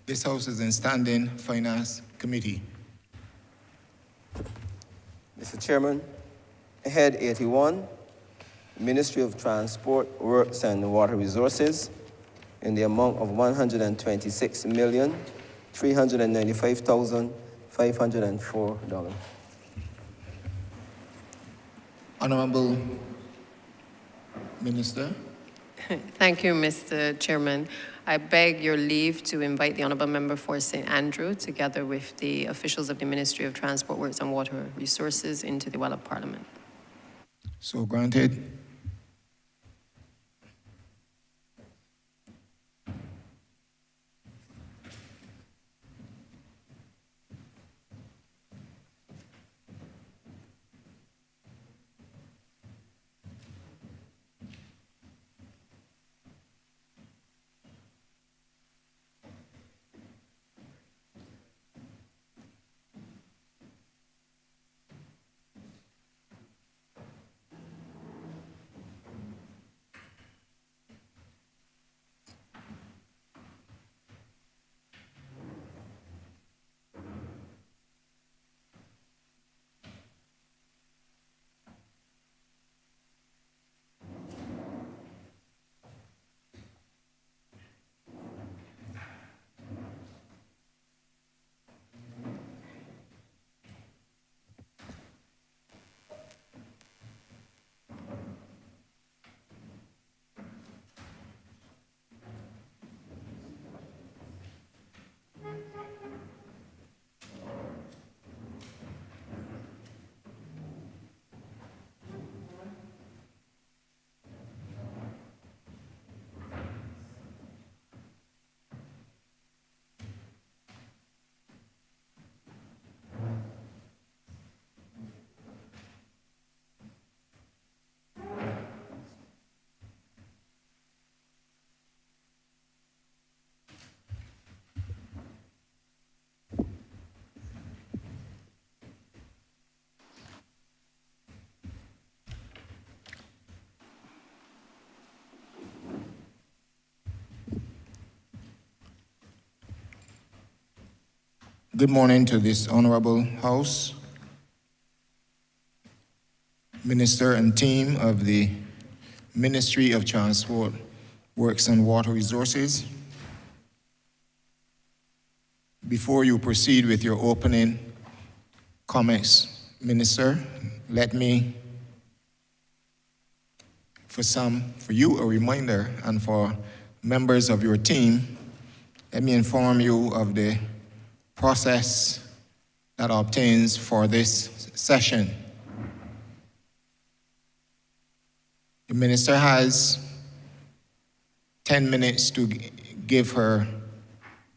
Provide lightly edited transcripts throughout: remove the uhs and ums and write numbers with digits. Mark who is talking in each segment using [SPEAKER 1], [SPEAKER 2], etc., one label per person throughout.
[SPEAKER 1] This House is in Standing Finance Committee.
[SPEAKER 2] Mr. Chairman, Head 81, Ministry of Transport, Works and Water Resources, in the amount of $126,395,504.
[SPEAKER 3] Honourable Minister.
[SPEAKER 4] Thank you, Mr. Chairman. I beg your leave to invite the Honourable Member for St. Andrew, together with the officials of the Ministry of Transport, Works and Water Resources, into the Well of Parliament.
[SPEAKER 1] So granted. Good morning to this Honourable House, Minister and team of the Ministry of Transport, Works and Water Resources. Before you proceed with your opening comments, Minister, let me, for you, a reminder, and for members of your team, let me inform you of the process that obtains for this session. The Minister has 10 minutes to give her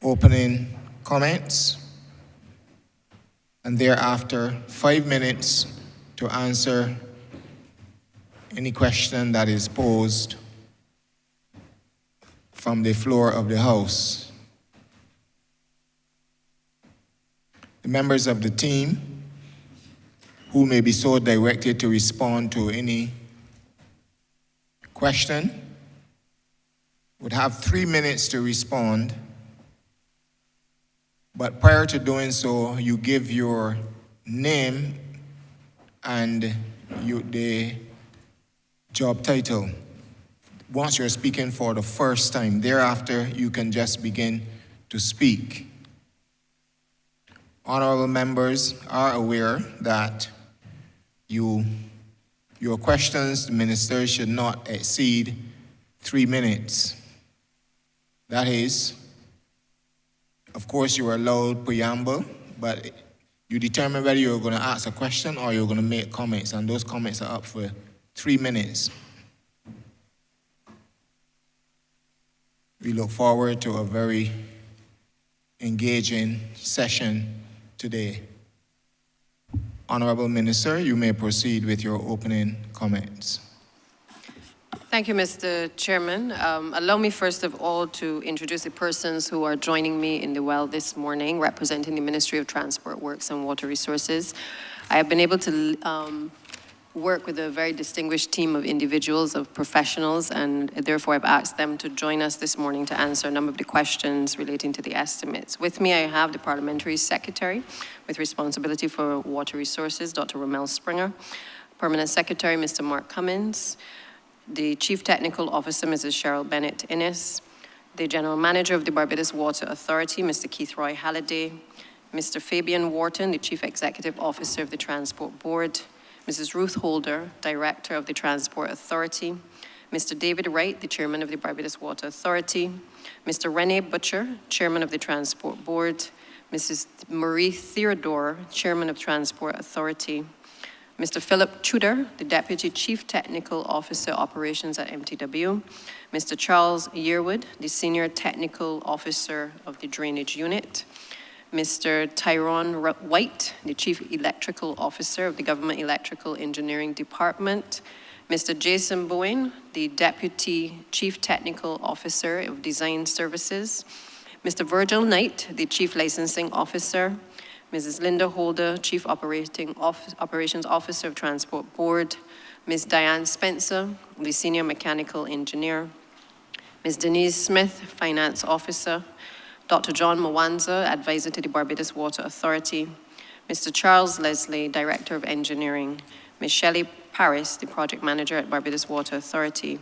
[SPEAKER 1] opening comments, and thereafter 5 minutes to answer any question that is posed from the floor of the House. The members of the team who may be so directed to respond to any question would have 3 minutes to respond, but prior to doing so, you give your name and the job title. Once you're speaking for the first time, thereafter you can just begin to speak. Honourable members are aware that your questions, the Minister, should not exceed 3 minutes. That is, of course, you are allowed preamble, but you determine whether you're going to ask a question or you're going to make comments, and those comments are up for 3 minutes. We look forward to a very engaging session today. Honourable Minister, you may proceed with your opening comments.
[SPEAKER 4] Thank you, Mr. Chairman. Allow me first of all to introduce the persons who are joining me in the well this morning, representing the Ministry of Transport, Works and Water Resources. I have been able to work with a very distinguished team of individuals, of professionals, and therefore I've asked them to join us this morning to answer a number of the questions relating to the estimates. With me, I have the Parliamentary Secretary with responsibility for water resources, Dr. Rommel Springer, Permanent Secretary, Mr. Mark Cummins, the Chief Technical Officer, Mrs. Cheryl Bennett Innes, the General Manager of the Barbados Water Authority, Mr. Keith Roy Halliday, Mr. Fabian Wharton, the Chief Executive Officer of the Transport Board, Mrs. Ruth Holder, Director of the Transport Authority, Mr. David Wright, the Chairman of the Barbados Water Authority, Mr. Rene Butcher, Chairman of the Transport Board, Mrs. Marie Theodore, Chairman of Transport Authority, Mr. Philip Tudor, the Deputy Chief Technical Officer, Operations at MTW, Mr. Charles Yearwood, the Senior Technical Officer of the Drainage Unit, Mr. Tyrone White, the Chief Electrical Officer of the Government Electrical Engineering Department, Mr. Jason Bowen, the Deputy Chief Technical Officer of Design Services, Mr. Virgil Knight, the Chief Licensing Officer, Mrs. Linda Holder, Chief Operations Officer of Transport Board, Ms. Diane Spencer, the Senior Mechanical Engineer, Ms. Denise Smith, Finance Officer, Dr. John Mwanza, Advisor to the Barbados Water Authority, Mr. Charles Leslie, Director of Engineering, Ms. Shelley Paris, the Project Manager at Barbados Water Authority,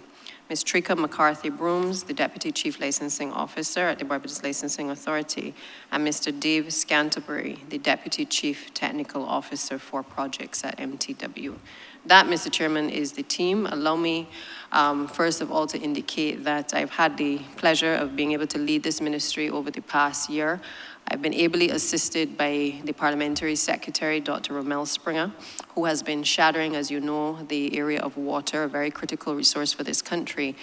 [SPEAKER 4] Ms. Trika McCarthy Brooms, the Deputy Chief Licensing Officer at the Barbados Licensing Authority, and Mr. Dave Scanterbury, the Deputy Chief Technical Officer for Projects at MTW. That, Mr. Chairman, is the team. Allow me, first of all, to indicate that I've had the pleasure of being able to lead this ministry over the past year. I've been ably assisted by the Parliamentary Secretary, Dr. Rommel Springer, who has been shadowing, as you know, the area of water, a very critical resource for this country,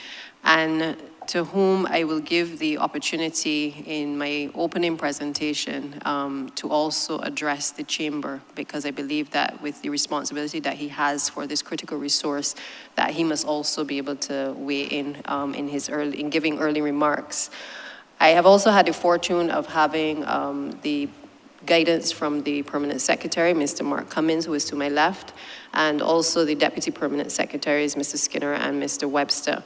[SPEAKER 4] and to whom I will give the opportunity in my opening presentation to also address the chamber, because I believe that with the responsibility that he has for this critical resource, that he must also be able to weigh in in giving early remarks. I have also had the fortune of having the guidance from the Permanent Secretary, Mr. Mark Cummins, who is to my left, and also the Deputy Permanent Secretaries, Mr. Skinner and Mr. Webster.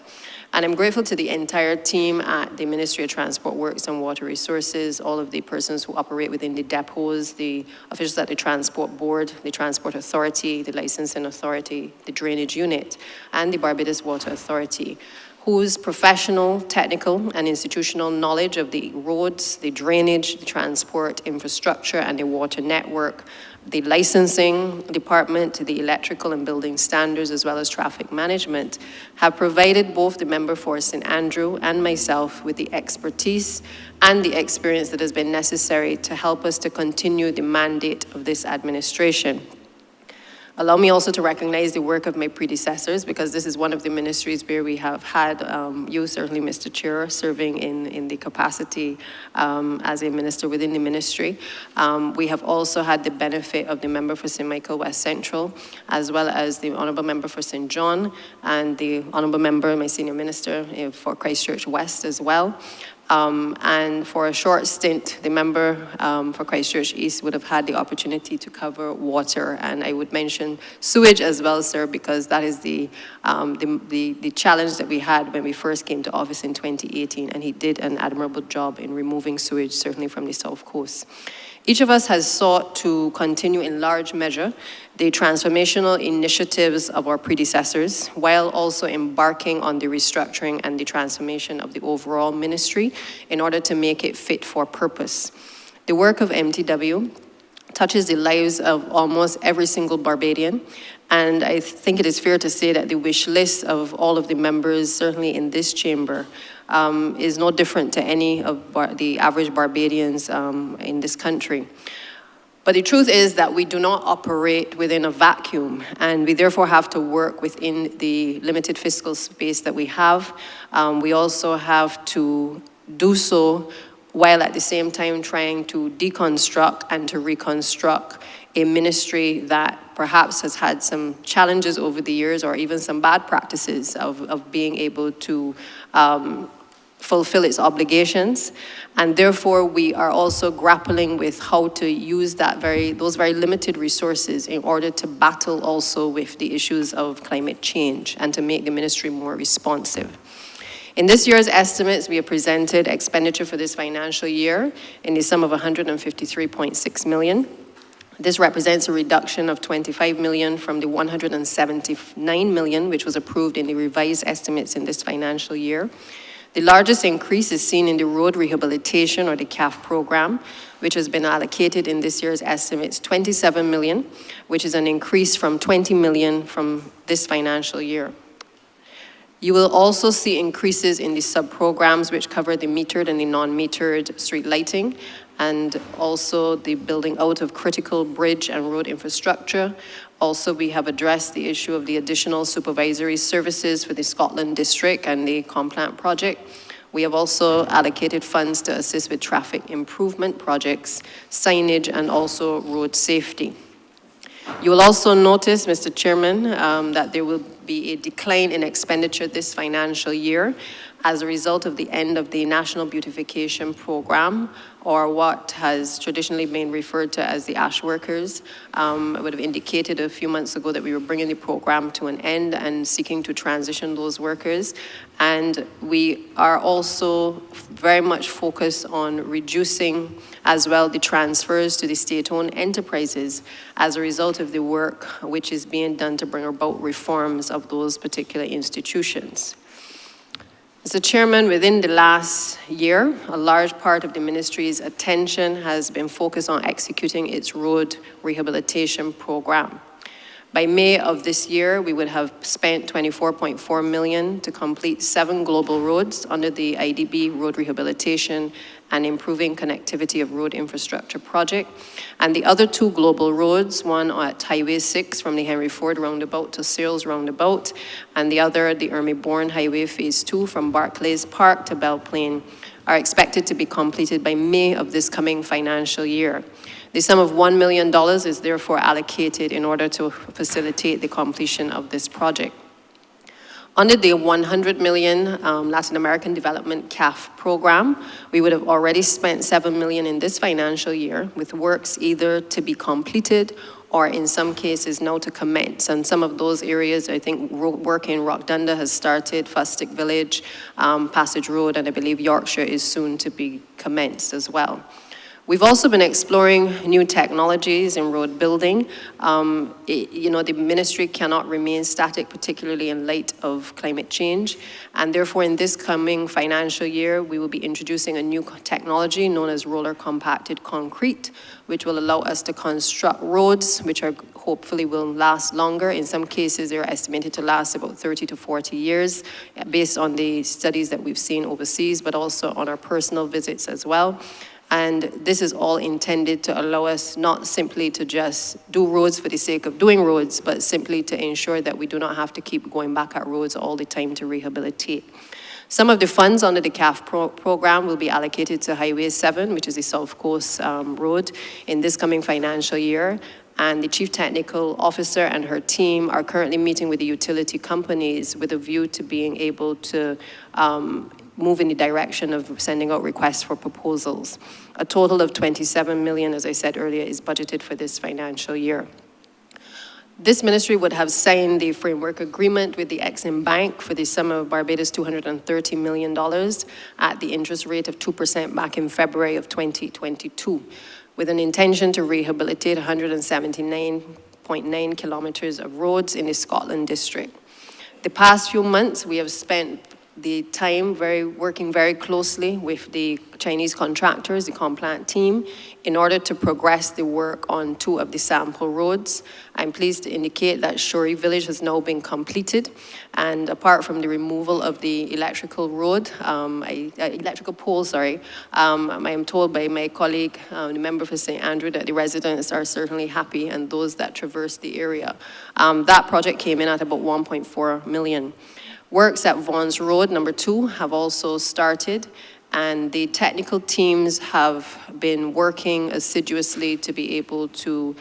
[SPEAKER 4] And I'm grateful to the entire team at the Ministry of Transport Works and Water Resources, all of the persons who operate within the depots, the officials at the Transport Board, the Transport Authority, the Licensing Authority, the Drainage Unit, and the Barbados Water Authority, whose professional, technical, and institutional knowledge of the roads, the drainage, the transport infrastructure, and the water network, the licensing department, the electrical and building standards, as well as traffic management, have provided both the member for St. Andrew and myself with the expertise and the experience that has been necessary to help us to continue the mandate of this administration. Allow me also to recognize the work of my predecessors, because this is one of the ministries where we have had you, certainly Mr. Chair, serving in the capacity as a minister within the ministry. We have also had the benefit of the member for St. Michael West Central, as well as the honourable member for St. John, and the honourable member, my senior minister for Christchurch West as well. And for a short stint, the member for Christchurch East would have had the opportunity to cover water, and I would mention sewage as well, sir, because that is the challenge that we had when we first came to office in 2018, and he did an admirable job in removing sewage, certainly from the South Coast. Each of us has sought to continue in large measure the transformational initiatives of our predecessors, while also embarking on the restructuring and the transformation of the overall ministry in order to make it fit for purpose. The work of MTW touches the lives of almost every single Barbadian, and I think it is fair to say that the wish list of all of the members, certainly in this chamber, is no different to any of the average Barbadians in this country. But the truth is that we do not operate within a vacuum, and we therefore have to work within the limited fiscal space that we have. We also have to do so while at the same time trying to deconstruct and to reconstruct a ministry that perhaps has had some challenges over the years, or even some bad practices of being able to fulfill its obligations, and therefore we are also grappling with how to use those very limited resources in order to battle also with the issues of climate change and to make the ministry more responsive. In this year's estimates, we have presented expenditure for this financial year in the sum of 153.6 million. This represents a reduction of 25 million from the 179 million, which was approved in the revised estimates in this financial year. The largest increase is seen in the road rehabilitation, or the CAF program, which has been allocated in this year's estimates 27 million, which is an increase from 20 million from this financial year. You will also see increases in the sub-programs which cover the metered and the non-metered street lighting, and also the building out of critical bridge and road infrastructure. Also, we have addressed the issue of the additional supervisory services for the Scotland District and the Complant project. We have also allocated funds to assist with traffic improvement projects, signage, and also road safety. You will also notice, Mr. Chairman, that there will be a decline in expenditure this financial year as a result of the end of the National Beautification Program, or what has traditionally been referred to as the ASH workers. I would have indicated a few months ago that we were bringing the program to an end and seeking to transition those workers. And we are also very much focused on reducing as well the transfers to the state-owned enterprises as a result of the work which is being done to bring about reforms of those particular institutions. Mr. Chairman, within the last year, a large part of the ministry's attention has been focused on executing its road rehabilitation program. By May of this year, we would have spent 24.4 million to complete 7 global roads under the IDB Road Rehabilitation and Improving Connectivity of Road Infrastructure project. And the other 2 global roads, one at Highway 6 from the Henry Ford roundabout to Searles roundabout, and the other, the Ermy-Bourne Highway Phase 2 from Barclays Park to Belle Plaine, are expected to be completed by May of this coming financial year. The sum of $1 million is therefore allocated in order to facilitate the completion of this project. Under the 100 million Latin American Development CAF program, we would have already spent 7 million in this financial year, with works either to be completed or in some cases now to commence. And some of those areas, I think work in Rockdunda has started, Fustic Village, Passage Road, and I believe Yorkshire is soon to be commenced as well. We've also been exploring new technologies in road building. The ministry cannot remain static, particularly in light of climate change. And therefore, in this coming financial year, we will be introducing a new technology known as roller compacted concrete, which will allow us to construct roads, which are hopefully will last longer. In some cases, they're estimated to last about 30 to 40 years, based on the studies that we've seen overseas, but also on our personal visits as well. And this is all intended to allow us not simply to just do roads for the sake of doing roads, but simply to ensure that we do not have to keep going back at roads all the time to rehabilitate. Some of the funds under the CAF program will be allocated to Highway 7, which is the South Coast road, in this coming financial year. And the Chief Technical Officer and her team are currently meeting with the utility companies with a view to being able to move in the direction of sending out requests for proposals. A total of 27 million, as I said earlier, is budgeted for this financial year. This ministry would have signed the framework agreement with the Exim Bank for the sum of Barbados $230 million at the interest rate of 2% back in February of 2022, with an intention to rehabilitate 179.9 kilometers of roads in the Scotland District. The past few months, we have spent the time working very closely with the Chinese contractors, the Complant team, in order to progress the work on 2 of the sample roads. I'm pleased to indicate that Shorey Village has now been completed, and apart from the removal of the electrical pole, I am told by my colleague, the member for St. Andrew, that the residents are certainly happy, and those that traverse the area. That project came in at about 1.4 million. Works at Vaughan's Road, number 2, have also started, and the technical teams have been working assiduously to be able to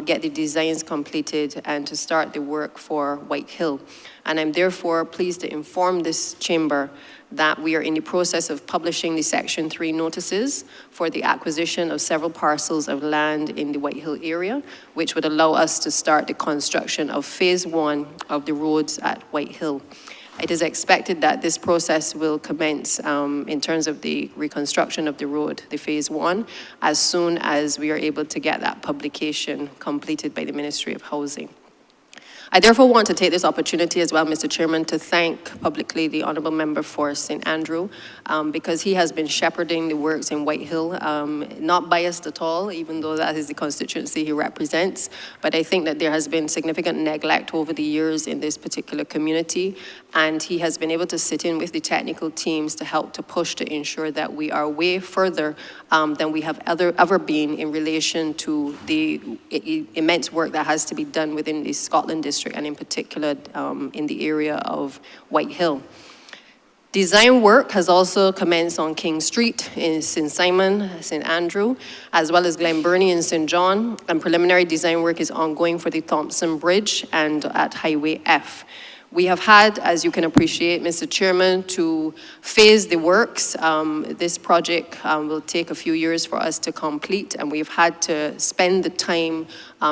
[SPEAKER 4] get the designs completed and to start the work for White Hill. And I'm therefore pleased to inform this chamber that we are in the process of publishing the Section 3 notices for the acquisition of several parcels of land in the White Hill area, which would allow us to start the construction of phase 1 of the roads at White Hill. It is expected that this process will commence in terms of the reconstruction of the road, the phase 1, as soon as we are able to get that publication completed by the Ministry of Housing. I therefore want to take this opportunity as well, Mr. Chairman, to thank publicly the Honourable Member for St. Andrew because he has been shepherding the works in White Hill, not biased at all, even though that is the constituency he represents. But I think that there has been significant neglect over the years in this particular community, and he has been able to sit in with the technical teams to help to push to ensure that we are way further than we have ever been in relation to the immense work that has to be done within the Scotland district, and in particular in the area of White Hill. Design work has also commenced on King Street in St. Simon, St. Andrew, as well as Glen Burnie and St. John, and preliminary design work is ongoing for the Thompson Bridge and at Highway F. We have had, as you can appreciate, Mr. Chairman, to phase the works. This project will take a few years for us to complete, and we've had to spend the time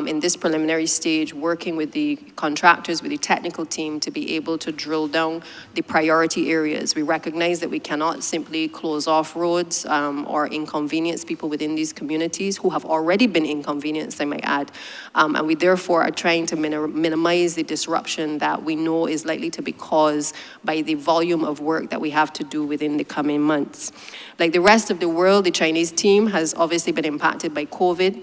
[SPEAKER 4] in this preliminary stage working with the contractors, with the technical team to be able to drill down the priority areas. We recognize that we cannot simply close off roads or inconvenience people within these communities who have already been inconvenienced, I might add. And we therefore are trying to minimize the disruption that we know is likely to be caused by the volume of work that we have to do within the coming months. Like the rest of the world, the Chinese team has obviously been impacted by COVID.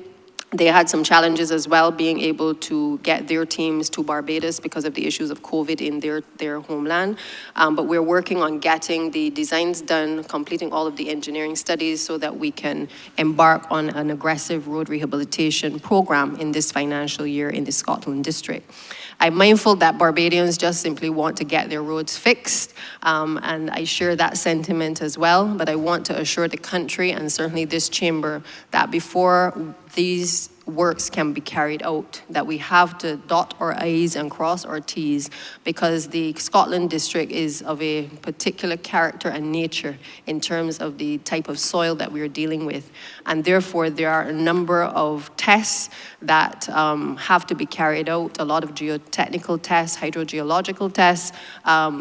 [SPEAKER 4] They had some challenges as well being able to get their teams to Barbados because of the issues of COVID in their homeland. But we're working on getting the designs done, completing all of the engineering studies so that we can embark on an aggressive road rehabilitation program in this financial year in the Scotland district. I'm mindful that Barbadians just simply want to get their roads fixed, and I share that sentiment as well, but I want to assure the country and certainly this chamber that before these works can be carried out, that we have to dot our I's and cross our T's, because the Scotland district is of a particular character and nature in terms of the type of soil that we're dealing with. And therefore, there are a number of tests that have to be carried out, a lot of geotechnical tests, hydrogeological tests.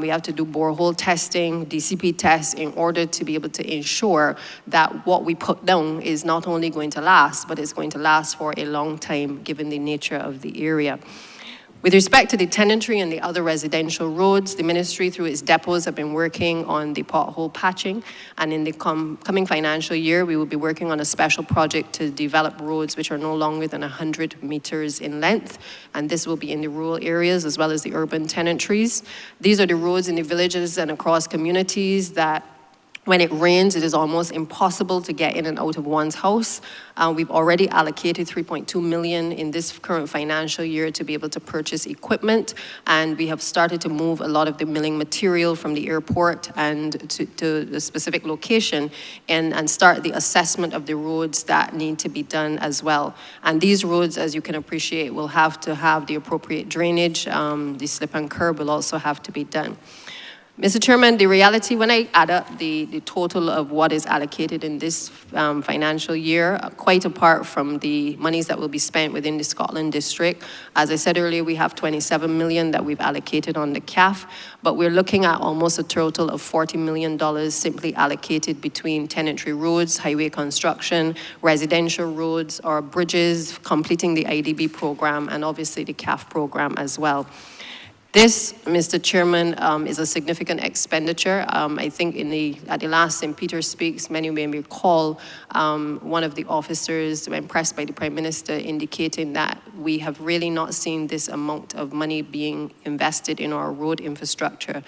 [SPEAKER 4] We have to do borehole testing, DCP tests in order to be able to ensure that what we put down is not only going to last, but it's going to last for a long time given the nature of the area. With respect to the tenantry and the other residential roads, the ministry through its depots have been working on the pothole patching, and in the coming financial year we will be working on a special project to develop roads which are no longer than 100 meters in length, and this will be in the rural areas as well as the urban tenantries. These are the roads in the villages and across communities that when it rains, it is almost impossible to get in and out of one's house. We've already allocated $3.2 million in this current financial year to be able to purchase equipment, and we have started to move a lot of the milling material from the airport and to the specific location and start the assessment of the roads that need to be done as well. And these roads, as you can appreciate, will have to have the appropriate drainage. The slip and curb will also have to be done. Mr. Chairman, the reality, when I add up the total of what is allocated in this financial year, quite apart from the monies that will be spent within the Scotland district, as I said earlier, we have $27 million that we've allocated on the CAF, but we're looking at almost a total of $40 million simply allocated between tenantry roads, highway construction, residential roads, or bridges, completing the IDB program, and obviously the CAF program as well. This, Mr. Chairman, is a significant expenditure. I think at the last St. Peter Speaks, many may recall one of the officers impressed by the Prime Minister indicating that we have really not seen this amount of money being invested in our road infrastructure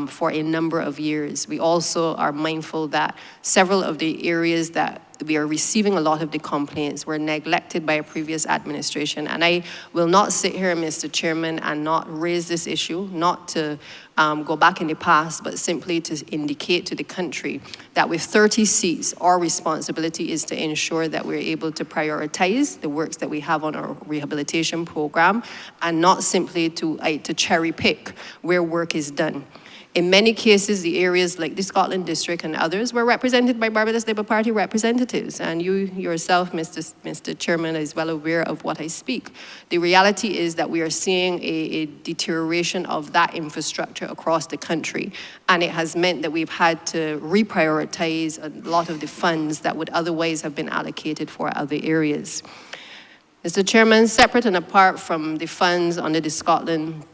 [SPEAKER 4] for a number of years. We also are mindful that several of the areas that we are receiving a lot of the complaints were neglected by a previous administration. And I will not sit here, Mr. Chairman, and not raise this issue, not to go back in the past, but simply to indicate to the country that with 30 seats, our responsibility is to ensure that we're able to prioritize the works that we have on our rehabilitation program and not simply to cherry pick where work is done. In many cases, the areas like the Scotland District and others were represented by Barbados Labour Party representatives, and you yourself, Mr. Chairman, is well aware of what I speak. The reality is that we are seeing a deterioration of that infrastructure across the country, and it has meant that we've had to reprioritize a lot of the funds that would otherwise have been allocated for other areas. Mr. Chairman, separate and apart from the funds under the Scotland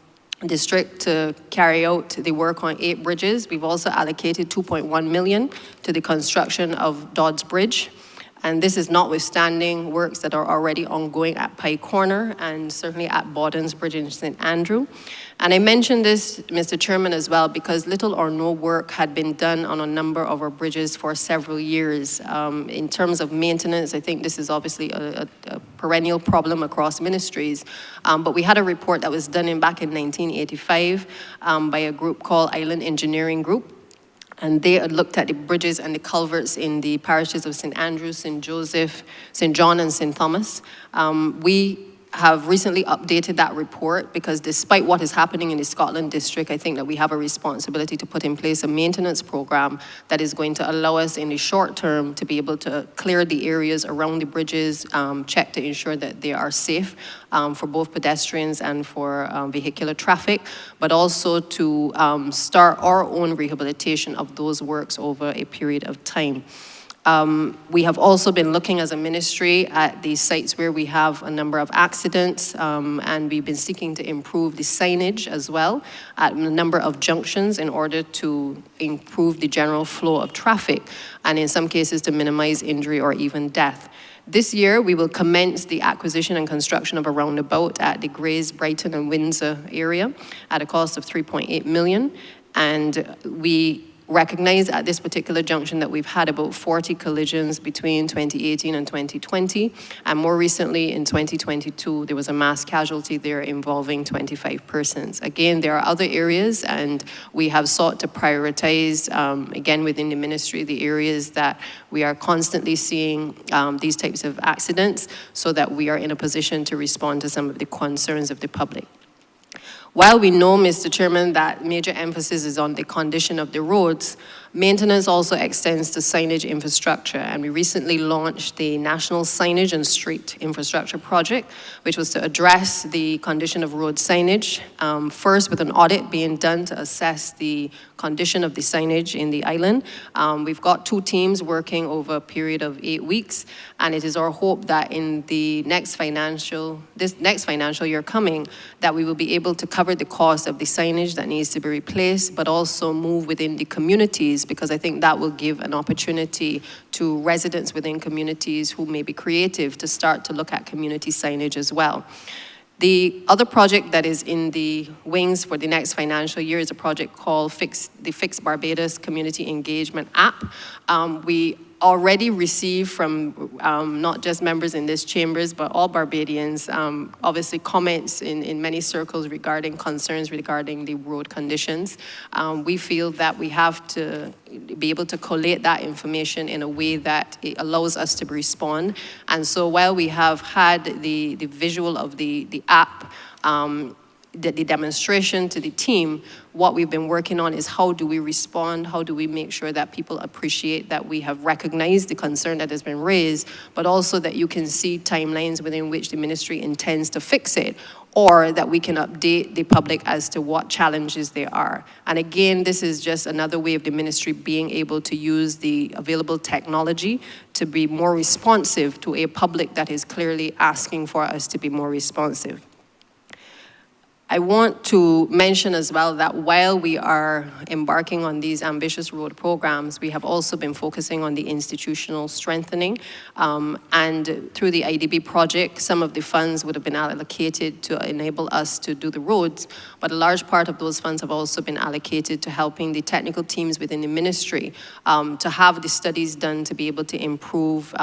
[SPEAKER 4] District to carry out the work on 8 bridges, we've also allocated 2.1 million to the construction of Dodds Bridge. And this is notwithstanding works that are already ongoing at Pye Corner and certainly at Bawden's Bridge in St. Andrew. And I mention this, Mr. Chairman, as well, because little or no work had been done on a number of our bridges for several years. In terms of maintenance, I think this is obviously a perennial problem across ministries. But we had a report that was done back in 1985 by a group called Island Engineering Group. And they had looked at the bridges and the culverts in the parishes of St. Andrew, St. Joseph, St. John, and St. Thomas. We have recently updated that report because despite what is happening in the Scotland District, I think that we have a responsibility to put in place a maintenance program that is going to allow us in the short term to be able to clear the areas around the bridges, check to ensure that they are safe for both pedestrians and for vehicular traffic, but also to start our own rehabilitation of those works over a period of time. We have also been looking as a ministry at the sites where we have a number of accidents, and we've been seeking to improve the signage as well at a number of junctions in order to improve the general flow of traffic, and in some cases to minimize injury or even death. This year, we will commence the acquisition and construction of a roundabout at the Grays, Brighton, and Windsor area at a cost of 3.8 million, and we recognize at this particular junction that we've had about 40 collisions between 2018 and 2020, and more recently in 2022 there was a mass casualty there involving 25 persons. Again, there are other areas, and we have sought to prioritize, again within the ministry, the areas that we are constantly seeing these types of accidents so that we are in a position to respond to some of the concerns of the public. While we know, Mr. Chairman, that major emphasis is on the condition of the roads, maintenance also extends to signage infrastructure, and we recently launched the National Signage and Street Infrastructure Project, which was to address the condition of road signage, first with an audit being done to assess the condition of the signage in the island. We've got 2 teams working over a period of 8 weeks, and it is our hope that in the next financial year coming, that we will be able to cover the cost of the signage that needs to be replaced, but also move within the communities, because I think that will give an opportunity to residents within communities who may be creative to start to look at community signage as well. The other project that is in the wings for the next financial year is a project called the Fix Barbados Community Engagement App. We already received from not just members in this chambers, but all Barbadians, obviously comments in many circles regarding concerns regarding the road conditions. We feel that we have to be able to collate that information in a way that it allows us to respond. And so while we have had the visual of the app, the demonstration to the team, what we've been working on is how do we respond, how do we make sure that people appreciate that we have recognized the concern that has been raised, but also that you can see timelines within which the ministry intends to fix it, or that we can update the public as to what challenges there are. And again, this is just another way of the ministry being able to use the available technology to be more responsive to a public that is clearly asking for us to be more responsive. I want to mention as well that while we are embarking on these ambitious road programs, we have also been focusing on the institutional strengthening. And through the IDB project, some of the funds would have been allocated to enable us to do the roads, but a large part of those funds have also been allocated to helping the technical teams within the ministry to have the studies done to be able to improve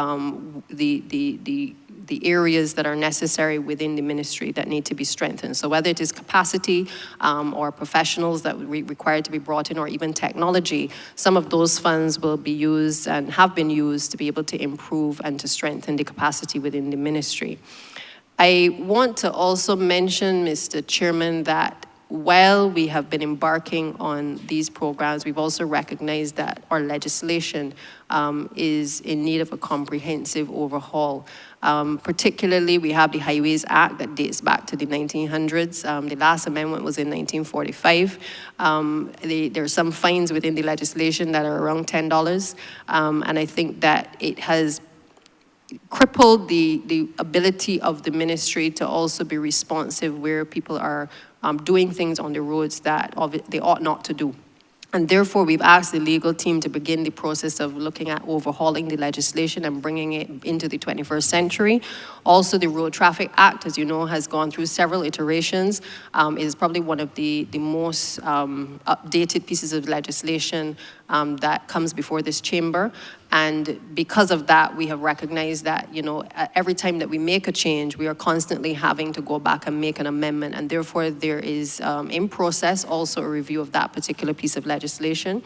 [SPEAKER 4] the areas that are necessary within the ministry that need to be strengthened. So whether it is capacity or professionals that require to be brought in, or even technology, some of those funds will be used and have been used to be able to improve and to strengthen the capacity within the ministry. I want to also mention, Mr. Chairman, that while we have been embarking on these programs, we've also recognized that our legislation is in need of a comprehensive overhaul. Particularly, we have the Highways Act that dates back to the 1900s. The last amendment was in 1945. There are some fines within the legislation that are around $10. And I think that it has crippled the ability of the ministry to also be responsive where people are doing things on the roads that they ought not to do. And therefore, we've asked the legal team to begin the process of looking at overhauling the legislation and bringing it into the 21st century. Also, the Road Traffic Act, as you know, has gone through several iterations. It is probably one of the most updated pieces of legislation that comes before this chamber. And because of that, we have recognized that, you know, every time that we make a change, we are constantly having to go back and make an amendment. And therefore, there is in process also a review of that particular piece of legislation.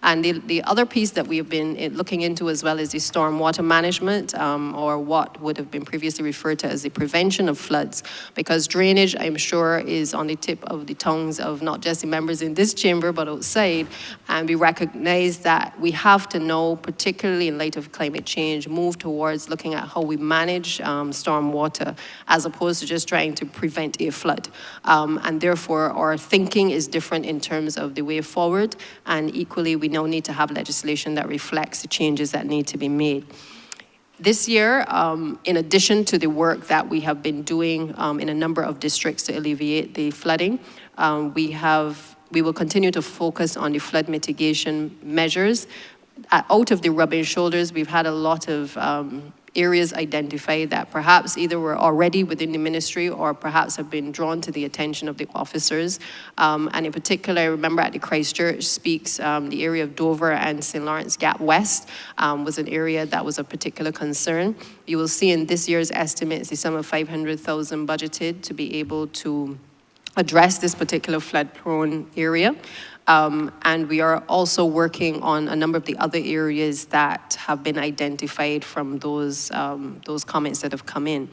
[SPEAKER 4] And the other piece that we have been looking into as well is the stormwater management, or what would have been previously referred to as the prevention of floods. Because drainage, I'm sure, is on the tip of the tongues of not just the members in this chamber, but outside. And we recognize that we have to know, particularly in light of climate change, move towards looking at how we manage stormwater as opposed to just trying to prevent a flood. And therefore, our thinking is different in terms of the way forward. And equally, we now need to have legislation that reflects the changes that need to be made. This year, in addition to the work that we have been doing in a number of districts to alleviate the flooding, we will continue to focus on the flood mitigation measures. Out of the rubbing shoulders, we've had a lot of areas identified that perhaps either were already within the ministry or perhaps have been drawn to the attention of the officers. And in particular, I remember at the Christchurch Speaks, the area of Dover and St. Lawrence Gap West was an area that was of particular concern. You will see in this year's estimates the sum of $500,000 budgeted to be able to address this particular flood-prone area. And we are also working on a number of the other areas that have been identified from those comments that have come in.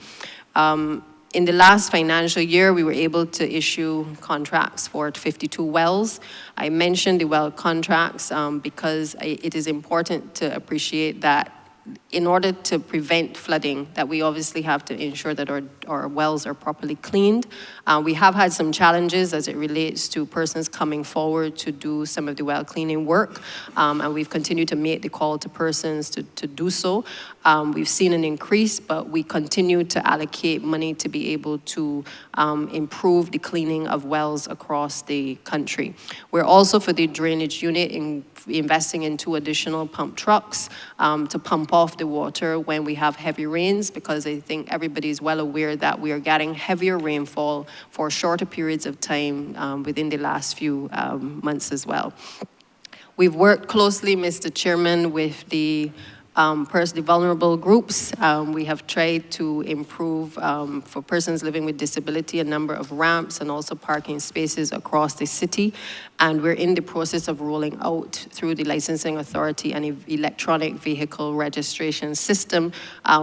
[SPEAKER 4] In the last financial year, we were able to issue contracts for 52 wells. I mentioned the well contracts because it is important to appreciate that in order to prevent flooding, that we obviously have to ensure that our wells are properly cleaned. We have had some challenges as it relates to persons coming forward to do some of the well cleaning work, and we've continued to make the call to persons to do so. We've seen an increase, but we continue to allocate money to be able to improve the cleaning of wells across the country. We're also, for the drainage unit, investing in 2 additional pump trucks to pump off the water when we have heavy rains, because I think everybody's well aware that we are getting heavier rainfall for shorter periods of time within the last few months as well. We've worked closely, Mr. Chairman, with the vulnerable groups. We have tried to improve for persons living with disability a number of ramps and also parking spaces across the city. And we're in the process of rolling out through the licensing authority an electronic vehicle registration system,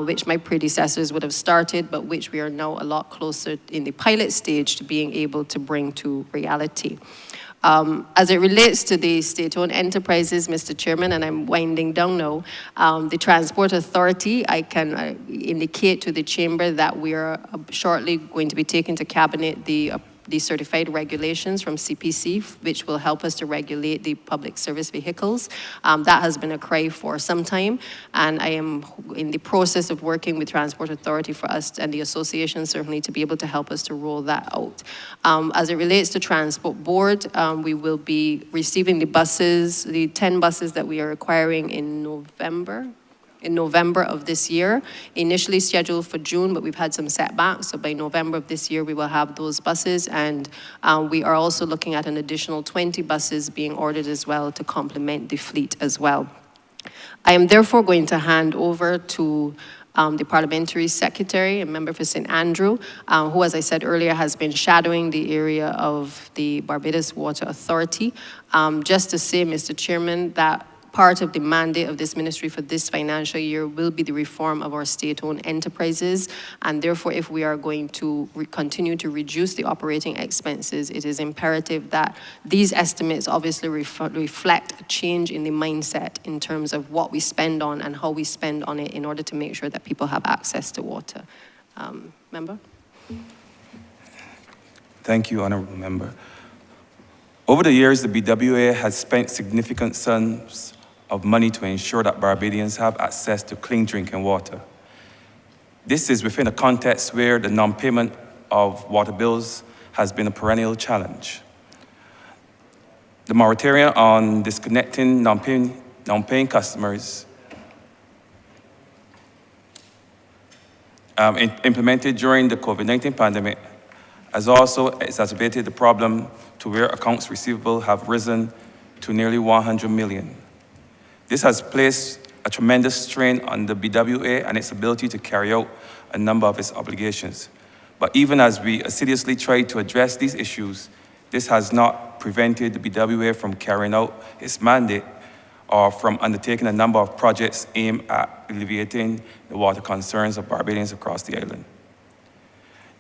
[SPEAKER 4] which my predecessors would have started, but which we are now a lot closer in the pilot stage to being able to bring to reality. As it relates to the state-owned enterprises, Mr. Chairman, and I'm winding down now, the Transport Authority, I can indicate to the Chamber that we are shortly going to be taking to Cabinet the the certified regulations from CPC, which will help us to regulate the public service vehicles. That has been a cry for some time, and I am in the process of working with Transport Authority for us and the association certainly to be able to help us to roll that out. As it relates to Transport Board, we will be receiving the buses, the 10 buses that we are acquiring in November of this year, initially scheduled for June, but we've had some setbacks. So by November of this year, we will have those buses. And we are also looking at an additional 20 buses being ordered as well to complement the fleet as well. I am therefore going to hand over to the Parliamentary Secretary and Member for St. Andrew, who, as I said earlier, has been shadowing the area of the Barbados Water Authority. Just to say, Mr. Chairman, that part of the mandate of this ministry for this financial year will be the reform of our state-owned enterprises. And therefore, if we are going to continue to reduce the operating expenses, it is imperative that these estimates obviously reflect a change in the mindset in terms of what we spend on and how we spend on it in order to make sure that people have access to water. Member?
[SPEAKER 5] Thank you, Honourable Member. Over the years, the BWA has spent significant sums of money to ensure that Barbadians have access to clean drinking water. This is within a context where the non-payment of water bills has been a perennial challenge. The moratorium on disconnecting non-paying customers implemented during the COVID-19 pandemic has also exacerbated the problem to where accounts receivable have risen to nearly 100 million. This has placed a tremendous strain on the BWA and its ability to carry out a number of its obligations. But even as we assiduously try to address these issues, this has not prevented the BWA from carrying out its mandate or from undertaking a number of projects aimed at alleviating the water concerns of Barbadians across the island.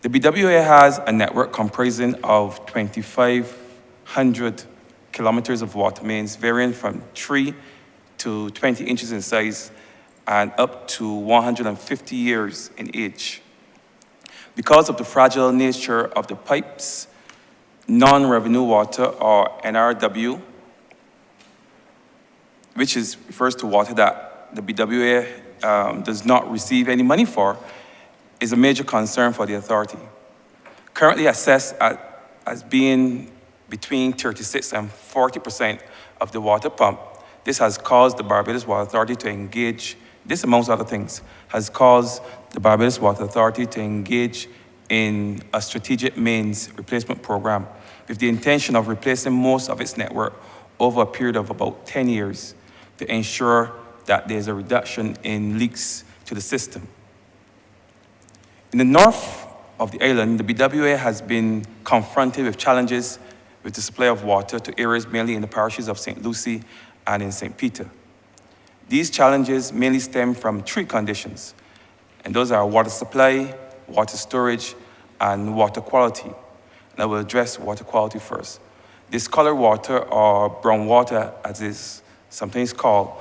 [SPEAKER 5] The BWA has a network comprising of 2,500 kilometers of water mains, varying from 3 to 20 inches in size and up to 150 years in age. Because of the fragile nature of the pipes, non-revenue water, or NRW, which refers to water that the BWA does not receive any money for, is a major concern for the authority. Currently assessed as being between 36 and 40% of the water pump, this has caused the Barbados Water Authority to engage, this amongst other things, has caused the Barbados Water Authority to engage in a strategic mains replacement program with the intention of replacing most of its network over a period of about 10 years to ensure that there's a reduction in leaks to the system. In the north of the island, the BWA has been confronted with challenges with the supply of water to areas mainly in the parishes of St. Lucie and in St. Peter. These challenges mainly stem from three conditions, and those are water supply, water storage, and water quality. And I will address water quality first. Discolored water, or brown water as is sometimes called,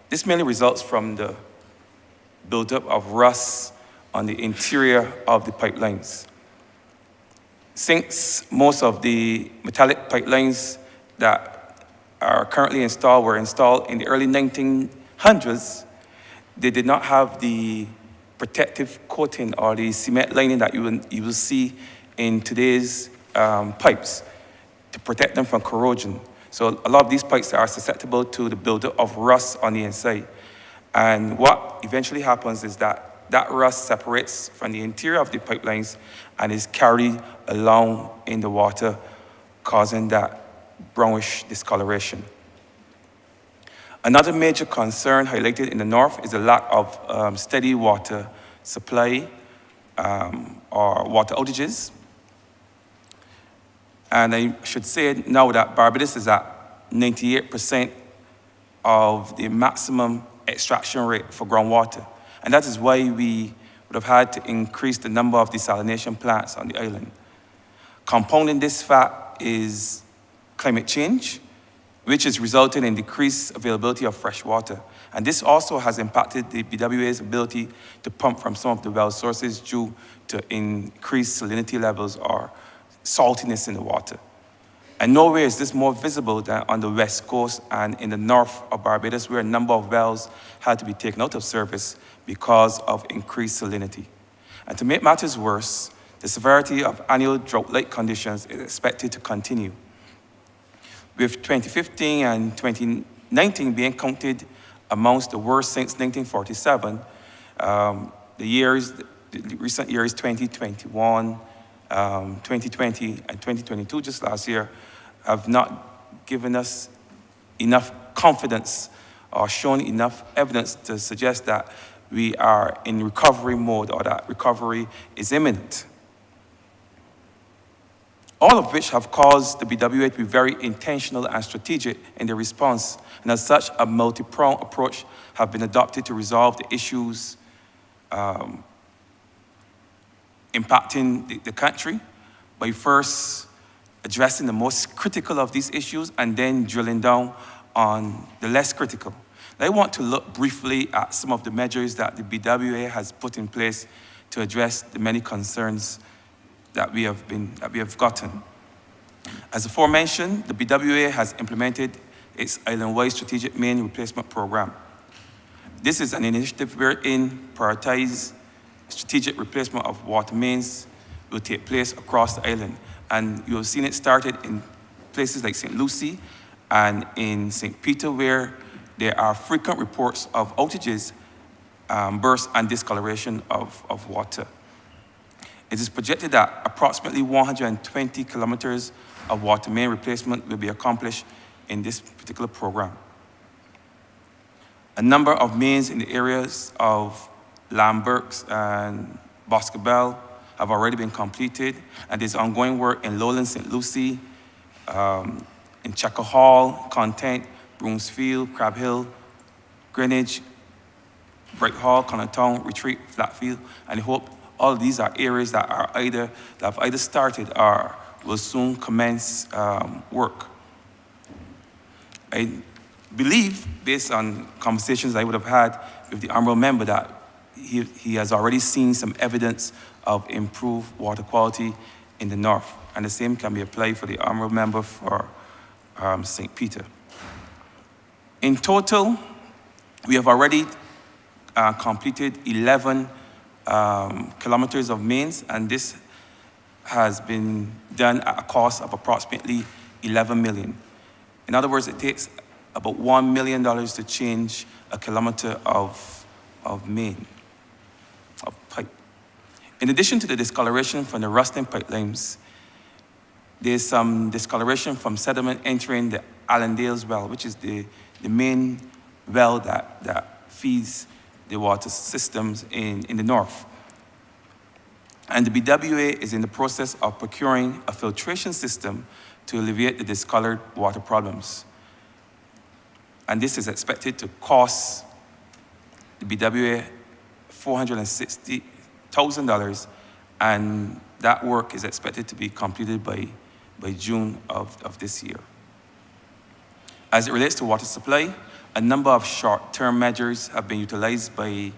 [SPEAKER 5] this mainly results from the buildup of rust on the interior of the pipelines. Since most of the metallic pipelines that are currently installed were installed in the early 1900s, they did not have the protective coating or the cement lining that you will see in today's pipes to protect them from corrosion. So a lot of these pipes are susceptible to the buildup of rust on the inside. And what eventually happens is that rust separates from the interior of the pipelines and is carried along in the water, causing that brownish discoloration. Another major concern highlighted in the north is the lack of steady water supply or water outages. And I should say now that Barbados is at 98% of the maximum extraction rate for groundwater. And that is why we would have had to increase the number of desalination plants on the island. Compounding this fact is climate change, which is resulting in decreased availability of fresh water. And this also has impacted the BWA's ability to pump from some of the well sources due to increased salinity levels or saltiness in the water. And nowhere is this more visible than on the west coast and in the north of Barbados, where a number of wells had to be taken out of service because of increased salinity. And to make matters worse, the severity of annual drought-like conditions is expected to continue, with 2015 and 2019 being counted amongst the worst since 1947. The recent years, 2021, 2020, and 2022, just last year, have not given us enough confidence or shown enough evidence to suggest that we are in recovery mode or that recovery is imminent. All of which have caused the BWA to be very intentional and strategic in their response. And as such, a multi-pronged approach have been adopted to resolve the issues impacting the country by first addressing the most critical of these issues and then drilling down on the less critical. I want to look briefly at some of the measures that the BWA has put in place to address the many concerns that we have gotten. As aforementioned, the BWA has implemented its island-wide strategic main replacement program. This is an initiative wherein prioritized strategic replacement of water mains will take place across the island. And you have seen it started in places like St. Lucie and in St. Peter, where there are frequent reports of outages, bursts, and discoloration of water. It is projected that approximately 120 kilometers of water main replacement will be accomplished in this particular program. A number of mains in the areas of Lamberts and Boscobel have already been completed, and there's ongoing work in Lowland, St. Lucie, in Checker Hall, Content, Broomsfield, Crab Hill, Greenwich, Bright Hall, Connaughton, Retreat, Flatfield, and I hope all of these are areas that have either started or will soon commence work. I believe, based on conversations I would have had with the Honourable Member, that he has already seen some evidence of improved water quality in the north, and the same can be applied for the Honourable Member for St. Peter. In total, we have already completed 11 kilometers of mains, and this has been done at a cost of approximately 11 million. In other words, it takes about $1 million to change a kilometer of main, of pipe. In addition to the discoloration from the rusting pipelines, there's some discoloration from sediment entering the Allendales well, which is the main well that feeds the water systems in the north. And the BWA is in the process of procuring a filtration system to alleviate the discolored water problems. And this is expected to cost the BWA $460,000, and that work is expected to be completed by June of this year. As it relates to water supply, a number of short-term measures have been utilized by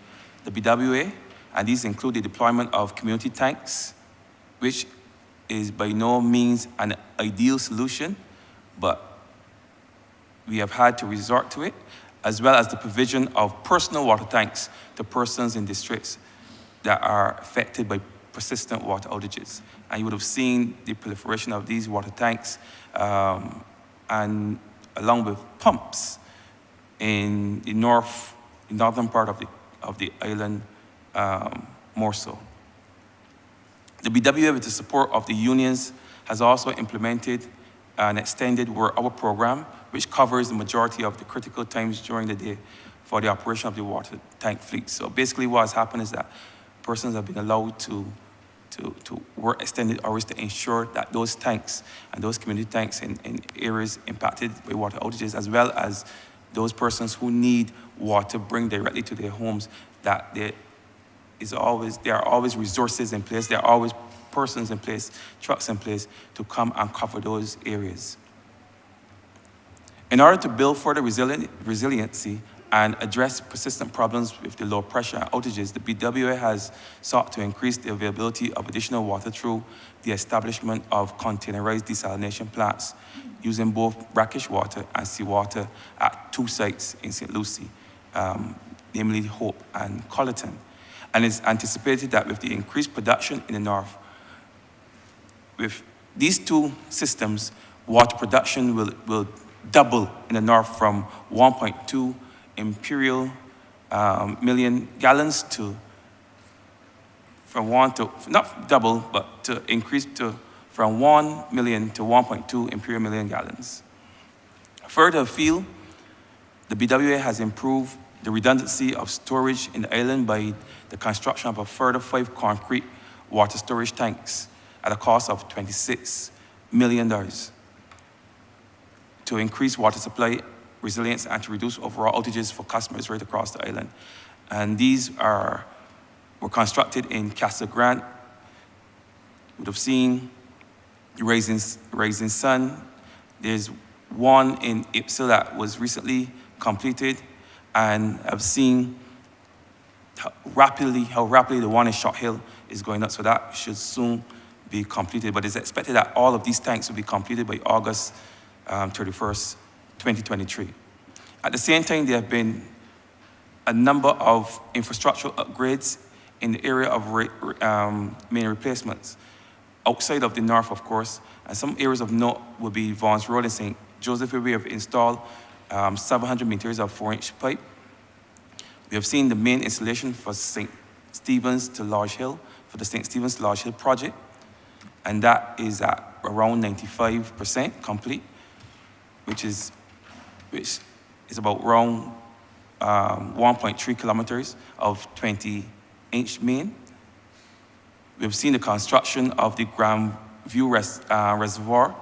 [SPEAKER 5] the BWA, and these include the deployment of community tanks, which is by no means an ideal solution, but we have had to resort to it, as well as the provision of personal water tanks to persons in districts that are affected by persistent water outages. And you would have seen the proliferation of these water tanks, and along with pumps in the northern part of the island, more so. The BWA, with the support of the unions, has also implemented an extended work-hour program, which covers the majority of the critical times during the day for the operation of the water tank fleet. So basically what has happened is that persons have been allowed to work extended hours to ensure that those tanks and those community tanks in areas impacted by water outages, as well as those persons who need water bring directly to their homes, that there are always resources in place, there are always persons in place, trucks in place to come and cover those areas. In order to build further resiliency and address persistent problems with the low pressure and outages, the BWA has sought to increase the availability of additional water through the establishment of containerized desalination plants using both brackish water and seawater at 2 sites in St. Lucie, namely Hope and Colleton. And it's anticipated that with the increased production in the north, with these 2 systems, water production will double in the north from 1.2 imperial million gallons to, not double, but to increase to from 1 million to 1.2 imperial million gallons. Further afield, the BWA has improved the redundancy of storage in the island by the construction of a further 5 concrete water storage tanks at a cost of $26 million to increase water supply resilience and to reduce overall outages for customers right across the island. And these were constructed in Casa Grande. You would have seen Rising Sun. There's one in Ipswich that was recently completed, and I've seen how rapidly the one in Short Hill is going up, so that should soon be completed. But it's expected that all of these tanks will be completed by August 31st, 2023. At the same time, there have been a number of infrastructural upgrades in the area of main replacements, outside of the north, of course, and some areas of note will be Vaughan's Road in St. Joseph, where we have installed 700 meters of 4-inch pipe. We have seen the main installation for St. Stephen's to Lodge Hill, for the St. Stephen's to Lodge Hill project, and that is at around 95% complete, which is about around 1.3 kilometers of 20-inch main. We've seen the construction of the Grand View Reservoir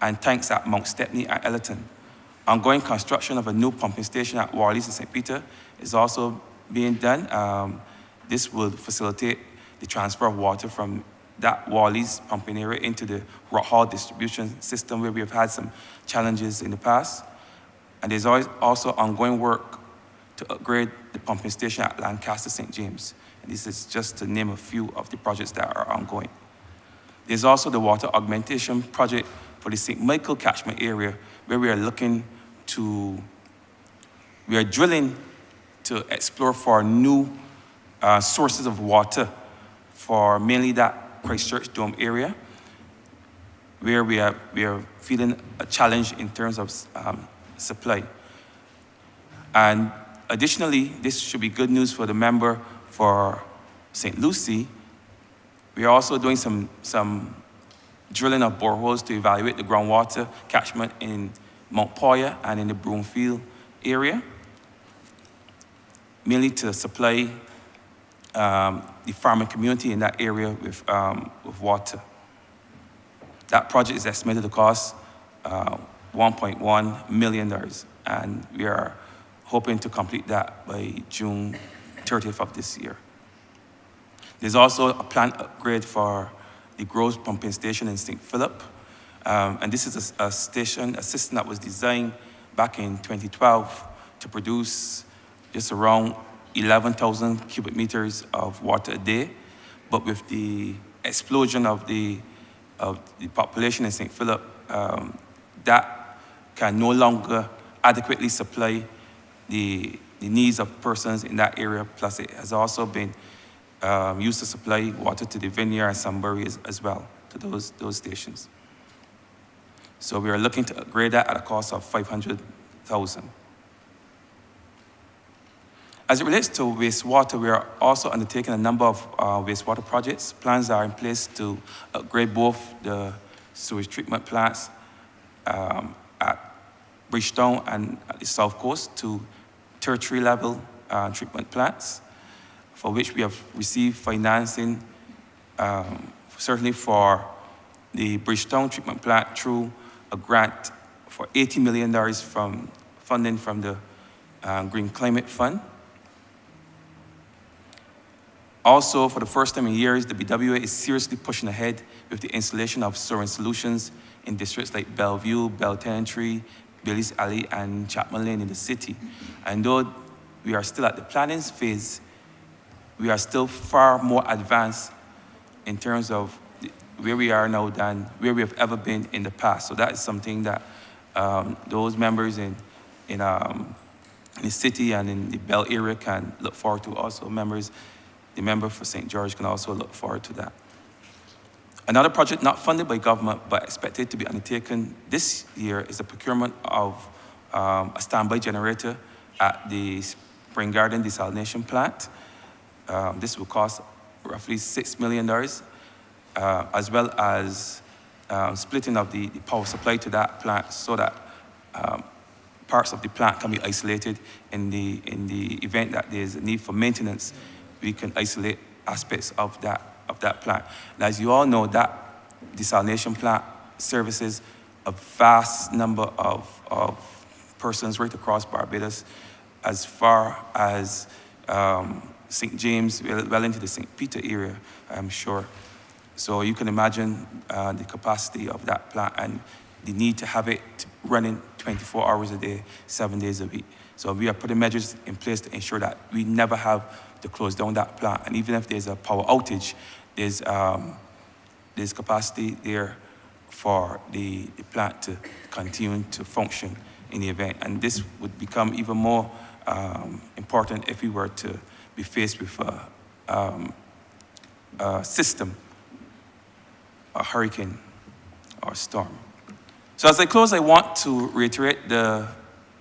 [SPEAKER 5] and tanks at Mount Stepney and Ellerton. Ongoing construction of a new pumping station at Warleys and St. Peter is also being done. This will facilitate the transfer of water from that Warleys pumping area into the Rock Hall distribution system, where we have had some challenges in the past. And there's also ongoing work to upgrade the pumping station at Lancaster St. James. And this is just to name a few of the projects that are ongoing. There's also the water augmentation project for the St. Michael catchment area, where we are drilling to explore for new sources of water for mainly that Christchurch Dome area, where we are feeling a challenge in terms of supply. And additionally, this should be good news for the member for St. Lucie. We are also doing some drilling of boreholes to evaluate the groundwater catchment in Mount Poya and in the Broomfield area, mainly to supply the farming community in that area with water. That project is estimated to cost $1.1 million, and we are hoping to complete that by June 30th of this year. There's also a plant upgrade for the Groves pumping station in St. Philip, and this is a system that was designed back in 2012 to produce just around 11,000 cubic meters of water a day. But with the explosion of the population in St. Philip, that can no longer adequately supply the needs of persons in that area. Plus, it has also been used to supply water to the Vineyard and Sunbury as well, to those stations. So we are looking to upgrade that at a cost of $500,000. As it relates to wastewater, we are also undertaking a number of wastewater projects. Plans are in place to upgrade both the sewage treatment plants at Bridgetown and at the South Coast to tertiary level treatment plants, for which we have received financing, certainly for the Bridgetown treatment plant through a grant for $80 million from funding from the Green Climate Fund. Also, for the first time in years, the BWA is seriously pushing ahead with the installation of sewering solutions in districts like Bellevue, Bell Tenantry, Bailey's Alley, and Chapman Lane in the city. And though we are still at the planning phase. We are still far more advanced in terms of where we are now than where we have ever been in the past. So that is something that those members in the city and in the Bell area can look forward to. Also, the member for St. George can also look forward to that. Another project not funded by government but expected to be undertaken this year is the procurement of a standby generator at the Spring Garden desalination plant. This will cost roughly $6 million, as well as splitting of the power supply to that plant so that parts of the plant can be isolated in the event that there's a need for maintenance. We can isolate aspects of that plant. And as you all know, that desalination plant services a vast number of persons right across Barbados, as far as St. James, well into the St. Peter area, I'm sure. So you can imagine the capacity of that plant and the need to have it running 24 hours a day, 7 days a week. So we are putting measures in place to ensure that we never have to close down that plant. And even if there's a power outage, there's capacity there for the plant to continue to function in the event. And this would become even more important if we were to be faced with a system, a hurricane or storm. So as I close, I want to reiterate the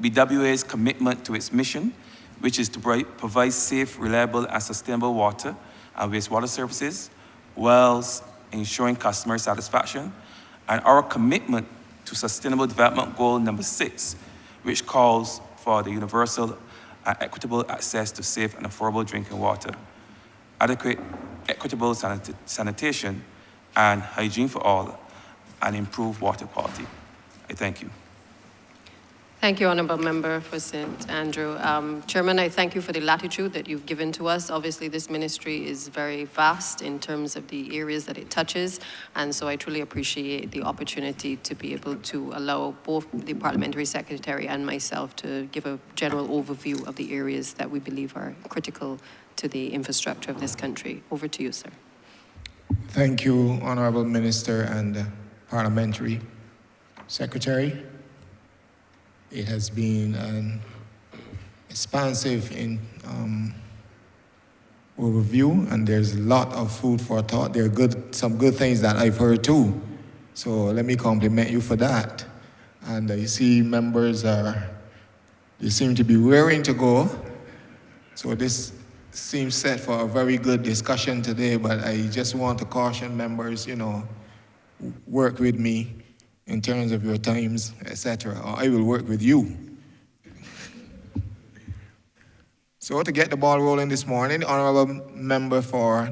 [SPEAKER 5] BWA's commitment to its mission, which is to provide safe, reliable, and sustainable water and wastewater services, whilst ensuring customer satisfaction, and our commitment to Sustainable Development Goal number 6, which calls for the universal and equitable access to safe and affordable drinking water, adequate, equitable sanitation, and hygiene for all, and improved water quality. I thank you.
[SPEAKER 4] Thank you, Honourable Member for St. Andrew. Chairman, I thank you for the latitude that you've given to us. Obviously, this ministry is very vast in terms of the areas that it touches, and so I truly appreciate the opportunity to be able to allow both the Parliamentary Secretary and myself to give a general overview of the areas that we believe are critical to the infrastructure of this country. Over to you, sir.
[SPEAKER 1] Thank you, Honourable Minister and Parliamentary Secretary. It has been an expansive overview, and there's a lot of food for thought. There are some good things that I've heard too. So let me compliment you for that. And you see members they seem to be raring to go. So this seems set for a very good discussion today, but I just want to caution members, work with me in terms of your times, etc., or I will work with you. So to get the ball rolling this morning, the Honourable Member for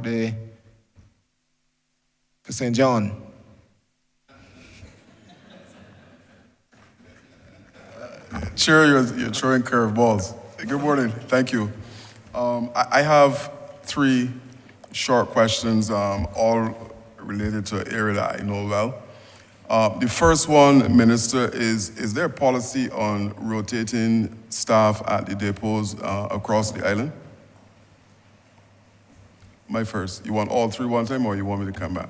[SPEAKER 1] St. John.
[SPEAKER 6] Chair, you're throwing curveballs. Good morning, thank you. I have 3 short questions, all related to an area that I know well. The first one, Minister, is there a policy on rotating staff at the depots across the island? My first. You want all 3 one time, or you want me to come back?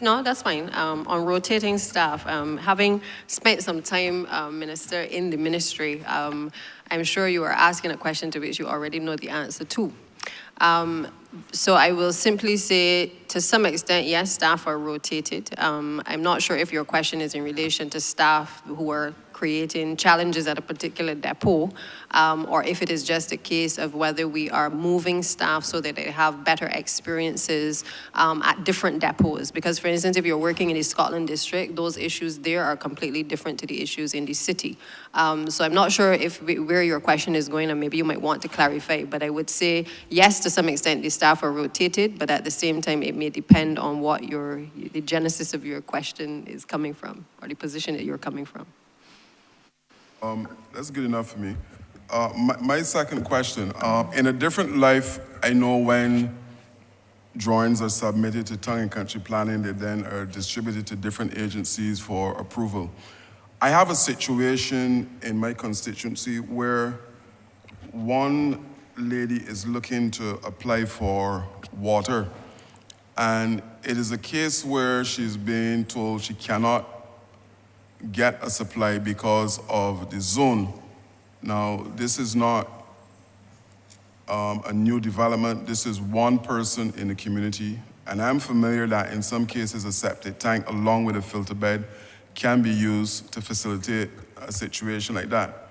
[SPEAKER 4] No, that's fine. On rotating staff, having spent some time, Minister, in the ministry, I'm sure you are asking a question to which you already know the answer to. So I will simply say, to some extent, yes, staff are rotated. I'm not sure if your question is in relation to staff who are creating challenges at a particular depot, or if it is just a case of whether we are moving staff so that they have better experiences at different depots. Because, for instance, if you're working in the Scotland district, those issues there are completely different to the issues in the city. So I'm not sure where your question is going, and maybe you might want to clarify, but I would say, yes, to some extent, the staff are rotated, but at the same time, it may depend on what the genesis of your question is coming from, or the position that you're coming from.
[SPEAKER 6] That's good enough for me. My second question, in a different life, I know when drawings are submitted to Tongue and Country Planning, they then are distributed to different agencies for approval. I have a situation in my constituency where one lady is looking to apply for water, and it is a case where she's being told she cannot get a supply because of the zone. Now, this is not a new development. This is one person in the community, and I'm familiar that in some cases a septic tank along with a filter bed can be used to facilitate a situation like that.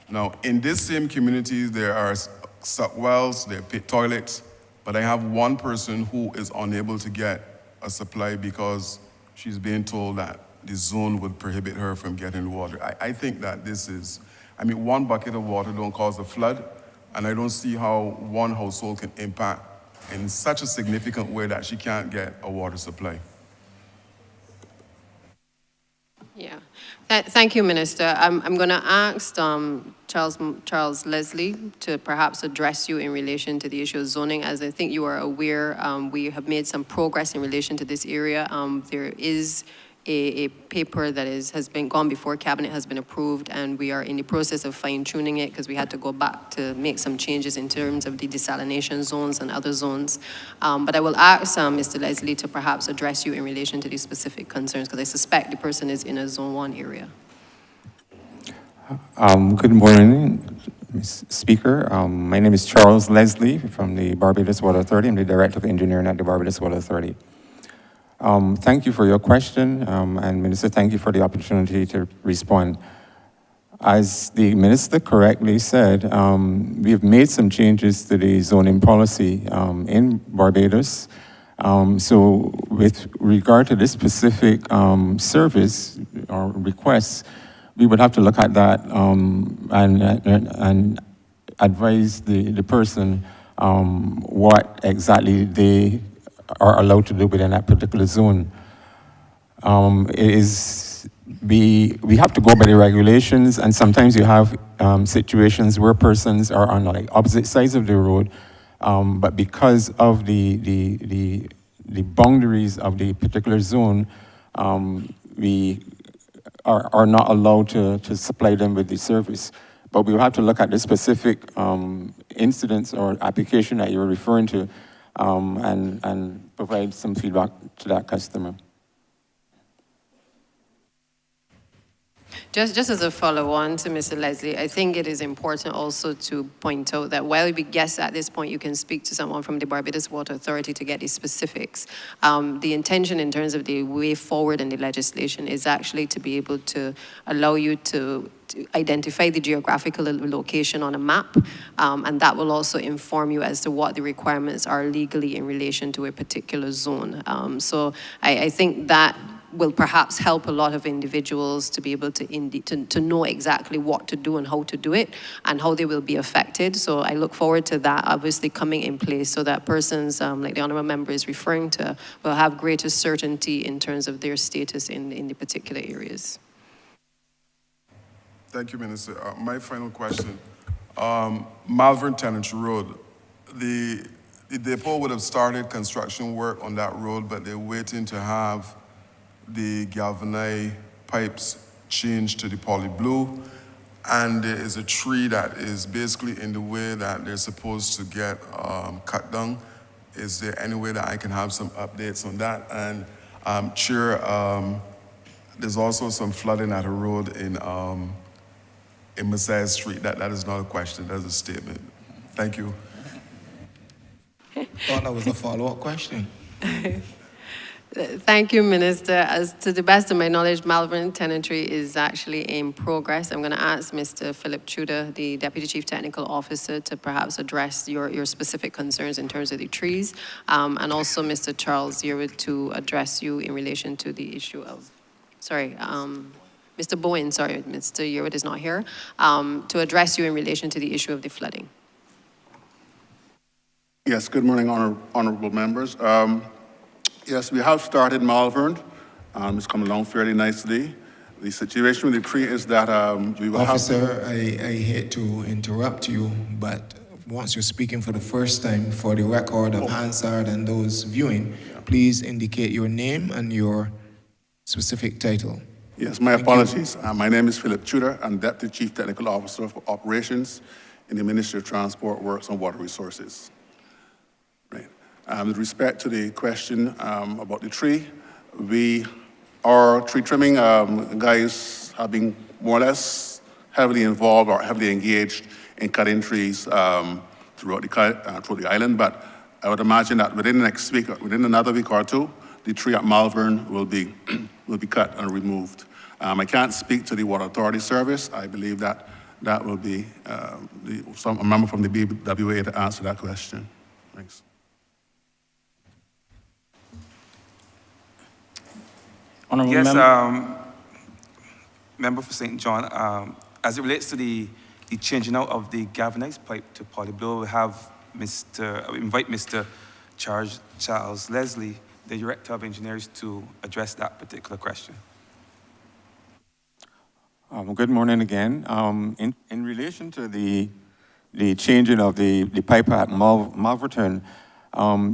[SPEAKER 6] Now, in this same community, there are suck wells, there are pit toilets, but I have one person who is unable to get a supply because she's being told that the zone would prohibit her from getting water. I think that this is, one bucket of water don't cause a flood, and I don't see how one household can impact in such a significant way that she can't get a water supply.
[SPEAKER 4] Yeah. Thank you, Minister. I'm going to ask Charles Leslie to perhaps address you in relation to the issue of zoning. As I think you are aware, we have made some progress in relation to this area. There is a paper that has been gone before Cabinet, has been approved, and we are in the process of fine-tuning it because we had to go back to make some changes in terms of the desalination zones and other zones. But I will ask Mr. Leslie to perhaps address you in relation to these specific concerns because I suspect the person is in a Zone 1 area.
[SPEAKER 7] Good morning, Ms. Speaker. My name is Charles Leslie from the Barbados Water Authority. I'm the Director of Engineering at the Barbados Water Authority. Thank you for your question, and Minister, thank you for the opportunity to respond. As the Minister correctly said, we've made some changes to the zoning policy in Barbados. So with regard to this specific service or request, we would have to look at that and advise the person what exactly they are allowed to do within that particular zone. We have to go by the regulations, and sometimes you have situations where persons are on like opposite sides of the road, but because of the boundaries of the particular zone, we are not allowed to supply them with the service. But we will have to look at the specific incidents or application that you're referring to, and provide some feedback to that customer.
[SPEAKER 4] Just as a follow-on to Mr. Leslie, I think it is important also to point out that while we guess at this point you can speak to someone from the Barbados Water Authority to get the specifics, the intention in terms of the way forward in the legislation is actually to be able to allow you to identify the geographical location on a map, and that will also inform you as to what the requirements are legally in relation to a particular zone. So I think that will perhaps help a lot of individuals to be able to know exactly what to do and how to do it and how they will be affected. So I look forward to that obviously coming in place so that persons, like the Honourable Member is referring to, will have greater certainty in terms of their status in the particular areas.
[SPEAKER 6] Thank you, Minister. My final question. Malvern Tenantry Road, the depot would have started construction work on that road, but they're waiting to have the galvanized pipes changed to the poly blue, and there is a tree that is basically in the way that they're supposed to get cut down. Is there any way that I can have some updates on that? And Chair, there's also some flooding at a road in Messiah Street. That is not a question, that's a statement. Thank you.
[SPEAKER 1] Thought that was a follow-up question.
[SPEAKER 4] Thank you, Minister. As to the best of my knowledge, Malvern Tenantry is actually in progress. I'm going to ask Mr. Philip Tudor, the Deputy Chief Technical Officer, to perhaps address your specific concerns in terms of the trees, and also Mr. Charles Yearwood to address you in relation to the issue of, Mr. Bowen, sorry, Mr. Yearwood is not here, to address you in relation to the issue of the flooding.
[SPEAKER 8] Yes, good morning, honorable members. Yes, we have started Malvern. It's come along fairly nicely. The situation with the tree is that we will
[SPEAKER 1] Officer, I hate to interrupt you, but once you're speaking for the first time, for the record of Hansard and those viewing, please indicate your name and your specific title.
[SPEAKER 8] Yes, my apologies. My name is Philip Tudor. I'm Deputy Chief Technical Officer for Operations in the Ministry of Transport, Works and Water Resources. Right. With respect to the question about the tree, our tree trimming guys have been more or less heavily involved or heavily engaged in cutting trees throughout the island, but I would imagine that within the next week, within another week or two, the tree at Malvern will be cut and removed. I can't speak to the Water Authority Service. I believe that will be a member from the BWA to answer that question. Thanks.
[SPEAKER 9] Honourable
[SPEAKER 5] Yes,
[SPEAKER 9] Member.
[SPEAKER 5] Member for St. John, as it relates to the changing out of the galvanized pipe to polyblue, we have invite Mr. Charles Leslie, the Director of Engineers, to address that particular question.
[SPEAKER 7] Good morning again. In relation to the changing of the pipe at Malverton,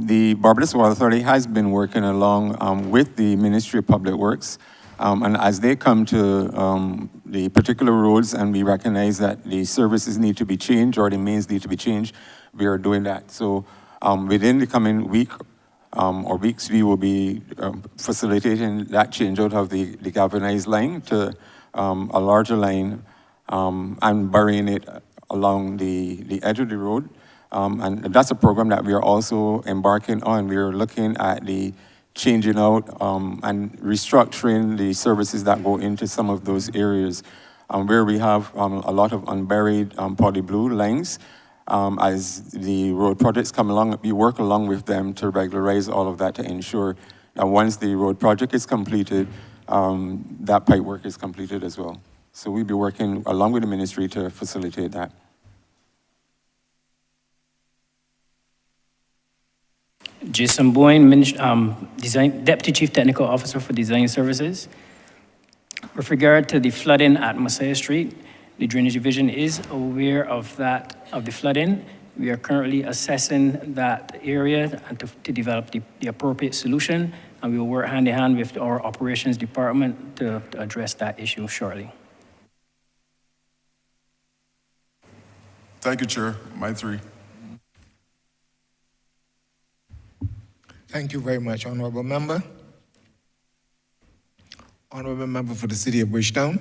[SPEAKER 7] the Barbados Water Authority has been working along with the Ministry of Public Works, and as they come to the particular roads and we recognize that the services need to be changed or the mains need to be changed, we are doing that. So within the coming week or weeks, we will be facilitating that change out of the galvanized line to a larger line and burying it along the edge of the road. And that's a program that we are also embarking on. We are looking at the changing out and restructuring the services that go into some of those areas where we have a lot of unburied polyblue lines. As the road projects come along, we work along with them to regularize all of that to ensure that once the road project is completed, that pipe work is completed as well. So we'll be working along with the ministry to facilitate that.
[SPEAKER 9] Jason Boyne, Deputy Chief Technical Officer for Design Services. With regard to the flooding at Messiah Street, the Drainage Division is aware of the flooding. We are currently assessing that area and to develop the appropriate solution, and we will work hand in hand with our operations department to address that issue shortly.
[SPEAKER 6] Thank you, Chair. My three.
[SPEAKER 1] Thank you very much, Honourable Member. Honourable Member for the City of Bridgetown.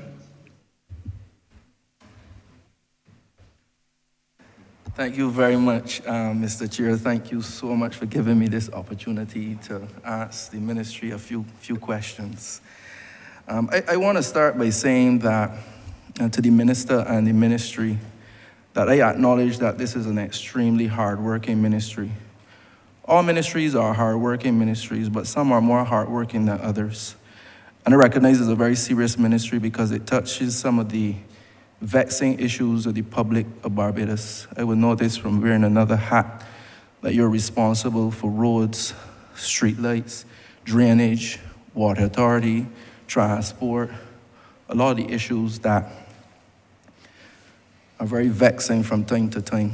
[SPEAKER 10] Thank you very much, Mr. Chair. Thank you so much for giving me this opportunity to ask the ministry a few questions. I want to start by saying that to the minister and the ministry that I acknowledge that this is an extremely hardworking ministry. All ministries are hardworking ministries, but some are more hardworking than others. And I recognize it's a very serious ministry because it touches some of the vexing issues of the public of Barbados. I would notice from wearing another hat that you're responsible for roads, streetlights, drainage, water authority, transport, a lot of the issues that are very vexing from time to time.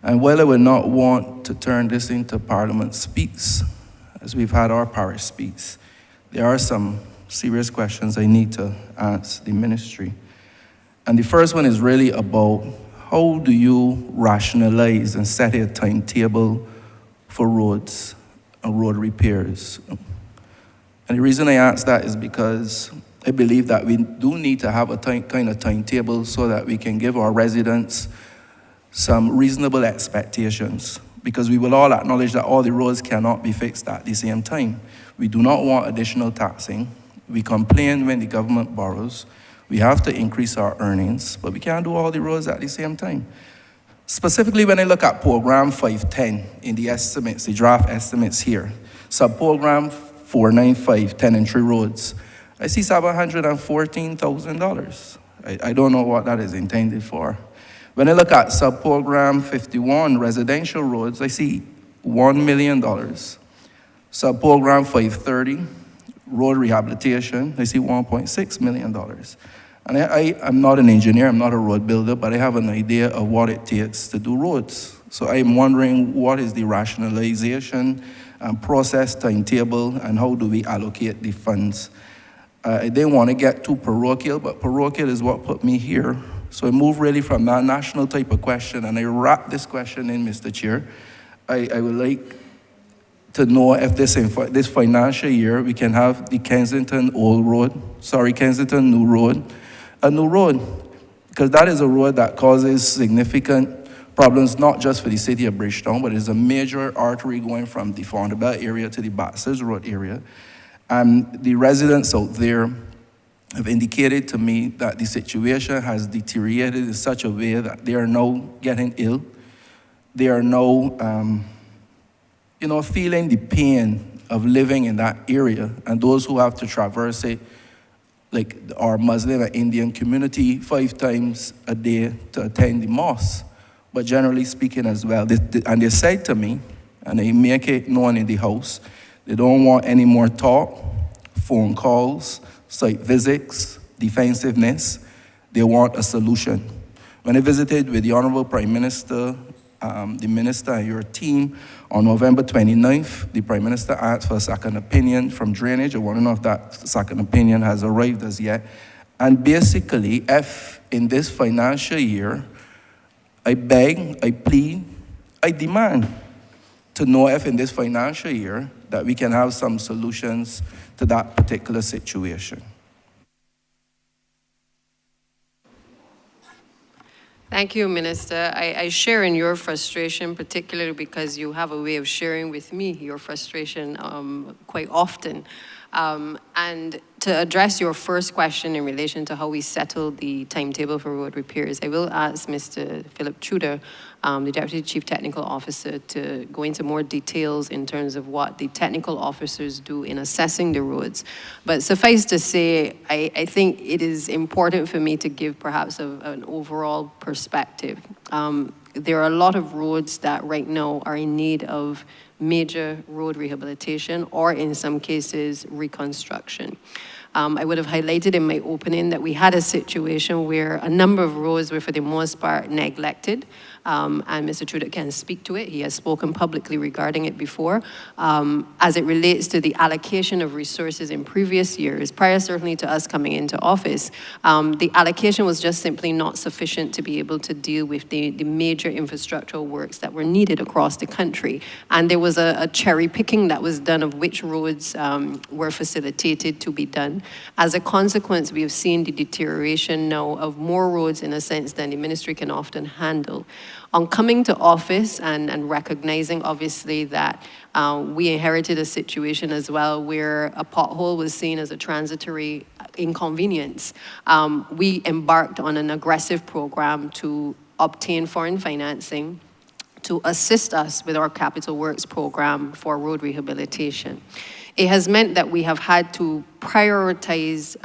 [SPEAKER 10] And while I would not want to turn this into Parliament Speaks, as we've had our parish speaks, there are some serious questions I need to ask the ministry. And the first one is really about how do you rationalize and set a timetable for roads and road repairs? And the reason I ask that is because I believe that we do need to have a kind of timetable so that we can give our residents some reasonable expectations, because we will all acknowledge that all the roads cannot be fixed at the same time. We do not want additional taxing. We complain when the government borrows. We have to increase our earnings, but we can't do all the roads at the same time. Specifically, when I look at Program 510 in the estimates, the draft estimates here, sub-program 495, 10 and 3 roads, I see $714,000. I don't know what that is intended for. When I look at sub-program 51, residential roads, I see $1 million. Sub-program 530, road rehabilitation, I see $1.6 million. And I'm not an engineer, I'm not a road builder, but I have an idea of what it takes to do roads. So I'm wondering what is the rationalization and process timetable, and how do we allocate the funds? I didn't want to get too parochial, but parochial is what put me here So I move really from that national type of question, and I wrap this question in, Mr. Chair. I would like to know if this financial year we can have the Kensington Kensington New Road, a new road, because that is a road that causes significant problems, not just for the city of Bridgetown, but it's a major artery going from the Fondabell area to the Baxters Road area. And the residents out there have indicated to me that the situation has deteriorated in such a way that they are now getting ill. They are now, feeling the pain of living in that area, and those who have to traverse it, like our Muslim and Indian community, 5 times a day to attend the mosque, but generally speaking as well. And they said to me, and they make it known in the house, they don't want any more talk, phone calls, site visits, defensiveness. They want a solution. When I visited with the Honourable Prime Minister, the Minister and your team on November 29th, the Prime Minister asked for a second opinion from drainage. I want to know if that second opinion has arrived as yet. And basically, if in this financial year, I beg, I plead, I demand to know if in this financial year that we can have some solutions to that particular situation.
[SPEAKER 4] Thank you, Minister. I share in your frustration, particularly because you have a way of sharing with me your frustration quite often. And to address your first question in relation to how we settle the timetable for road repairs, I will ask Mr. Philip Tudor, the Deputy Chief Technical Officer, to go into more details in terms of what the technical officers do in assessing the roads. But suffice to say, I think it is important for me to give perhaps an overall perspective. There are a lot of roads that right now are in need of major road rehabilitation or in some cases reconstruction. I would have highlighted in my opening that we had a situation where a number of roads were for the most part neglected, and Mr. Trudeau can speak to it. He has spoken publicly regarding it before. As it relates to the allocation of resources in previous years, prior certainly to us coming into office, the allocation was just simply not sufficient to be able to deal with the major infrastructural works that were needed across the country. And there was a cherry picking that was done of which roads were facilitated to be done. As a consequence, we have seen the deterioration now of more roads in a sense than the ministry can often handle. On coming to office and recognizing obviously that we inherited a situation as well where a pothole was seen as a transitory inconvenience, we embarked on an aggressive program to obtain foreign financing to assist us with our capital works program for road rehabilitation. It has meant that we have had to prioritize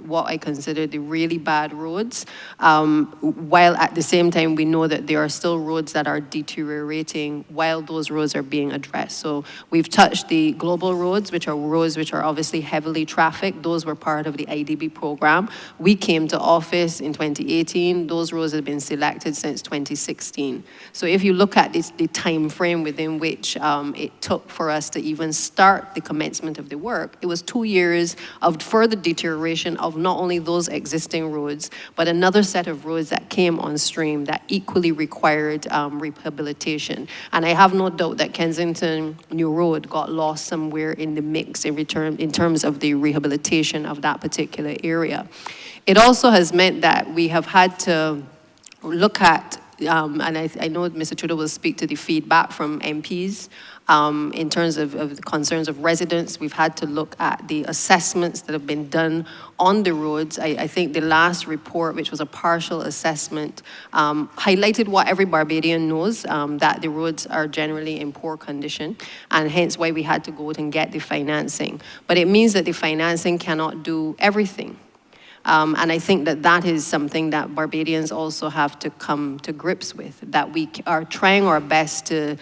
[SPEAKER 4] what I consider the really bad roads, while at the same time we know that there are still roads that are deteriorating while those roads are being addressed. So we've touched the global roads, which are obviously heavily trafficked. Those were part of the IDB program. We came to office in 2018. Those roads have been selected since 2016. So if you look at the time frame within which it took for us to even start the commencement of the work, it was 2 years of further deterioration of not only those existing roads, but another set of roads that came on stream that equally required rehabilitation. And I have no doubt that Kensington New Road got lost somewhere in the mix in terms of the rehabilitation of that particular area. It also has meant that we have had to look at, and I know Mr. Trudeau will speak to the feedback from MPs, in terms of the concerns of residents. We've had to look at the assessments that have been done on the roads. I think the last report, which was a partial assessment, highlighted what every Barbadian knows, that the roads are generally in poor condition, and hence why we had to go out and get the financing. But it means that the financing cannot do everything. And I think that that is something that Barbadians also have to come to grips with, that we are trying our best to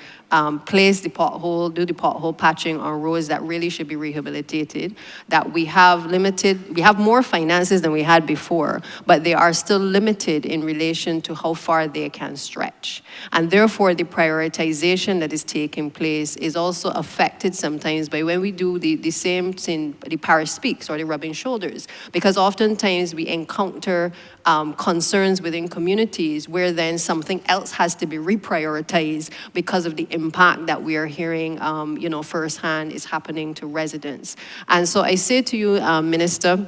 [SPEAKER 4] place the pothole, do the pothole patching on roads that really should be rehabilitated, that we have more finances than we had before, but they are still limited in relation to how far they can stretch. And therefore, the prioritization that is taking place is also affected sometimes by when we do the same thing, the parish speaks or the rubbing shoulders, because oftentimes we encounter concerns within communities where then something else has to be reprioritized because of the impact that we are hearing, firsthand is happening to residents. And so I say to you, Minister,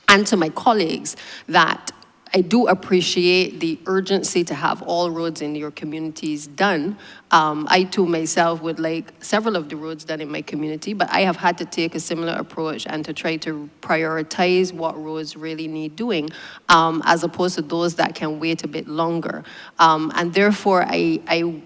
[SPEAKER 4] and to my colleagues, that I do appreciate the urgency to have all roads in your communities done. I too myself would like several of the roads done in my community, but I have had to take a similar approach and to try to prioritize what roads really need doing, as opposed to those that can wait a bit longer. And therefore, I'm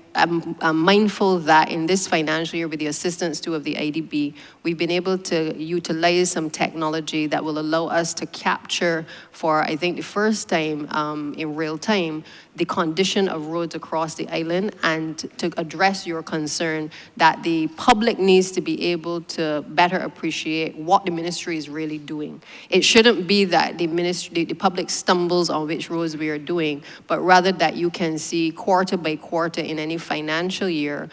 [SPEAKER 4] mindful that in this financial year, with the assistance too of the IDB, we've been able to utilize some technology that will allow us to capture, for I think the first time in real time, the condition of roads across the island, and to address your concern that the public needs to be able to better appreciate what the ministry is really doing. It shouldn't be that the public stumbles on which roads we are doing, but rather that you can see quarter by quarter in any financial year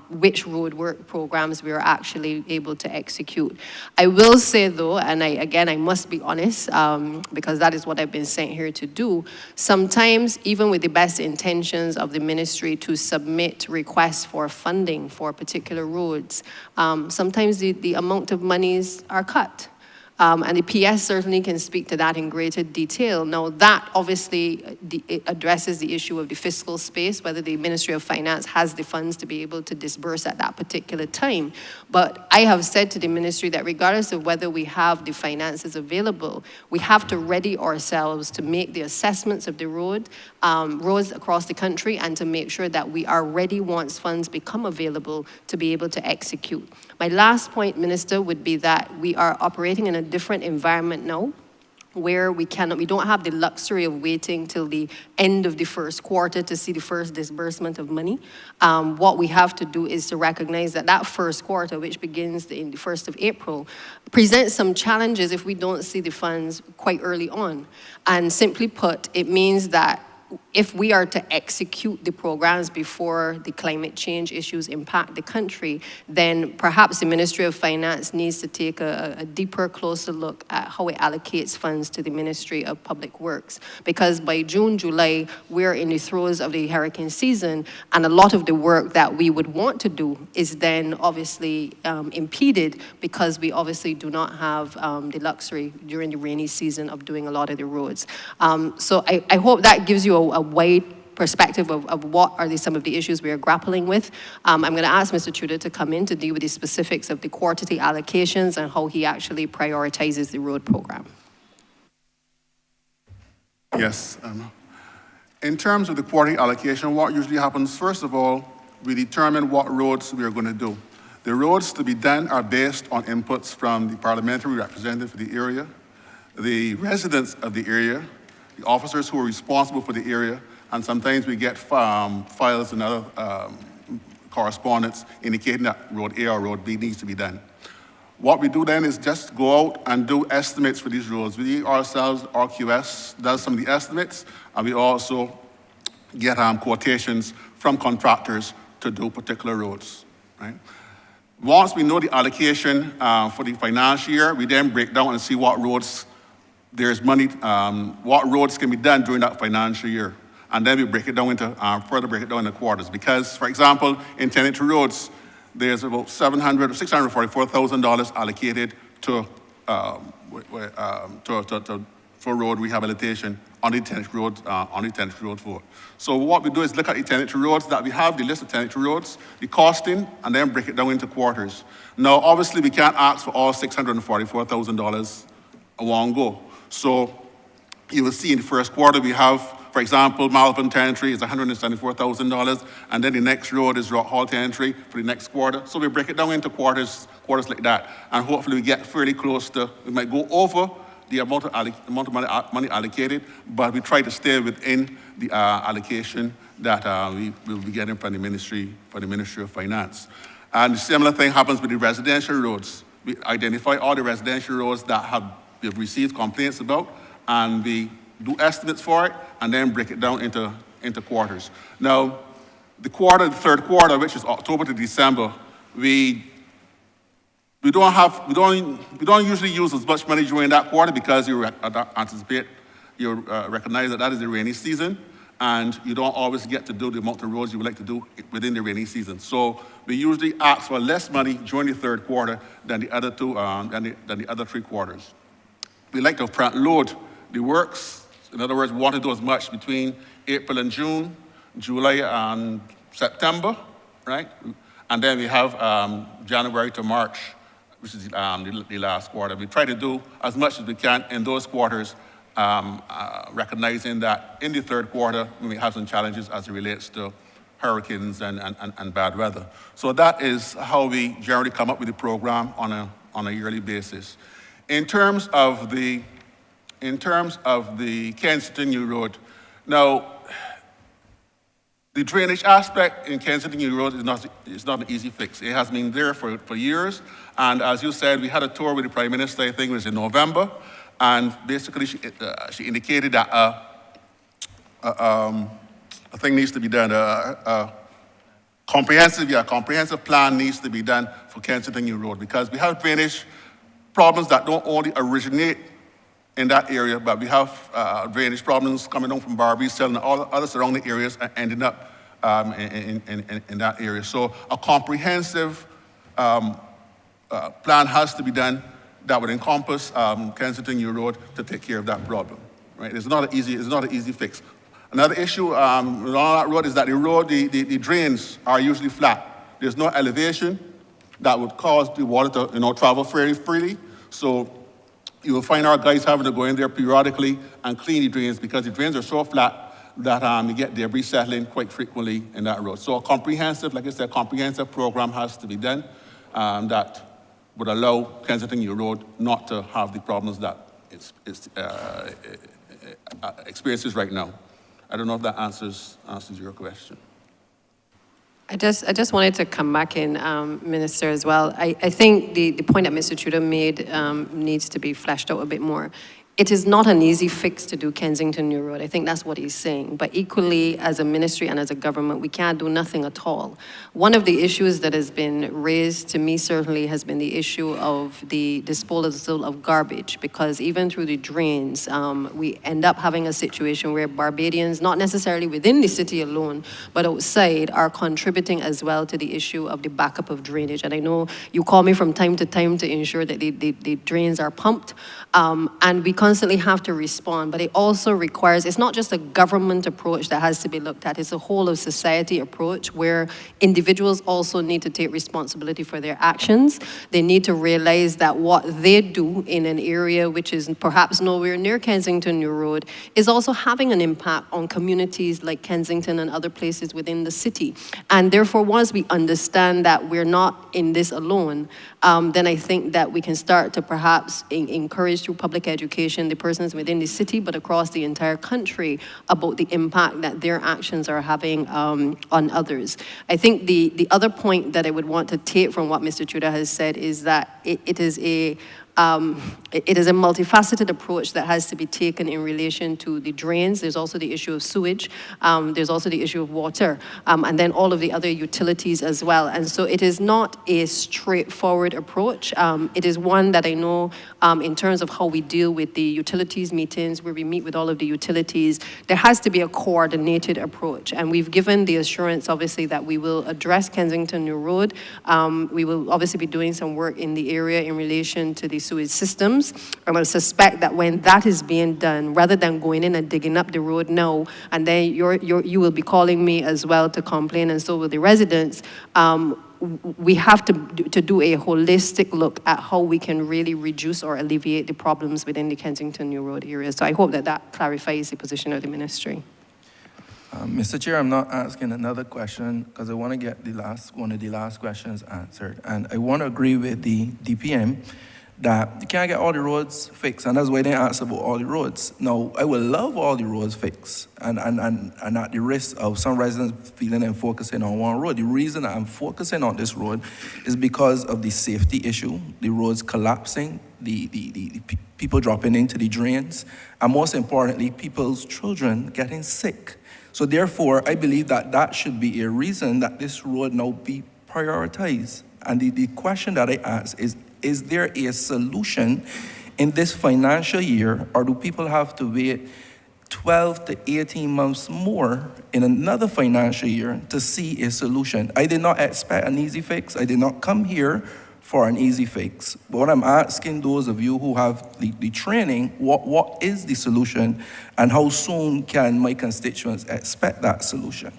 [SPEAKER 4] which road work programs we are actually able to execute. I will say though, and I must be honest, because that is what I've been sent here to do, sometimes even with the best intentions of the ministry to submit requests for funding for particular roads, sometimes the amount of monies are cut. And the PS certainly can speak to that in greater detail. Now, that obviously it addresses the issue of the fiscal space, whether the Ministry of Finance has the funds to be able to disburse at that particular time. But I have said to the ministry that regardless of whether we have the finances available, we have to ready ourselves to make the assessments of the roads across the country, and to make sure that we are ready once funds become available to be able to execute. My last point, Minister, would be that we are operating in a different environment now, where we don't have the luxury of waiting till the end of the first quarter to see the first disbursement of money. What we have to do is to recognize that first quarter, which begins in the 1st of April, presents some challenges if we don't see the funds quite early on. And simply put, it means that if we are to execute the programs before the climate change issues impact the country, then perhaps the Ministry of Finance needs to take a deeper, closer look at how it allocates funds to the Ministry of Public Works. Because by June, July, we're in the throes of the hurricane season, and a lot of the work that we would want to do is then obviously impeded, because we obviously do not have the luxury during the rainy season of doing a lot of the roads. So I hope that gives you a wide perspective of what are some of the issues we are grappling with. I'm going to ask Mr. Tudor to come in to deal with the specifics of the quarterly allocations and how he actually prioritizes the road program.
[SPEAKER 8] Yes. In terms of the quarterly allocation, what usually happens, first of all, we determine what roads we are going to do. The roads to be done are based on inputs from the parliamentary representative for the area, the residents of the area, the officers who are responsible for the area, and sometimes we get files and other correspondence indicating that road A or road B needs to be done. What we do then is just go out and do estimates for these roads. We ourselves, RQS, does some of the estimates, and we also get quotations from contractors to do particular roads, right? Once we know the allocation for the financial year, we then break down and see what roads there's money, what roads can be done during that financial year. And then we break it down into, further break it down into quarters. Because, for example, in tenantry roads, there's about $644,000 allocated for road rehabilitation on the tenantry road for. So what we do is look at the tenantry roads that we have, the list of tenantry roads, the costing, and then break it down into quarters. Now, obviously, we can't ask for all $644,000 a one go. So you will see in the first quarter we have, for example, Malvern Tenantry is $174,000, and then the next road is Rock Hall Tenantry for the next quarter. So we break it down into quarters like that, and hopefully we get fairly close to, we might go over the amount of money allocated, but we try to stay within the allocation that we will be getting from the Ministry of Finance. And the similar thing happens with the residential roads. We identify all the residential roads that we've received complaints about, and we do estimates for it, and then break it down into quarters. Now, the third quarter, which is October to December, we don't usually use as much money during that quarter because you recognize that is the rainy season, and you don't always get to do the amount of roads you would like to do within the rainy season. So we usually ask for less money during the third quarter than the other than the other 3 quarters. We like to front load the works. In other words, we want to do as much between April and June, July and September, right? And then we have January to March, which is the last quarter. We try to do as much as we can in those quarters, recognizing that in the third quarter, we may have some challenges as it relates to hurricanes and bad weather. So that is how we generally come up with the program on a yearly basis. In terms of the Kensington New Road, now, the drainage aspect in Kensington New Road is not an easy fix. It has been there for years, and as you said, we had a tour with the Prime Minister, I think it was in November, and basically she indicated that a thing needs to be done, a comprehensive plan needs to be done for Kensington New Road, because we have drainage problems that don't only originate in that area, but we have drainage problems coming down from Barbies Hill and all other surrounding areas and ending up in that area. So a comprehensive plan has to be done that would encompass Kensington New Road to take care of that problem. Right? It's not an easy fix. Another issue along that road is that the drains are usually flat. There's no elevation that would cause the water to travel very freely. So you will find our guys having to go in there periodically and clean the drains, because the drains are so flat that you get debris settling quite frequently in that road. So a comprehensive program has to be done that would allow Kensington New Road not to have the problems that it experiences right now. I don't know if that answers your question.
[SPEAKER 4] I just wanted to come back in, Minister, as well. I think the point that Mr. Tudor made needs to be fleshed out a bit more. It is not an easy fix to do Kensington New Road. I think that's what he's saying. But equally, as a ministry and as a government, we can't do nothing at all. One of the issues that has been raised to me certainly has been the issue of the disposal of garbage, because even through the drains, we end up having a situation where Barbadians, not necessarily within the city alone, but outside, are contributing as well to the issue of the backup of drainage. And I know you call me from time to time to ensure that the drains are pumped, and we constantly have to respond, but it also requires, it's not just a government approach that has to be looked at, it's a whole of society approach where individuals also need to take responsibility for their actions. They need to realize that what they do in an area which is perhaps nowhere near Kensington New Road is also having an impact on communities like Kensington and other places within the city. And therefore, once we understand that we're not in this alone, then I think that we can start to perhaps encourage through public education the persons within the city, but across the entire country, about the impact that their actions are having on others. I think the other point that I would want to take from what Mr. Tudor has said is that it is a multifaceted approach that has to be taken in relation to the drains. There's also the issue of sewage. There's also the issue of water, and then all of the other utilities as well. And so it is not a straightforward approach. It is one that I know in terms of how we deal with the utilities meetings, where we meet with all of the utilities, there has to be a coordinated approach. And we've given the assurance, obviously, that we will address Kensington New Road. We will obviously be doing some work in the area in relation to the sewage systems. And I suspect that when that is being done, rather than going in and digging up the road now, and then you will be calling me as well to complain, and so will the residents, we have to do a holistic look at how we can really reduce or alleviate the problems within the Kensington New Road area. So I hope that clarifies the position of the ministry.
[SPEAKER 10] Mr. Chair, I'm not asking another question because I want to get one of the last questions answered. And I want to agree with the DPM that you can't get all the roads fixed, and that's why they asked about all the roads. Now, I would love all the roads fixed, and at the risk of some residents feeling and focusing on one road. The reason that I'm focusing on this road is because of the safety issue, the roads collapsing, the people dropping into the drains, and most importantly, people's children getting sick. So therefore, I believe that that should be a reason that this road now be prioritized. And the question that I ask is there a solution in this financial year, or do people have to wait 12 to 18 months more in another financial year to see a solution? I did not expect an easy fix. I did not come here for an easy fix. But what I'm asking those of you who have the training, what is the solution, and how soon can my constituents expect that solution?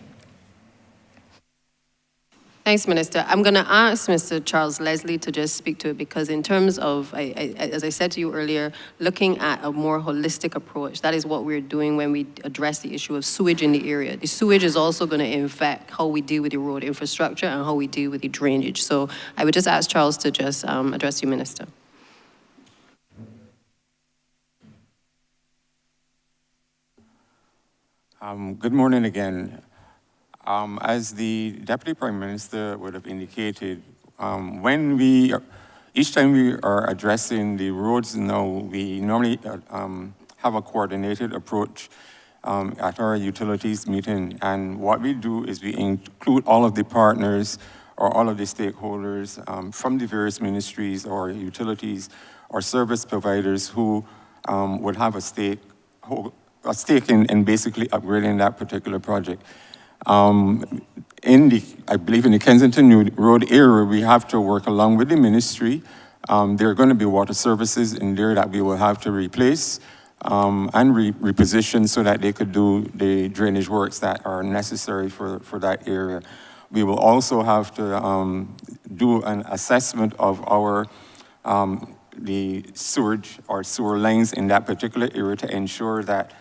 [SPEAKER 4] Thanks, Minister. I'm going to ask Mr. Charles Leslie to just speak to it, because in terms of, as I said to you earlier, looking at a more holistic approach, that is what we're doing when we address the issue of sewage in the area. The sewage is also going to affect how we deal with the road infrastructure and how we deal with the drainage. So I would just ask Charles to just address you, Minister.
[SPEAKER 7] Good morning again. As the Deputy Prime Minister would have indicated, each time we are addressing the roads now, we normally have a coordinated approach at our utilities meeting. And what we do is we include all of the partners or all of the stakeholders from the various ministries or utilities or service providers who would have a stake in basically upgrading that particular project. I believe in the Kensington New Road area, we have to work along with the ministry. There are going to be water services in there that we will have to replace and reposition so that they could do the drainage works that are necessary for that area. We will also have to do an assessment of the sewage or sewer lines in that particular area to ensure that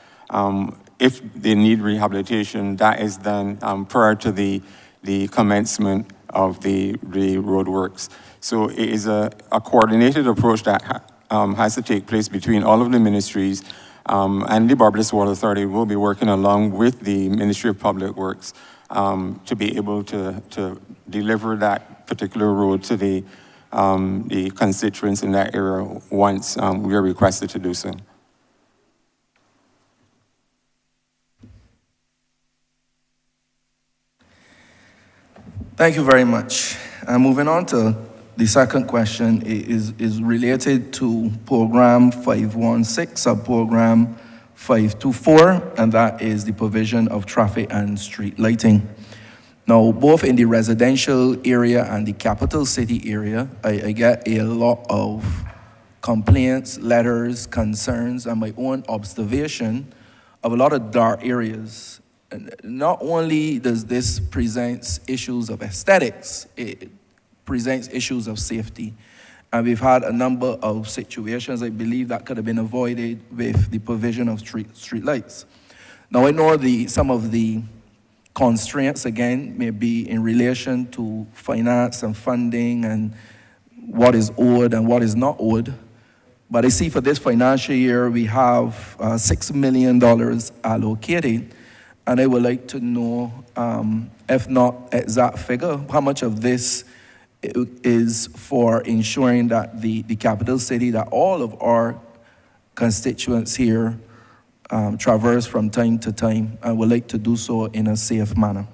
[SPEAKER 7] if they need rehabilitation, that is done prior to the commencement of the road works. So it is a coordinated approach that has to take place between all of the ministries, and the Barbados Water Authority will be working along with the Ministry of Public Works to be able to deliver that particular road to the constituents in that area once we are requested to do so.
[SPEAKER 10] Thank you very much. Moving on to the second question is related to Program 516, Sub-Program 524, and that is the provision of traffic and street lighting. Now, both in the residential area and the capital city area, I get a lot of complaints, letters, concerns, and my own observation of a lot of dark areas. Not only does this present issues of aesthetics, it presents issues of safety. And we've had a number of situations, I believe, that could have been avoided with the provision of street lights. Now, I know some of the constraints, again, may be in relation to finance and funding and what is owed and what is not owed. But I see for this financial year, we have $6 million allocated. And I would like to know, if not exact figure, how much of this is for ensuring that the capital city, that all of our constituents here traverse from time to time, and would like to do so in a safe manner.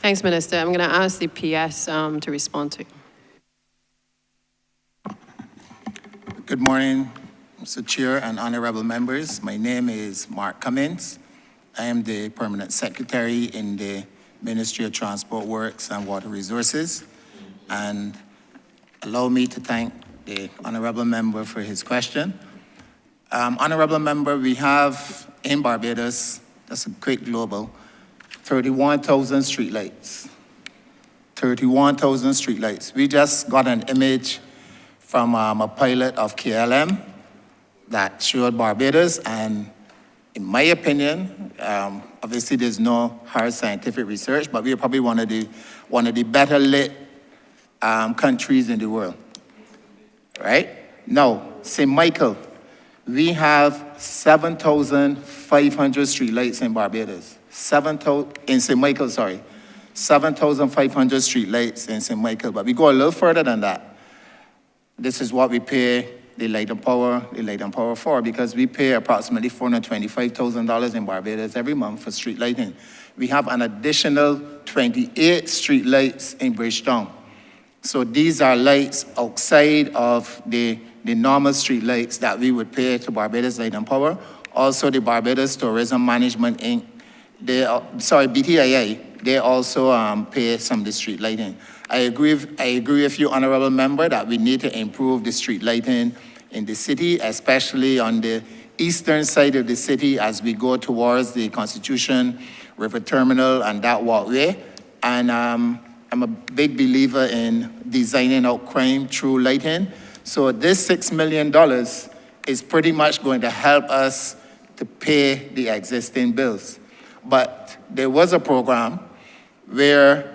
[SPEAKER 4] Thanks, Minister. I'm going to ask the PS to respond to you.
[SPEAKER 3] Good morning, Mr. Chair and honorable members. My name is Mark Cummins. I am the Permanent Secretary in the Ministry of Transport Works and Water Resources. And allow me to thank the honorable member for his question. Honorable member, we have in Barbados, that's a quick global, 31,000 streetlights. 31,000 streetlights. We just got an image from a pilot of KLM that showed Barbados, and in my opinion, obviously there's no hard scientific research, but we're probably one of the better lit countries in the world. right? Now, St. Michael, we have 7,500 streetlights in Barbados. 7,500 streetlights in St. Michael. But we go a little further than that. This is what we pay the Light and Power for, because we pay approximately $425,000 in Barbados every month for street lighting. We have an additional 28 street lights in Bridgetown. So these are lights outside of the normal street lights that we would pay to Barbados Light and Power. Also, the Barbados Tourism Management Inc., BTIA, they also pay some of the street lighting. I agree with you, Honourable Member, that we need to improve the street lighting in the city, especially on the eastern side of the city as we go towards the Constitution River Terminal and that walkway. And I'm a big believer in designing out crime through lighting. So this $6 million is pretty much going to help us to pay the existing bills. But there was a program where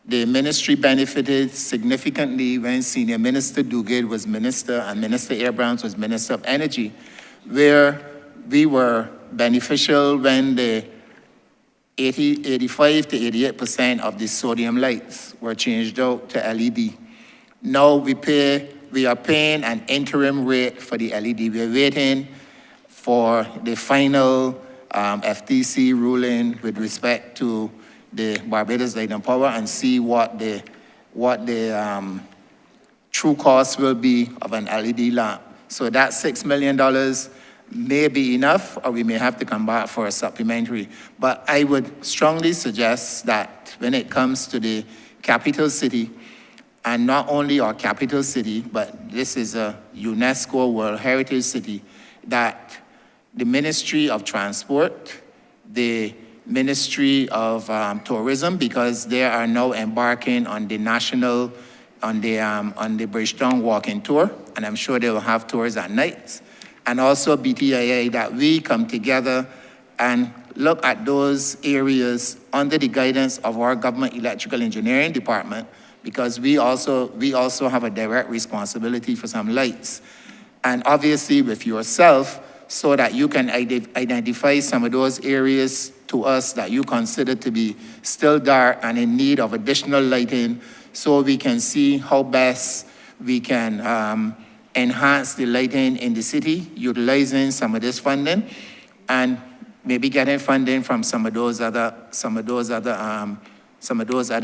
[SPEAKER 3] the ministry benefited significantly when Senior Minister Duguid was minister and Minister Abrams was Minister of Energy, where we were beneficial when the 85 to 88% of the sodium lights were changed out to LED. Now we are paying an interim rate for the LED. We're waiting for the final FTC ruling with respect to the Barbados Light and Power and see what the true cost will be of an LED lamp. So that $6 million may be enough, or we may have to come back for a supplementary. But I would strongly suggest that when it comes to the capital city, and not only our capital city, but this is a UNESCO World Heritage City, that the Ministry of Transport, the Ministry of Tourism, because they are now embarking on the national, on the Bridgetown walking tour, and I'm sure they will have tours at night, and also BTIA, that we come together and look at those areas under the guidance of our Government Electrical Engineering Department, because we also have a direct responsibility for some lights. And obviously with yourself, so that you can identify some of those areas to us that you consider to be still dark and in need of additional lighting, so we can see how best we can enhance the lighting in the city, utilizing some of this funding, and maybe getting funding from some of those other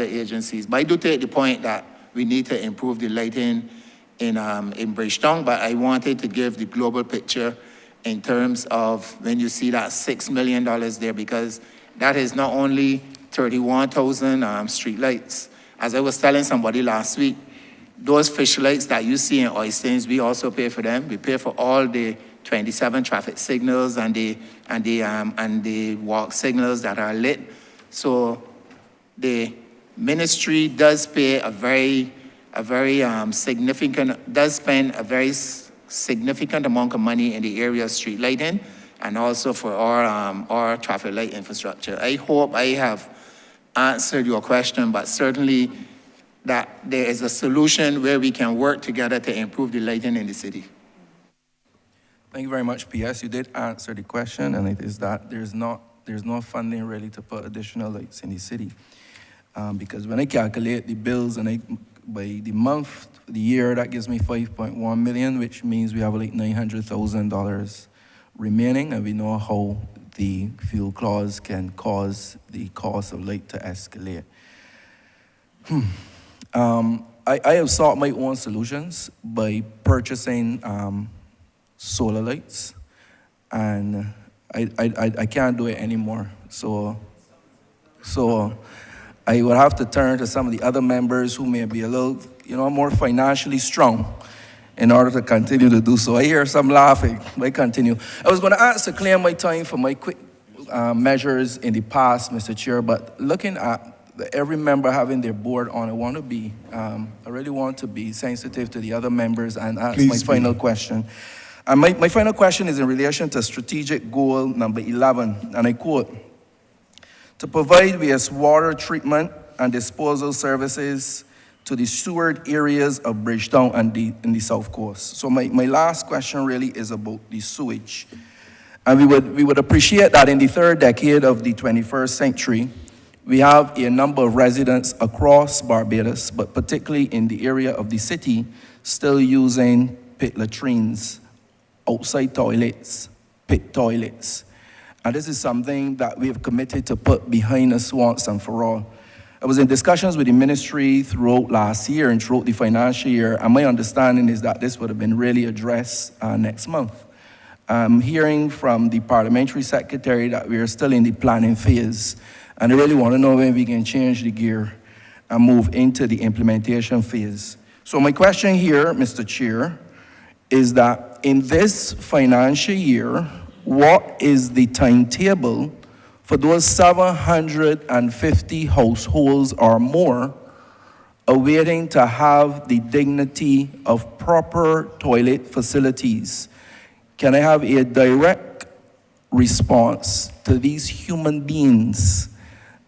[SPEAKER 3] agencies. But I do take the point that we need to improve the lighting in Bridgetown, but I wanted to give the global picture in terms of when you see that $6 million there, because that is not only 31,000 street lights. As I was telling somebody last week, those fish lights that you see in Oystins, we also pay for them. We pay for all the 27 traffic signals and the walk signals that are lit. So the ministry does pay a very significant amount of money in the area of street lighting, and also for our traffic light infrastructure. I hope I have answered your question, but certainly that there is a solution where we can work together to improve the lighting in the city.
[SPEAKER 10] Thank you very much, PS. You did answer the question, and it is that there's no funding really to put additional lights in the city. Because when I calculate the bills and by the month, the year, that gives me 5.1 million, which means we have like $900,000 remaining, and we know how the fuel clause can cause the cost of light to escalate. I have sought my own solutions by purchasing solar lights, and I can't do it anymore. So I would have to turn to some of the other members who may be a little, more financially strong in order to continue to do so. I hear some laughing, but I continue. I was going to ask to clear my time for my quick measures in the past, Mr. Chair, but looking at every member having their board on, I really want to be sensitive to the other members and ask my final question. And my final question is in relation to strategic goal number 11, and I quote, "To provide wastewater treatment and disposal services to the sewered areas of Bridgetown and in the South Coast. So my last question really is about the sewage. And we would appreciate that in the third decade of the 21st century, we have a number of residents across Barbados, but particularly in the area of the city, still using pit latrines, outside toilets, pit toilets. And this is something that we have committed to put behind us once and for all. I was in discussions with the ministry throughout last year and throughout the financial year, and my understanding is that this would have been really addressed next month. I'm hearing from the parliamentary secretary that we are still in the planning phase, and I really want to know when we can change the gear and move into the implementation phase. So my question here, Mr. Chair, is that in this financial year, what is the timetable for those 750 households or more awaiting to have the dignity of proper toilet facilities? Can I have a direct response to these human beings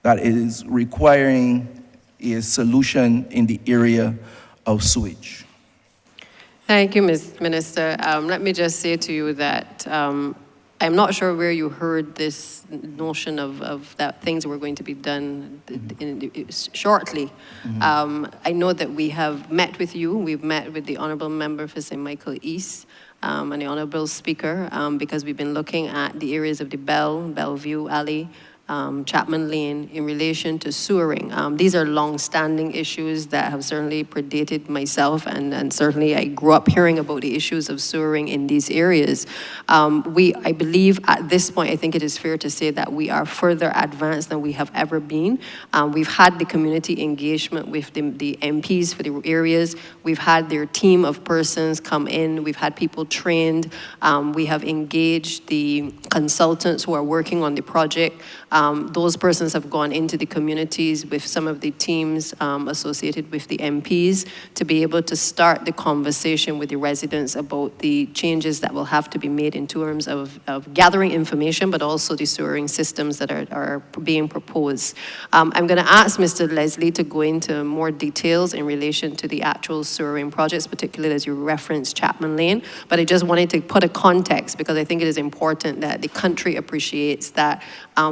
[SPEAKER 10] that is requiring a solution in the area of sewage?
[SPEAKER 4] Thank you, Ms. Minister. Let me just say to you that I'm not sure where you heard this notion of that things were going to be done shortly. I know that we have met with you. We've met with the Honourable Member for St. Michael East and the Honourable Speaker because we've been looking at the areas of the Bellevue Alley, Chapman Lane in relation to sewering. These are long-standing issues that have certainly predated myself, and certainly I grew up hearing about the issues of sewering in these areas. I believe at this point, I think it is fair to say that we are further advanced than we have ever been. We've had the community engagement with the MPs for the areas. We've had their team of persons come in. We've had people trained. We have engaged the consultants who are working on the project. Those persons have gone into the communities with some of the teams associated with the MPs to be able to start the conversation with the residents about the changes that will have to be made in terms of gathering information, but also the sewering systems that are being proposed. I'm going to ask Mr. Leslie to go into more details in relation to the actual sewering projects, particularly as you referenced Chapman Lane, but I just wanted to put a context because I think it is important that the country appreciates that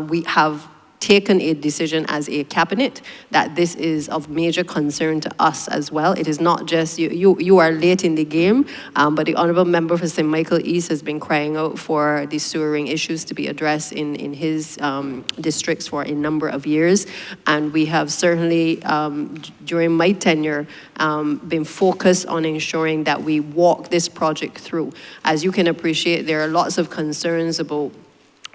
[SPEAKER 4] we have taken a decision as a cabinet that this is of major concern to us as well. It is not just you are late in the game, but the Honourable Member for St. Michael East has been crying out for the sewering issues to be addressed in his districts for a number of years. And we have certainly, during my tenure, been focused on ensuring that we walk this project through. As you can appreciate, there are lots of concerns about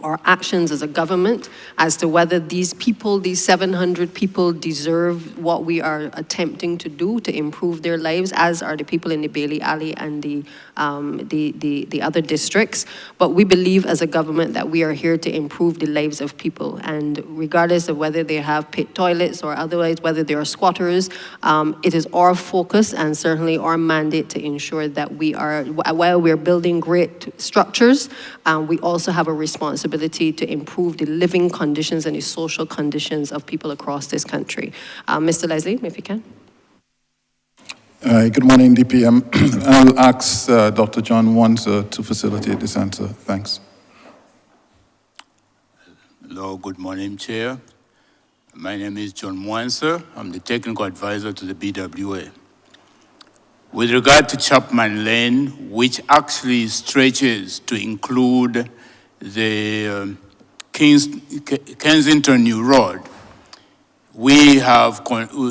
[SPEAKER 4] our actions as a government as to whether these people, these 700 people, deserve what we are attempting to do to improve their lives, as are the people in the Bailey Alley and the other districts. But we believe as a government that we are here to improve the lives of people. And regardless of whether they have pit toilets or otherwise, whether they are squatters, it is our focus and certainly our mandate to ensure that we are, while we're building great structures, we also have a responsibility to improve the living conditions and the social conditions of people across this country. Mr. Leslie, if you can.
[SPEAKER 11] Good morning, DPM. I'll ask Dr. John Wanzer to facilitate this answer. Thanks.
[SPEAKER 12] Hello, good morning, Chair. My name is John Wanzer. I'm the technical advisor to the BWA. With regard to Chapman Lane, which actually stretches to include the Kensington New Road, we have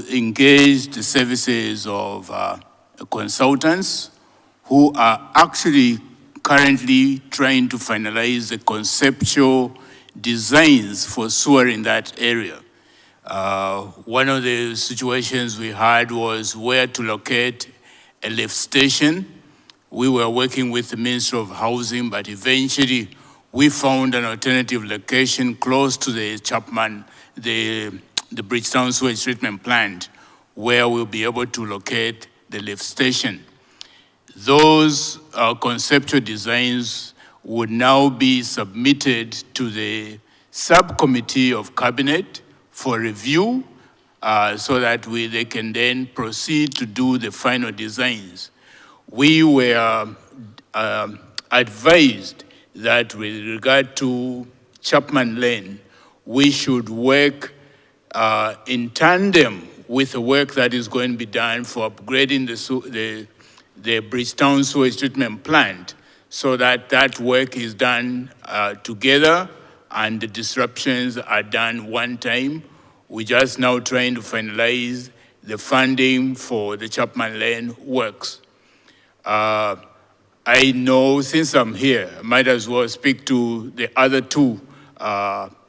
[SPEAKER 12] engaged the services of consultants who are actually currently trying to finalize the conceptual designs for sewer in that area. One of the situations we had was where to locate a lift station. We were working with the Ministry of Housing, but eventually we found an alternative location close to the Chapman, the Bridgetown Sewage Treatment Plant, where we'll be able to locate the lift station. Those conceptual designs would now be submitted to the subcommittee of cabinet for review so that they can then proceed to do the final designs. We were advised that with regard to Chapman Lane, we should work in tandem with the work that is going to be done for upgrading the Bridgetown sewage treatment plant, so that that work is done together and the disruptions are done one time. We're just now trying to finalize the funding for the Chapman Lane works. I know since I'm here, I might as well speak to the other two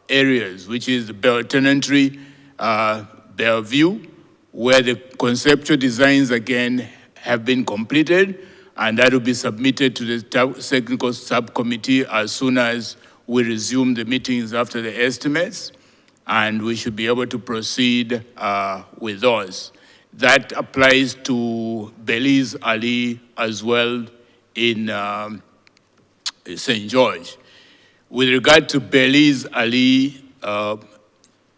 [SPEAKER 12] areas, which is the Bell Tenantry, Bellevue, where the conceptual designs again have been completed, and that will be submitted to the technical subcommittee as soon as we resume the meetings after the estimates, and we should be able to proceed with those. That applies to Belize Ali as well in St. George. With regard to Belize Ali,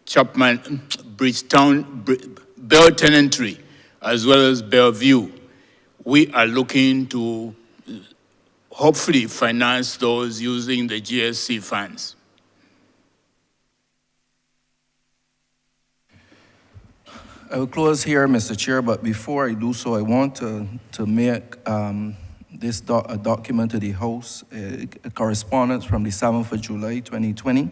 [SPEAKER 12] Chapman, Bridgetown, Bell Tenantry, as well as Bellevue, we are looking to hopefully finance those using the GSC funds.
[SPEAKER 10] I will close here, Mr. Chair, but before I do so, I want to make this a document to the House, a correspondence from the 7th of July, 2020,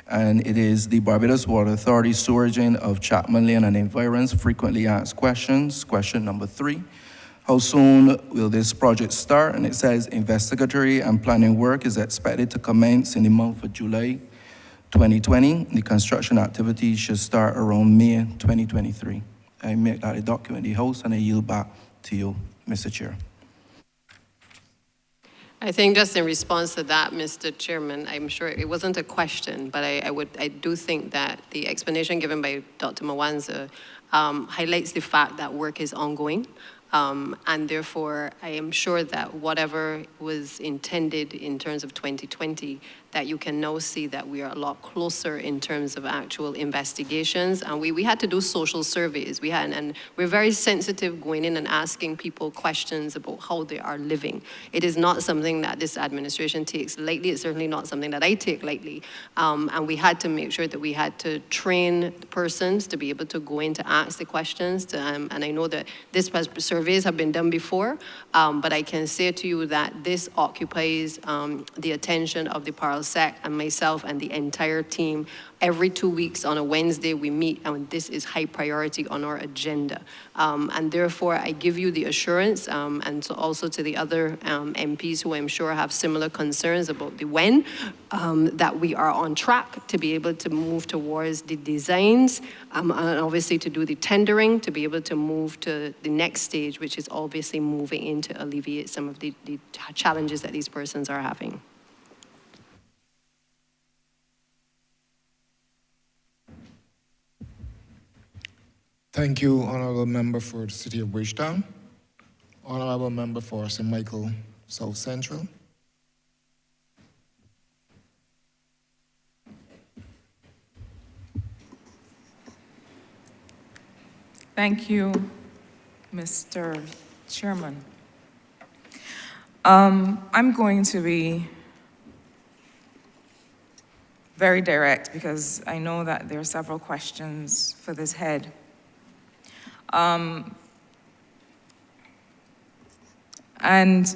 [SPEAKER 10] and it is the Barbados Water Authority Seweraging of Chapman Lane and Environs frequently asked questions. Question number 3, how soon will this project start? And it says investigatory and planning work is expected to commence in the month of July 2020. The construction activities should start around May 2023. I make that a document in the House and I yield back to you, Mr. Chair.
[SPEAKER 4] I think just in response to that, Mr. Chairman, I'm sure it wasn't a question, but I do think that the explanation given by Dr. Mwanza highlights the fact that work is ongoing. And therefore, I am sure that whatever was intended in terms of 2020, that you can now see that we are a lot closer in terms of actual investigations. And we had to do social surveys. And we're very sensitive going in and asking people questions about how they are living. It is not something that this administration takes lightly. It's certainly not something that I take lightly. And we had to make sure that we had to train persons to be able to go in to ask the questions. And I know that surveys have been done before, but I can say to you that this occupies the attention of the Parlsec and myself and the entire team. Every 2 weeks on a Wednesday we meet, and this is high priority on our agenda. And therefore I give you the assurance, and so also to the other MPs who I'm sure have similar concerns about the when, that we are on track to be able to move towards the designs, and obviously to do the tendering, to be able to move to the next stage, which is obviously moving in to alleviate some of the challenges that these persons are having.
[SPEAKER 1] Thank you, Honourable Member for the City of Bridgetown. Honourable Member for St. Michael South Central.
[SPEAKER 13] Thank you, Mr. Chairman. I'm going to be very direct because I know that there are several questions for this head. And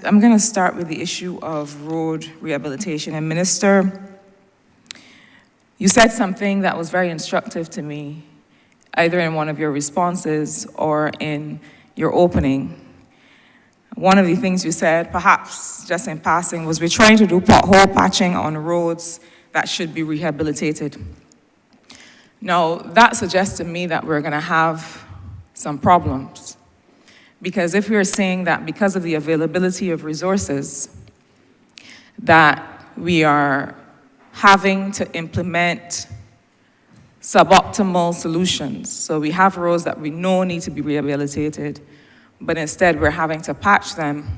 [SPEAKER 13] I'm going to start with the issue of road rehabilitation. And Minister, you said something that was very instructive to me, either in one of your responses or in your opening. One of the things you said, perhaps just in passing, was we're trying to do pothole patching on roads that should be rehabilitated. Now, that suggests to me that we're going to have some problems. Because if we're saying that because of the availability of resources, that we are having to implement suboptimal solutions. So we have roads that we know need to be rehabilitated, but instead we're having to patch them,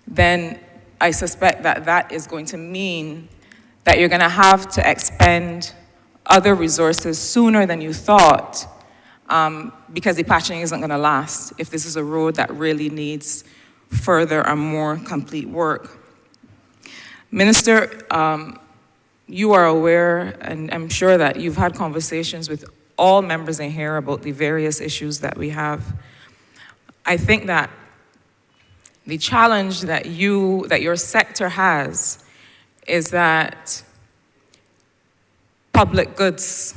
[SPEAKER 13] then I suspect that that is going to mean that you're going to have to expend other resources sooner than you thought because the patching isn't going to last if this is a road that really needs further and more complete work. Minister, you are aware, and I'm sure that you've had conversations with all members in here about the various issues that we have. I think that the challenge that your sector has is that public goods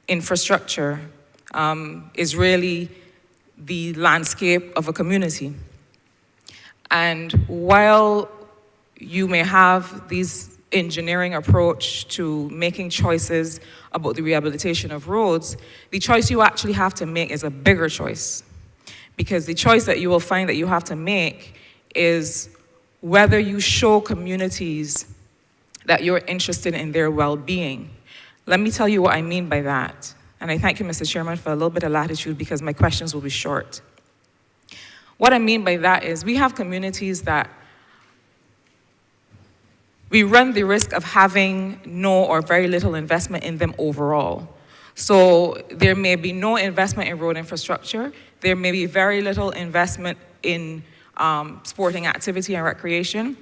[SPEAKER 13] infrastructure is really the landscape of a community. And while you may have these engineering approach to making choices about the rehabilitation of roads, the choice you actually have to make is a bigger choice. Because the choice that you will find that you have to make is whether you show communities that you're interested in their well-being. Let me tell you what I mean by that. And I thank you, Mr. Chairman, for a little bit of latitude because my questions will be short. What I mean by that is we have communities that we run the risk of having no or very little investment in them overall. So there may be no investment in road infrastructure. There may be very little investment in sporting activity and recreation.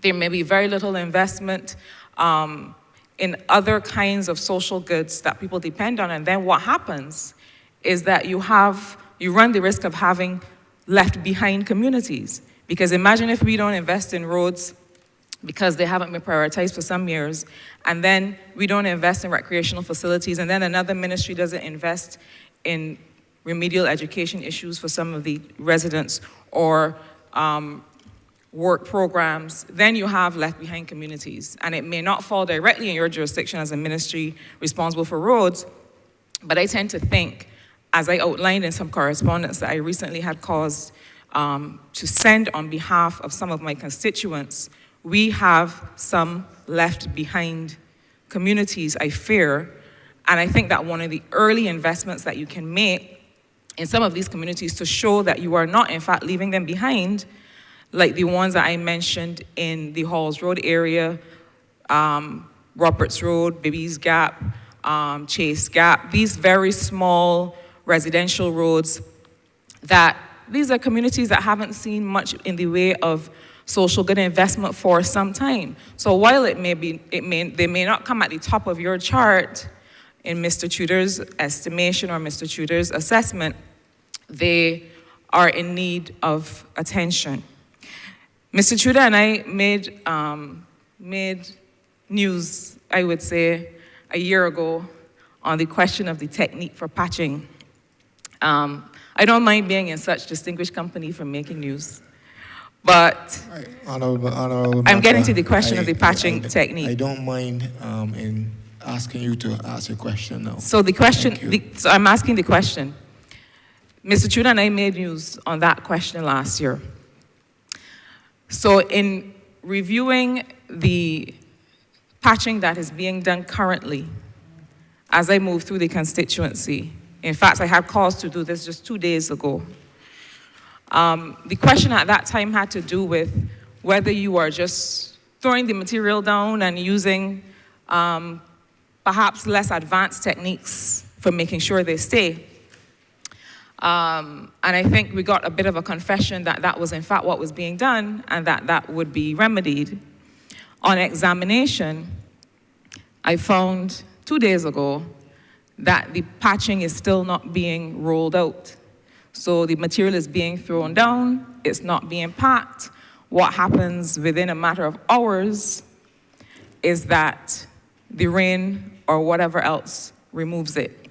[SPEAKER 13] There may be very little investment in other kinds of social goods that people depend on. And then what happens is that you run the risk of having left behind communities. Because imagine if we don't invest in roads because they haven't been prioritized for some years, and then we don't invest in recreational facilities, and then another ministry doesn't invest in remedial education issues for some of the residents or work programs, then you have left behind communities. And it may not fall directly in your jurisdiction as a ministry responsible for roads, but I tend to think, as I outlined in some correspondence that I recently had cause to send on behalf of some of my constituents, we have some left behind communities, I fear, and I think that one of the early investments that you can make in some of these communities to show that you are not, in fact, leaving them behind, like the ones that I mentioned in the Halls Road area, Roberts Road, Bibby's Gap, Chase Gap, these very small residential roads, that these are communities that haven't seen much in the way of social good investment for some time. So while they may not come at the top of your chart in Mr. Tudor's estimation or Mr. Tudor's assessment, they are in need of attention. Mr. Tudor and I made news, I would say, a year ago on the question of the technique for patching. I don't mind being in such distinguished company for making news. But
[SPEAKER 1] Honourable
[SPEAKER 13] I'm getting to the question of the patching technique.
[SPEAKER 1] I don't mind in asking you to ask your question now.
[SPEAKER 13] So the question, so I'm asking the question. Mr. Tudor and I made news on that question last year. So in reviewing the patching that is being done currently, as I move through the constituency, in fact, I had cause to do this just 2 days ago. The question at that time had to do with whether you are just throwing the material down and using perhaps less advanced techniques for making sure they stay. And I think we got a bit of a confession that that was in fact what was being done and that that would be remedied. On examination, I found 2 days ago that the patching is still not being rolled out. So the material is being thrown down, it's not being packed. What happens within a matter of hours is that the rain or whatever else removes it.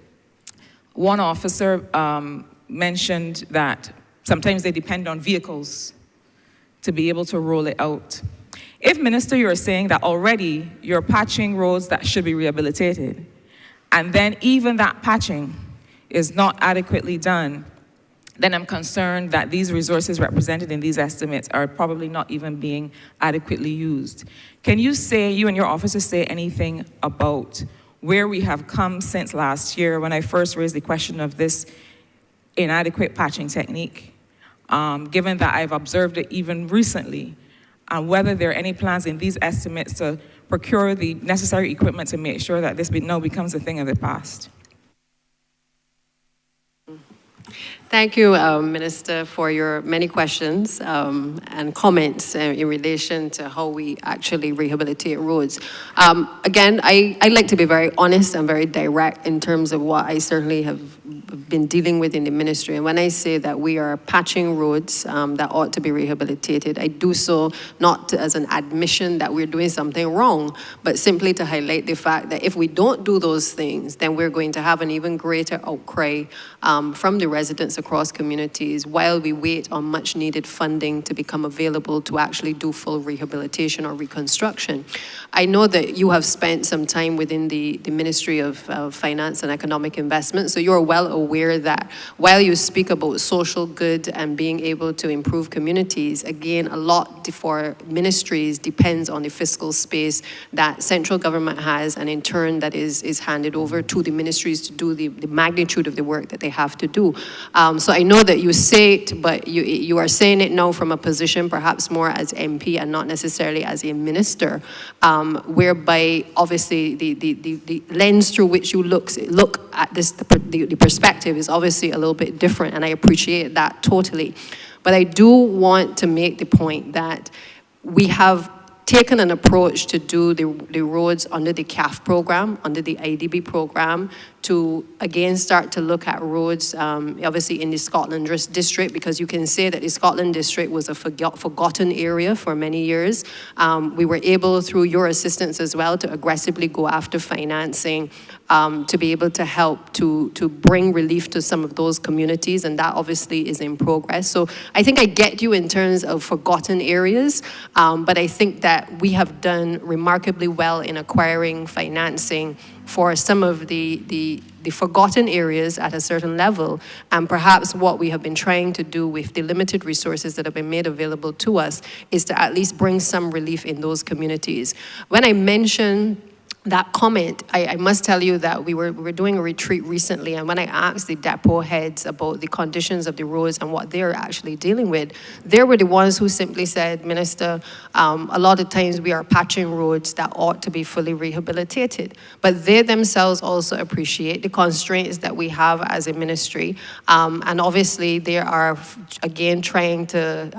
[SPEAKER 13] One officer mentioned that sometimes they depend on vehicles to be able to roll it out. If, Minister, you're saying that already you're patching roads that should be rehabilitated, and then even that patching is not adequately done, then I'm concerned that these resources represented in these estimates are probably not even being adequately used. Can you say, you and your officers say anything about where we have come since last year when I first raised the question of this inadequate patching technique, given that I've observed it even recently, and whether there are any plans in these estimates to procure the necessary equipment to make sure that this now becomes a thing of the past?
[SPEAKER 4] Thank you, Minister, for your many questions and comments in relation to how we actually rehabilitate roads. Again, I like to be very honest and very direct in terms of what I certainly have been dealing with in the ministry. And when I say that we are patching roads that ought to be rehabilitated, I do so not as an admission that we're doing something wrong, but simply to highlight the fact that if we don't do those things, then we're going to have an even greater outcry from the residents across communities while we wait on much needed funding to become available to actually do full rehabilitation or reconstruction. I know that you have spent some time within the Ministry of Finance and Economic Investment, so you're well aware that while you speak about social good and being able to improve communities, again, a lot for ministries depends on the fiscal space that central government has, and in turn that is handed over to the ministries to do the magnitude of the work that they have to do. So I know that you say it, but you are saying it now from a position perhaps more as MP and not necessarily as a minister, whereby obviously the lens through which you look at this, the perspective is obviously a little bit different, and I appreciate that totally. But I do want to make the point that we have taken an approach to do the roads under the CAF program, under the IDB program, to again start to look at roads, obviously in the Scotland district, because you can say that the Scotland district was a forgotten area for many years. We were able, through your assistance as well, to aggressively go after financing to be able to help to bring relief to some of those communities, and that obviously is in progress. So I think I get you in terms of forgotten areas, but I think that we have done remarkably well in acquiring financing for some of the forgotten areas at a certain level. And perhaps what we have been trying to do with the limited resources that have been made available to us is to at least bring some relief in those communities. When I mention that comment, I must tell you that we were doing a retreat recently, and when I asked the depot heads about the conditions of the roads and what they're actually dealing with, they were the ones who simply said, Minister, a lot of times we are patching roads that ought to be fully rehabilitated. But they themselves also appreciate the constraints that we have as a ministry, and obviously they are, again, trying to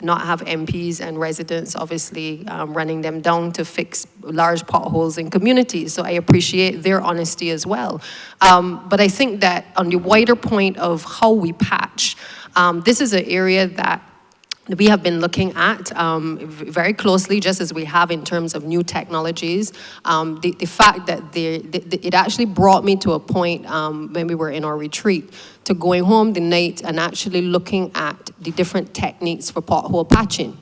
[SPEAKER 4] not have MPs and residents obviously running them down to fix large potholes in communities. So I appreciate their honesty as well. But I think that on the wider point of how we patch, this is an area that we have been looking at very closely, just as we have in terms of new technologies. The fact that it actually brought me to a point when we were in our retreat, to going home the night and actually looking at the different techniques for pothole patching.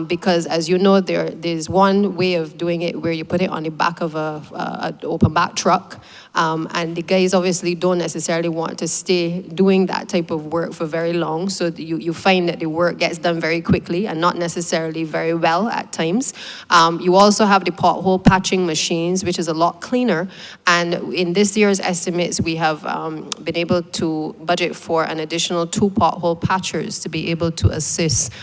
[SPEAKER 4] Because as you know, there's one way of doing it where you put it on the back of an open back truck, and the guys obviously don't necessarily want to stay doing that type of work for very long, so you find that the work gets done very quickly and not necessarily very well at times. You also have the pothole patching machines, which is a lot cleaner, and in this year's estimates, we have been able to budget for an additional 2 pothole patchers to be able to assist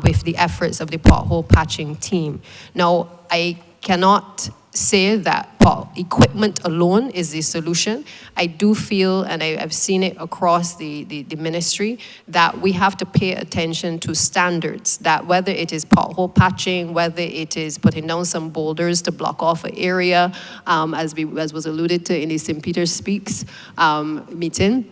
[SPEAKER 4] with the efforts of the pothole patching team. Now, I cannot say that equipment alone is the solution. I do feel, and I've seen it across the ministry, that we have to pay attention to standards, that whether it is pothole patching, whether it is putting down some boulders to block off an area, as was alluded to in the St. Peter Speaks meeting,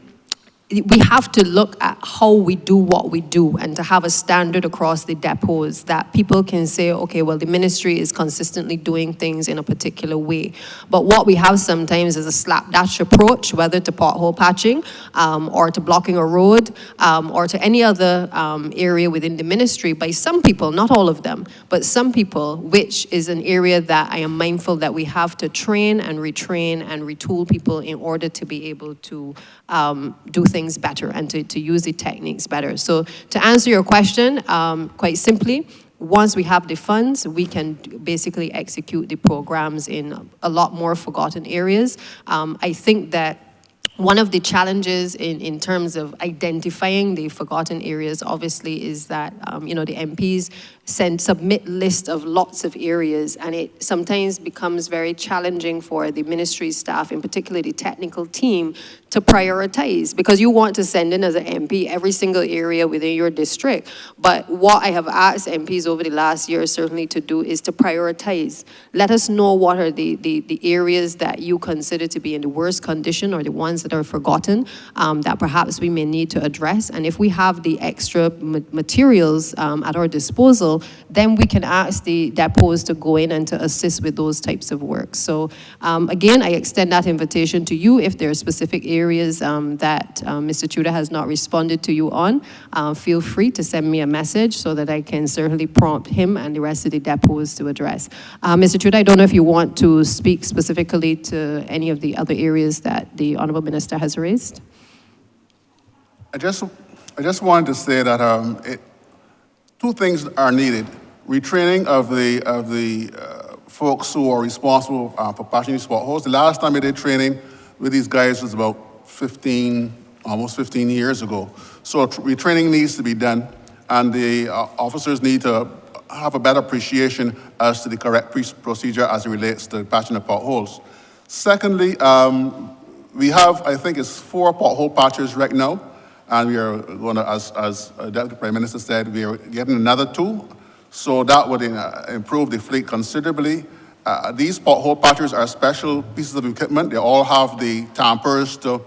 [SPEAKER 4] we have to look at how we do what we do and to have a standard across the depots that people can say, okay, well, the ministry is consistently doing things in a particular way. But what we have sometimes is a slapdash approach, whether to pothole patching or to blocking a road or to any other area within the ministry by some people, not all of them, but some people, which is an area that I am mindful that we have to train and retrain and retool people in order to be able to do things better and to use the techniques better. So to answer your question, quite simply, once we have the funds, we can basically execute the programs in a lot more forgotten areas. I think that One of the challenges in terms of identifying the forgotten areas, obviously, is that, the MPs submit list of lots of areas, and it sometimes becomes very challenging for the ministry staff, in particular the technical team, to prioritize, because you want to send in as an MP every single area within your district. But what I have asked MPs over the last year certainly to do is to prioritize. Let us know what are the areas that you consider to be in the worst condition, or the ones that are forgotten, that perhaps we may need to address. And if we have the extra materials at our disposal, then we can ask the depots to go in and to assist with those types of work. So again, I extend that invitation to you. If there are specific areas that Mr. Tudor has not responded to you on, feel free to send me a message so that I can certainly prompt him and the rest of the depots to address. Mr. Tudor, I don't know if you want to speak specifically to any of the other areas that the Honourable Minister has raised.
[SPEAKER 8] I just wanted to say that two things are needed: retraining of the folks who are responsible for patching these potholes. The last time I did training with these guys was about almost 15 years ago. So retraining needs to be done, and the officers need to have a better appreciation as to the correct procedure as it relates to patching the potholes. Secondly, we have, I think it's 4 pothole patchers right now, and we are going to, as Deputy Prime Minister said, we are getting another 2. So that would improve the fleet considerably. These pothole patchers are special pieces of equipment. They all have the tampers to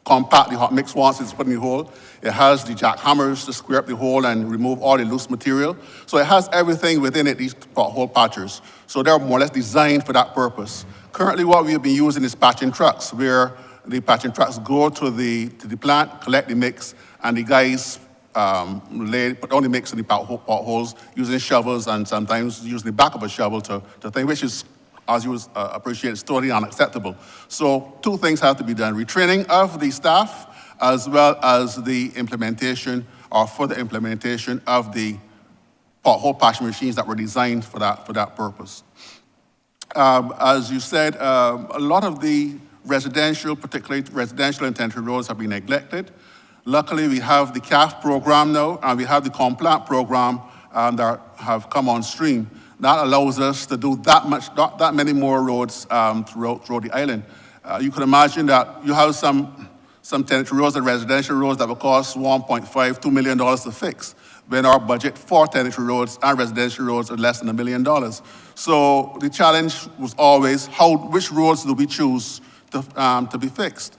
[SPEAKER 8] compact the hot mix once it's put in the hole. It has the jackhammers to square up the hole and remove all the loose material. So it has everything within it, these pothole patchers. So they're more or less designed for that purpose. Currently, what we have been using is patching trucks, where the patching trucks go to the plant, collect the mix, and the guys put on the mix in the potholes using shovels, and sometimes using the back of a shovel to thing, which is, as you appreciate, it's totally unacceptable. So 2 things have to be done: retraining of the staff, as well as the implementation or further implementation of the pothole patching machines that were designed for that purpose. As you said, a lot of the residential, particularly residential and tenantry roads, have been neglected. Luckily, we have the CAF program now, and we have the Complant program that have come on stream. That allows us to do that many more roads throughout the island. You can imagine that you have some tenantry roads and residential roads that will cost $1.5–2 million to fix, when our budget for tenantry roads and residential roads are less than $1 million. So the challenge was always which roads do we choose to be fixed.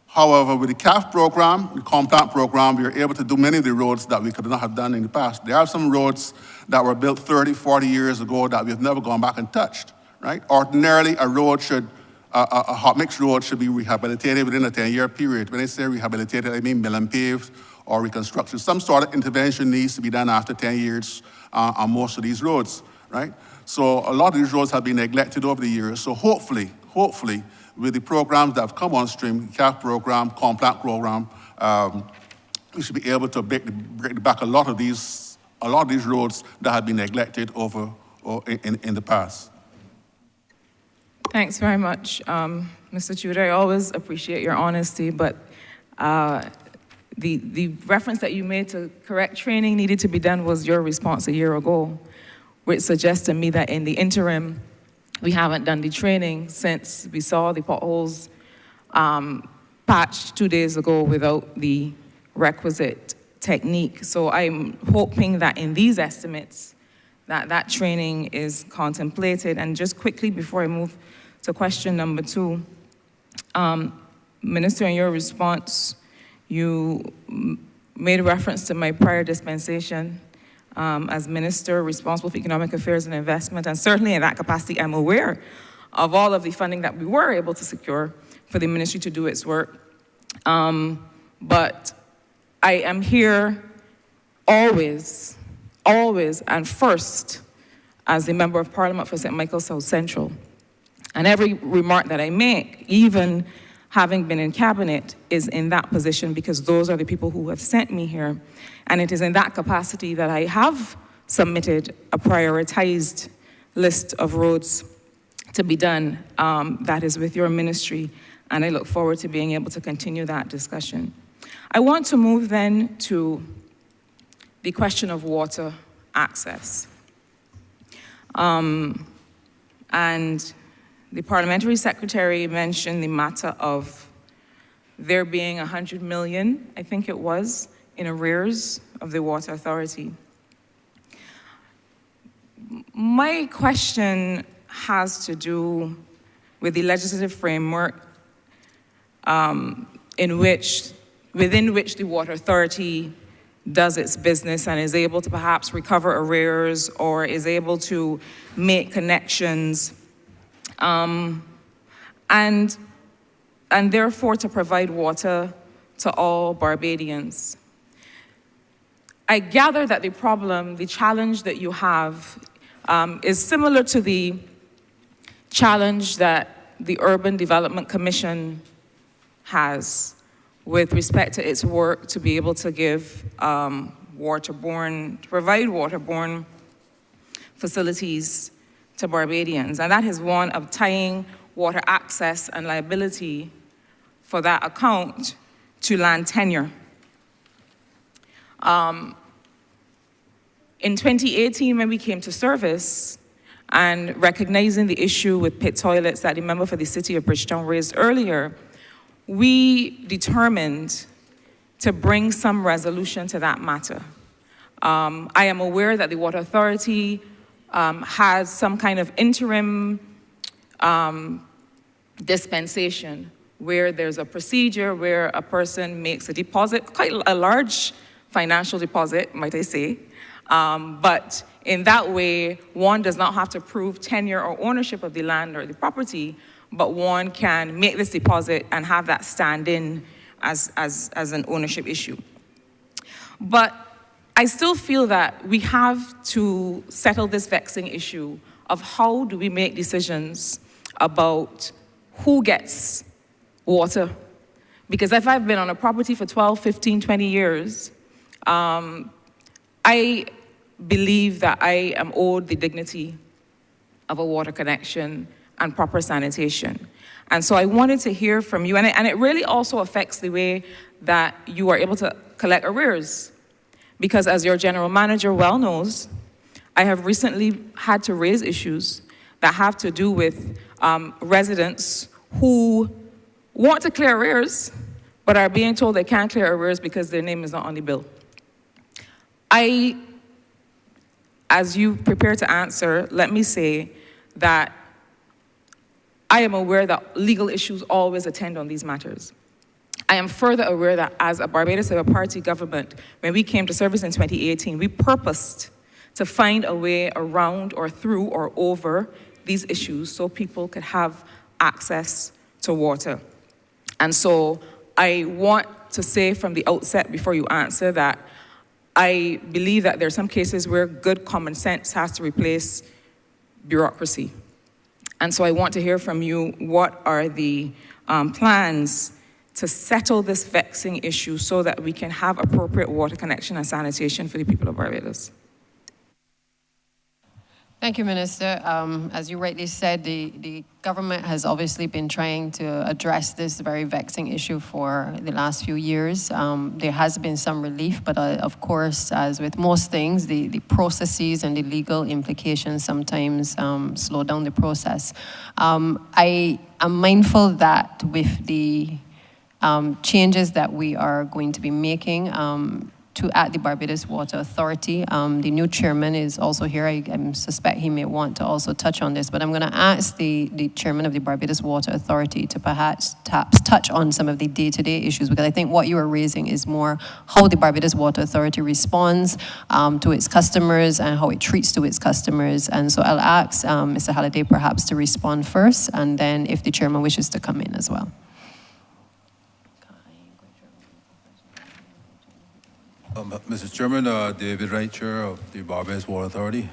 [SPEAKER 8] However, with the CAF program, the Complant program, we were able to do many of the roads that we could not have done in the past. There are some roads that were built 30, 40 years ago that we've never gone back and touched, right? Ordinarily, a hot mix road should be rehabilitated within a 10-year period. When I say rehabilitated, I mean mill and paved or reconstruction. Some sort of intervention needs to be done after 10 years on most of these roads, right? So a lot of these roads have been neglected over the years. So hopefully, with the programs that have come on stream, CAF program, Complant program, we should be able to break back a lot of these roads that have been neglected in the past.
[SPEAKER 13] Thanks very much, Mr. Tudor. I always appreciate your honesty, but the reference that you made to correct training needed to be done was your response a year ago, which suggests to me that in the interim, we haven't done the training since we saw the potholes patched 2 days ago without the requisite technique. So I'm hoping that in these estimates, that training is contemplated. And just quickly before I move to question number 2, Minister, in your response, you made reference to my prior dispensation as Minister responsible for Economic Affairs and Investment, and certainly in that capacity, I'm aware of all of the funding that we were able to secure for the ministry to do its work. But I am here always, and first as the Member of Parliament for St. Michael South Central. And every remark that I make, even having been in cabinet, is in that position because those are the people who have sent me here. And it is in that capacity that I have submitted a prioritized list of roads to be done that is with your ministry and I look forward to being able to continue that discussion. I want to move then to the question of water access. And the parliamentary secretary mentioned the matter of there being 100 million, I think it was, in arrears of the Water Authority. My question has to do with the legislative framework within which the Water Authority does its business and is able to perhaps recover arrears or is able to make connections and therefore to provide water to all Barbadians. I gather that the challenge that you have is similar to the challenge that the Urban Development Commission has with respect to its work to be able to give provide waterborne facilities to Barbadians. And that is one of tying water access and liability for that account to land tenure. In 2018, when we came to service and recognizing the issue with pit toilets that the member for the city of Bridgetown raised earlier, we determined to bring some resolution to that matter. I am aware that the Water Authority has some kind of interim dispensation where there's a procedure where a person makes a deposit, quite a large financial deposit, might I say. But in that way, one does not have to prove tenure or ownership of the land or the property, but one can make this deposit and have that stand in as an ownership issue. But I still feel that we have to settle this vexing issue of how do we make decisions about who gets water. Because if I've been on a property for 12, 15, 20 years, I believe that I am owed the dignity of a water connection and proper sanitation. And so I wanted to hear from you, and it really also affects the way that you are able to collect arrears. Because as your general manager well knows, I have recently had to raise issues that have to do with residents who want to clear arrears, but are being told they can't clear arrears because their name is not on the bill. As you prepare to answer, let me say that I am aware that legal issues always attend on these matters. I am further aware that as a Barbados Labour Party government, when we came to service in 2018, we purposed to find a way around or through or over these issues so people could have access to water. And so I want to say from the outset before you answer that I believe that there are some cases where good common sense has to replace bureaucracy. And so I want to hear from you, what are the plans to settle this vexing issue so that we can have appropriate water connection and sanitation for the people of Barbados?
[SPEAKER 4] Thank you, Minister. As you rightly said, the government has obviously been trying to address this very vexing issue for the last few years. There has been some relief, but of course, as with most things, the processes and the legal implications sometimes slow down the process. I am mindful that with the changes that we are going to be making at the Barbados Water Authority. The new chairman is also here. I suspect he may want to also touch on this, but I'm going to ask the chairman of the Barbados Water Authority to perhaps touch on some of the day-to-day issues, because I think what you are raising is more how the Barbados Water Authority responds to its customers and how it treats to its customers. And so I'll ask Mr. Halliday perhaps to respond first, and then if the chairman wishes to come in as well.
[SPEAKER 14] Mr. Chairman, David Wright, Chair of the Barbados Water Authority.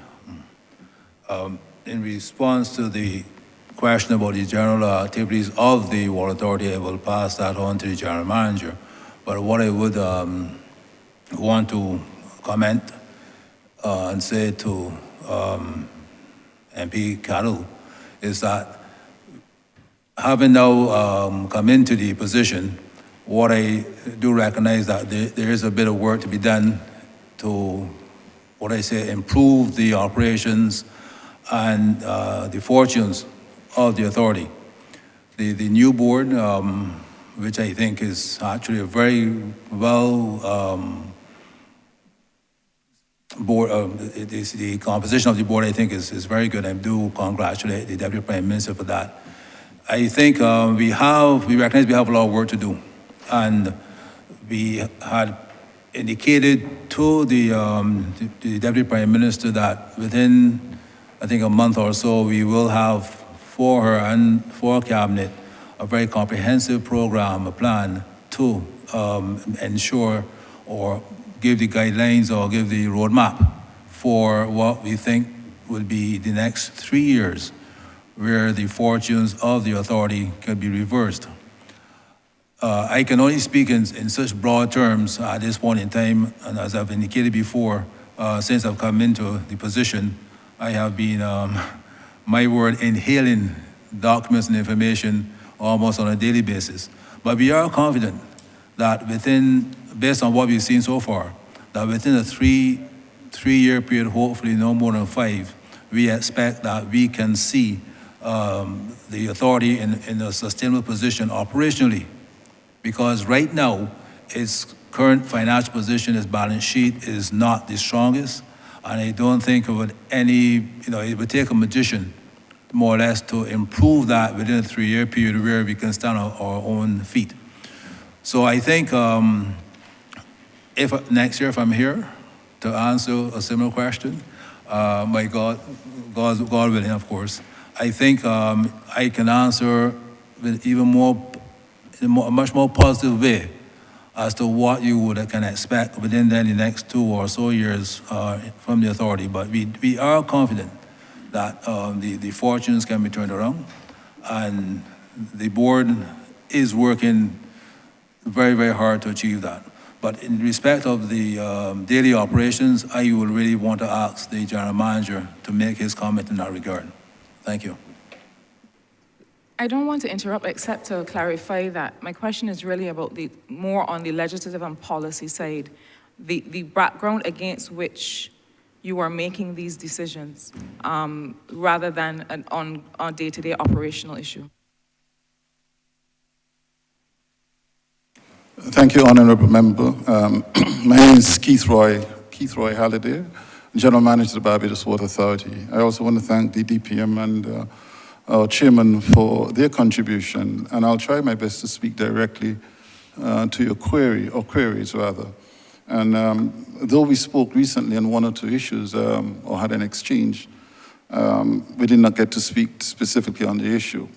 [SPEAKER 14] In response to the question about the general activities of the Water Authority, I will pass that on to the General Manager. But what I would want to comment and say to MP Cattle is that having now come into the position, what I do recognize that there is a bit of work to be done to, what I say, improve the operations and the fortunes of the authority. The new board, which I think is actually a very well board, the composition of the board, I think, is very good. I do congratulate the Deputy Prime Minister for that. I think we recognize we have a lot of work to do. And we had indicated to the Deputy Prime Minister that within, I think, a month or so, we will have for her and for Cabinet a very comprehensive program, a plan to ensure or give the guidelines or give the roadmap for what we think will be the next 3 years where the fortunes of the authority can be reversed. I can only speak in such broad terms at this point in time, and as I've indicated before, since I've come into the position, I have been, my word, inhaling documents and information almost on a daily basis. But we are confident that based on what we've seen so far, that within a three-year period, hopefully no more than 5, we expect that we can see the authority in a sustainable position operationally. Because right now, its current financial position, its balance sheet is not the strongest. And I don't think it would it would take a magician, more or less, to improve that within a 3-year period where we can stand on our own feet. So I think if next year, if I'm here to answer a similar question, my God willing, of course, I think I can answer with even more, in a much more positive way as to what you can expect within the next 2 or so years from the authority. But we are confident that the fortunes can be turned around, and the board is working very, very hard to achieve that. But in respect of the daily operations, I will really want to ask the general manager to make his comment in that regard. Thank you.
[SPEAKER 13] I don't want to interrupt, except to clarify that my question is really about more on the legislative and policy side, the background against which you are making these decisions, rather than on day-to-day operational issue.
[SPEAKER 11] Thank you, Honourable Member. My name is Keith Roy Halliday, General Manager of the Barbados Water Authority. I also want to thank the DPM and our Chairman for their contribution, and I'll try my best to speak directly to your query, or queries rather. And though we spoke recently on 1 or 2 issues, or had an exchange, we did not get to speak specifically on the issue.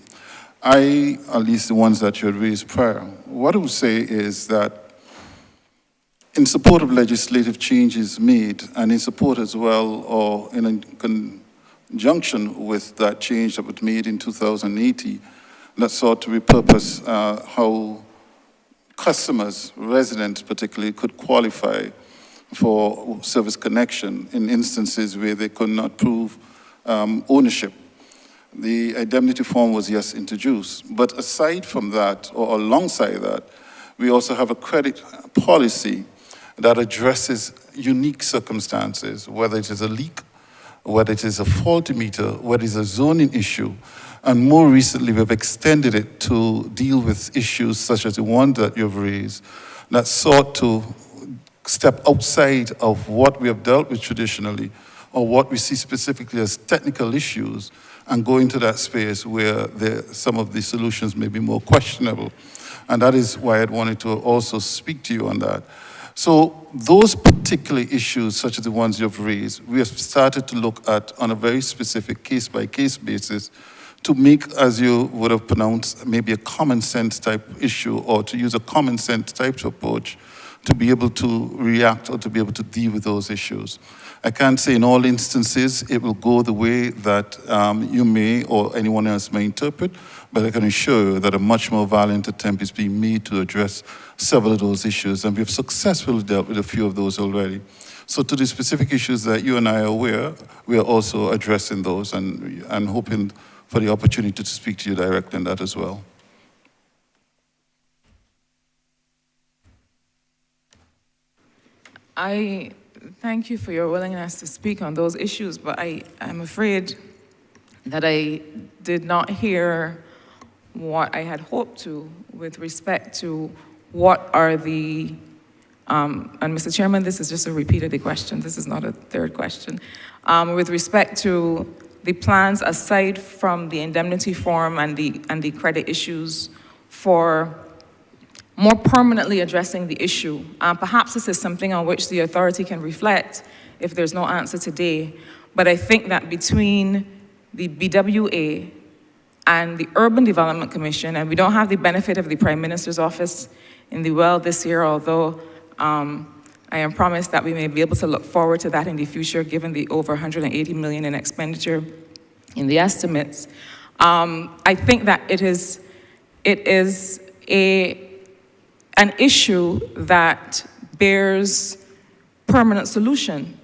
[SPEAKER 11] At least the ones that you had raised prior, what I would say is that in support of legislative changes made, and in support as well, or in conjunction with that change that was made in 2018, that sought to repurpose how customers, residents particularly, could qualify for service connection in instances where they could not prove ownership. The indemnity form was, yes, introduced. But aside from that, or alongside that, we also have a credit policy that addresses unique circumstances, whether it is a leak, whether it is a faulty meter, whether it is a zoning issue. And more recently, we've extended it to deal with issues such as the one that you've raised, that sought to step outside of what we have dealt with traditionally, or what we see specifically as technical issues, and go into that space where some of the solutions may be more questionable. And that is why I'd wanted to also speak to you on that. So those particular issues, such as the ones you've raised, we have started to look at on a very specific case-by-case basis to make, as you would have pronounced, maybe a common sense type issue, or to use a common sense type approach to be able to react or to be able to deal with those issues. I can't say in all instances it will go the way that you may or anyone else may interpret, but I can assure you that a much more valiant attempt is being made to address several of those issues, and we've successfully dealt with a few of those already. So to the specific issues that you and I are aware, we are also addressing those and hoping for the opportunity to speak to you directly on that as well.
[SPEAKER 13] I thank you for your willingness to speak on those issues, but I'm afraid that I did not hear what I had hoped to with respect to what are the, and Mr. Chairman, this is just a repeat of the question, this is not a third question. With respect to the plans aside from the indemnity form and the credit issues for more permanently addressing the issue. Perhaps this is something on which the authority can reflect if there's no answer today. But I think that between the BWA and the Urban Development Commission, and we don't have the benefit of the Prime Minister's office in the well this year, although I am promised that we may be able to look forward to that in the future, given the over 180 million in expenditure in the estimates. I think that it is an issue that bears permanent solution,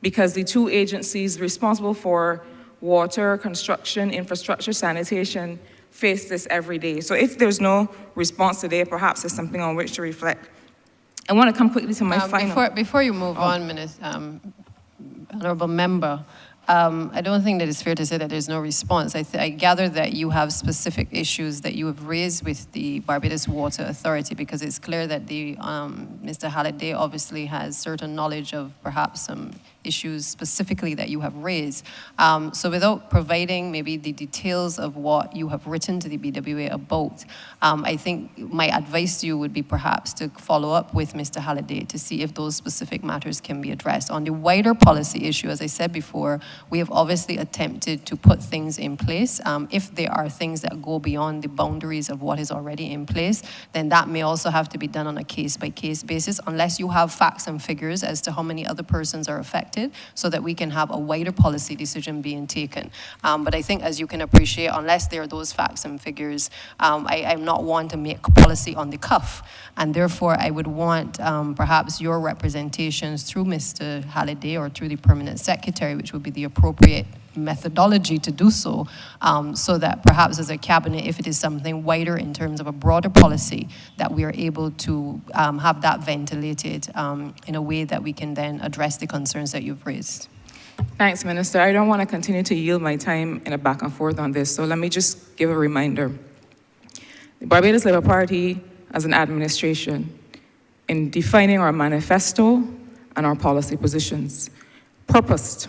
[SPEAKER 13] because the two agencies responsible for water, construction, infrastructure, sanitation face this every day. So if there's no response today, perhaps it's something on which to reflect. I want to come quickly to my final.
[SPEAKER 4] Before you move on, Honourable Member, I don't think that it's fair to say that there's no response. I gather that you have specific issues that you have raised with the Barbados Water Authority, because it's clear that Mr. Halliday obviously has certain knowledge of perhaps some issues specifically that you have raised. So without providing maybe the details of what you have written to the BWA about, I think my advice to you would be perhaps to follow up with Mr. Halliday to see if those specific matters can be addressed. On the wider policy issue, as I said before, we have obviously attempted to put things in place. If there are things that go beyond the boundaries of what is already in place, then that may also have to be done on a case-by-case basis, unless you have facts and figures as to how many other persons are affected, so that we can have a wider policy decision being taken. But I think, as you can appreciate, unless there are those facts and figures, I'm not one to make policy on the cuff. And therefore, I would want perhaps your representations through Mr. Halliday or through the Permanent Secretary, which would be the appropriate methodology to do so, so that perhaps as a cabinet, if it is something wider in terms of a broader policy, that we are able to have that ventilated in a way that we can then address the concerns that you've raised.
[SPEAKER 13] Thanks, Minister. I don't want to continue to yield my time in a back and forth on this, so let me just give a reminder. The Barbados Labour Party, as an administration, in defining our manifesto and our policy positions, purposed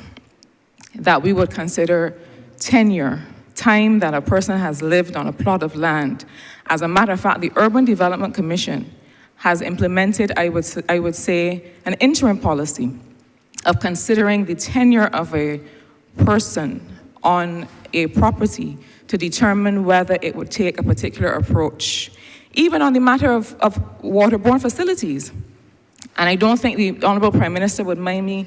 [SPEAKER 13] that we would consider tenure, time that a person has lived on a plot of land. As a matter of fact, the Urban Development Commission has implemented, I would say, an interim policy of considering the tenure of a person on a property to determine whether it would take a particular approach, even on the matter of waterborne facilities. And I don't think the Honourable Prime Minister would mind me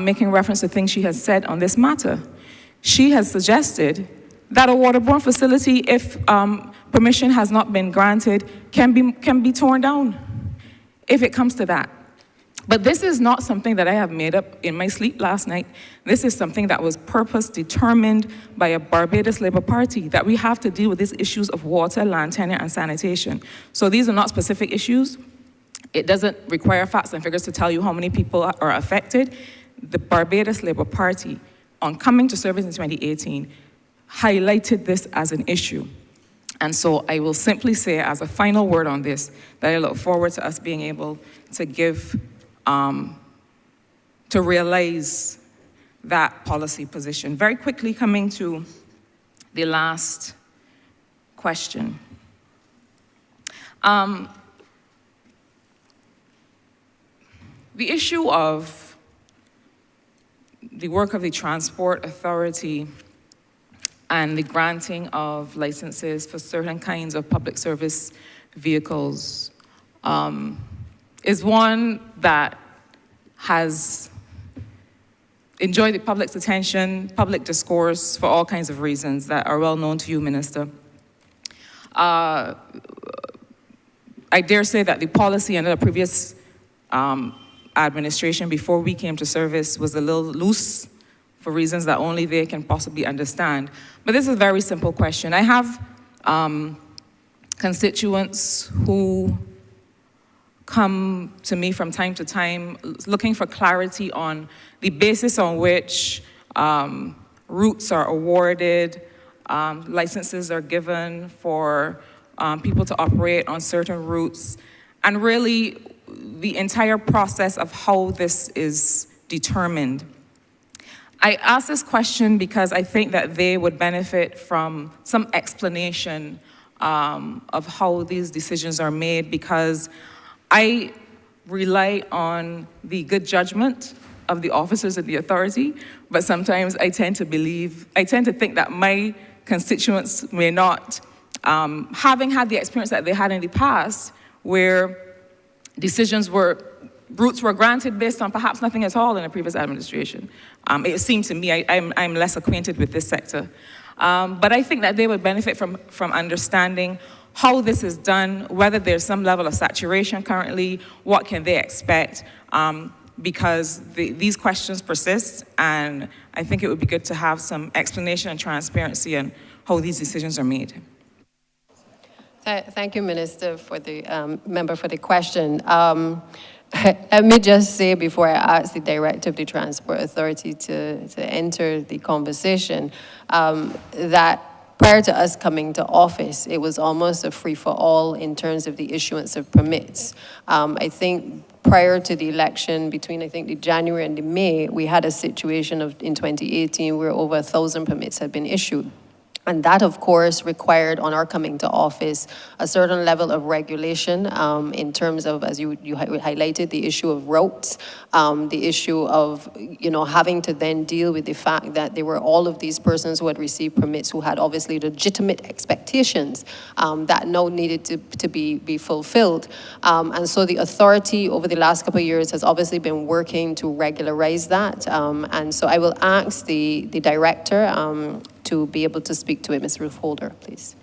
[SPEAKER 13] making reference to things she has said on this matter. She has suggested that a waterborne facility, if permission has not been granted, can be torn down, if it comes to that. But this is not something that I have made up in my sleep last night. This is something that was purpose determined by a Barbados Labour Party, that we have to deal with these issues of water, land tenure, and sanitation. So these are not specific issues. It doesn't require facts and figures to tell you how many people are affected. The Barbados Labour Party, on coming to service in 2018, highlighted this as an issue. And so I will simply say, as a final word on this, that I look forward to us being able to give, to realize that policy position. Very quickly, coming to the last question. The issue of the work of the Transport Authority and the granting of licenses for certain kinds of public service vehicles is one that has enjoyed the public's attention, public discourse, for all kinds of reasons that are well known to you, Minister. I dare say that the policy under the previous administration before we came to service was a little loose for reasons that only they can possibly understand. But this is a very simple question. I have constituents who come to me from time to time looking for clarity on the basis on which routes are awarded, licenses are given for people to operate on certain routes, and really the entire process of how this is determined. I ask this question because I think that they would benefit from some explanation of how these decisions are made, because I rely on the good judgment of the officers of the authority, but sometimes I tend to think that my constituents may not, having had the experience that they had in the past, where routes were granted based on perhaps nothing at all in a previous administration. It seemed to me, I'm less acquainted with this sector. But I think that they would benefit from understanding how this is done, whether there's some level of saturation currently, what can they expect, because these questions persist, and I think it would be good to have some explanation and transparency on how these decisions are made.
[SPEAKER 4] Thank you, Minister, for the member for the question. Let me just say before I ask the Director of the Transport Authority to enter the conversation, that prior to us coming to office, it was almost a free-for-all in terms of the issuance of permits. I think prior to the election, between I think the January and the May, we had a situation in 2018 where over 1,000 permits had been issued. And that, of course, required, on our coming to office, a certain level of regulation in terms of, as you highlighted, the issue of routes, the issue of, having to then deal with the fact that there were all of these persons who had received permits who had obviously legitimate expectations that now needed to be fulfilled. And so the authority over the last couple of years has obviously been working to regularize that. And so I will ask the director to be able to speak to it. Ms. Ruth Holder, please.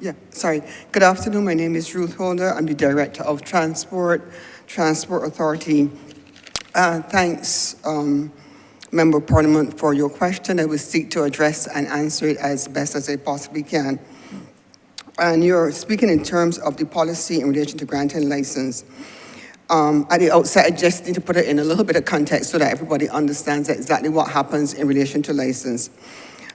[SPEAKER 15] Yeah, sorry. Good afternoon. My name is Ruth Holder. I'm the Director of Transport Authority. Thanks, Member of Parliament, for your question. I will seek to address and answer it as best as I possibly can. And you're speaking in terms of the policy in relation to granting license. At the outset, I just need to put it in a little bit of context so that everybody understands exactly what happens in relation to license.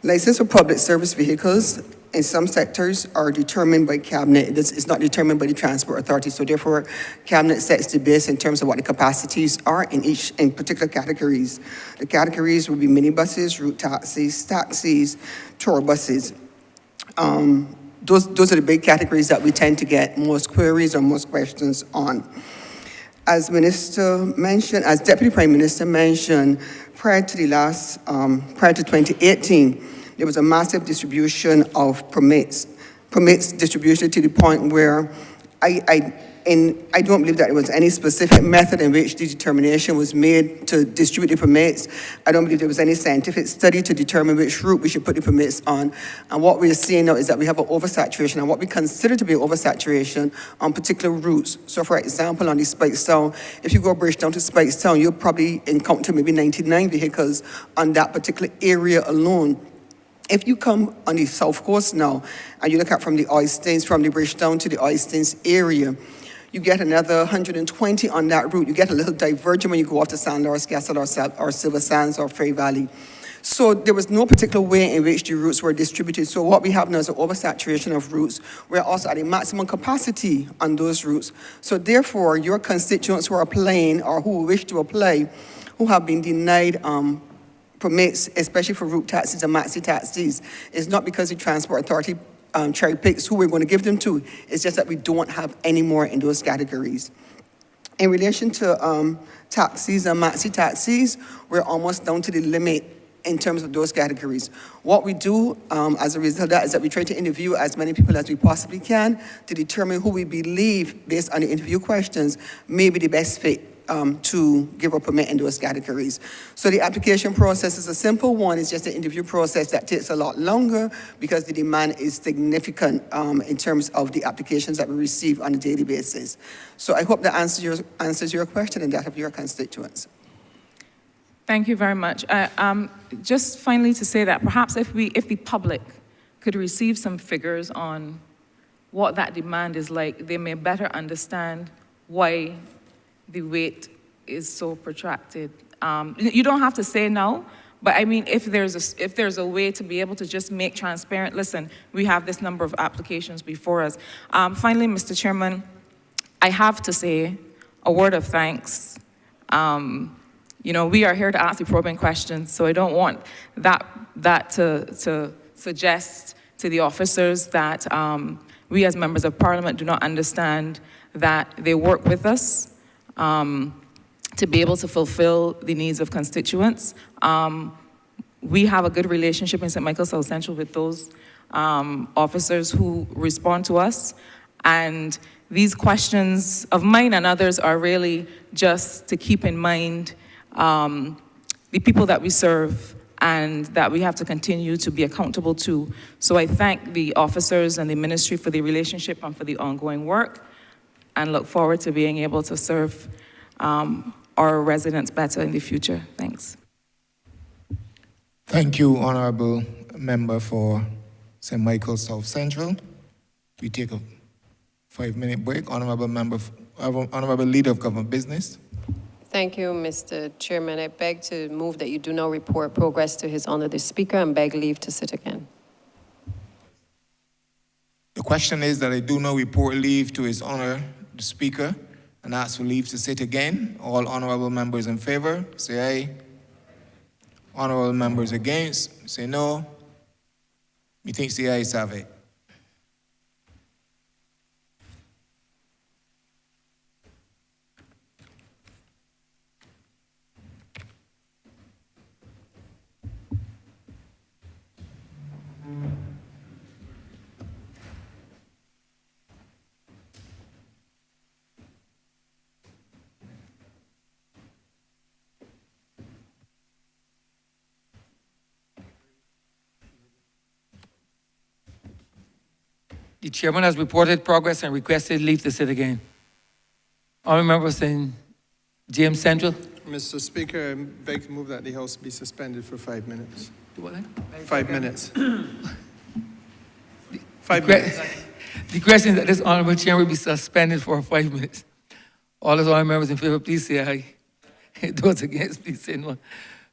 [SPEAKER 15] License for public service vehicles in some sectors are determined by Cabinet. It's not determined by the Transport Authority, so therefore, Cabinet sets the base in terms of what the capacities are in particular categories. The categories would be minibuses, route taxis, tour buses. Those are the big categories that we tend to get most queries or most questions on. As Minister mentioned, as Deputy Prime Minister mentioned, prior to 2018, there was a massive distribution of permits distributed to the point where I don't believe that there was any specific method in which the determination was made to distribute the permits. I don't believe there was any scientific study to determine which route we should put the permits on. And what we're seeing now is that we have an oversaturation, and what we consider to be oversaturation on particular routes. So for example, on the Speightstown, if you go Bridgetown to Speightstown, you'll probably encounter maybe 99 vehicles on that particular area alone. If you come on the South Coast now, and you look at from the Oistins, from the Bridgetown to the Oistins area, you get another 120 on that route. You get a little divergent when you go off to San Lawrence Castle or Silver Sands or Frey Valley. So there was no particular way in which the routes were distributed. So what we have now is an oversaturation of routes. We're also at a maximum capacity on those routes. So therefore, your constituents who are applying or who wish to apply, who have been denied permits, especially for route taxis and maxi taxis, is not because the Transport Authority cherry picks who we're going to give them to. It's just that we don't have any more in those categories. In relation to taxis and maxi taxis, we're almost down to the limit in terms of those categories. What we do as a result of that is that we try to interview as many people as we possibly can to determine who we believe, based on the interview questions, may be the best fit to give a permit in those categories. So the application process is a simple one. It's just an interview process that takes a lot longer because the demand is significant in terms of the applications that we receive on a daily basis. So I hope that answers your question and that of your constituents.
[SPEAKER 13] Thank you very much. Just finally to say that perhaps if the public could receive some figures on what that demand is like, they may better understand why the wait is so protracted. You don't have to say no, but I mean, if there's a way to be able to just make transparent, listen, we have this number of applications before us. Finally, Mr. Chairman, I have to say a word of thanks. We are here to ask the probing questions, so I don't want that to suggest to the officers that we as members of parliament do not understand that they work with us to be able to fulfill the needs of constituents. We have a good relationship in St. Michael South Central with those officers who respond to us, and these questions of mine and others are really just to keep in mind the people that we serve and that we have to continue to be accountable to. So I thank the officers and the ministry for the relationship and for the ongoing work, and look forward to being able to serve our residents better in the future. Thanks.
[SPEAKER 1] Thank you, Honourable Member for St. Michael South Central. We take a 5-minute break. Honourable Leader of Government Business.
[SPEAKER 4] Thank you, Mr. Chairman. I beg to move that you do not report progress to His Honour the Speaker and beg leave to sit again.
[SPEAKER 1] The question is that I do not report leave to His Honour the Speaker and ask for leave to sit again. All honourable members in favour, say aye. Honourable members against, say no. Methinks the ayes have it.
[SPEAKER 16] The chairman has reported progress and requested leave to sit again. Honourable members in James Central.
[SPEAKER 17] Mr. Speaker, I beg to move that the House be suspended for 5 minutes.
[SPEAKER 16] What then?
[SPEAKER 17] 5 minutes. 5 minutes.
[SPEAKER 16] The question is that this honourable chair will be suspended for 5 minutes. All those honourable members in favour, please say aye. Those against, please say no.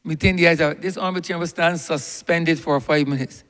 [SPEAKER 16] Meeting the ayes. This honourable chair will stand suspended for 5 minutes.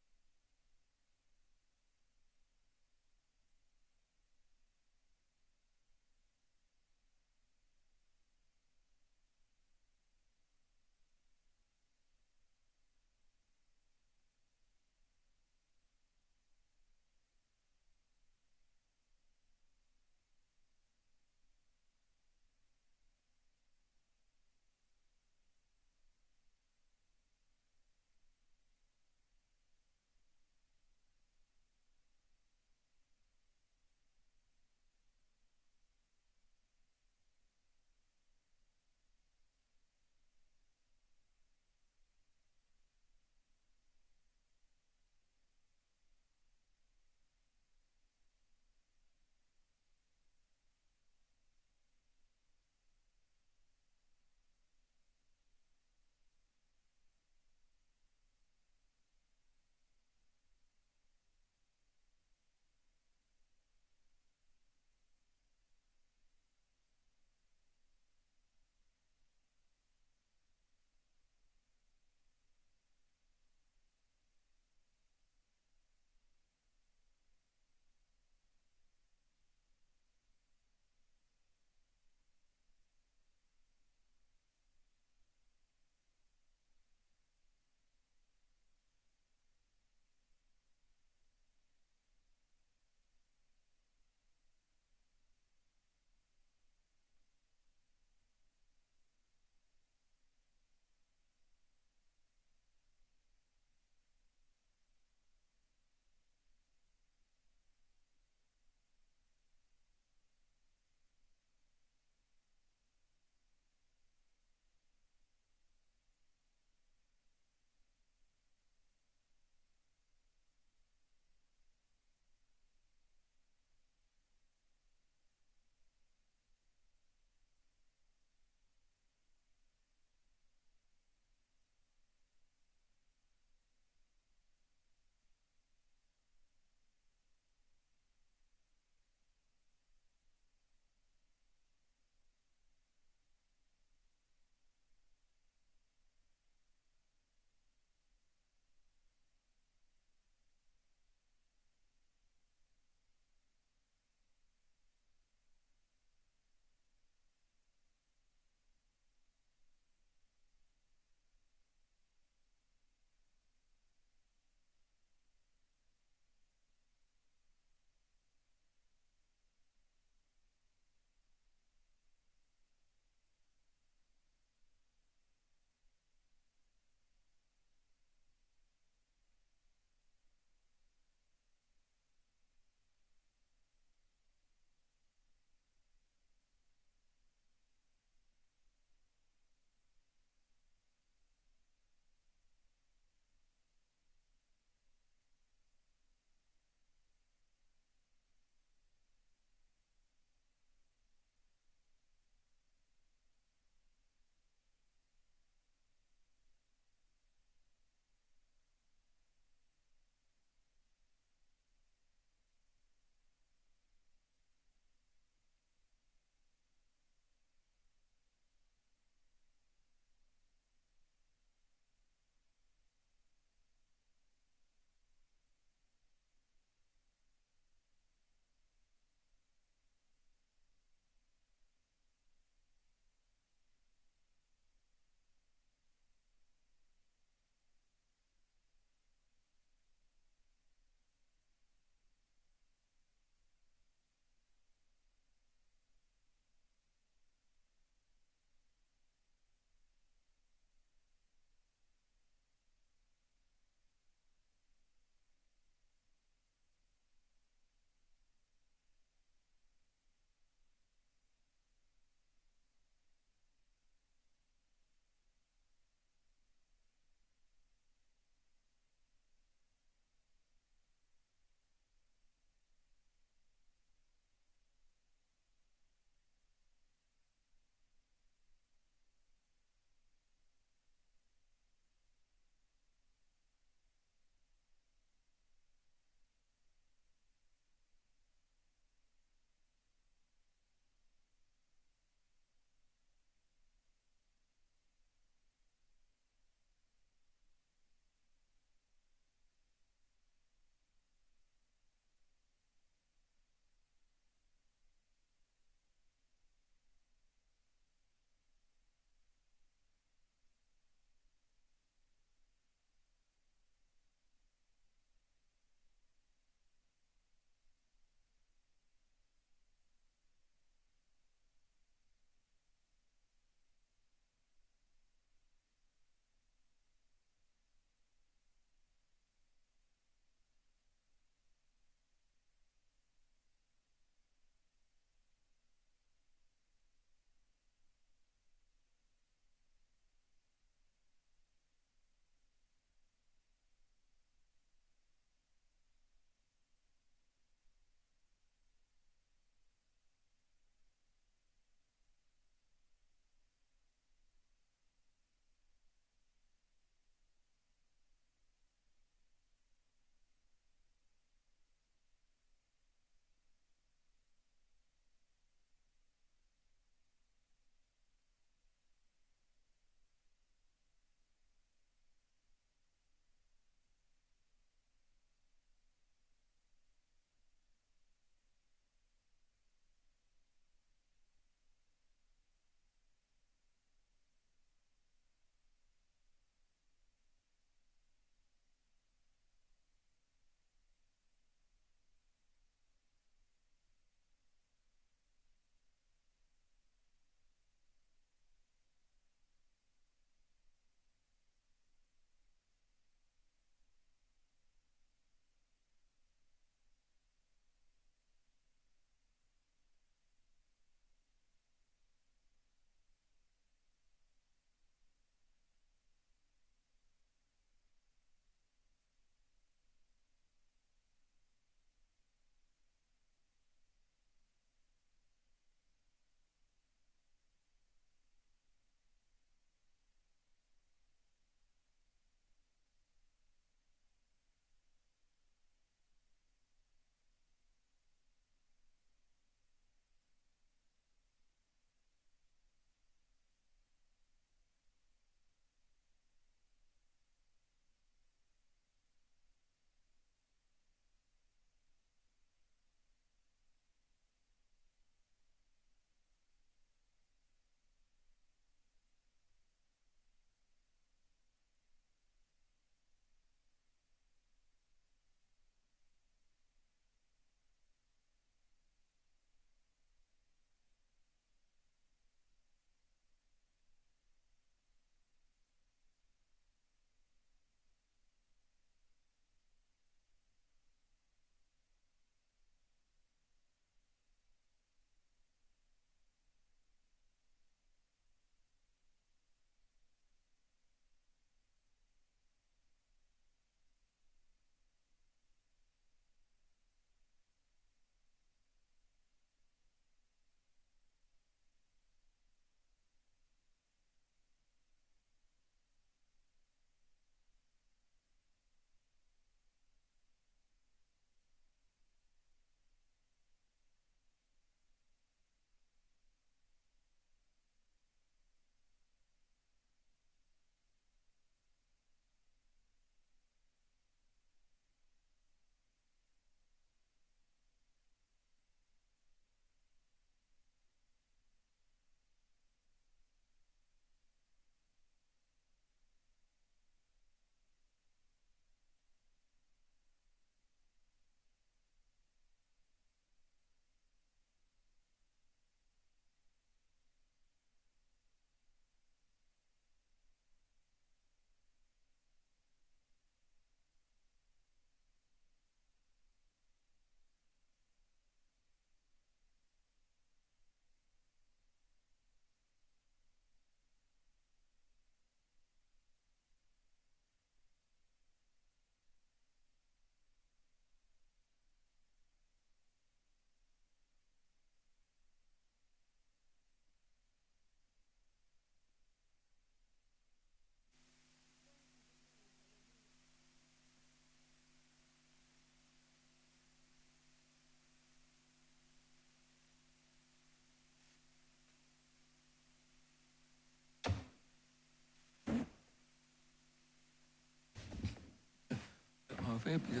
[SPEAKER 16] Fair, Peter.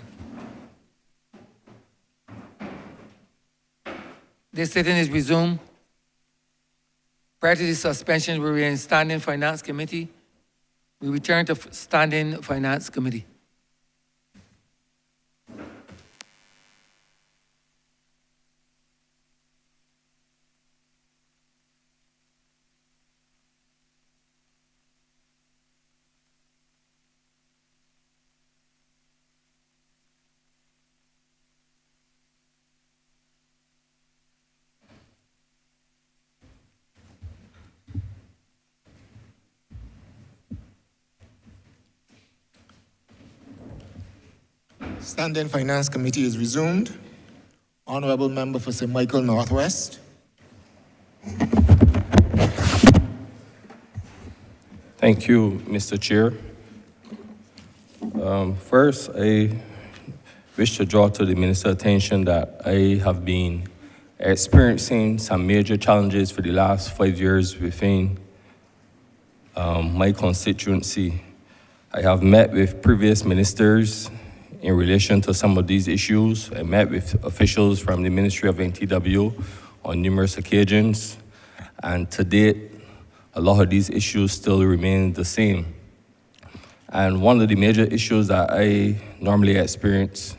[SPEAKER 16] This sitting is resumed. Prior to the suspension, we were in Standing Finance Committee. We return to Standing Finance Committee.
[SPEAKER 1] Standing Finance Committee is resumed. Honourable Member for St. Michael Northwest.
[SPEAKER 18] Thank you, Mr. Chair. First, I wish to draw to the Minister's attention that I have been experiencing some major challenges for the last 5 years within my constituency. I have met with previous ministers in relation to some of these issues. I met with officials from the Ministry of NTW on numerous occasions, and to date, a lot of these issues still remain the same. And one of the major issues that I normally experience,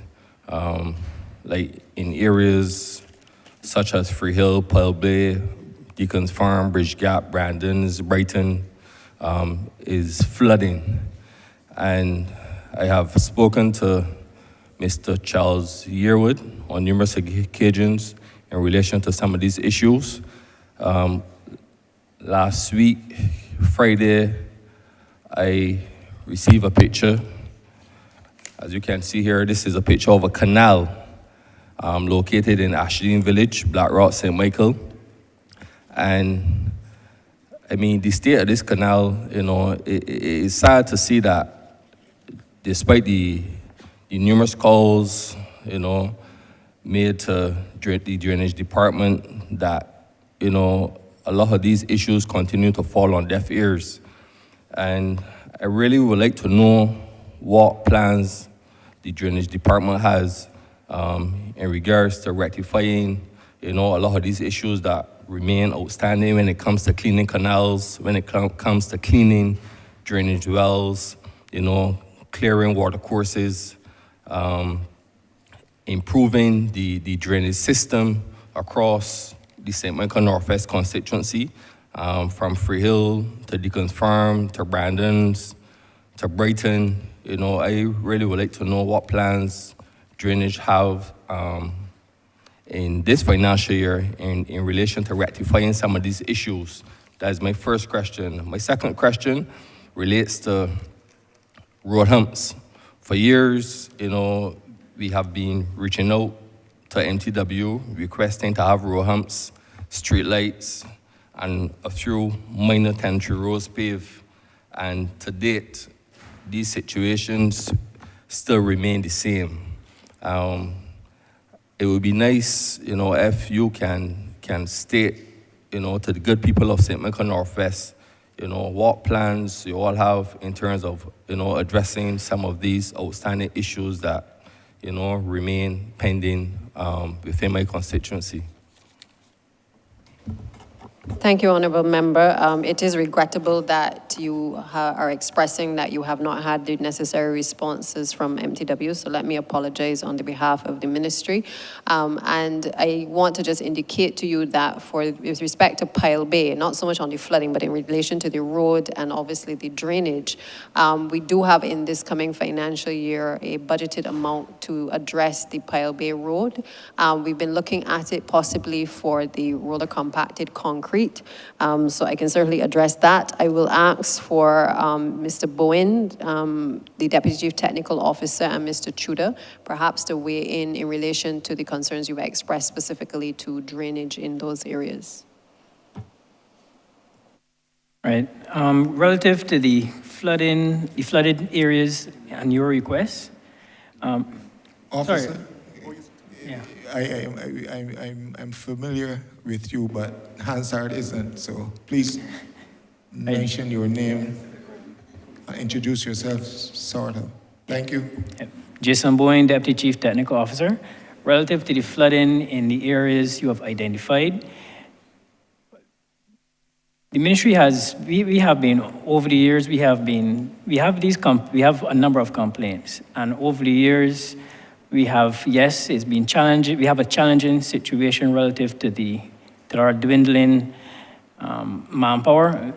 [SPEAKER 18] like in areas such as Freehill, Pile Bay, Deacon's Farm, Bridge Gap, Brandon's, Brighton, is flooding. And I have spoken to Mr. Charles Yearwood on numerous occasions in relation to some of these issues. Last week, Friday, I received a picture. As you can see here, this is a picture of a canal located in Ashleen Village, Black Rock, St. Michael. And I mean, the state of this canal, you know, it's sad to see that despite the numerous calls, you know, made to the drainage department, that, you know, a lot of these issues continue to fall on deaf ears. And I really would like to know what plans the drainage department has in regards to rectifying, you know, a lot of these issues that remain outstanding when it comes to cleaning canals, when it comes to cleaning drainage wells, you know, clearing water courses, improving the drainage system across the St. Michael Northwest constituency, from Freehill to Deacon's Farm to Brandon's to Brighton. You know, I really would like to know what plans drainage have in this financial year in relation to rectifying some of these issues. That is my first question. My second question relates to road humps. For years, you know, we have been reaching out to MTW requesting to have road humps, street lights, and a few minor tenantry roads paved. And to date, these situations still remain the same. It would be nice, you know, if you can state, you know, to the good people of St. Michael Northwest, you know, what plans you all have in terms of, you know, addressing some of these outstanding issues that, you know, remain pending within my constituency.
[SPEAKER 4] Thank you, Honourable Member. It is regrettable that you are expressing that you have not had the necessary responses from MTW, so let me apologize on the behalf of the Ministry. And I want to just indicate to you that with respect to Pile Bay, not so much on the flooding, but in relation to the road and obviously the drainage, we do have in this coming financial year a budgeted amount to address the Pile Bay Road. We've been looking at it possibly for the roller compacted concrete. So I can certainly address that. I will ask for Mr. Bowen, the Deputy Chief Technical Officer, and Mr. Tudor, perhaps to weigh in relation to the concerns you've expressed specifically to drainage in those areas.
[SPEAKER 9] Right. Relative to the flooded areas and your request.
[SPEAKER 1] Officer,
[SPEAKER 9] sorry. Yeah.
[SPEAKER 1] I'm familiar with you, but Hansard isn't, so please mention your name and introduce yourself, sort of. Thank you.
[SPEAKER 9] Jason Boyne, Deputy Chief Technical Officer. Relative to the flooding in the areas you have identified, the ministry has, we have been, over the years, we have a number of complaints. And over the years, we have, yes, it's been challenging. We have a challenging situation relative to our dwindling manpower.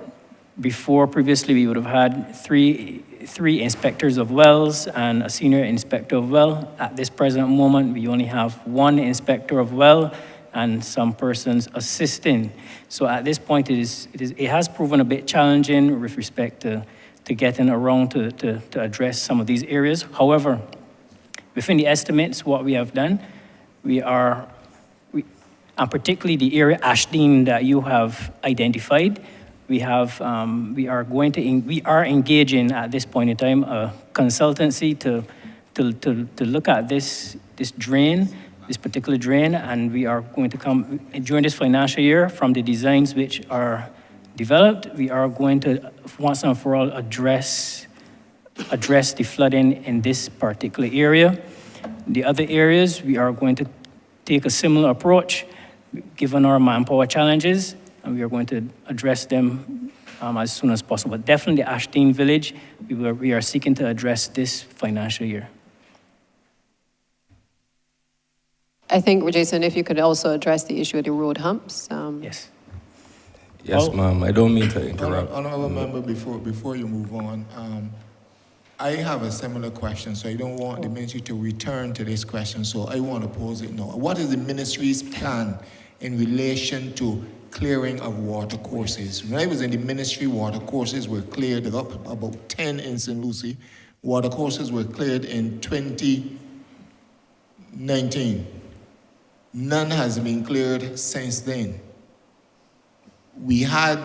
[SPEAKER 9] Previously, we would have had three inspectors of wells and a senior inspector of well. At this present moment, we only have one inspector of well and some persons assisting. So at this point, it has proven a bit challenging with respect to getting around to address some of these areas. However, within the estimates, what we have done, and particularly the area Ashton that you have identified, we are engaging at this point in time a consultancy to look at this particular drain, and we are going to come during this financial year from the designs which are developed. We are going to once and for all address the flooding in this particular area. The other areas, we are going to take a similar approach given our manpower challenges, and we are going to address them as soon as possible. Definitely Ashton Village, we are seeking to address this financial year.
[SPEAKER 4] I think, Jason, if you could also address the issue of the road humps.
[SPEAKER 9] Yes.
[SPEAKER 18] Yes, ma'am. I don't mean to interrupt.
[SPEAKER 1] Honourable member, before you move on, I have a similar question, so I don't want the ministry to return to this question, so I want to pose it now. What is the ministry's plan in relation to clearing of water courses? When I was in the ministry, water courses were cleared up, about 10 in St. Lucie. Water courses were cleared in 2019. None has been cleared since then. We had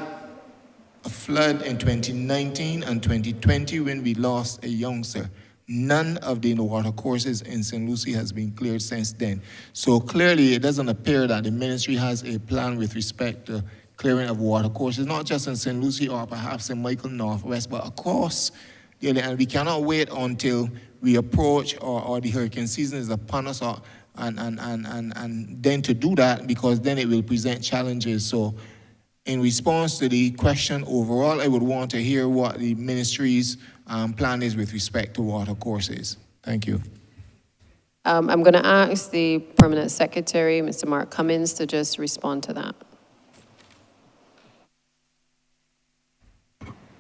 [SPEAKER 1] a flood in 2019 and 2020 when we lost a youngster. None of the water courses in St. Lucie has been cleared since then. So clearly it doesn't appear that the ministry has a plan with respect to clearing of water courses, not just in St. Lucie or perhaps in Michael Northwest, but across the area. And we cannot wait until we approach or the hurricane season is upon us and then to do that, because then it will present challenges. So in response to the question overall, I would want to hear what the ministry's plan is with respect to water courses. Thank you.
[SPEAKER 4] I'm going to ask the Permanent Secretary, Mr. Mark Cummins, to just respond to that.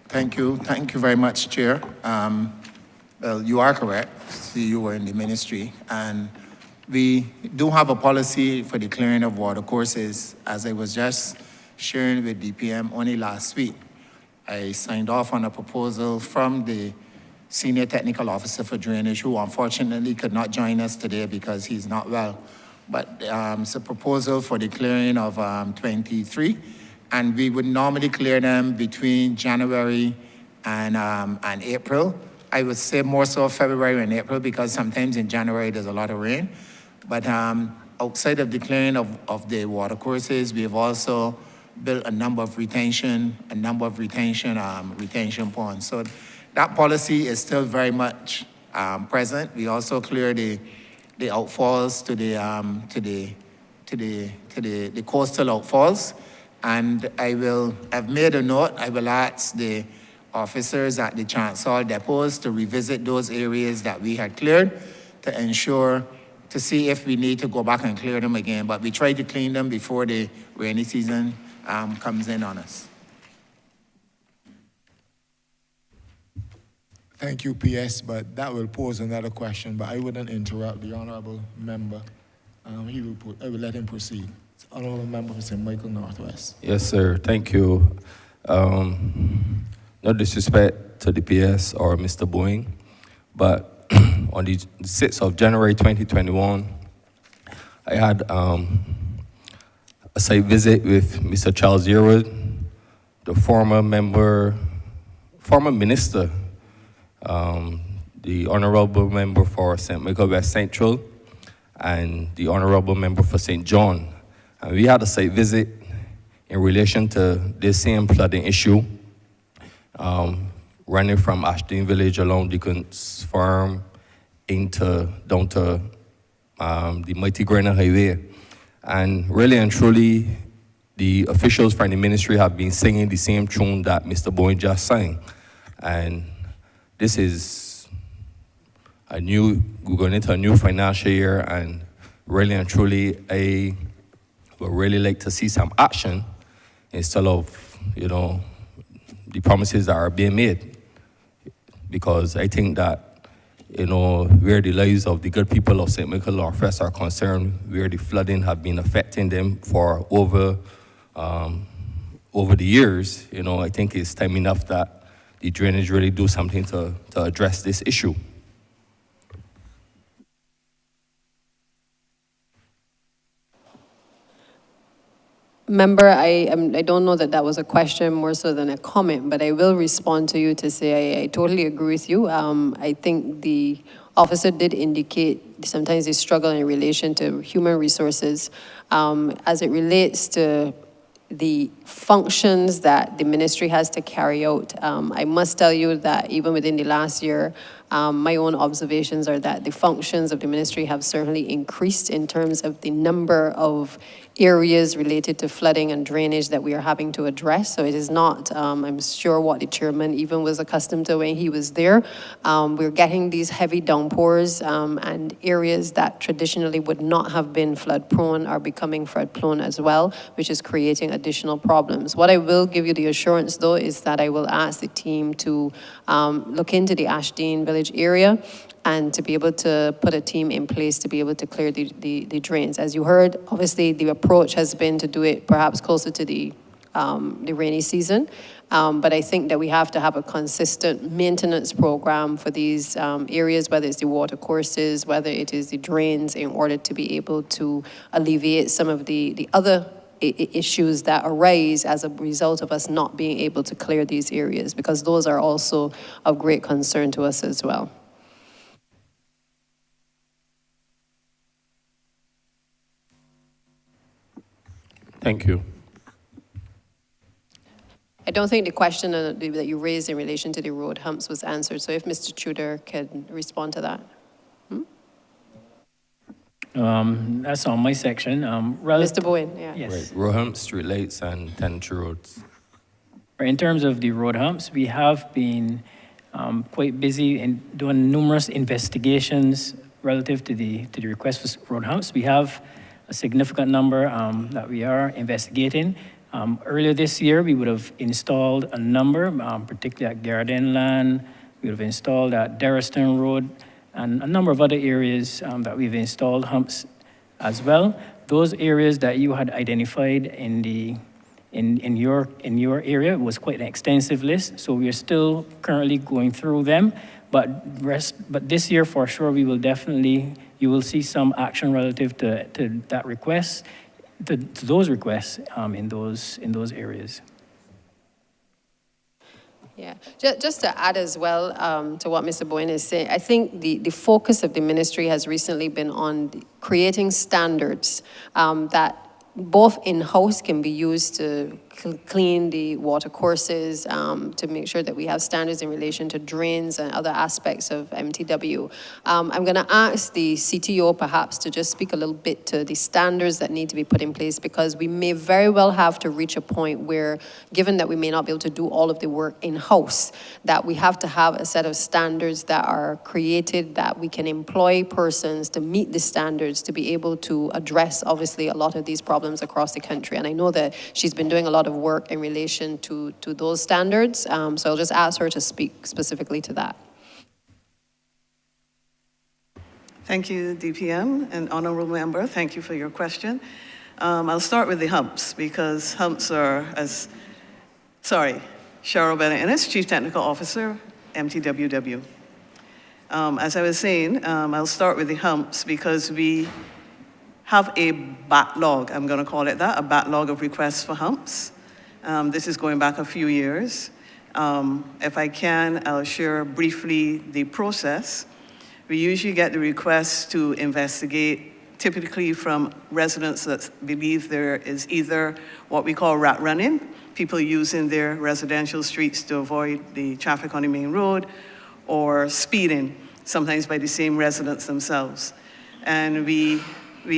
[SPEAKER 3] Thank you. Thank you very much, Chair. Well, you are correct. See, you were in the ministry. And we do have a policy for the clearing of water courses. As I was just sharing with DPM only last week, I signed off on a proposal from the Senior Technical Officer for Drainage, who unfortunately could not join us today because he's not well. But it's a proposal for the clearing of 23, and we would normally clear them between January and April. I would say more so February and April, because sometimes in January there's a lot of rain. But outside of the clearing of the water courses, we have also built a number of retention ponds. So that policy is still very much present. We also clear the outfalls to the coastal outfalls. And I've made a note. I will ask the officers at the Chancellor depots to revisit those areas that we had cleared to see if we need to go back and clear them again. But we try to clean them before the rainy season comes in on us.
[SPEAKER 1] Thank you, PS, but that will pose another question, but I wouldn't interrupt the honourable member. I will let him proceed. Honourable member for St. Michael Northwest.
[SPEAKER 18] Yes, sir. Thank you. No disrespect to the PS or Mr. Boeing, but on the 6th of January 2021, I had a site visit with Mr. Charles Yearwood, the former minister, the honourable member for St. Michael West Central, and the honourable member for St. John. And we had a site visit in relation to this same flooding issue. running from Ashton Village along Deacon's Farm down to the Mighty Granite Highway. And really and truly, the officials from the ministry have been singing the same tune that Mr. Bowen just sang. And this is we're going into a new financial year, and really and truly, I would really like to see some action instead of, the promises that are being made. Because I think that, where the lives of the good people of St. Michael Northwest are concerned, where the flooding have been affecting them for over the years, I think it's time enough that the drainage really do something to address this issue.
[SPEAKER 4] Member, I don't know that was a question more so than a comment, but I will respond to you to say I totally agree with you. I think the officer did indicate sometimes they struggle in relation to human resources as it relates to the functions that the ministry has to carry out. I must tell you that even within the last year, my own observations are that the functions of the ministry have certainly increased in terms of the number of areas related to flooding and drainage that we are having to address. So it is not, I'm sure, what the chairman even was accustomed to when he was there. We're getting these heavy downpours and areas that traditionally would not have been flood prone are becoming flood prone as well, which is creating additional problems. What I will give you the assurance though is that I will ask the team to look into the Ashton Village area and to be able to put a team in place to be able to clear the drains. As you heard, obviously the approach has been to do it perhaps closer to the rainy season, but I think that we have to have a consistent maintenance program for these areas, whether it's the water courses, whether it is the drains, in order to be able to alleviate some of the other issues that arise as a result of us not being able to clear these areas, because those are also of great concern to us as well.
[SPEAKER 18] Thank you.
[SPEAKER 4] I don't think the question that you raised in relation to the road humps was answered, so if Mr. Tudor can respond to that.
[SPEAKER 9] That's on my section.
[SPEAKER 4] Mr. Bowen, yeah.
[SPEAKER 9] Yes.
[SPEAKER 18] Right, road humps, street lights, and tenantry roads.
[SPEAKER 9] In terms of the road humps, we have been quite busy in doing numerous investigations relative to the request for road humps. We have a significant number that we are investigating. Earlier this year, we would have installed a number, particularly at Garden Land. We would have installed at Derriston Road, and a number of other areas that we've installed humps as well. Those areas that you had identified in your area was quite an extensive list, so we are still currently going through them. But this year, for sure, you will see some action relative to that request, to those requests in those areas.
[SPEAKER 4] Yeah, just to add as well to what Mr. Bowen is saying, I think the focus of the ministry has recently been on creating standards that both in-house can be used to clean the water courses, to make sure that we have standards in relation to drains and other aspects of MTW. I'm going to ask the CTO perhaps to just speak a little bit to the standards that need to be put in place, because we may very well have to reach a point where, given that we may not be able to do all of the work in-house, that we have to have a set of standards that are created, that we can employ persons to meet the standards to be able to address, obviously, a lot of these problems across the country. And I know that she's been doing a lot of work in relation to those standards. So I'll just ask her to speak specifically to that.
[SPEAKER 19] Thank you, DPM, and honorable member. Thank you for your question. I'll start with the humps, because humps are, Cheryl Bennett-Ennis, Chief Technical Officer, MTWW. As I was saying, I'll start with the humps because we have a backlog, I'm going to call it that, a backlog of requests for humps. This is going back a few years. If I can, I'll share briefly the process. We usually get the request to investigate typically from residents that believe there is either what we call rat running, people using their residential streets to avoid the traffic on the main road, or speeding, sometimes by the same residents themselves. And we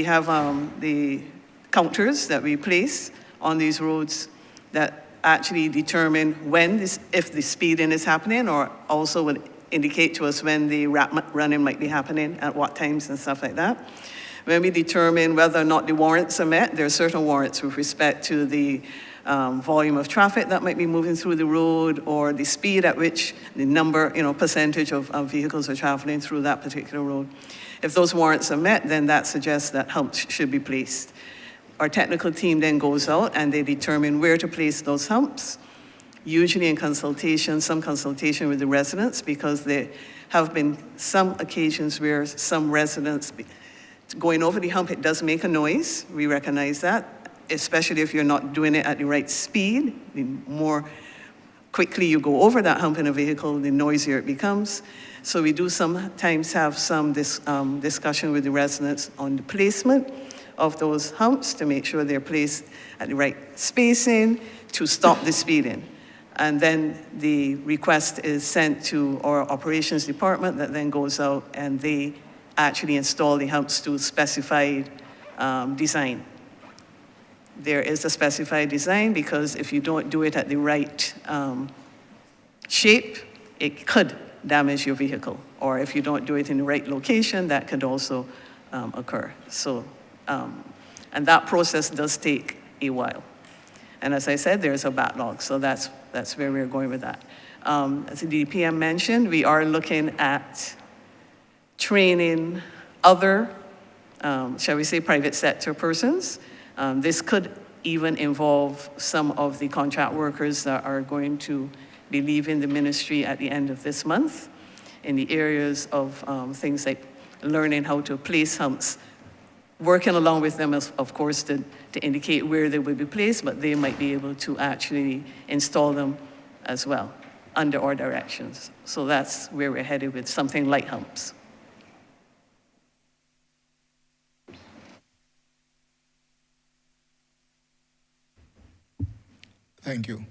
[SPEAKER 19] have the counters that we place on these roads that actually determine when if the speeding is happening, or also will indicate to us when the rat running might be happening, at what times and stuff like that. When we determine whether or not the warrants are met, there are certain warrants with respect to the volume of traffic that might be moving through the road, or the speed at which the number, percentage of vehicles are traveling through that particular road. If those warrants are met, then that suggests that humps should be placed. Our technical team then goes out and they determine where to place those humps, usually in consultation, some consultation with the residents, because there have been some occasions where some residents, going over the hump, it does make a noise. We recognize that, especially if you're not doing it at the right speed. The more quickly you go over that hump in a vehicle, the noisier it becomes. So we do sometimes have some discussion with the residents on the placement of those humps to make sure they're placed at the right spacing to stop the speeding. And then the request is sent to our operations department that then goes out and they actually install the humps to specified design. There is a specified design because if you don't do it at the right shape, it could damage your vehicle. Or if you don't do it in the right location, that could also occur. So, and that process does take a while. And as I said, there's a backlog, so that's where we're going with that. As the DPM mentioned, we are looking at training other, shall we say, private sector persons. This could even involve some of the contract workers that are going to be leaving the ministry at the end of this month in the areas of things like learning how to place humps, working along with them, of course, to indicate where they will be placed, but they might be able to actually install them as well under our directions. So that's where we're headed with something like humps.
[SPEAKER 1] Thank you.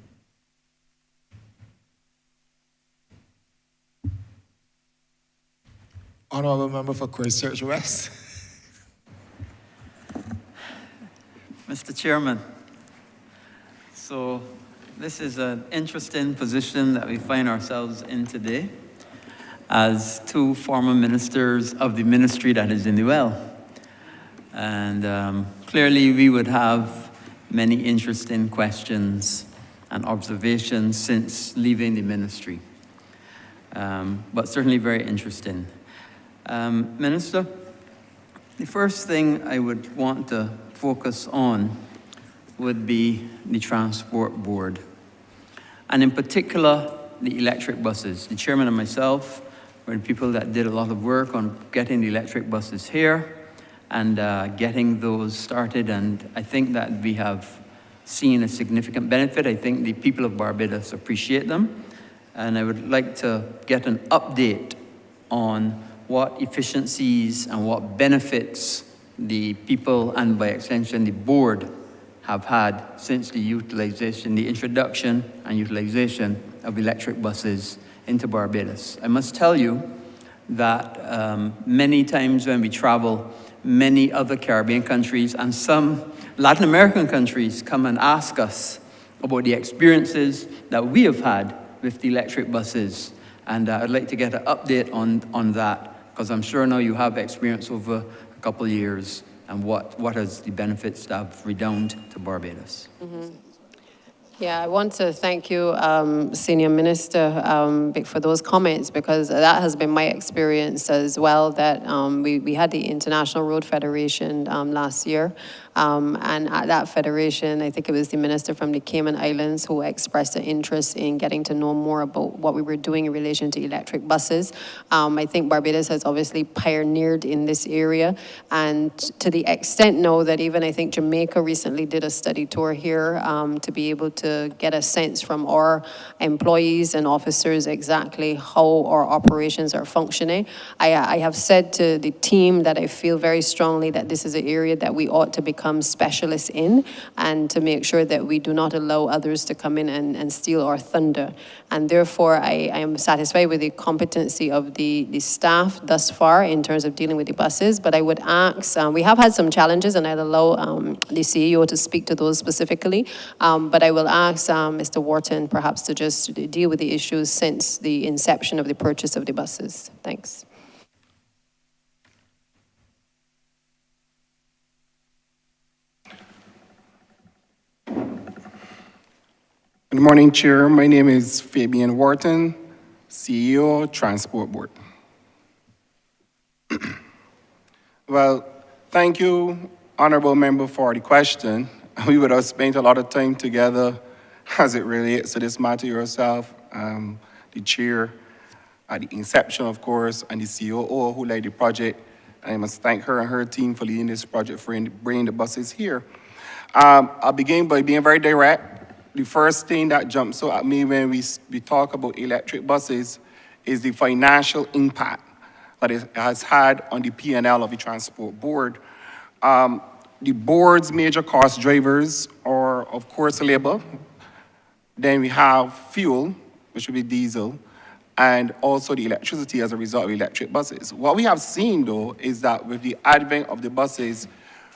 [SPEAKER 1] Honourable Member for Christchurch West.
[SPEAKER 20] Mr. Chairman, so this is an interesting position that we find ourselves in today as two former ministers of the ministry that is in the well. And clearly we would have many interesting questions and observations since leaving the ministry, but certainly very interesting. Minister, the first thing I would want to focus on would be the Transport Board, and in particular, the electric buses. The chairman and myself were the people that did a lot of work on getting the electric buses here and getting those started, and I think that we have seen a significant benefit. I think the people of Barbados appreciate them, and I would like to get an update on what efficiencies and what benefits the people, and by extension the board, have had since the introduction and utilization of electric buses into Barbados. I must tell you that many times when we travel, many other Caribbean countries and some Latin American countries come and ask us about the experiences that we have had with the electric buses. And I'd like to get an update on that, because I'm sure now you have experience over a couple of years, and what is the benefits that have redound to Barbados.
[SPEAKER 4] Mm-hmm. Yeah, I want to thank you, Senior Minister, for those comments, because that has been my experience as well, that we had the International Road Federation last year, and at that federation, I think it was the minister from the Cayman Islands who expressed an interest in getting to know more about what we were doing in relation to electric buses. I think Barbados has obviously pioneered in this area, and to the extent now that even I think Jamaica recently did a study tour here to be able to to get a sense from our employees and officers exactly how our operations are functioning. I have said to the team that I feel very strongly that this is an area that we ought to become specialists in, and to make sure that we do not allow others to come in and steal our thunder. And therefore, I am satisfied with the competency of the staff thus far in terms of dealing with the buses, but I would ask, we have had some challenges, and I'll allow the CEO to speak to those specifically, but I will ask Mr. Wharton perhaps to just deal with the issues since the inception of the purchase of the buses. Thanks.
[SPEAKER 21] Good morning, Chair. My name is Fabian Wharton, CEO, Transport Board. Well, thank you, Honourable Member, for the question. We would have spent a lot of time together as it relates to this matter yourself, the Chair, at the inception, of course, and the COO who led the project. I must thank her and her team for leading this project, for bringing the buses here. I'll begin by being very direct. The first thing that jumps out at me when we talk about electric buses is the financial impact that it has had on the P&L of the Transport Board. The board's major cost drivers are, of course, labor. Then we have fuel, which would be diesel, and also the electricity as a result of electric buses. What we have seen, though, is that with the advent of the buses,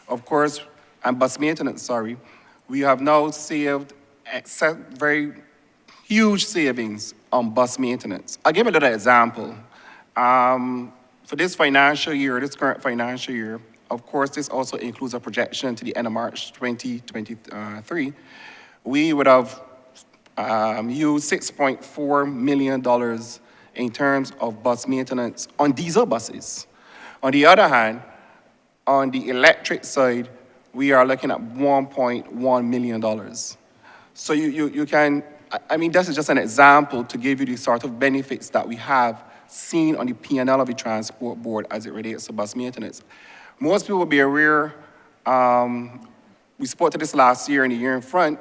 [SPEAKER 21] of course, and bus maintenance, sorry, we have now saved very huge savings on bus maintenance. I'll give a little example. For this financial year, this current financial year, of course, this also includes a projection to the end of March 2023. We would have used $6.4 million in terms of bus maintenance on diesel buses. On the other hand, on the electric side, we are looking at $1.1 million. So you can, I mean, this is just an example to give you the sort of benefits that we have seen on the P&L of the Transport Board as it relates to bus maintenance. Most people will be aware, we spoke to this last year and the year in front,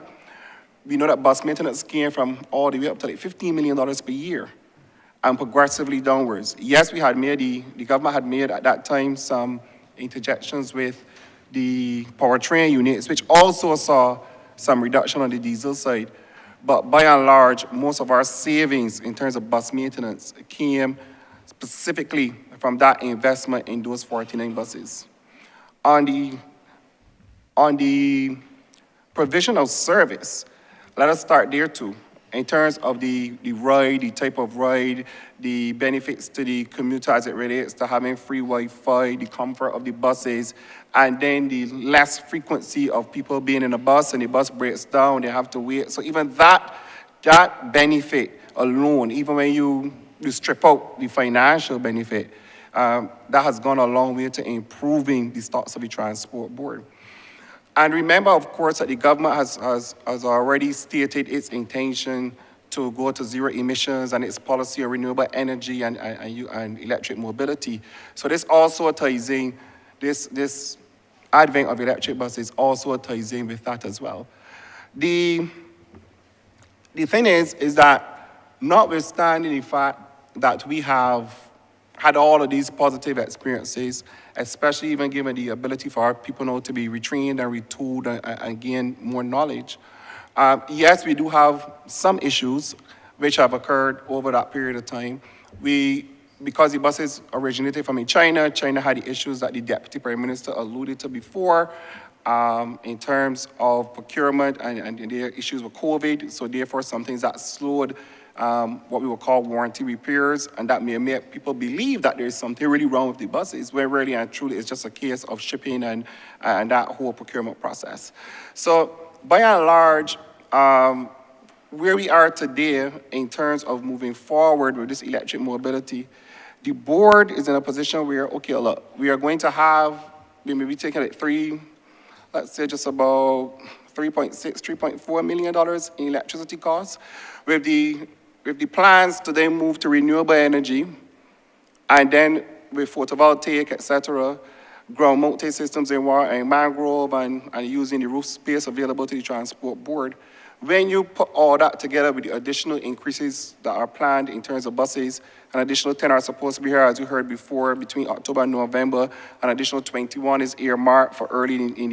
[SPEAKER 21] we know that bus maintenance came from all the way up to like $15 million per year and progressively downwards. Yes, we had made, the government had made at that time some interjections with the powertrain units, which also saw some reduction on the diesel side. But by and large, most of our savings in terms of bus maintenance came specifically from that investment in those 49 buses. On the provision of service, let us start there too. In terms of the ride, the type of ride, the benefits to the commuter as it relates to having free Wi-Fi, the comfort of the buses, and then the less frequency of people being in a bus and the bus breaks down, they have to wait. So even that benefit alone, even when you strip out the financial benefit, that has gone a long way to improving the stocks of the Transport Board. And remember, of course, that the government has already stated its intention to go to zero emissions and its policy of renewable energy and electric mobility. So this also ties in, this advent of electric buses also ties in with that as well. The thing is that notwithstanding the fact that we have had all of these positive experiences, especially even given the ability for our people now to be retrained and retooled and gain more knowledge. Yes, we do have some issues which have occurred over that period of time. Because the buses originated from China had the issues that the Deputy Prime Minister alluded to before in terms of procurement and their issues with COVID. So therefore, some things that slowed what we would call warranty repairs, and that may make people believe that there's something really wrong with the buses, where really and truly it's just a case of shipping and that whole procurement process. So by and large, where we are today in terms of moving forward with this electric mobility, the board is in a position where, okay, look, we are going to have, we may be taking like let's say just about $3.6, $3.4 million in electricity costs, with the plans to then move to renewable energy, and then with photovoltaic, etc., ground mounted systems in mangrove and using the roof space available to the Transport Board, when you put all that together with the additional increases that are planned in terms of buses, an additional 10 are supposed to be here, as you heard before, between October and November, an additional 21 is earmarked for early in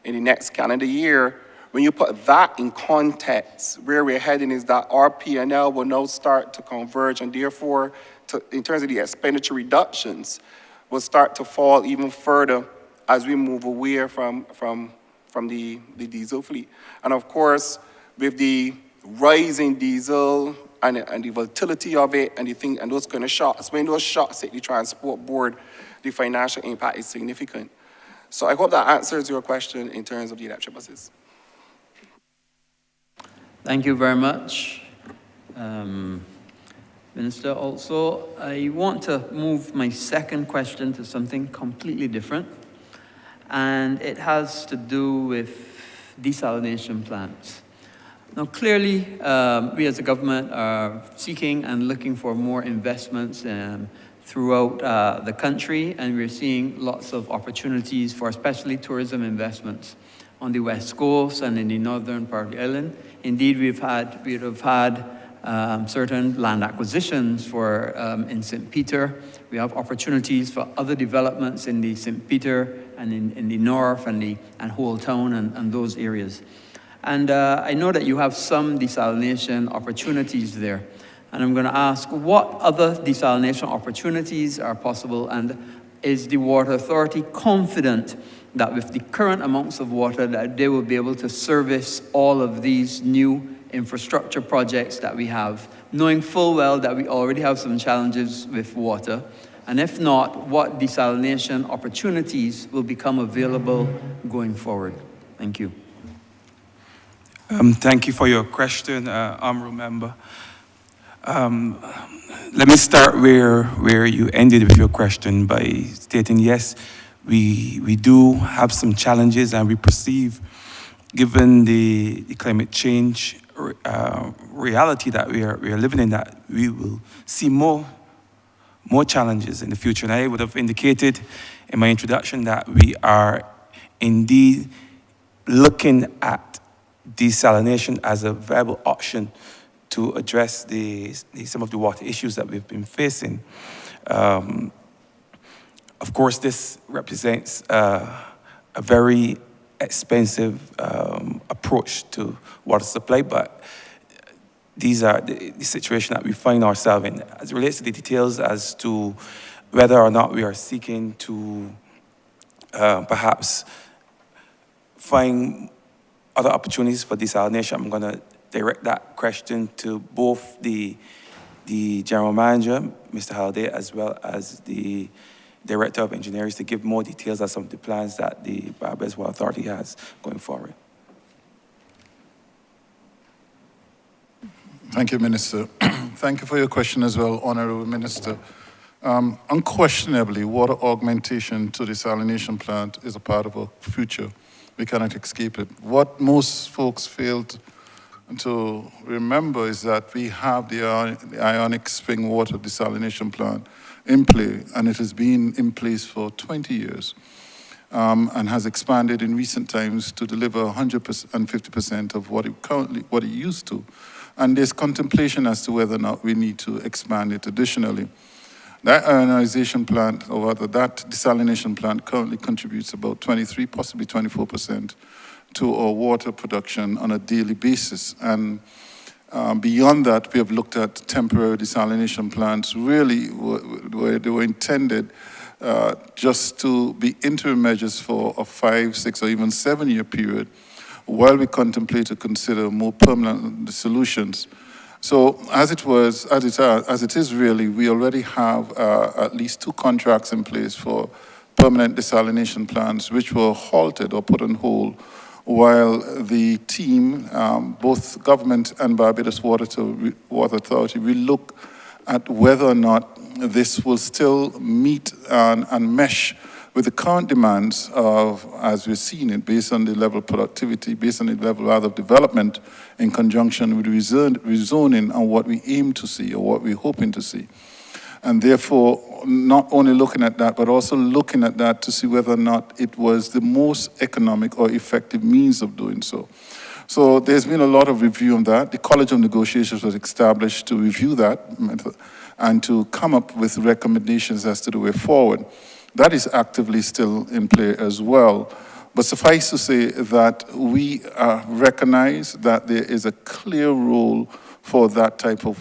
[SPEAKER 21] the next calendar year. When you put that in context, where we're heading is that our P&L will now start to converge, and therefore, in terms of the expenditure reductions, will start to fall even further as we move away from the diesel fleet. And of course, with the rise in diesel and the volatility of it and those kind of shocks, when those shocks hit the transport board, the financial impact is significant. So I hope that answers your question in terms of the electric buses.
[SPEAKER 20] Thank you very much. Minister, also, I want to move my second question to something completely different, and it has to do with desalination plants. Now, clearly, we as a government are seeking and looking for more investments throughout the country, and we're seeing lots of opportunities for especially tourism investments on the West Coast and in the northern part of the island. Indeed, we have had certain land acquisitions for in St. Peter. We have opportunities for other developments in the St. Peter and in the north and Whole Town and those areas. And I know that you have some desalination opportunities there. And I'm going to ask, what other desalination opportunities are possible, and is the Water Authority confident that with the current amounts of water that they will be able to service all of these new infrastructure projects that we have, knowing full well that we already have some challenges with water? And if not, what desalination opportunities will become available going forward? Thank you.
[SPEAKER 5] Thank you for your question, Honourable Member. Let me start where you ended with your question by stating, yes, we do have some challenges, and we perceive, given the climate change reality that we are living in, that we will see more challenges in the future. And I would have indicated in my introduction that we are indeed looking at desalination as a viable option to address some of the water issues that we've been facing. Of course, this represents a very expensive approach to water supply, but these are the situation that we find ourselves in. As it relates to the details as to whether or not we are seeking to perhaps find other opportunities for desalination, I'm going to direct that question to both the General Manager, Mr. Halliday, as well as the Director of Engineering, to give more details on some of the plans that the Barbados Water Authority has going forward.
[SPEAKER 11] Thank you, Minister. Thank you for your question as well, Honourable Minister. Unquestionably, water augmentation to desalination plant is a part of our future. We cannot escape it. What most folks fail to remember is that we have the ionic spring water desalination plant in play, and it has been in place for 20 years and has expanded in recent times to deliver 150% of what it used to. And there's contemplation as to whether or not we need to expand it additionally. That ionization plant, or rather that desalination plant, currently contributes about 23, possibly 24% to our water production on a daily basis. And beyond that, we have looked at temporary desalination plants, really where they were intended just to be interim measures for a 5, 6, or even 7-year period, while we contemplate to consider more permanent solutions. So as it is really, we already have at least 2 contracts in place for permanent desalination plants, which were halted or put on hold while the team, both government and Barbados Water Authority, will look at whether or not this will still meet and mesh with the current demands of, as we've seen it, based on the level of productivity, based on the level rather of development in conjunction with rezoning and what we aim to see or what we're hoping to see. And therefore, not only looking at that, but also looking at that to see whether or not it was the most economic or effective means of doing so. So there's been a lot of review on that. The College of Negotiations was established to review that method and to come up with recommendations as to the way forward. That is actively still in play as well. But suffice to say that we recognize that there is a clear role for that type of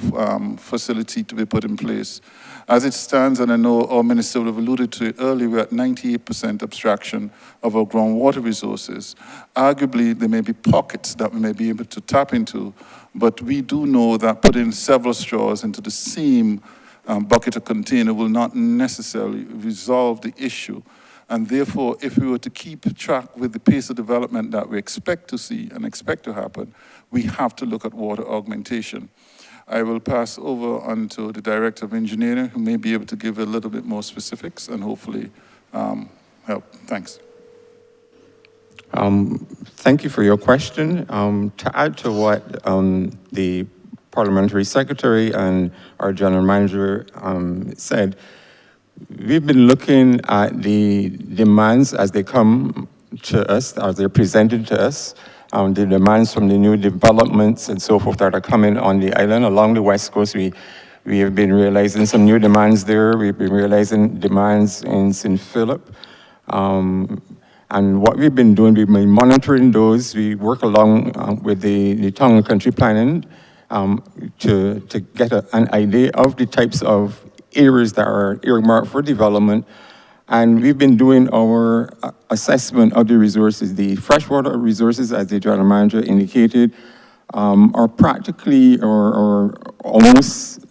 [SPEAKER 11] facility to be put in place. As it stands, and I know our minister would have alluded to it earlier, we're at 98% abstraction of our groundwater resources. Arguably, there may be pockets that we may be able to tap into, but we do know that putting several straws into the same bucket or container will not necessarily resolve the issue. And therefore, if we were to keep track with the pace of development that we expect to see and expect to happen, we have to look at water augmentation. I will pass over on to the Director of Engineering, who may be able to give a little bit more specifics and hopefully help. Thanks.
[SPEAKER 7] Thank you for your question. To add to what the Parliamentary Secretary and our General Manager said, we've been looking at the demands as they come to us, as they're presented to us, the demands from the new developments and so forth that are coming on the island. Along the West Coast, we have been realizing some new demands there. We've been realizing demands in St. Philip. And what we've been doing, we've been monitoring those. We work along with the town and country planning to get an idea of the types of areas that are earmarked for development. And we've been doing our assessment of the resources. The freshwater resources, as the General Manager indicated, are practically or almost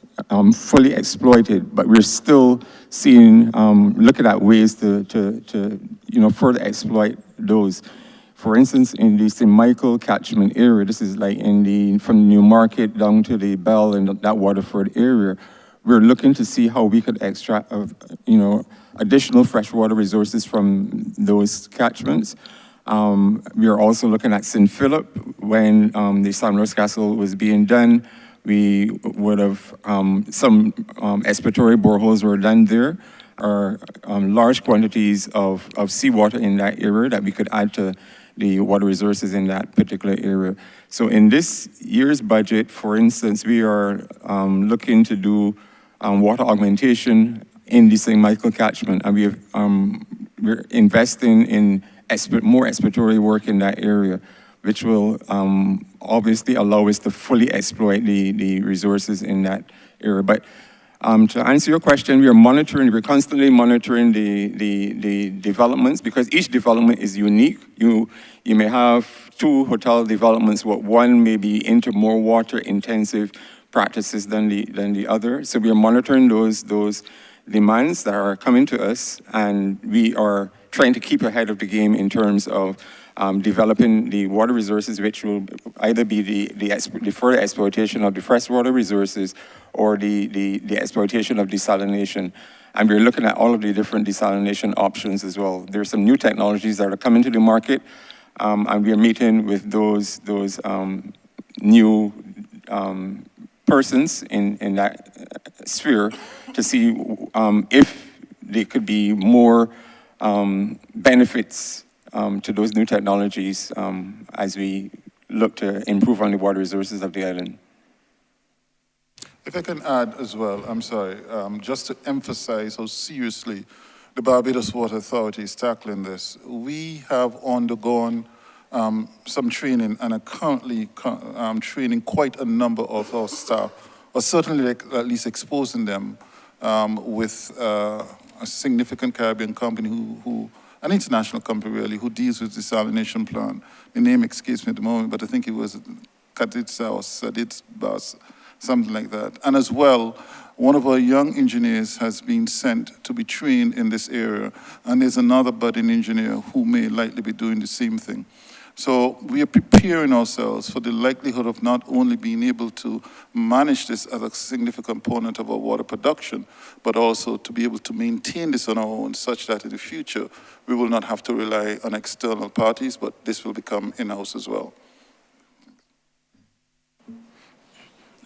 [SPEAKER 7] fully exploited, but we're still seeing, looking at ways to further exploit those. For instance, in the St. Michael catchment area, this is like from the New Market down to the Bell and that Waterford area, we're looking to see how we could extract, additional freshwater resources from those catchments. We are also looking at St. Philip. When the Sandals Castle was being done, we would have, some exploratory boreholes were done there, or large quantities of seawater in that area that we could add to the water resources in that particular area. So in this year's budget, for instance, we are looking to do water augmentation in the St. Michael catchment, and we're investing in more exploratory work in that area, which will obviously allow us to fully exploit the resources in that area. But to answer your question, we're constantly monitoring the developments, because each development is unique. You may have 2 hotel developments, where one may be into more water intensive practices than the other. So we are monitoring those demands that are coming to us, and we are trying to keep ahead of the game in terms of developing the water resources, which will either be the further exploitation of the freshwater resources or the exploitation of desalination. And we're looking at all of the different desalination options as well. There are some new technologies that are coming to the market, and we are meeting with those new persons in that sphere to see if there could be more benefits to those new technologies as we look to improve on the water resources of the island.
[SPEAKER 11] If I can add as well, I'm sorry, just to emphasize how seriously the Barbados Water Authority is tackling this. We have undergone some training and are currently training quite a number of our staff, or certainly at least exposing them with a significant Caribbean company an international company really, who deals with desalination plant. The name escapes me at the moment, but I think it was Kaditsa or Sadit Bas, something like that. And as well, one of our young engineers has been sent to be trained in this area, and there's another budding engineer who may likely be doing the same thing. So we are preparing ourselves for the likelihood of not only being able to manage this as a significant component of our water production, but also to be able to maintain this on our own, such that in the future, we will not have to rely on external parties, but this will become in-house as well.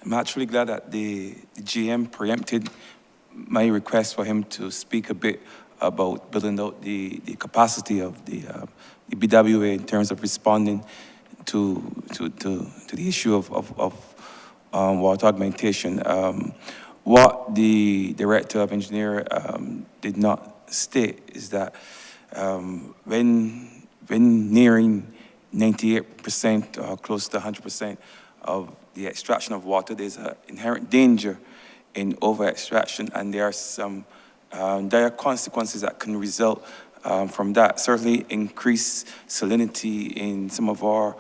[SPEAKER 5] I'm actually glad that the GM preempted my request for him to speak a bit about building out the capacity of the BWA in terms of responding the issue of water augmentation. What the Director of Engineering did not state is that when nearing 98% or close to 100% of the extraction of water, there's an inherent danger in over-extraction, and there are some dire consequences that can result from that. Certainly increased salinity in some of our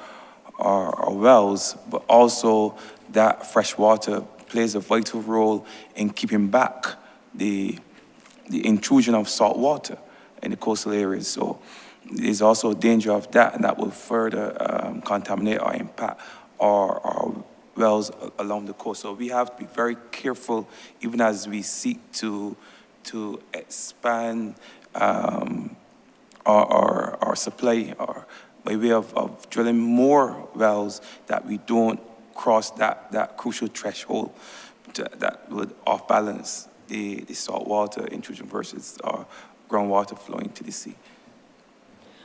[SPEAKER 5] wells, but also that fresh water plays a vital role in keeping back the intrusion of salt water in the coastal areas. So there's also a danger of that, and that will further contaminate or impact our wells along the coast. So we have to be very careful, even as we seek to expand our supply, or by way of drilling more wells, that we don't cross that crucial threshold that would off-balance the saltwater intrusion versus groundwater flowing to the sea.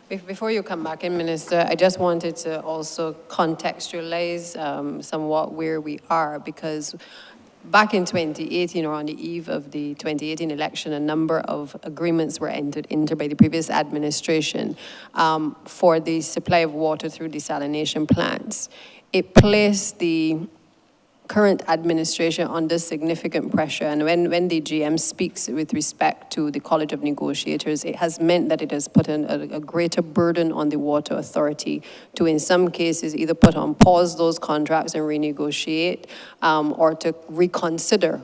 [SPEAKER 4] Before you come back in, Minister, I just wanted to also contextualize somewhat where we are, because back in 2018, or on the eve of the 2018 election, a number of agreements were entered into by the previous administration for the supply of water through desalination plants. It placed the current administration under significant pressure, and when the GM speaks with respect to the College of Negotiators, it has meant that it has put a greater burden on the Water Authority to, in some cases, either put on pause those contracts and renegotiate, or to reconsider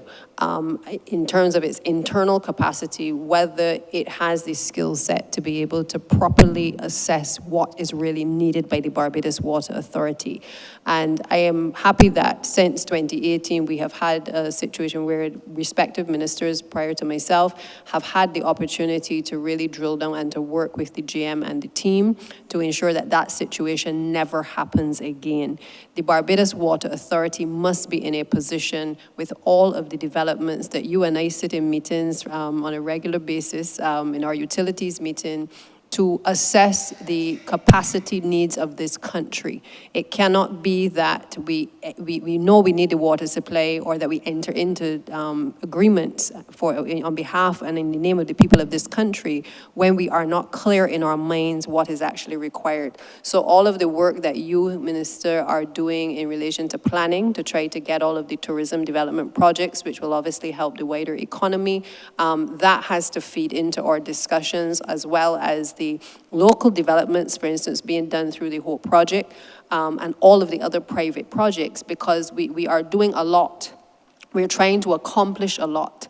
[SPEAKER 4] in terms of its internal capacity, whether it has the skill set to be able to properly assess what is really needed by the Barbados Water Authority. And I am happy that since 2018, we have had a situation where respective ministers prior to myself have had the opportunity to really drill down and to work with the GM and the team to ensure that that situation never happens again. The Barbados Water Authority must be in a position, with all of the developments that you and I sit in meetings on a regular basis, in our utilities meeting, to assess the capacity needs of this country. It cannot be that we know we need the water supply, or that we enter into agreements on behalf and in the name of the people of this country when we are not clear in our minds what is actually required. So all of the work that you, Minister, are doing in relation to planning to try to get all of the tourism development projects, which will obviously help the wider economy, that has to feed into our discussions, as well as the local developments, for instance, being done through the HOPE project, and all of the other private projects, because we are doing a lot. We're trying to accomplish a lot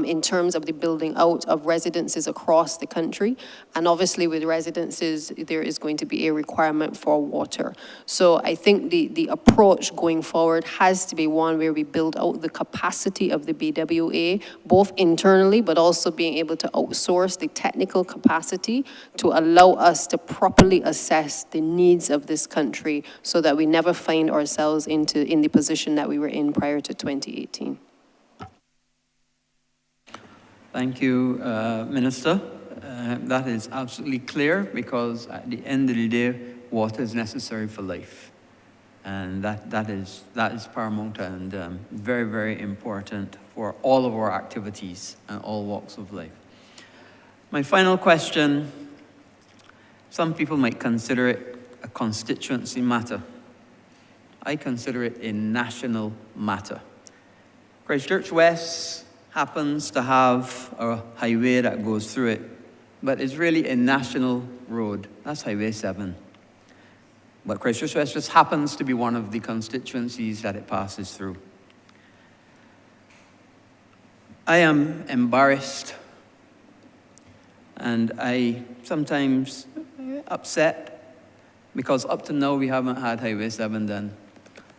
[SPEAKER 4] in terms of the building out of residences across the country. And obviously with residences, there is going to be a requirement for water. So I think the approach going forward has to be one where we build out the capacity of the BWA, both internally, but also being able to outsource the technical capacity to allow us to properly assess the needs of this country, so that we never find ourselves in the position that we were in prior to 2018.
[SPEAKER 20] Thank you, Minister. That is absolutely clear, because at the end of the day, water is necessary for life. And that is paramount and very, very important for all of our activities and all walks of life. My final question, some people might consider it a constituency matter. I consider it a national matter. Christchurch West happens to have a highway that goes through it, but it's really a national road. That's Highway 7. But Christchurch West just happens to be one of the constituencies that it passes through. I am embarrassed, and I sometimes upset, because up to now we haven't had Highway 7 done.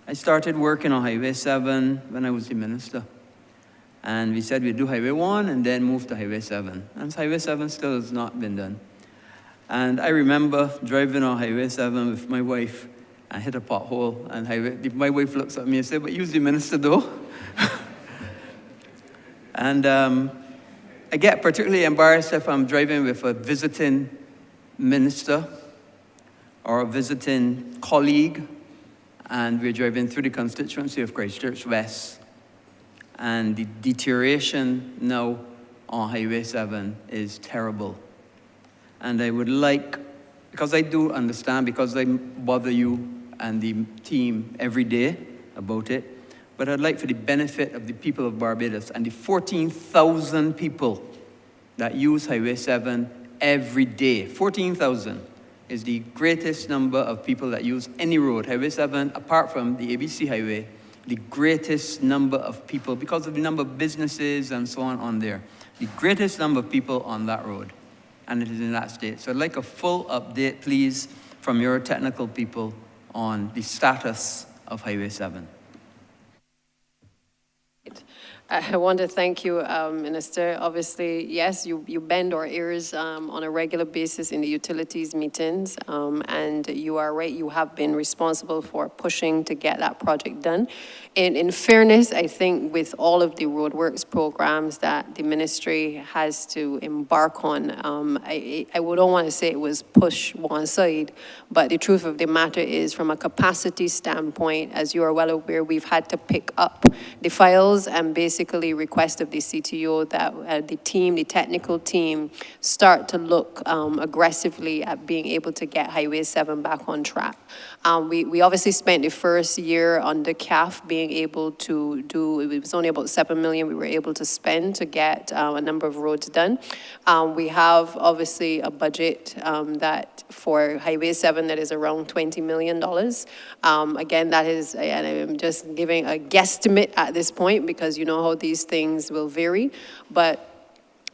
[SPEAKER 20] I started working on Highway 7 when I was the minister. And we said we'd do Highway 1 and then move to Highway 7. And Highway 7 still has not been done. And I remember driving on Highway 7 with my wife and hit a pothole. And my wife looks at me and said, "But you're the minister though." And I get particularly embarrassed if I'm driving with a visiting minister or a visiting colleague, and we're driving through the constituency of Christchurch West, and the deterioration now on Highway 7 is terrible. And I would like, because I do understand, because I bother you and the team every day about it, but I'd like for the benefit of the people of Barbados and the 14,000 people that use Highway 7 every day. 14,000 is the greatest number of people that use any road. Highway 7, apart from the ABC Highway, the greatest number of people, because of the number of businesses and so on there, the greatest number of people on that road, and it is in that state. So I'd like a full update, please, from your technical people on the status of Highway 7.
[SPEAKER 4] I want to thank you, Minister. Obviously, yes, you bend our ears on a regular basis in the utilities meetings, and you are right, you have been responsible for pushing to get that project done. In fairness, I think with all of the roadworks programs that the ministry has to embark on, I wouldn't want to say it was push one side, but the truth of the matter is, from a capacity standpoint, as you are well aware, we've had to pick up the files and basically request of the CTO that the team, the technical team, start to look aggressively at being able to get Highway 7 back on track. We obviously spent the first year under CAF being able to do, it was only about 7 million we were able to spend to get a number of roads done. We have obviously a budget that for Highway 7 that is around $20 million. Again, that is, and I'm just giving a guesstimate at this point because you know how these things will vary, but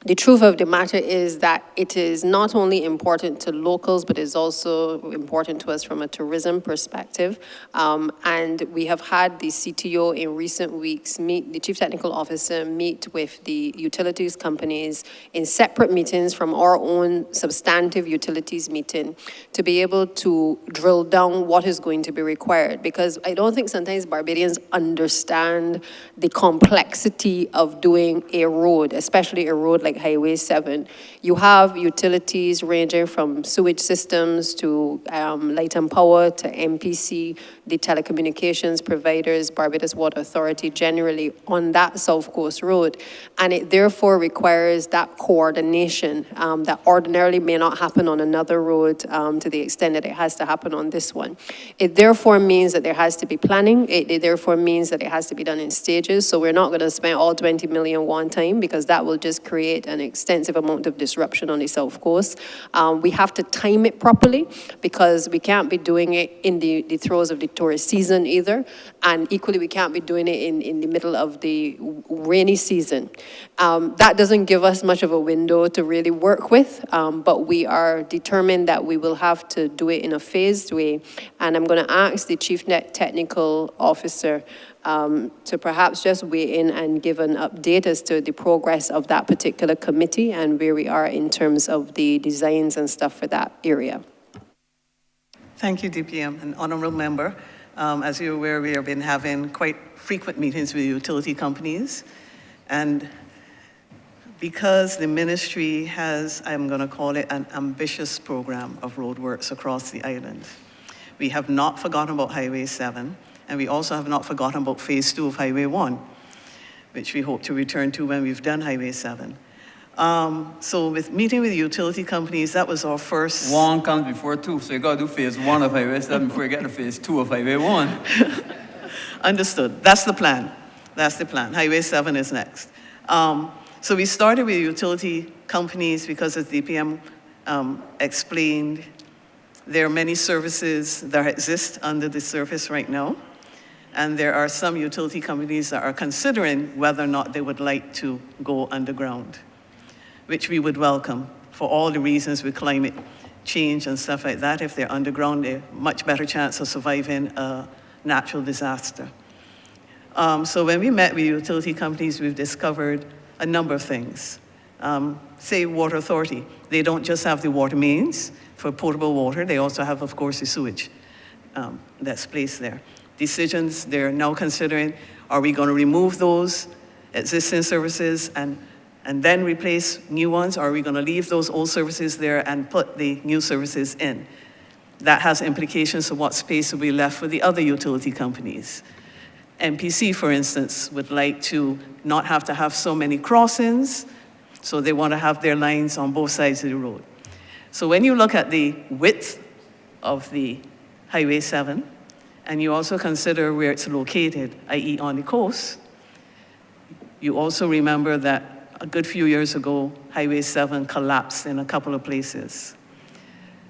[SPEAKER 4] the truth of the matter is that it is not only important to locals, but it's also important to us from a tourism perspective. And we have had the CTO in recent weeks meet, the Chief Technical Officer meet with the utilities companies in separate meetings from our own substantive utilities meeting to be able to drill down what is going to be required. Because I don't think sometimes Barbadians understand the complexity of doing a road, especially a road like Highway 7. You have utilities ranging from sewage systems to light and power to MPC, the telecommunications providers, Barbados Water Authority generally on that South Coast Road. And it therefore requires that coordination that ordinarily may not happen on another road to the extent that it has to happen on this one. It therefore means that there has to be planning. It therefore means that it has to be done in stages. So we're not going to spend all 20 million one time because that will just create an extensive amount of disruption on the South Coast. We have to time it properly because we can't be doing it in the throes of the tourist season either. And equally, we can't be doing it in the middle of the rainy season. That doesn't give us much of a window to really work with, but we are determined that we will have to do it in a phased way. And I'm going to ask the Chief Technical Officer to perhaps just weigh in and give an update as to the progress of that particular committee and where we are in terms of the designs and stuff for that area.
[SPEAKER 19] Thank you, DPM. And Honourable Member, as you're aware, we have been having quite frequent meetings with utility companies. And because the ministry has, I'm going to call it an ambitious program of roadworks across the island, we have not forgotten about Highway 7. And we also have not forgotten about phase 2 of Highway 1, which we hope to return to when we've done Highway 7. So with meeting with the utility companies, that was our first...
[SPEAKER 20] 1 comes before 2, so you got to do phase 1 of Highway 7 before you get to phase 2 of Highway 1.
[SPEAKER 19] Understood. That's the plan. That's the plan. Highway 7 is next. So we started with utility companies because, as DPM explained, there are many services that exist under the surface right now. And there are some utility companies that are considering whether or not they would like to go underground, which we would welcome for all the reasons with climate change and stuff like that. If they're underground, they're much better chance of surviving a natural disaster. So when we met with utility companies, we've discovered a number of things. Say Water Authority, they don't just have the water mains for potable water, they also have, of course, the sewage that's placed there. Decisions they're now considering, are we going to remove those existing services and then replace new ones, or are we going to leave those old services there and put the new services in? that has implications of what space will be left for the other utility companies. MPC, for instance, would like to not have to have so many crossings, so they want to have their lines on both sides of the road. So when you look at the width of the Highway 7, and you also consider where it's located, i.e. on the coast, you also remember that a good few years ago, Highway 7 collapsed in a couple of places.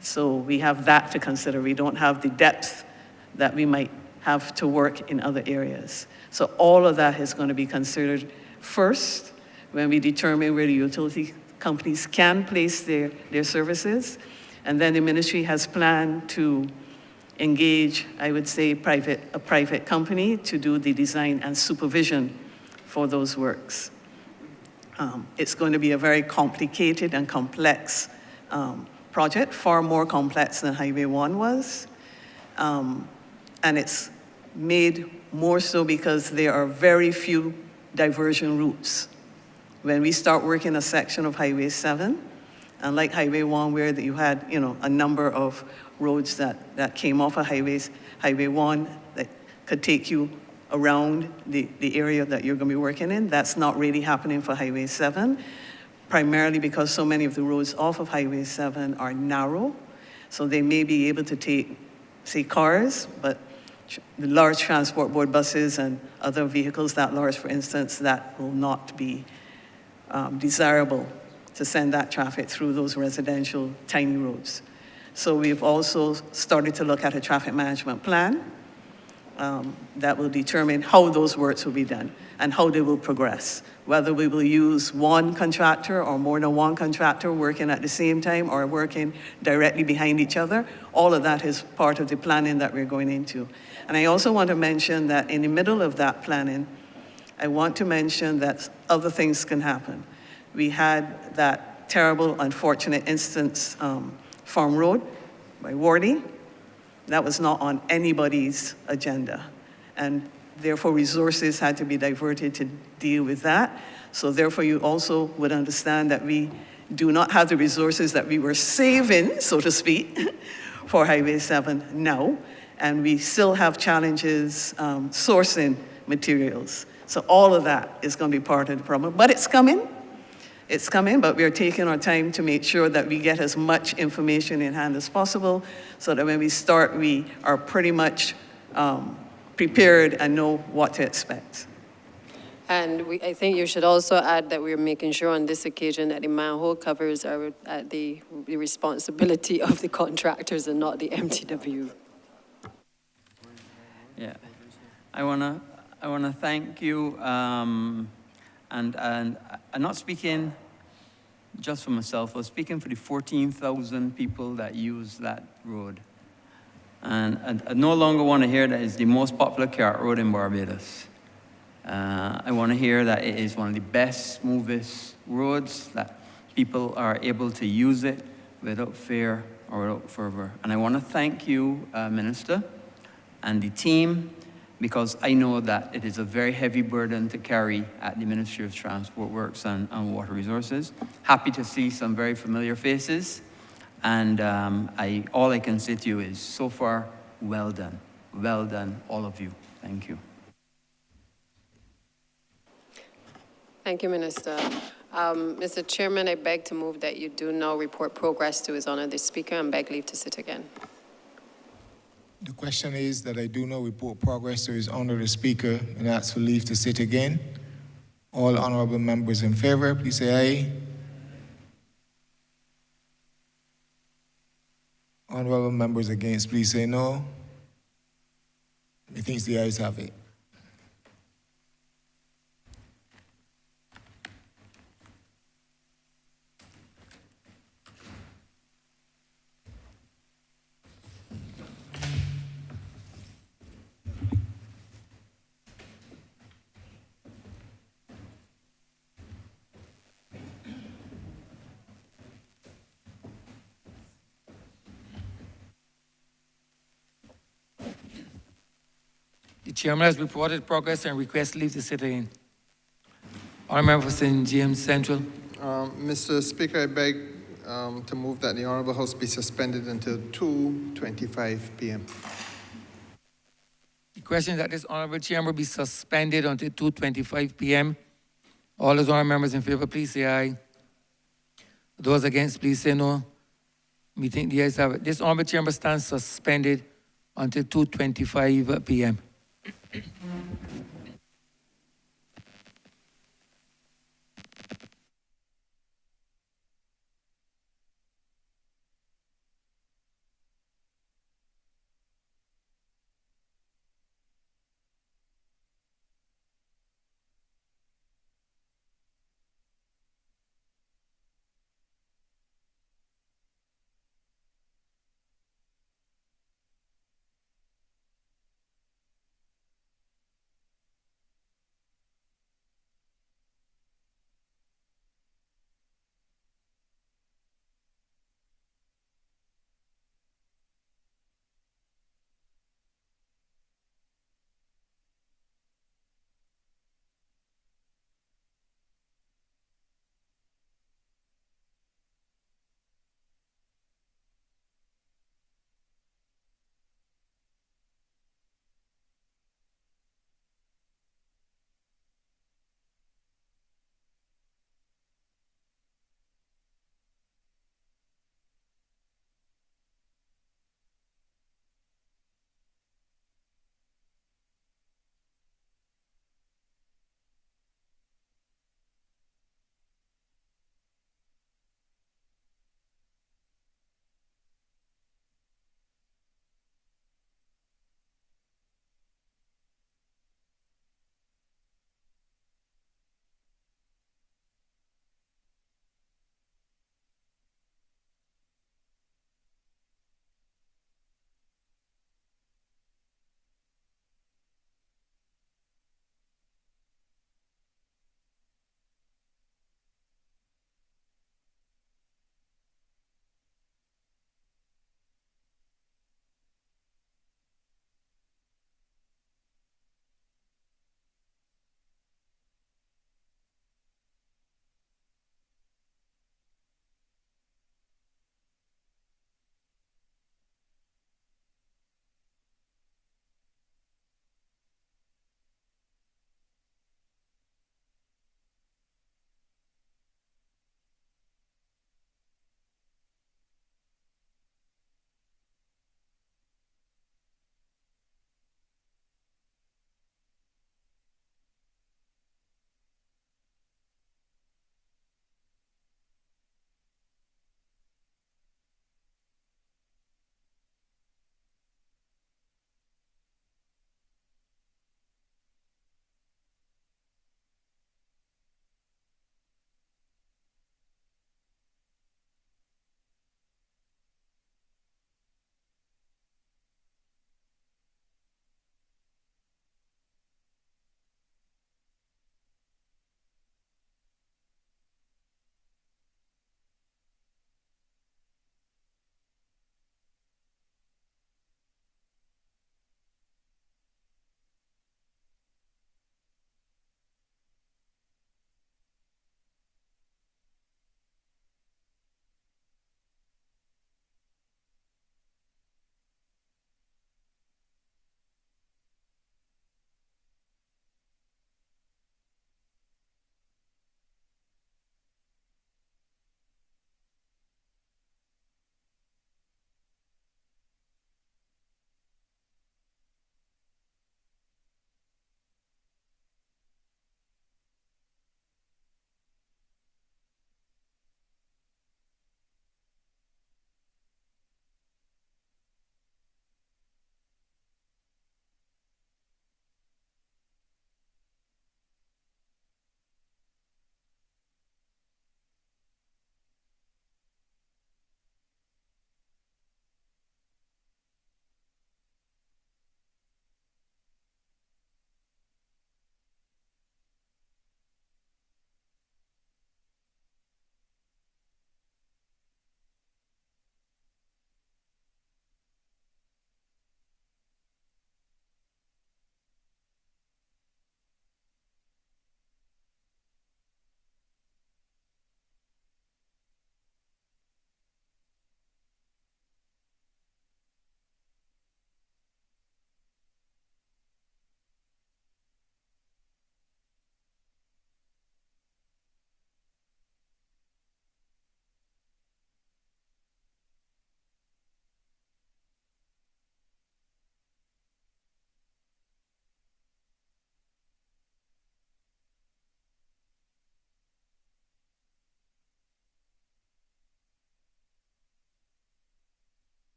[SPEAKER 19] So we have that to consider. We don't have the depth that we might have to work in other areas. So all of that is going to be considered first when we determine where the utility companies can place their services. And then the ministry has planned to engage, I would say, a private company to do the design and supervision for those works. It's going to be a very complicated and complex project, far more complex than Highway 1 was. And it's made more so because there are very few diversion routes. When we start working a section of Highway 7, unlike Highway 1 where you had a number of roads that came off of Highway 1 that could take you around the area that you're going to be working in, that's not really happening for Highway 7, primarily because so many of the roads off of Highway 7 are narrow, so they may be able to take, say, cars, but the large transport board buses and other vehicles that large, for instance, that will not be desirable to send that traffic through those residential tiny roads. So we've also started to look at a traffic management plan that will determine how those works will be done and how they will progress. Whether we will use one contractor or more than one contractor working at the same time or working directly behind each other, all of that is part of the planning that we're going into. And I also want to mention that in the middle of that planning, I want to mention that other things can happen. We had that terrible, unfortunate instance, Farm Road by Wardy. That was not on anybody's agenda. And therefore, resources had to be diverted to deal with that. So therefore, you also would understand that we do not have the resources that we were saving, so to speak, for Highway 7 now. And we still have challenges sourcing materials. So all of that is going to be part of the problem. But it's coming. It's coming, but we are taking our time to make sure that we get as much information in hand as possible so that when we start, we are pretty much prepared and know what to expect.
[SPEAKER 4] And I think you should also add that we're making sure on this occasion that the manhole covers are at the responsibility of the contractors and not the MTW.
[SPEAKER 20] Yeah, I wanna thank you, and I'm not speaking just for myself. I'm speaking for the 14,000 people that use that road. And I no longer want to hear that it's the most popular CART road in Barbados. I want to hear that it is one of the best, smoothest roads, that people are able to use it without fear or without fervor. And I want to thank you, Minister, and the team, because I know that it is a very heavy burden to carry at the Ministry of Transport Works and Water Resources. Happy to see some very familiar faces. And all I can say to you is, so far, well done. Well done, all of you. Thank you.
[SPEAKER 4] Thank you, Minister. Mr. Chairman, I beg to move that you do now report progress to His Honor the Speaker and beg leave to sit again.
[SPEAKER 1] The question is that I do not report progress to His Honor the Speaker and ask for leave to sit again. All honorable members in favor, please say aye. Honorable members against, please say no. Methinks the ayes have it.
[SPEAKER 16] The chairman has reported progress and requests leave to sit in. Honourable Member for St. James Central.
[SPEAKER 17] Mr. Speaker, I beg to move that the Honorable House be suspended until 2:25 p.m.
[SPEAKER 16] The question is that this honorable chamber be suspended until 2:25 p.m. All those honorable members in favor, please say aye. Those against, please say no. Meeting the ayes have it. This honorable chamber stands suspended until 2:25 p.m.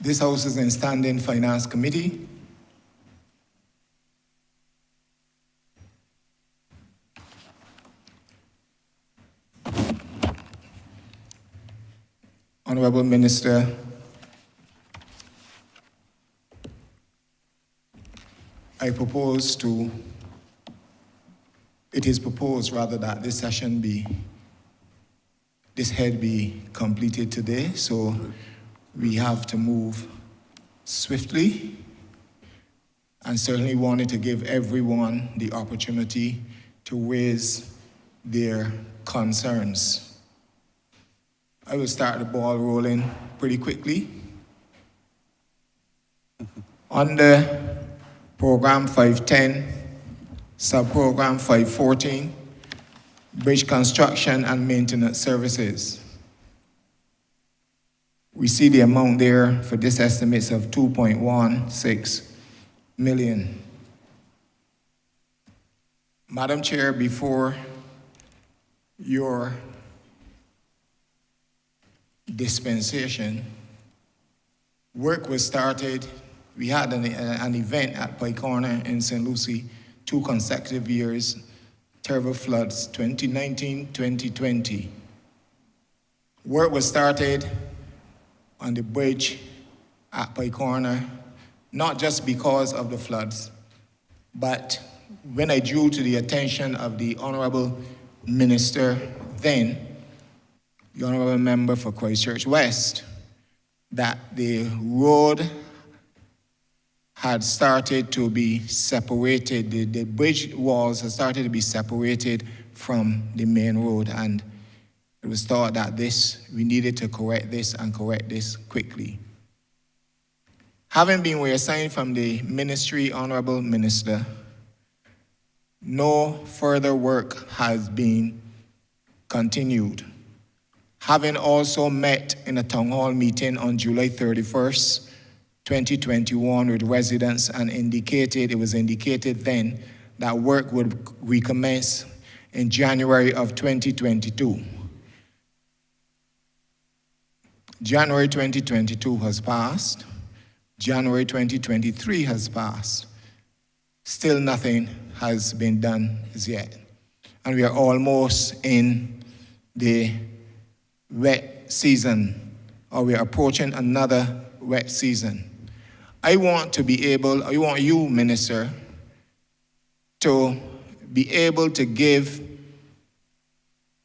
[SPEAKER 1] This House is in standing Finance Committee. Honourable Minister, it is proposed rather that this session this head be completed today, so we have to move swiftly, and certainly wanted to give everyone the opportunity to raise their concerns. I will start the ball rolling pretty quickly. Under Program 510, Subprogram 514, Bridge Construction and Maintenance Services. We see the amount there for this estimates of 2.16 million. Madam Chair, before your dispensation, work was started. We had an event at Pike Corner in St. Lucie, 2 consecutive years, terrible floods, 2019, 2020. Work was started on the bridge at Pike Corner, not just because of the floods, but when I drew to the attention of the Honourable Minister then, the Honourable Member for Christchurch West, that the road had started to be separated, the bridge walls had started to be separated from the main road, and it was thought that we needed to correct this and correct this quickly. Having been reassigned from the ministry, Honourable Minister, no further work has been continued. Having also met in a town hall meeting on July 31st, 2021 with residents and it was indicated then that work would recommence in January of 2022. January 2022 has passed. January 2023 has passed. Still nothing has been done as yet. And we are almost in the wet season, or we are approaching another wet season. I want you, Minister, to be able to give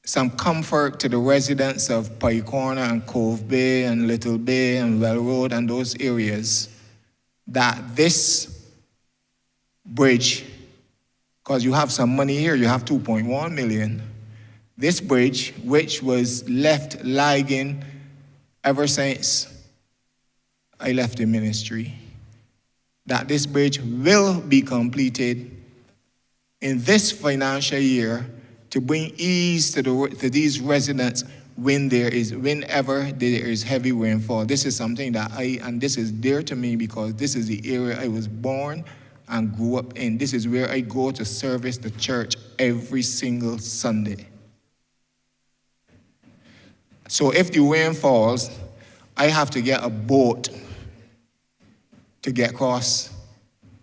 [SPEAKER 1] some comfort to the residents of Pike Corner and Cove Bay and Little Bay and Well Road and those areas that this bridge, because you have some money here, you have 2.1 million, this bridge, which was left lagging ever since I left the ministry, that this bridge will be completed in this financial year to bring ease to these residents whenever there is heavy rainfall. This is something that this is dear to me because this is the area I was born and grew up in. This is where I go to service the church every single Sunday. So if the rain falls, I have to get a boat to get across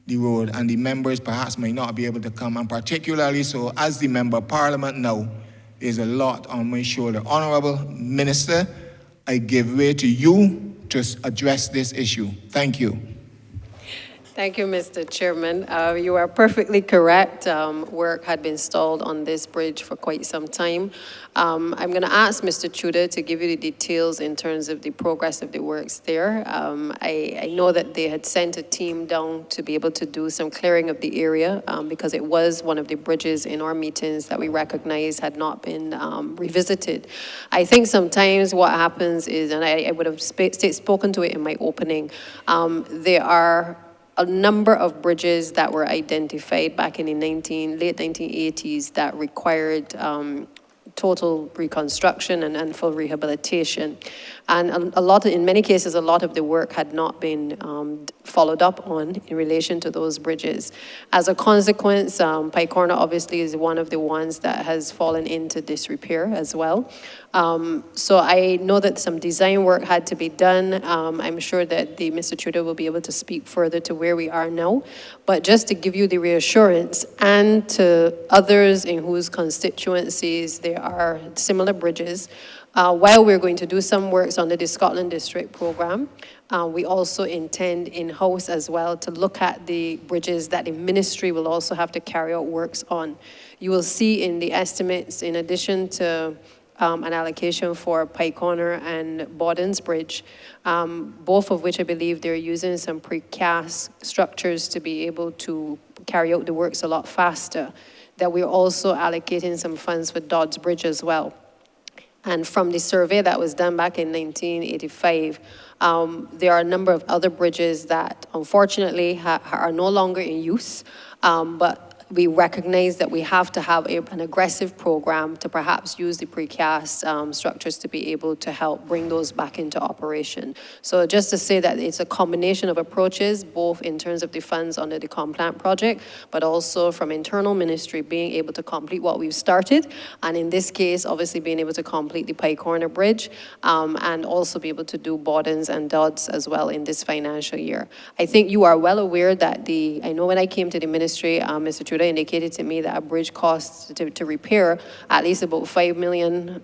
[SPEAKER 1] the road, and the members perhaps may not be able to come, and particularly so as the Member of Parliament now, there's a lot on my shoulder. Honourable Minister, I give way to you to address this issue. Thank you.
[SPEAKER 4] Thank you, Mr. Chairman. You are perfectly correct. Work had been stalled on this bridge for quite some time. I'm going to ask Mr. Tudor to give you the details in terms of the progress of the works there. I know that they had sent a team down to be able to do some clearing of the area because it was one of the bridges in our meetings that we recognized had not been revisited. I think sometimes what happens is, and I would have spoken to it in my opening, there are a number of bridges that were identified back in the late 1980s that required total reconstruction and full rehabilitation. And in many cases, a lot of the work had not been followed up on in relation to those bridges. As a consequence, Pike Corner obviously is one of the ones that has fallen into disrepair as well. So I know that some design work had to be done. I'm sure that Mr. Tudor will be able to speak further to where we are now. But just to give you the reassurance, and to others in whose constituencies there are similar bridges, while we're going to do some works under the Scotland District Programme, we also intend in-house as well to look at the bridges that the ministry will also have to carry out works on. You will see in the estimates, in addition to an allocation for Pike Corner and Bawden's Bridge, both of which I believe they're using some precast structures to be able to carry out the works a lot faster, that we're also allocating some funds for Dodds Bridge as well. And from the survey that was done back in 1985, there are a number of other bridges that unfortunately are no longer in use, but we recognize that we have to have an aggressive program to perhaps use the precast structures to be able to help bring those back into operation. So just to say that it's a combination of approaches, both in terms of the funds under the Complant project, but also from internal ministry being able to complete what we've started, and in this case, obviously being able to complete the Pike Corner Bridge, and also be able to do Bawden's and Dodds as well in this financial year. I think you are well aware that I know when I came to the ministry, Mr. Tudor indicated to me that a bridge costs to repair at least about $5 million,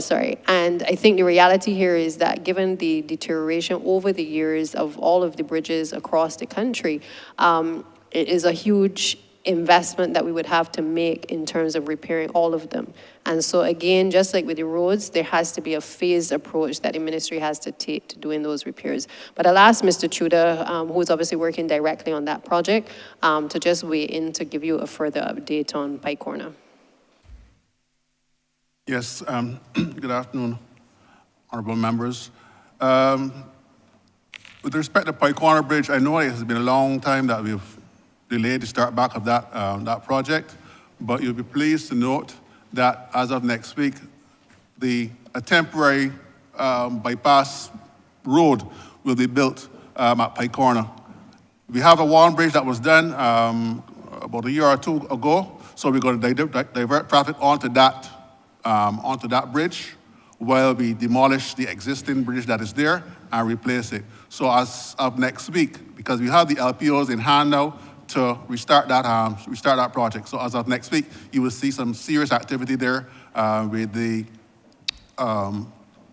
[SPEAKER 4] sorry. And I think the reality here is that given the deterioration over the years of all of the bridges across the country, it is a huge investment that we would have to make in terms of repairing all of them. And so again, just like with the roads, there has to be a phased approach that the ministry has to take to doing those repairs. But I'll ask Mr. Tudor, who's obviously working directly on that project, to just weigh in to give you a further update on Pike Corner.
[SPEAKER 8] Yes, good afternoon, honorable members. With respect to Pike Corner Bridge, I know it has been a long time that we've delayed the start back of that project, but you'll be pleased to note that as of next week, a temporary bypass road will be built at Pike Corner. We have a one bridge that was done about a year or two ago, so we're going to divert traffic onto that bridge while we demolish the existing bridge that is there and replace it. So as of next week, because we have the LPOs in hand now to restart that project. So as of next week, you will see some serious activity there with the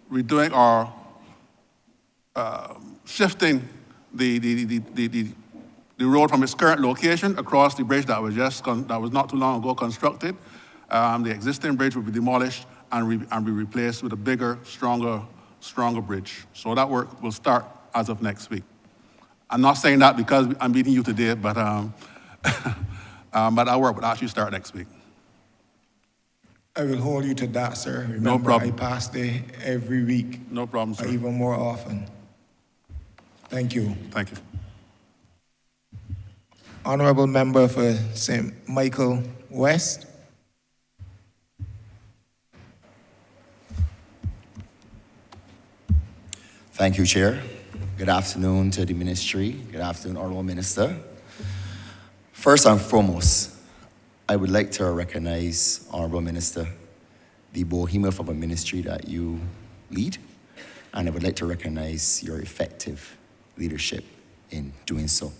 [SPEAKER 8] redoing or shifting the road from its current location across the bridge that was not too long ago constructed. The existing bridge will be demolished and be replaced with a bigger, stronger bridge. So that work will start as of next week. I'm not saying that because I'm meeting you today, but but our work will actually start next week.
[SPEAKER 1] I will hold you to that, sir. Remember,
[SPEAKER 8] No problem.
[SPEAKER 1] I pass there every week.
[SPEAKER 8] No problem, sir.
[SPEAKER 1] Or even more often. Thank you.
[SPEAKER 8] Thank you.
[SPEAKER 1] Honourable member for St. Michael West.
[SPEAKER 2] Thank you, Chair. Good afternoon to the ministry. Good afternoon, Honourable Minister. First and foremost, I would like to recognize, Honourable Minister, the behemoth of a ministry that you lead, and I would like to recognize your effective leadership in doing so.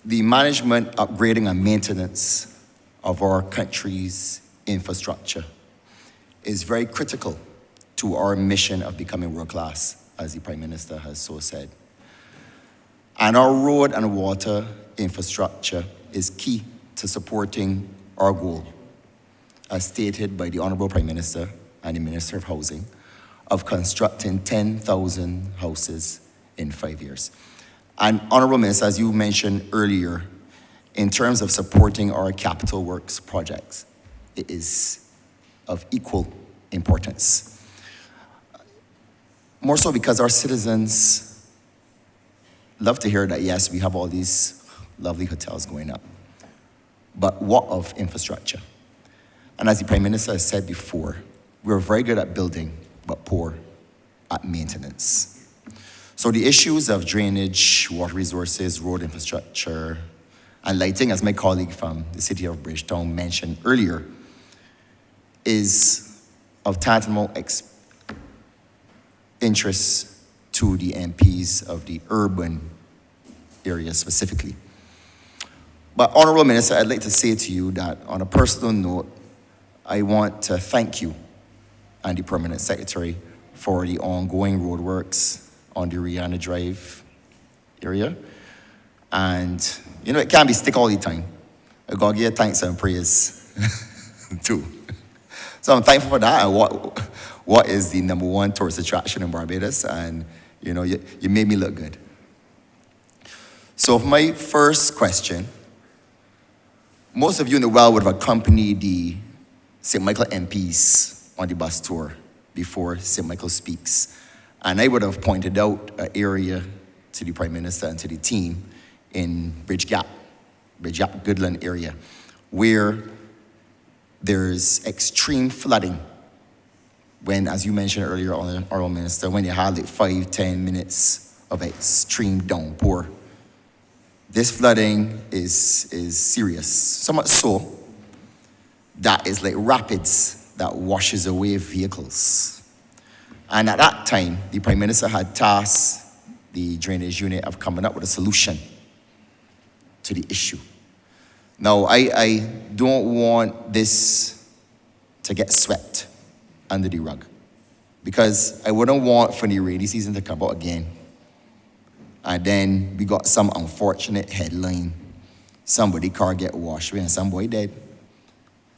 [SPEAKER 2] The management, upgrading, and maintenance of our country's infrastructure is very critical to our mission of becoming world-class, as the Prime Minister has so said. And our road and water infrastructure is key to supporting our goal, as stated by the Honourable Prime Minister and the Minister of Housing, of constructing 10,000 houses in 5 years. And Honourable Minister, as you mentioned earlier, in terms of supporting our capital works projects, it is of equal importance. More so because our citizens love to hear that, yes, we have all these lovely hotels going up. But what of infrastructure? And as the Prime Minister has said before, we're very good at building, but poor at maintenance. So the issues of drainage, water resources, road infrastructure, and lighting, as my colleague from the city of Bridgetown mentioned earlier, is of tantamount interest to the MPs of the urban areas specifically. But Honourable Minister, I'd like to say to you that on a personal note, I want to thank you and the Permanent Secretary for the ongoing roadworks on the Rihanna Drive area. And, you know, it can't be stick all the time. I gotta give thanks and praise too. So I'm thankful for that and what is the #1 tourist attraction in Barbados, and you know, you made me look good. So for my first question, most of you know well would have accompanied the St. Michael MPs on the bus tour before St. Michael speaks. And I would have pointed out an area to the Prime Minister and to the team in Bridge Gap Goodland area, where there's extreme flooding when, as you mentioned earlier, Honourable Minister, when you had like 5-10 minutes of extreme downpour. This flooding is serious, so much so that it's like rapids that washes away vehicles. And at that time, the Prime Minister had tasked the drainage unit of coming up with a solution to the issue. Now, I don't want this to get swept under the rug, because I wouldn't want for the rainy season to come out again. And then we got some unfortunate headline, somebody car get washed away and some boy dead.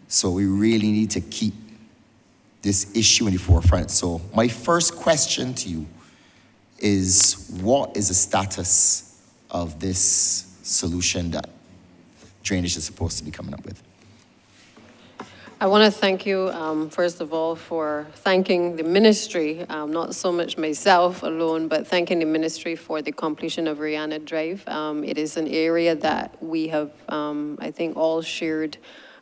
[SPEAKER 2] So we really need to keep this issue in the forefront. So my first question to you is, what is the status of this solution that drainage is supposed to be coming up with?
[SPEAKER 4] I want to thank you, first of all, for thanking the ministry, not so much myself alone, but thanking the ministry for the completion of Rihanna Drive. It is an area that we have, I think, all shared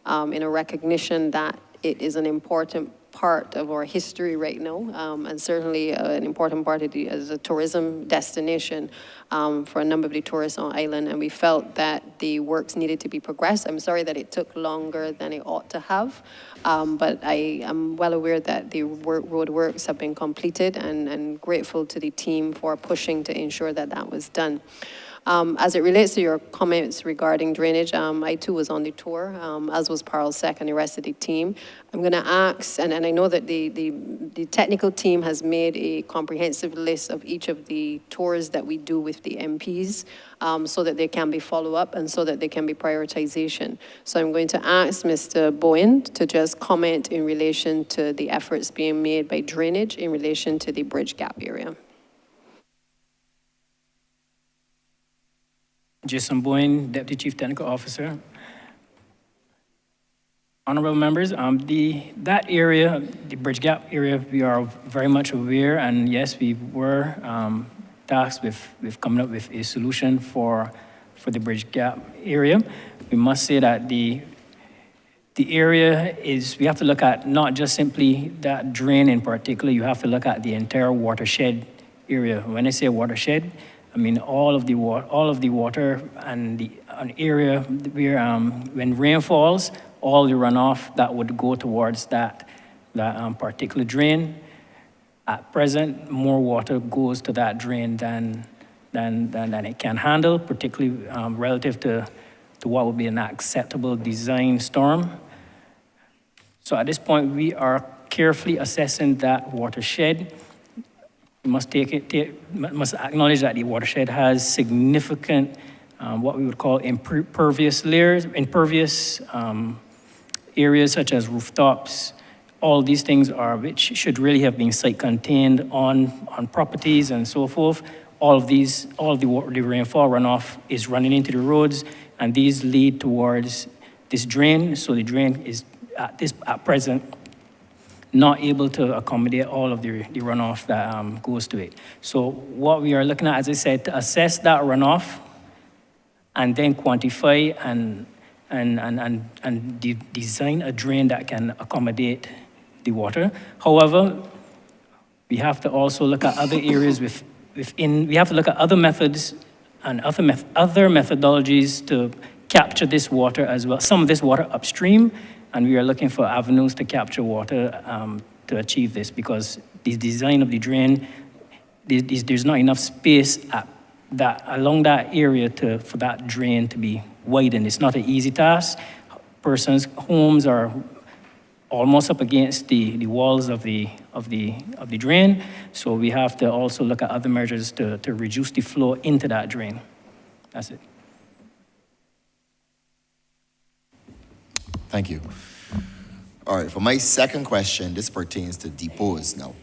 [SPEAKER 4] in a recognition that it is an important part of our history right now, and certainly an important part of as a tourism destination for a number of the tourists on island, and we felt that the works needed to be progressed. I'm sorry that it took longer than it ought to have, but I am well aware that the road works have been completed, and grateful to the team for pushing to ensure that that was done. As it relates to your comments regarding drainage, I too was on the tour, as was Parlsec and the rest of the team. I'm going to ask, and I know that the technical team has made a comprehensive list of each of the tours that we do with the MPs, so that there can be follow-up and so that there can be prioritization. So I'm going to ask Mr. Bowen to just comment in relation to the efforts being made by drainage in relation to the Bridge Gap area.
[SPEAKER 9] Jason Boyne, Deputy Chief Technical Officer. Honourable members, that area, the Bridge Gap area, we are very much aware, and yes, we were tasked with coming up with a solution for the Bridge Gap area. We must say that the area is, we have to look at not just simply that drain in particular, you have to look at the entire watershed area. When I say watershed, I mean all of the water and an area where when rain falls, all the runoff that would go towards that particular drain. At present, more water goes to that drain than it can handle, particularly relative to what would be an acceptable design storm. So at this point, we are carefully assessing that watershed. We must acknowledge that the watershed has significant, what we would call impervious layers, areas such as rooftops. All these things which should really have been site contained on properties and so forth. All of the rainfall runoff is running into the roads, and these lead towards this drain. So the drain is at present not able to accommodate all of the runoff that goes to it. So what we are looking at, as I said, to assess that runoff and then quantify and and design a drain that can accommodate the water. However, we have to also look at other areas we have to look at other methods and other methodologies to capture this water as well, some of this water upstream, and we are looking for avenues to capture water to achieve this, because the design of the drain, there's not enough space along that area for that drain to be widened. It's not an easy task. Persons' homes are almost up against the walls of the drain, so we have to also look at other measures to reduce the flow into that drain. That's it.
[SPEAKER 2] Thank you. All right, for my second question, this pertains to depots now.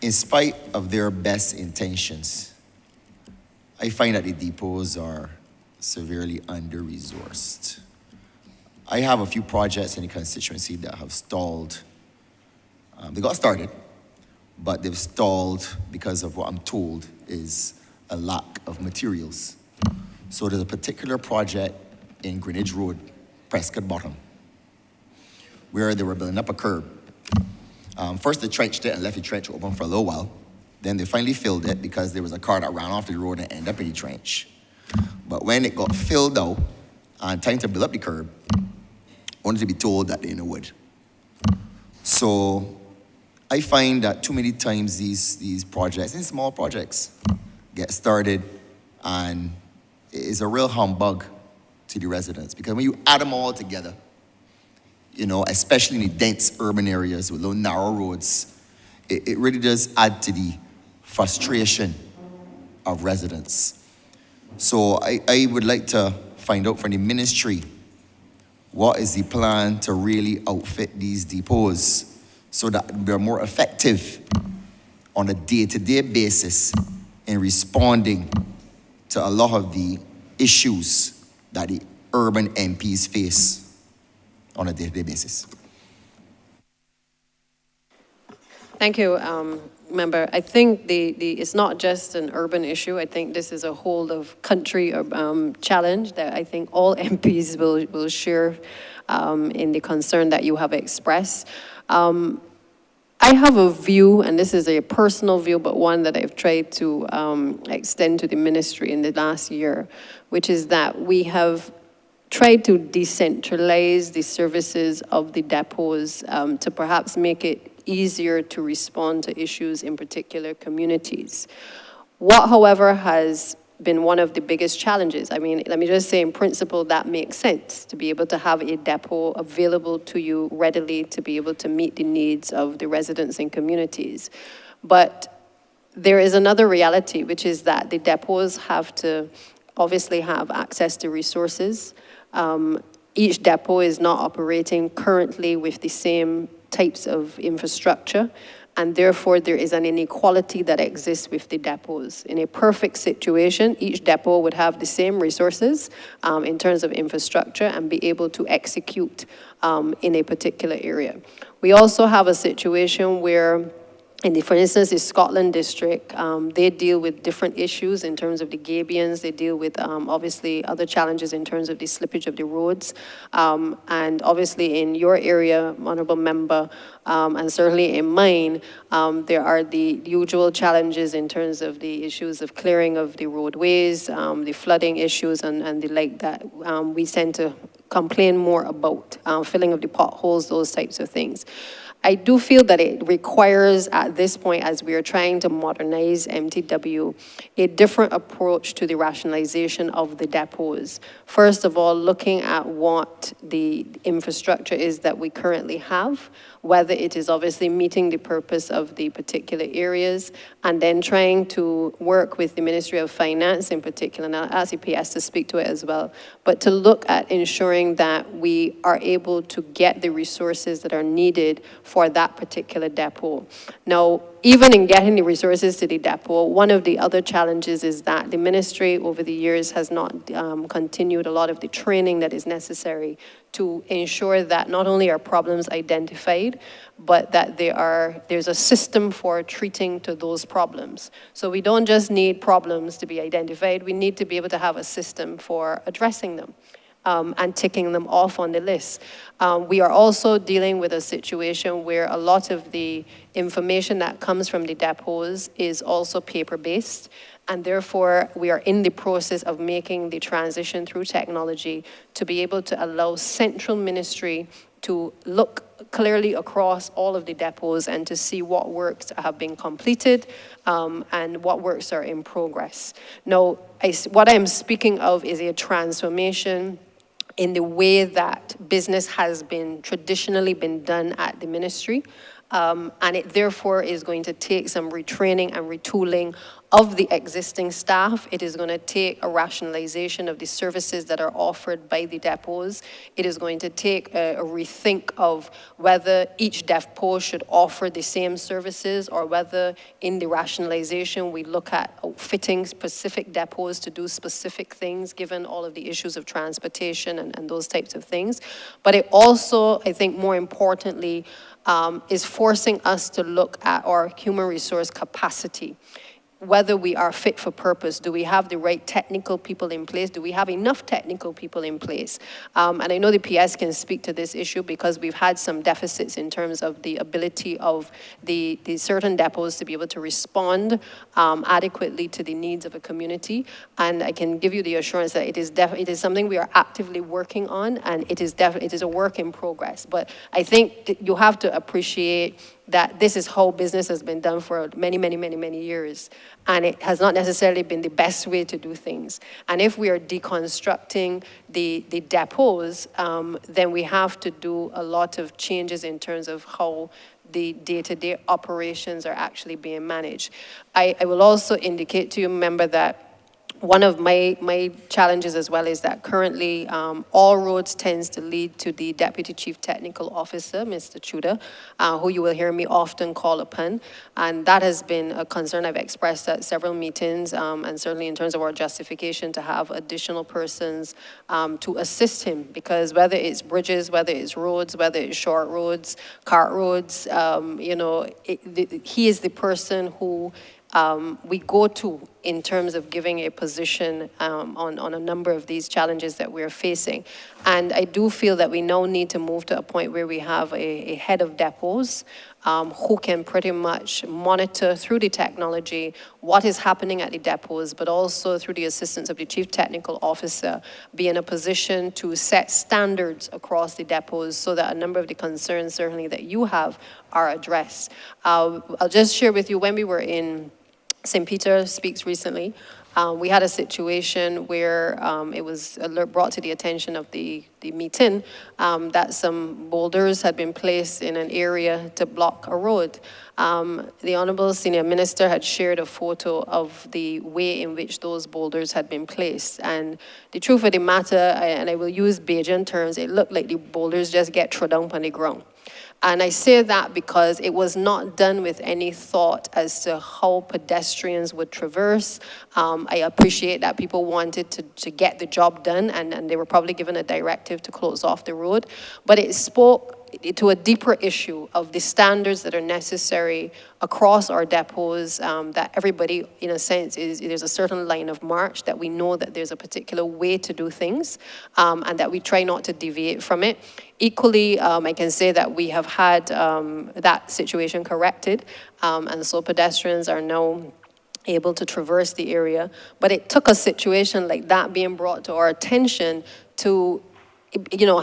[SPEAKER 2] In spite of their best intentions, I find that the depots are severely under-resourced. I have a few projects in the constituency that have stalled. They got started, but they've stalled because of what I'm told is a lack of materials. So there's a particular project in Greenwich Road, Prescott Bottom, where they were building up a curb. First they trenched it and left the trench open for a little while. Then they finally filled it because there was a car that ran off the road and ended up in the trench. But when it got filled out and time to build up the curb, only to be told that they're in the wood. So I find that too many times these projects, these small projects, get started and it is a real humbug to the residents, because when you add them all together, you know, especially in the dense urban areas with little narrow roads, it really does add to the frustration of residents. So I would like to find out from the ministry, what is the plan to really outfit these depots so that they're more effective on a day-to-day basis in responding to a lot of the issues that the urban MPs face on a day-to-day basis?
[SPEAKER 4] Thank you, Member. I think it's not just an urban issue. I think this is a whole of country challenge that I think all MPs will share in the concern that you have expressed. I have a view, and this is a personal view, but one that I've tried to extend to the ministry in the last year, which is that we have tried to decentralize the services of the depots to perhaps make it easier to respond to issues in particular communities. What, however, has been one of the biggest challenges, I mean, let me just say in principle that makes sense, to be able to have a depot available to you readily to be able to meet the needs of the residents and communities. But there is another reality, which is that the depots have to obviously have access to resources. Each depot is not operating currently with the same types of infrastructure, and therefore there is an inequality that exists with the depots. In a perfect situation, each depot would have the same resources in terms of infrastructure and be able to execute in a particular area. We also have a situation where, for instance, the Scotland district, they deal with different issues in terms of the gabions. They deal with, obviously, other challenges in terms of the slippage of the roads. And obviously, in your area, Honourable Member, and certainly in mine, there are the usual challenges in terms of the issues of clearing of the roadways, the flooding issues, and the like that we tend to complain more about, filling of the potholes, those types of things. I do feel that it requires, at this point, as we are trying to modernize MTW, a different approach to the rationalization of the depots. First of all, looking at what the infrastructure is that we currently have, whether it is obviously meeting the purpose of the particular areas, and then trying to work with the Ministry of Finance in particular, and I'll ask EPS to speak to it as well, but to look at ensuring that we are able to get the resources that are needed for that particular depot. Now, even in getting the resources to the depot, one of the other challenges is that the ministry over the years has not continued a lot of the training that is necessary to ensure that not only are problems identified, but that there's a system for treating to those problems. So we don't just need problems to be identified, we need to be able to have a system for addressing them. and ticking them off on the list. We are also dealing with a situation where a lot of the information that comes from the depots is also paper-based, and therefore we are in the process of making the transition through technology to be able to allow central ministry to look clearly across all of the depots and to see what works have been completed and what works are in progress. Now, what I'm speaking of is a transformation in the way that business has been traditionally been done at the ministry. And it therefore is going to take some retraining and retooling of the existing staff. It is going to take a rationalization of the services that are offered by the depots. It is going to take a rethink of whether each depot should offer the same services or whether in the rationalization we look at fitting specific depots to do specific things given all of the issues of transportation and those types of things. But it also, I think more importantly, is forcing us to look at our human resource capacity. Whether we are fit for purpose, do we have the right technical people in place? Do we have enough technical people in place? And I know the PS can speak to this issue because we've had some deficits in terms of the ability of the certain depots to be able to respond adequately to the needs of a community. And I can give you the assurance that it is something we are actively working on, and it is a work in progress. But I think you have to appreciate that this is how business has been done for many, many, many, many years. And it has not necessarily been the best way to do things. And if we are deconstructing the depots, then we have to do a lot of changes in terms of how the day-to-day operations are actually being managed. I will also indicate to you, member, that one of my challenges as well is that currently all roads tends to lead to the Deputy Chief Technical Officer, Mr. Chuda, who you will hear me often call upon. And that has been a concern I've expressed at several meetings, and certainly in terms of our justification to have additional persons to assist him, because whether it's bridges, whether it's roads, whether it's short roads, cart roads, he is the person who we go to in terms of giving a position on a number of these challenges that we're facing. And I do feel that we now need to move to a point where we have a head of depots who can pretty much monitor through the technology what is happening at the depots, but also through the assistance of the Chief Technical Officer, be in a position to set standards across the depots so that a number of the concerns certainly that you have are addressed. I'll just share with you, when we were in St. Peter Speaks recently, we had a situation where it was brought to the attention of the meeting that some boulders had been placed in an area to block a road. The Honourable Senior Minister had shared a photo of the way in which those boulders had been placed. And the truth of the matter, and I will use Bajan terms, it looked like the boulders just get thrown down on the ground. And I say that because it was not done with any thought as to how pedestrians would traverse. I appreciate that people wanted to get the job done, and they were probably given a directive to close off the road. But it spoke to a deeper issue of the standards that are necessary across our depots, that everybody, in a sense, there's a certain line of march that we know that there's a particular way to do things, and that we try not to deviate from it. Equally, I can say that we have had that situation corrected, and so pedestrians are now able to traverse the area. But it took a situation like that being brought to our attention to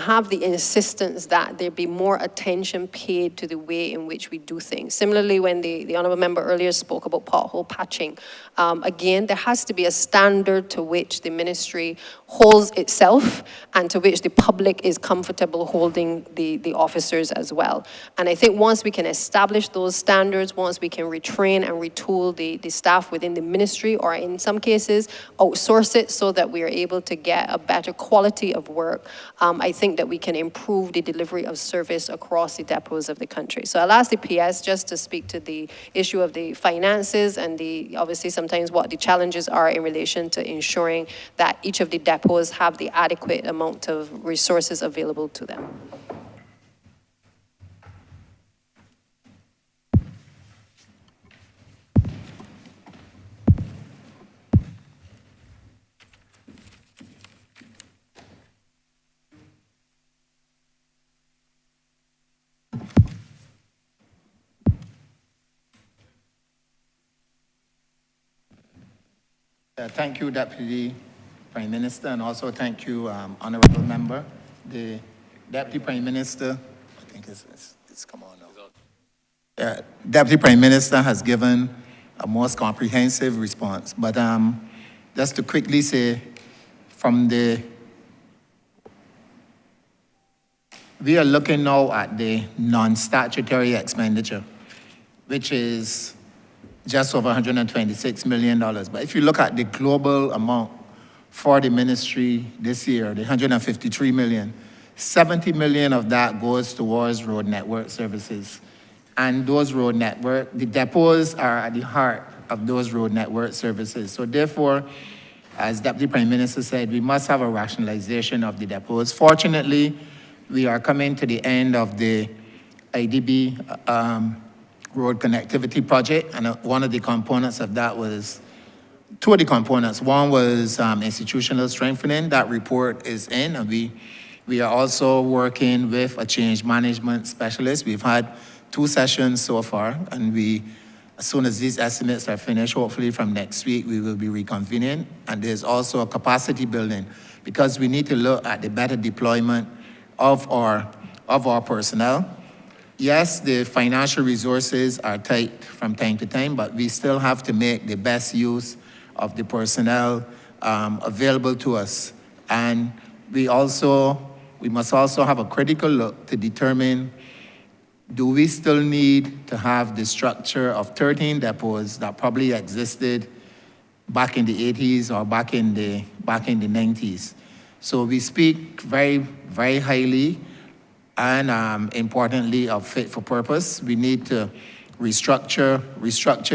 [SPEAKER 4] have the insistence that there be more attention paid to the way in which we do things. Similarly, when the Honourable Member earlier spoke about pothole patching, again, there has to be a standard to which the ministry holds itself and to which the public is comfortable holding the officers as well. And I think once we can establish those standards, once we can retrain and retool the staff within the ministry, or in some cases, outsource it so that we are able to get a better quality of work, I think that we can improve the delivery of service across the depots of the country. So I'll ask the PS just to speak to the issue of the finances and obviously sometimes what the challenges are in relation to ensuring that each of the depots have the adequate amount of resources available to them.
[SPEAKER 3] Thank you, Deputy Prime Minister, and also thank you, Honourable Member. The Deputy Prime Minister, I think it's come on now. Deputy Prime Minister has given a most comprehensive response, but just to quickly say, we are looking now at the non-statutory expenditure, which is just over $126 million. But if you look at the global amount for the ministry this year, the $153 million, $70 million of that goes towards road network services. And those road network, the depots are at the heart of those road network services. So therefore, as Deputy Prime Minister said, we must have a rationalization of the depots. Fortunately, we are coming to the end of the IDB road connectivity project, and one of the components of that was, two of the components. One was institutional strengthening. That report is in, and we are also working with a change management specialist. We've had 2 sessions so far, and as soon as these estimates are finished, hopefully from next week, we will be reconvening. And there's also a capacity building, because we need to look at the better deployment of our personnel. Yes, the financial resources are tight from time to time, but we still have to make the best use of the personnel available to us. And we must also have a critical look to determine, do we still need to have the structure of 13 depots that probably existed back in the 80s or back in the 90s? So we speak very, very highly and importantly of fit for purpose. We need to restructure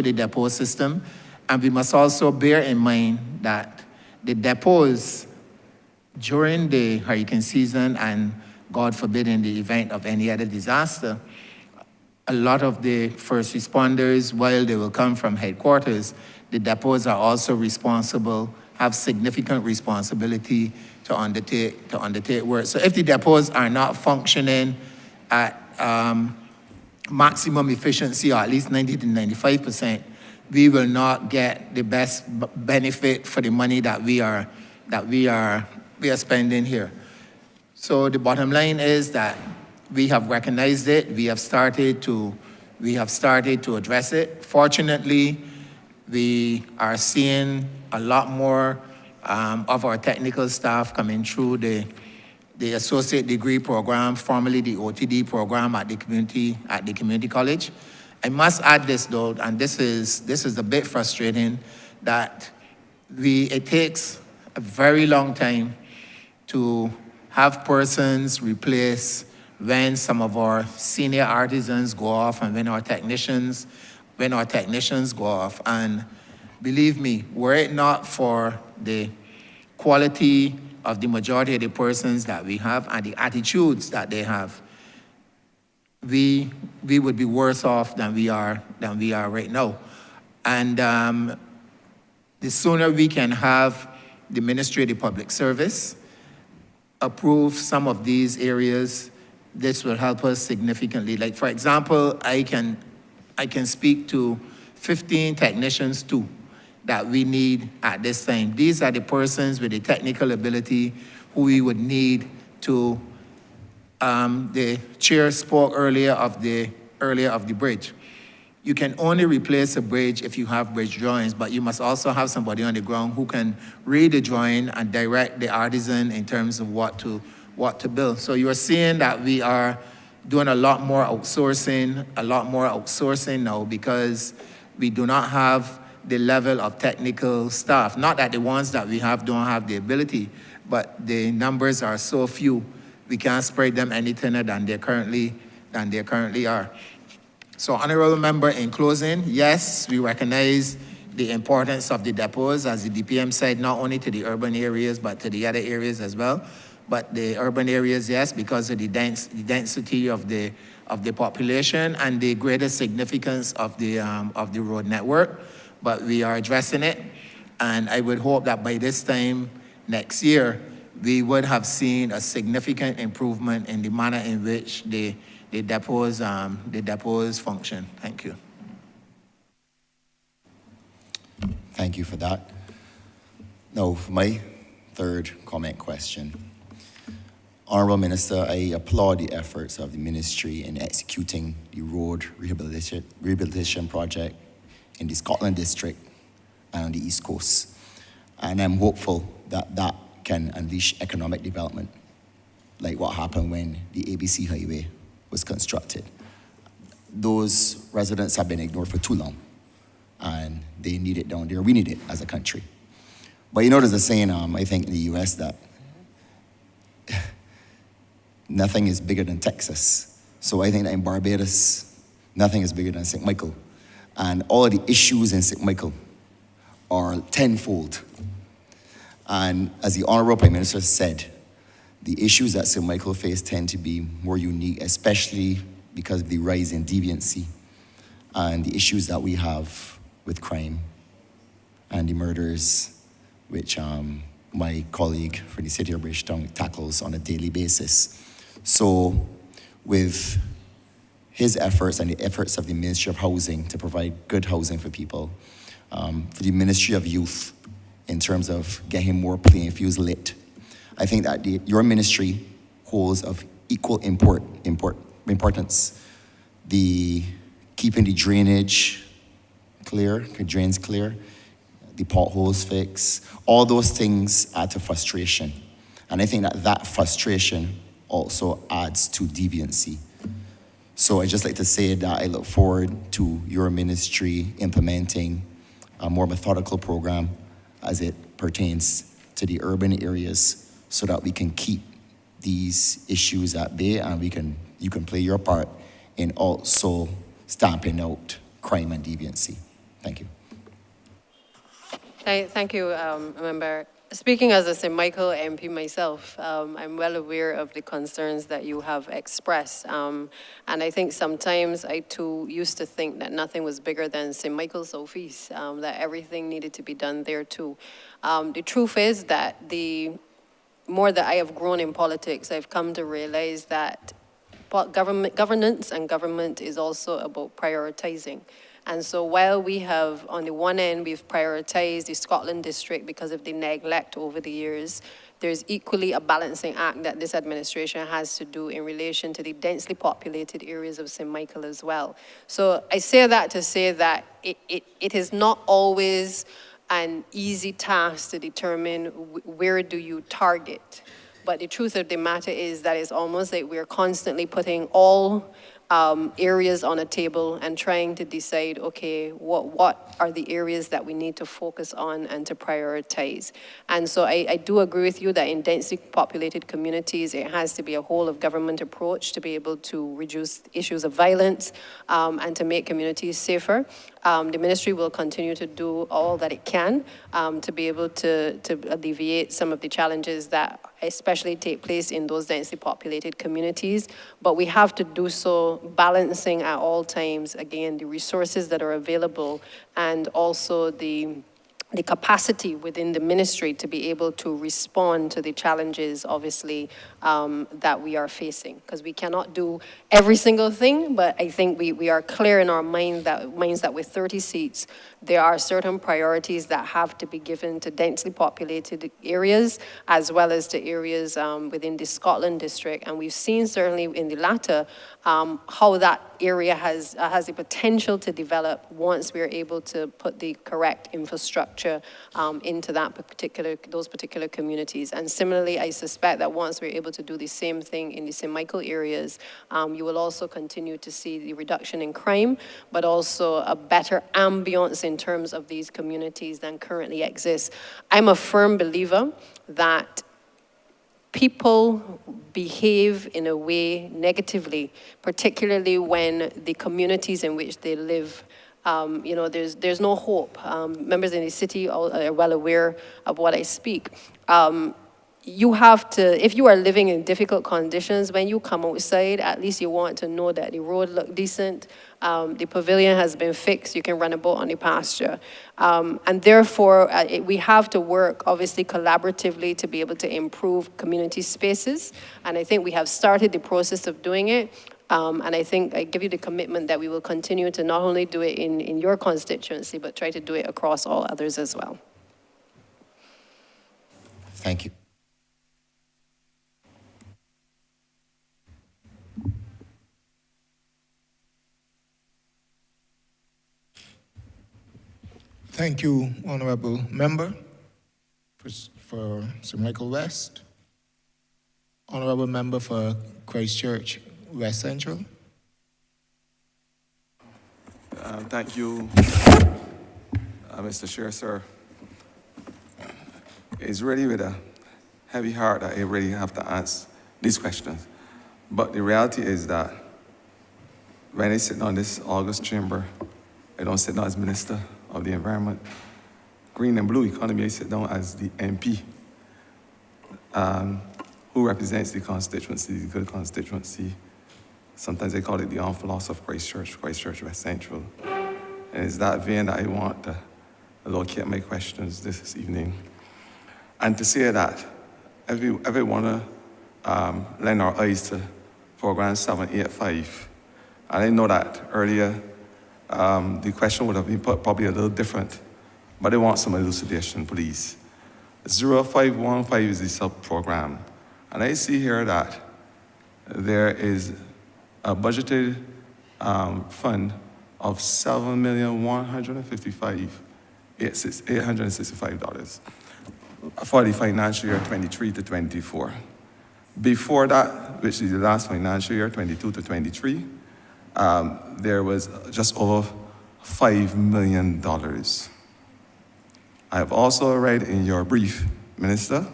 [SPEAKER 3] the depot system, and we must also bear in mind that the depots during the hurricane season, and God forbid in the event of any other disaster, a lot of the first responders, while they will come from headquarters, the depots are also responsible, have significant responsibility to undertake work. So if the depots are not functioning at maximum efficiency, or at least 90 to 95%, we will not get the best benefit for the money that we are spending here. So the bottom line is that we have recognized it. We have started to address it. Fortunately, we are seeing a lot more of our technical staff coming through the associate degree program, formerly the OTD program at the community college. I must add this though, and this is a bit frustrating, that it takes a very long time to have persons replace when some of our senior artisans go off and when our technicians go off. And believe me, were it not for the quality of the majority of the persons that we have and the attitudes that they have, we would be worse off than we are right now. And the sooner we can have the Ministry of the Public Service approve some of these areas, this will help us significantly. Like, for example, I can speak to 15 technicians too that we need at this time. These are the persons with the technical ability who we would need to, the chair spoke earlier of the bridge. You can only replace a bridge if you have bridge drawings, but you must also have somebody on the ground who can read the drawing and direct the artisan in terms of what to build. So you're seeing that we are doing a lot more outsourcing now, because we do not have the level of technical staff. Not that the ones that we have don't have the ability, but the numbers are so few, we can't spread them any thinner than they currently are. So, Honourable Member, in closing, yes, we recognize the importance of the depots, as the DPM said, not only to the urban areas, but to the other areas as well. But the urban areas, yes, because of the density of the population and the greater significance of the road network. But we are addressing it, and I would hope that by this time next year, we would have seen a significant improvement in the manner in which the depots function. Thank you.
[SPEAKER 2] Thank you for that. Now, for my third comment question. Honourable Minister, I applaud the efforts of the ministry in executing the road rehabilitation project in the Scotland district and on the East Coast. And I'm hopeful that that can unleash economic development, like what happened when the ABC Highway was constructed. Those residents have been ignored for too long, and they need it down there. We need it as a country. But you know, there's a saying, I think, in the US that nothing is bigger than Texas. So I think that in Barbados, nothing is bigger than St. Michael. And all of the issues in St. Michael are tenfold. And as the Honourable Prime Minister said, the issues that St. Michael face tend to be more unique, especially because of the rise in deviancy and the issues that we have with crime and the murders, which my colleague for the City of Bridgetown tackles on a daily basis. So with his efforts and the efforts of the Ministry of Housing to provide good housing for people, for the Ministry of Youth in terms of getting more playing fields lit, I think that your ministry holds of equal importance. The keeping the drainage clear, drains clear, the potholes fixed, all those things add to frustration. And I think that that frustration also adds to deviancy. So I'd just like to say that I look forward to your ministry implementing a more methodical program as it pertains to the urban areas so that we can keep these issues at bay and you can play your part in also stamping out crime and deviancy. Thank you.
[SPEAKER 4] Thank you, Member. Speaking as a St. Michael MP myself, I'm well aware of the concerns that you have expressed. And I think sometimes I too used to think that nothing was bigger than St. Michael's office, that everything needed to be done there too. The truth is that the more that I have grown in politics, I've come to realize that governance and government is also about prioritizing. And so while we have, on the one end, we've prioritized the Scotland district because of the neglect over the years, there's equally a balancing act that this administration has to do in relation to the densely populated areas of St. Michael as well. So I say that to say that it is not always an easy task to determine where do you target. But the truth of the matter is that it's almost like we're constantly putting all areas on a table and trying to decide, okay, what are the areas that we need to focus on and to prioritize. And so I do agree with you that in densely populated communities, it has to be a whole of government approach to be able to reduce issues of violence and to make communities safer. The ministry will continue to do all that it can to be able to alleviate some of the challenges that especially take place in those densely populated communities. But we have to do so balancing at all times, again, the resources that are available and also the capacity within the ministry to be able to respond to the challenges, obviously, that we are facing. Because we cannot do every single thing, but I think we are clear in our minds that with 30 seats, there are certain priorities that have to be given to densely populated areas, as well as to areas within the Scotland district. And we've seen certainly in the latter, how that area has the potential to develop once we're able to put the correct infrastructure into those particular communities. And similarly, I suspect that once we're able to do the same thing in the St. Michael areas, you will also continue to see the reduction in crime, but also a better ambience in terms of these communities than currently exists. I'm a firm believer that people behave in a way negatively, particularly when the communities in which they live, there's no hope. Members in the city are well aware of what I speak. You have to, if you are living in difficult conditions, when you come outside, at least you want to know that the road look decent, the pavilion has been fixed, you can run a boat on the pasture. And therefore, we have to work, obviously, collaboratively to be able to improve community spaces. And I think we have started the process of doing it. And I think I give you the commitment that we will continue to not only do it in your constituency, but try to do it across all others as well.
[SPEAKER 2] Thank you.
[SPEAKER 1] Thank you, Honourable Member, for Sir Michael West. Honourable Member for Christchurch West Central.
[SPEAKER 6] Thank you, Mr. Chair, sir. It's really with a heavy heart that I really have to answer these questions. But the reality is that when I sit on this August chamber, I don't sit down as Minister of the Environment. Green and Blue Economy, I sit down as the MP who represents the constituency, the good constituency. Sometimes they call it the armed philosophy of Christchurch West Central. And it's that vein that I want to locate my questions this evening. And to say that every want to lend our eyes to program 785. And I know that earlier the question would have been put probably a little different, but I want some elucidation, please. 0515 is the sub-program. And I see here that there is a budgeted fund of $7,155,865 for the financial year 23 to 24. Before that, which is the last financial year, 22 to 23, there was just over $5 million. I have also read in your brief, Minister,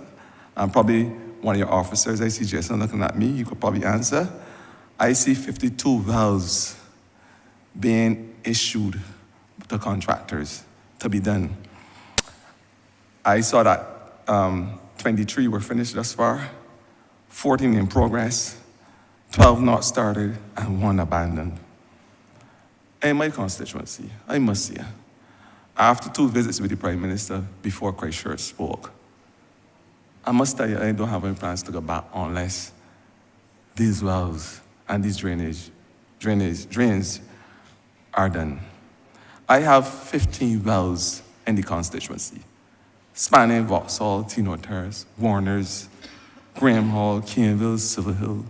[SPEAKER 6] and probably one of your officers, I see Jason looking at me, you could probably answer. I see 52 wells being issued to contractors to be done. I saw that 23 were finished thus far, 14 in progress, 12 not started, and 1 abandoned. In my constituency, I must say, after 2 visits with the Prime Minister before Christchurch spoke, I must tell you, I don't have any plans to go back unless these wells and these drains are done. I have 15 wells in the constituency, spanning Vauxhall, Tino Terrace, Warners, Graham Hall, Caneville, Silver Hill,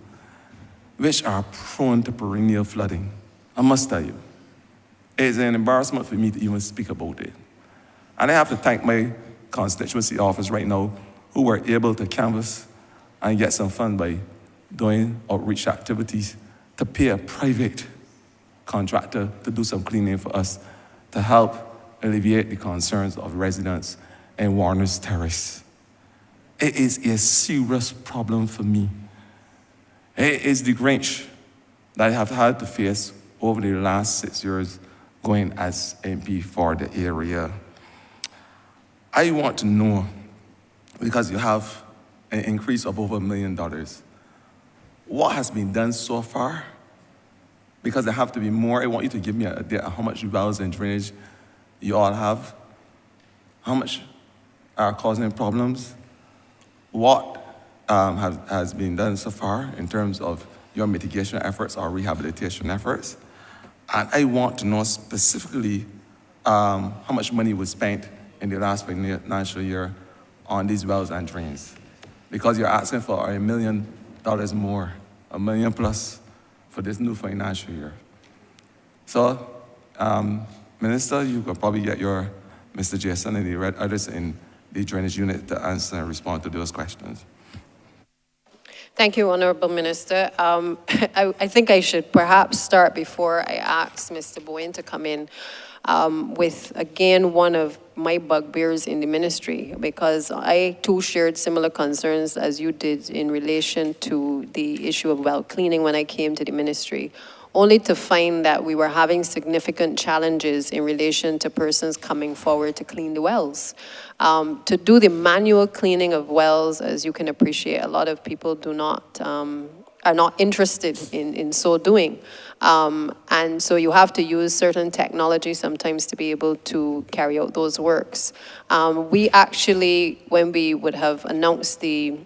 [SPEAKER 6] which are prone to perennial flooding. I must tell you, it's an embarrassment for me to even speak about it. And I have to thank my constituency office right now who were able to canvass and get some fund by doing outreach activities to pay a private contractor to do some cleaning for us to help alleviate the concerns of residents in Warner's Terrace. It is a serious problem for me. It is the Grinch that I have had to face over the last 6 years going as MP for the area. I want to know, because you have an increase of over $1 million, what has been done so far? Because there have to be more. I want you to give me an idea of how much wells and drainage you all have, how much are causing problems, what has been done so far in terms of your mitigation efforts or rehabilitation efforts. And I want to know specifically how much money was spent in the last financial year on these wells and drains. Because you're asking for $1 million more, $1 million plus for this new financial year. So, Minister, you could probably get your Mr. Jason and the others in the drainage unit to answer and respond to those questions.
[SPEAKER 4] Thank you, Honourable Minister. I think I should perhaps start before I ask Mr. Bowen to come in with, again, one of my bugbears in the ministry, because I too shared similar concerns as you did in relation to the issue of well cleaning when I came to the ministry, only to find that we were having significant challenges in relation to persons coming forward to clean the wells. To do the manual cleaning of wells, as you can appreciate, a lot of people are not interested in so doing. And so you have to use certain technology sometimes to be able to carry out those works. We actually, when we would have announced the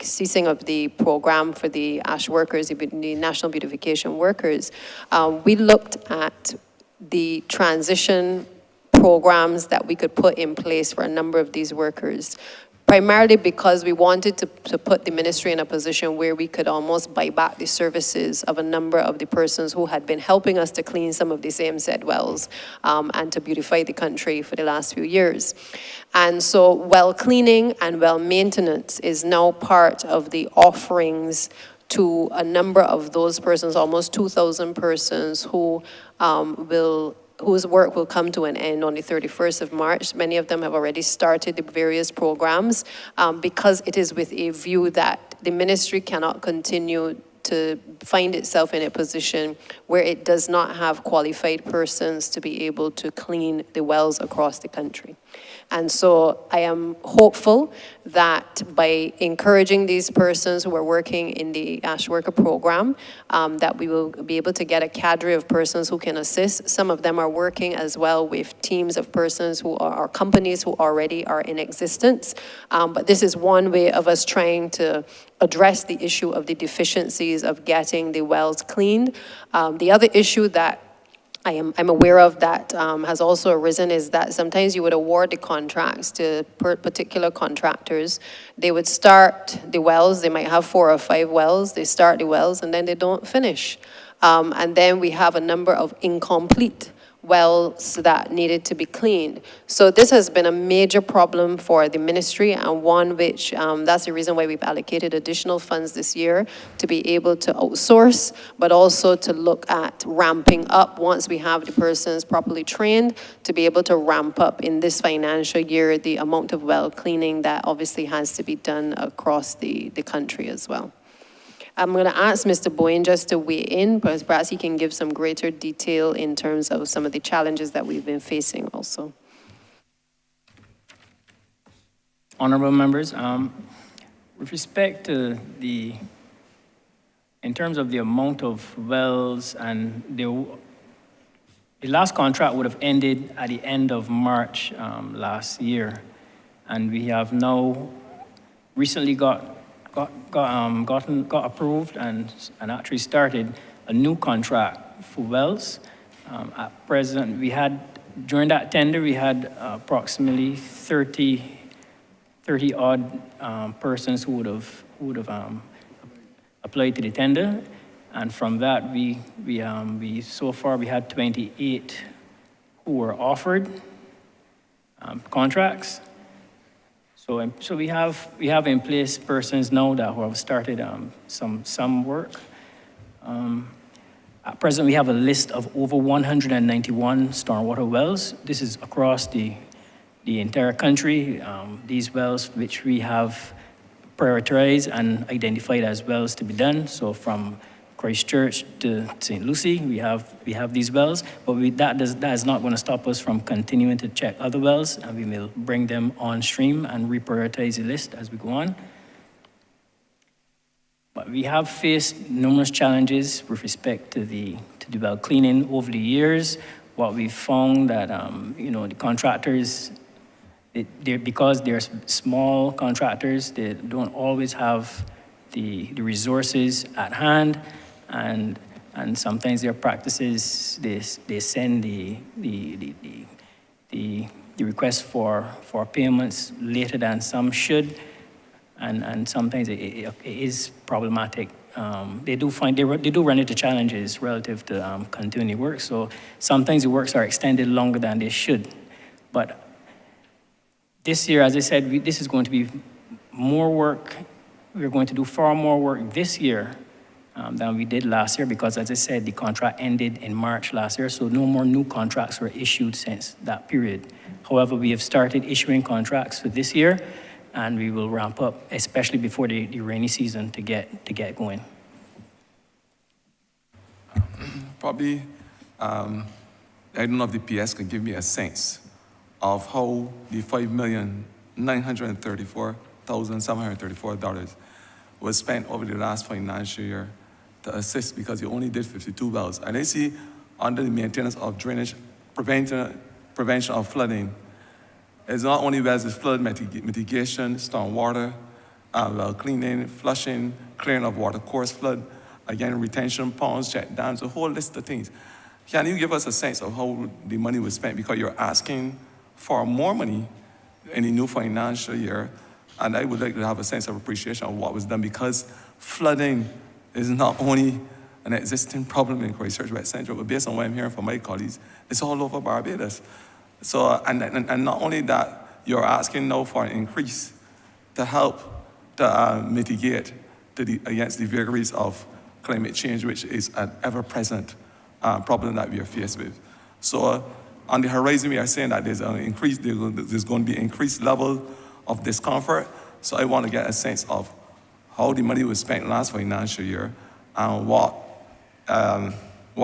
[SPEAKER 4] ceasing of the program for the ash workers, the national beautification workers, we looked at the transition programs that we could put in place for a number of these workers, primarily because we wanted to put the ministry in a position where we could almost buy back the services of a number of the persons who had been helping us to clean some of the same said wells and to beautify the country for the last few years. And so well cleaning and well maintenance is now part of the offerings to a number of those persons, almost 2,000 persons whose work will come to an end on the 31st of March. Many of them have already started the various programs because it is with a view that the ministry cannot continue to find itself in a position where it does not have qualified persons to be able to clean the wells across the country. And so I am hopeful that by encouraging these persons who are working in the Ash Worker program, that we will be able to get a cadre of persons who can assist. Some of them are working as well with teams of persons who are companies who already are in existence. But this is one way of us trying to address the issue of the deficiencies of getting the wells cleaned. The other issue that I'm aware of that has also arisen is that sometimes you would award the contracts to particular contractors. They would start the wells, they might have 4 or 5 wells, they start the wells and then they don't finish. And then we have a number of incomplete wells that needed to be cleaned. So this has been a major problem for the ministry, and one which, that's the reason why we've allocated additional funds this year to be able to outsource, but also to look at ramping up once we have the persons properly trained to be able to ramp up in this financial year the amount of well cleaning that obviously has to be done across the country as well. I'm going to ask Mr. Boyne just to weigh in, but perhaps he can give some greater detail in terms of some of the challenges that we've been facing also.
[SPEAKER 9] Honourable members, with respect to in terms of the amount of wells, and the last contract would have ended at the end of March last year, and we have now recently got approved and actually started a new contract for wells. At present, during that tender, we had approximately 30 odd persons who would have applied to the tender. And from that, so far we had 28 who were offered contracts. So we have in place persons now that who have started some work. At present, we have a list of over 191 stormwater wells. This is across the entire country. These wells which we have prioritized and identified as wells to be done. So from Christchurch to St. Lucie, we have these wells, but that is not going to stop us from continuing to check other wells, and we will bring them on stream and reprioritize the list as we go on. But we have faced numerous challenges with respect to the well cleaning over the years. What we found that the contractors, because they're small contractors, they don't always have the resources at hand. And sometimes their practices, they send the request for payments later than some should, and sometimes it is problematic. They do run into challenges relative to continuing work. So sometimes the works are extended longer than they should. But this year, as I said, this is going to be more work. We're going to do far more work this year than we did last year because, as I said, the contract ended in March last year, so no more new contracts were issued since that period. However, we have started issuing contracts for this year, and we will ramp up, especially before the rainy season, to get going.
[SPEAKER 6] Probably, I don't know if the PS can give me a sense of how the $5,934,734 was spent over the last financial year to assist, because you only did 52 wells. And I see under the maintenance of drainage, prevention of flooding, it's not only wells, it's flood mitigation, stormwater, well cleaning, flushing, clearing of water course flood, again, retention ponds, check dams, a whole list of things. Can you give us a sense of how the money was spent? Because you're asking for more money in the new financial year, And I would like to have a sense of appreciation of what was done, because flooding is not only an existing problem in Christchurch West Central, but based on what I'm hearing from my colleagues, it's all over Barbados. So, and not only that, you're asking now for an increase to help to mitigate against the vagaries of climate change, which is an ever-present problem that we are faced with. So on the horizon, we are saying that there's going to be increased level of discomfort. So I want to get a sense of how the money was spent last financial year and what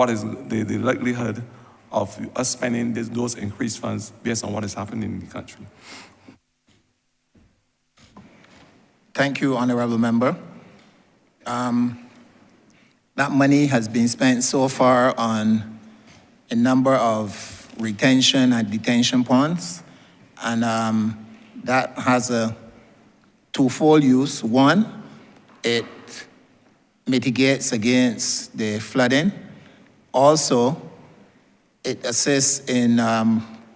[SPEAKER 6] is the likelihood of us spending those increased funds based on what is happening in the country.
[SPEAKER 3] Thank you, Honourable Member. That money has been spent so far on a number of retention and detention ponds, and that has a twofold use. One, it mitigates against the flooding. Also, it assists in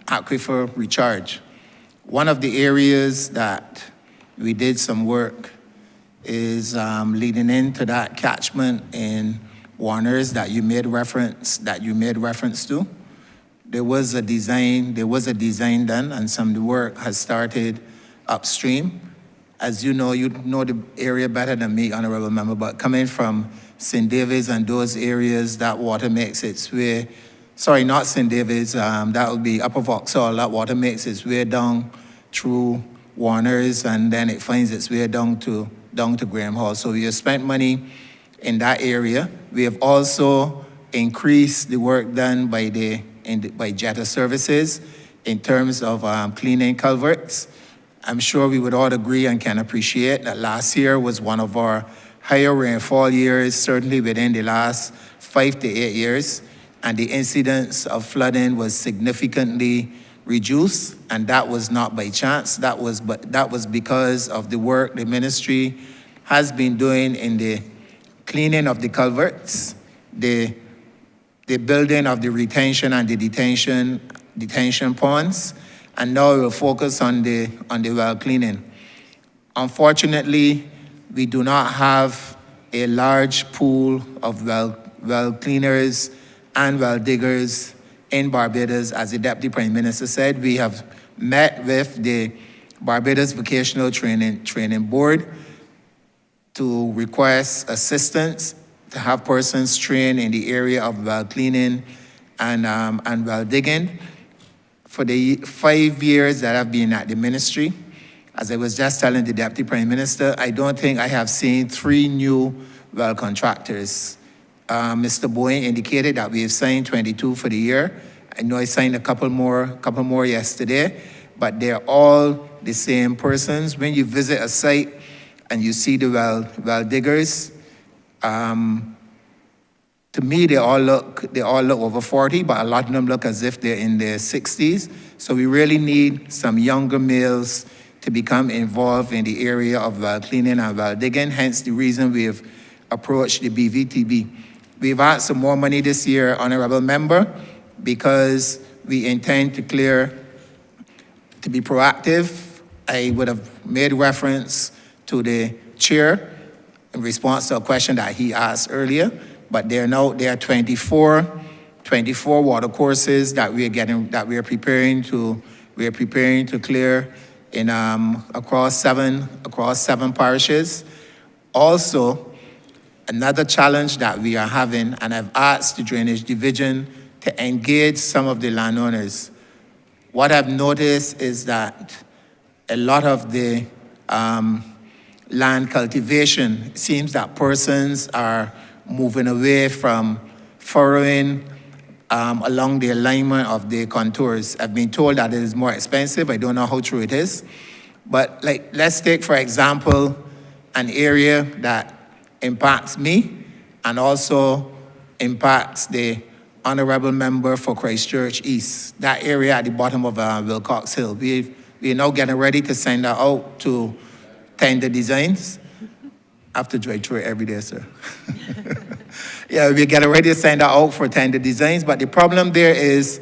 [SPEAKER 3] aquifer recharge. One of the areas that we did some work is leading into that catchment in Warners that you made reference to. There was a design done, and some of the work has started upstream. As you know the area better than me, Honourable Member, but coming from St. David's and those areas, that water makes its way, sorry, not St. David's, that would be Upper Vauxhall. That water makes its way down through Warners, and then it finds its way down to Graham Hall. So we have spent money in that area. We have also increased the work done by Jetta Services in terms of cleaning culverts. I'm sure we would all agree and can appreciate that last year was one of our higher rainfall years, certainly within the last 5 to 8 years, and the incidence of flooding was significantly reduced, and that was not by chance. That was because of the work the ministry has been doing in the cleaning of the culverts, the building of the retention and the detention ponds, and now we'll focus on the well cleaning. Unfortunately, we do not have a large pool of well cleaners and well diggers in Barbados. As the Deputy Prime Minister said, we have met with the Barbados Vocational Training Board to request assistance to have persons trained in the area of well cleaning and well digging. For the 5 years that I've been at the ministry, as I was just telling the Deputy Prime Minister, I don't think I have seen 3 new well contractors. Mr. Boeing indicated that we have signed 22 for the year. I know I signed a couple more yesterday, but they're all the same persons. When you visit a site and you see the well diggers, to me, they all look over 40, but a lot of them look as if they're in their 60s. So we really need some younger males to become involved in the area of well cleaning and well digging, hence the reason we have approached the BVTB. We've asked for more money this year, Honourable Member, because we intend to be proactive. I would have made reference to the chair in response to a question that he asked earlier, but there are 24 water courses that we are preparing to clear in across seven parishes. Also, another challenge that we are having, and I've asked the Drainage Division to engage some of the landowners. What I've noticed is that a lot of the land cultivation, it seems that persons are moving away from furrowing along the alignment of the contours. I've been told that it is more expensive. I don't know how true it is. But let's take, for example, an area that impacts me and also impacts the Honourable Member for Christchurch East, that area at the bottom of Wilcox Hill. We're now getting ready to send that out to tender designs. I have to drive through it every day, sir. Yeah, we're getting ready to send that out for tender designs, but the problem there is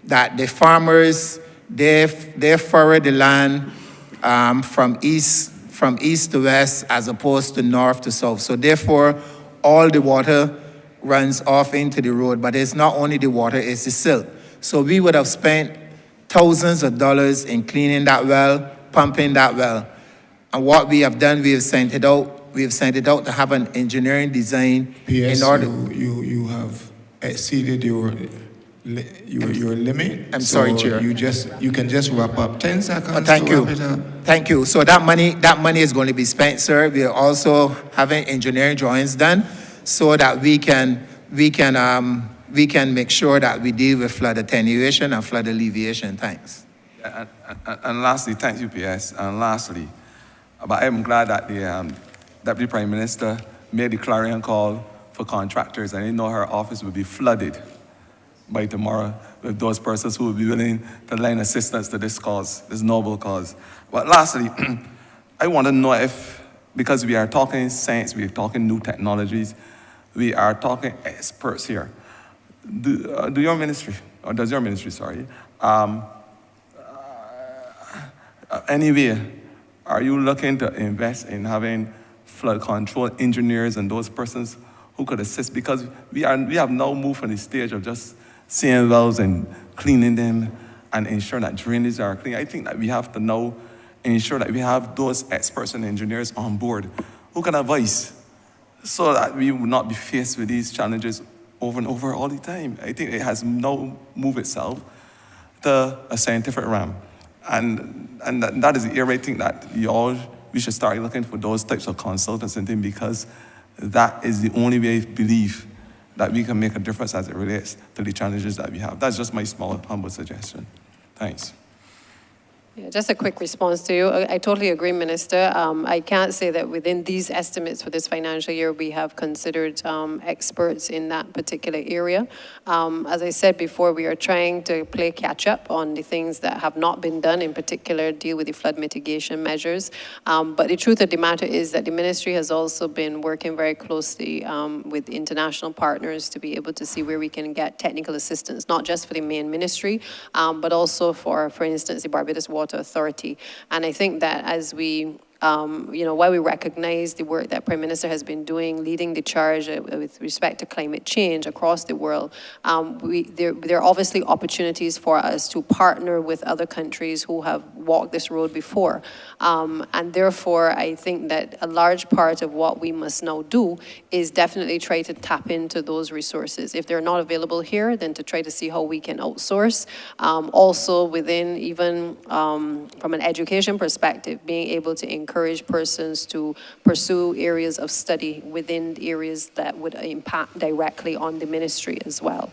[SPEAKER 3] that the farmers, they furrow the land from east
[SPEAKER 1] from east to west as opposed to north to south. So therefore, all the water runs off into the road, but it's not only the water, it's the silt. So we would have spent thousands of dollars in cleaning that well, pumping that well. And what we have done, we have sent it out. We have sent it out to have an engineering design P.S. in order.
[SPEAKER 21] You have exceeded your limit.
[SPEAKER 1] I'm sorry, Chair.
[SPEAKER 21] You can just wrap up 10 seconds.
[SPEAKER 1] Thank
[SPEAKER 21] to
[SPEAKER 1] you.
[SPEAKER 21] wrap it up.
[SPEAKER 1] Thank you. So that money is going to be spent, sir. We are also having engineering drawings done so that we can make sure that we deal with flood attenuation and flood alleviation. Thanks.
[SPEAKER 6] And lastly, thank you, PS. And lastly, but I'm glad that the Deputy Prime Minister made the clarion call for contractors, and I know her office will be flooded by tomorrow with those persons who will be willing to lend assistance to this cause, this noble cause. But lastly, I want to know if, because we are talking science, we are talking new technologies, we are talking experts here. Does your ministry, anyway, are you looking to invest in having flood control engineers and those persons who could assist? Because we have now moved from the stage of just seeing wells and cleaning them and ensure that drainages are clean. I think that we have to now ensure that we have those experts and engineers on board who can advise so that we will not be faced with these challenges over and over all the time. I think it has now moved itself to a scientific realm. And that is the area I think that we should start looking for those types of consultants and things, because that is the only way I believe that we can make a difference as it relates to the challenges that we have. That's just my small, humble suggestion. Thanks.
[SPEAKER 4] Yeah, just a quick response to you. I totally agree, Minister. I can't say that within these estimates for this financial year, we have considered experts in that particular area. As I said before, we are trying to play catch up on the things that have not been done, in particular deal with the flood mitigation measures. But the truth of the matter is that the ministry has also been working very closely with international partners to be able to see where we can get technical assistance, not just for the main ministry, but also for instance, the Barbados Water Authority. And I think that as we, while we recognize the work that Prime Minister has been doing, leading the charge with respect to climate change across the world, there are obviously opportunities for us to partner with other countries who have walked this road before. And therefore, I think that a large part of what we must now do is definitely try to tap into those resources. If they're not available here, then to try to see how we can outsource. Also within even from an education perspective, being able to encourage persons to pursue areas of study within the areas that would impact directly on the ministry as well.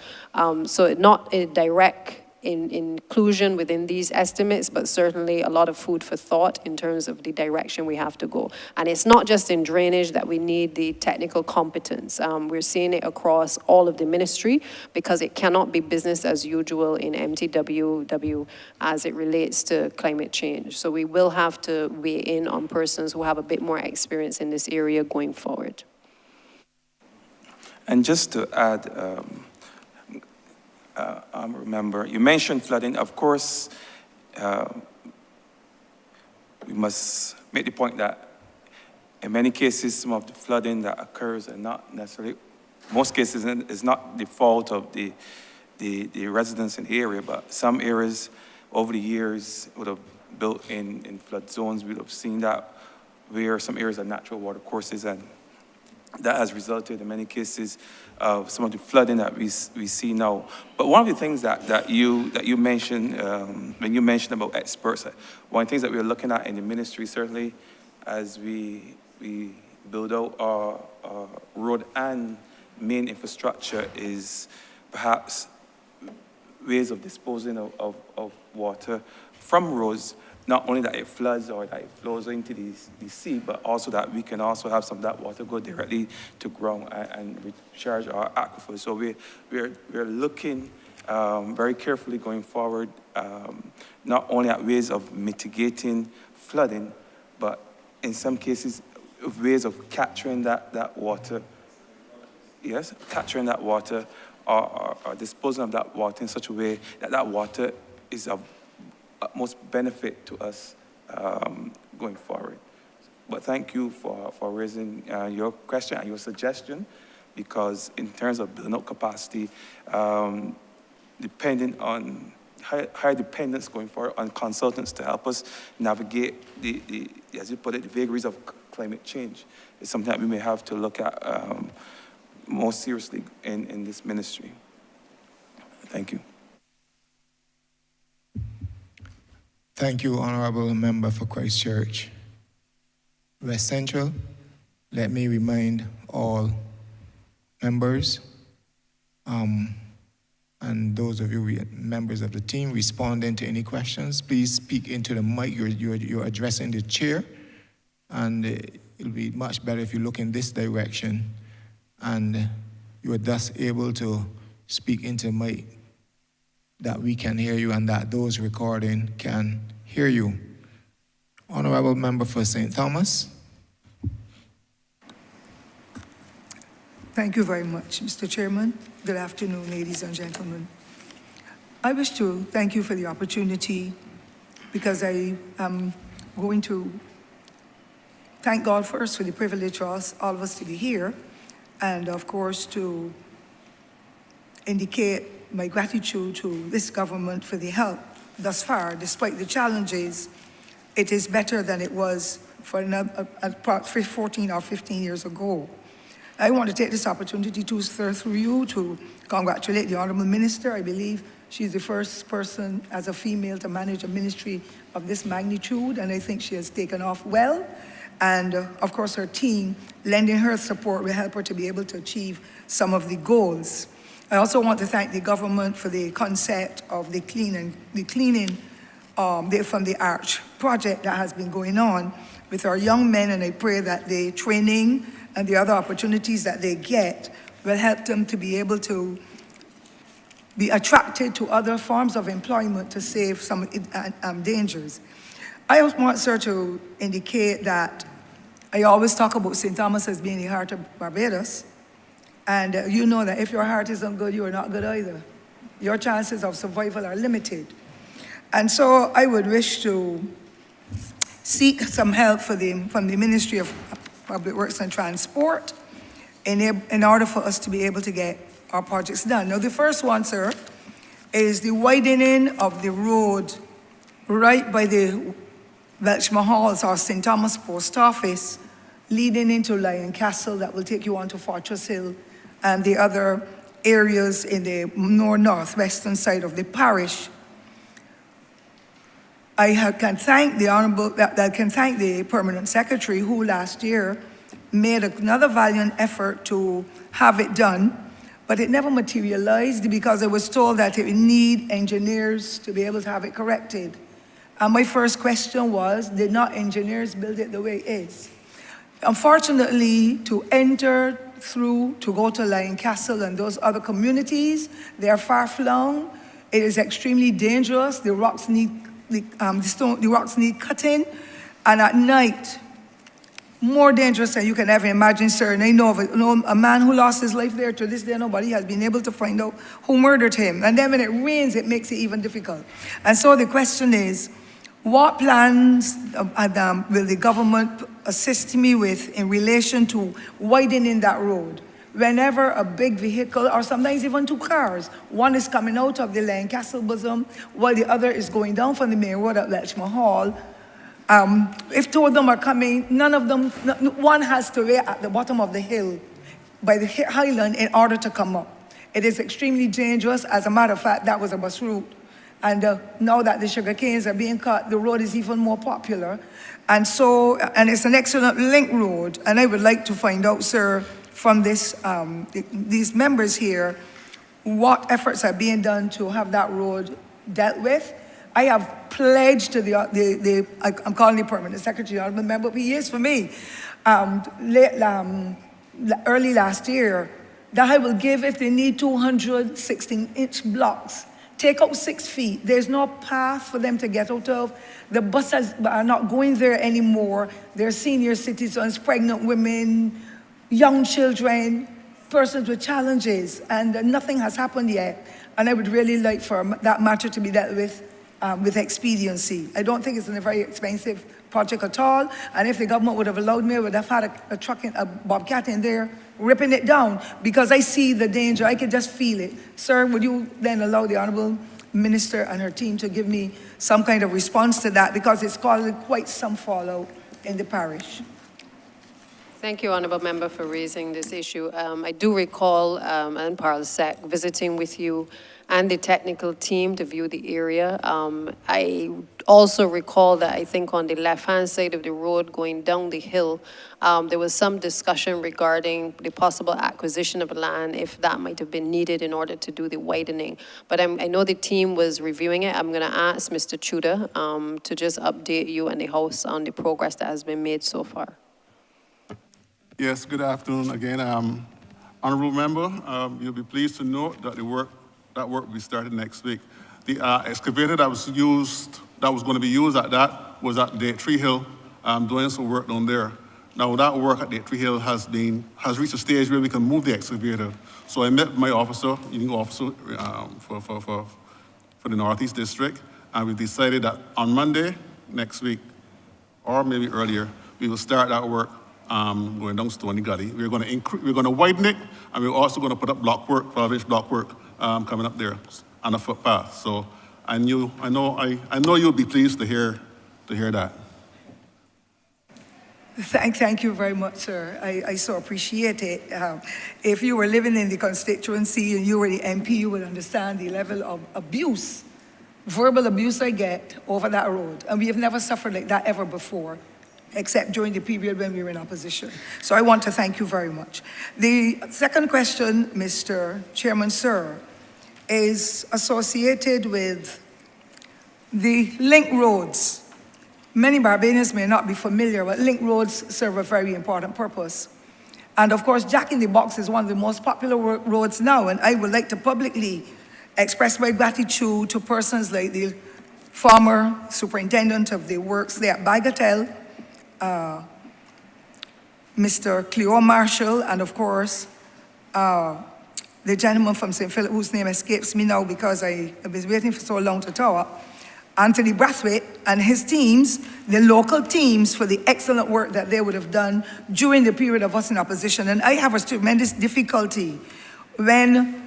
[SPEAKER 4] So not a direct inclusion within these estimates, but certainly a lot of food for thought in terms of the direction we have to go. And it's not just in drainage that we need the technical competence. We're seeing it across all of the ministry, because it cannot be business as usual in MTWW as it relates to climate change. So we will have to weigh in on persons who have a bit more experience in this area going forward.
[SPEAKER 5] And just to add, remember, you mentioned flooding. Of course, we must make the point that in many cases, some of the flooding that occurs are not necessarily, most cases, is not the fault of the residents in the area, but some areas over the years would have built in flood zones. We would have seen that where some areas are natural water courses, and that has resulted in many cases of some of the flooding that we see now. But one of the things that you mentioned, when you mentioned about experts, one of the things that we're looking at in the ministry, certainly as we build out our road and main infrastructure, is perhaps ways of disposing of water from roads. Not only that it floods or that it flows into the sea, but also that we can also have some of that water go directly to ground and recharge our aquifers. So we're looking very carefully going forward, not only at ways of mitigating flooding, but in some cases, ways of capturing that water. Yes, capturing that water or disposing of that water in such a way that that water is of utmost benefit to us going forward. But thank you for raising your question and your suggestion, because in terms of building up capacity, depending on higher dependence going forward on consultants to help us navigate the as you put it, the vagaries of climate change is something that we may have to look at more seriously in this ministry. Thank you.
[SPEAKER 1] Thank you, Honourable Member for Christchurch. West Central, let me remind all members and those of you members of the team responding to any questions, please speak into the mic. You're addressing the chair, and it'll be much better if you look in this direction and you are thus able to speak into the mic that we can hear you and that those recording can hear you. Honourable Member for St. Thomas.
[SPEAKER 12] Thank you very much, Mr. Chairman. Good afternoon, ladies and gentlemen. I wish to thank you for the opportunity, because I am going to thank God first for the privilege for us, all of us, to be here, and of course to indicate my gratitude to this government for the help thus far. Despite the challenges, it is better than it was for 14 or 15 years ago. I want to take this opportunity to, sir, through you, to congratulate the Honourable Minister. I believe she's the first person as a female to manage a ministry of this magnitude, and I think she has taken off well. And of course, her team, lending her support, will help her to be able to achieve some of the goals. I also want to thank the government for the concept of the cleaning from the Arch project that has been going on with our young men, and I pray that the training and the other opportunities that they get will help them to be able to be attracted to other forms of employment to save some dangers. I also want, sir, to indicate that I always talk about St. Thomas as being the heart of Barbados, and you know that if your heart isn't good, you are not good either. Your chances of survival are limited. And so I would wish to seek some help from the Ministry of Public Works and Transport in order for us to be able to get our projects done. Now, the first one, sir, is the widening of the road right by the Welshma Halls or St. Thomas Post Office, leading into Lion Castle, that will take you on to Fortress Hill and the other areas in the northwestern side of the parish. I can thank the Permanent Secretary, who last year made another valiant effort to have it done, but it never materialized because I was told that it would need engineers to be able to have it corrected. And my first question was, did not engineers build it the way it is? Unfortunately, to enter through, to go to Lion Castle and those other communities, they are far-flung. It is extremely dangerous. The rocks need cutting, and at night, more dangerous than you can ever imagine, sir. And I know of a man who lost his life there. To this day, nobody has been able to find out who murdered him. And then when it rains, it makes it even difficult. And so the question is, what plans will the government assist me with in relation to widening that road? Whenever a big vehicle, or sometimes even two cars, one is coming out of the Lion Castle bosom while the other is going down from the main road at Welshma Hall, if two of them are coming, one has to wait at the bottom of the hill by the highland in order to come up. It is extremely dangerous. As a matter of fact, that was a bus route. And now that the sugar canes are being cut, the road is even more popular. And so, and it's an excellent link road. And I would like to find out, sir, from these members here, what efforts are being done to have that road dealt with. I have pledged to I'm calling the Permanent Secretary, I remember, but he is for me, early last year, that I will give, if they need 200 16-inch blocks, take out 6 feet. There's no path for them to get out of. The buses are not going there anymore. They're senior citizens, pregnant women, young children, persons with challenges, and nothing has happened yet. And I would really like for that matter to be dealt with with expediency. I don't think it's a very expensive project at all, and if the government would have allowed me, I would have had a truck, a bobcat in there ripping it down, because I see the danger. I can just feel it. Sir, would you then allow the Honourable Minister and her team to give me some kind of response to that, because it's causing quite some fallout in the parish?
[SPEAKER 4] Thank you, Honourable Member, for raising this issue. I do recall, and Parlsec, visiting with you and the technical team to view the area. I also recall that I think on the left-hand side of the road going down the hill, there was some discussion regarding the possible acquisition of land, if that might have been needed in order to do the widening. But I know the team was reviewing it. I'm going to ask Mr. Tudor to just update you and the House on the progress that has been made so far.
[SPEAKER 8] Yes, good afternoon again. Honourable Member, you'll be pleased to note that that work will be started next week. The excavator that was going to be used at that was at the Tree Hill, doing some work down there. Now that work at the Tree Hill has reached a stage where we can move the excavator. So I met my officer, for the Northeast District, and we decided that on Monday next week, or maybe earlier, we will start that work going down Stony Gully. We're going to widen it, and we're also going to put up block work, 12-inch block work, coming up there on a footpath. So I know you'll be pleased to hear that.
[SPEAKER 12] Thank you very much, sir. I so appreciate it. If you were living in the constituency and you were the MP, you would understand the level of abuse, verbal abuse I get over that road. And we have never suffered like that ever before, except during the period when we were in opposition. So I want to thank you very much. The second question, Mr. Chairman, sir, is associated with the link roads. Many Barbadians may not be familiar, but link roads serve a very important purpose. And of course, Jack in the Box is one of the most popular roads now, and I would like to publicly express my gratitude to persons like the former superintendent of the works there at Bagatelle, Mr. Cleo Marshall, and of course, the gentleman from St. Philip, whose name escapes me now because I was waiting for so long to talk, Anthony Brathwaite and his teams, the local teams, for the excellent work that they would have done during the period of us in opposition. And I have a tremendous difficulty when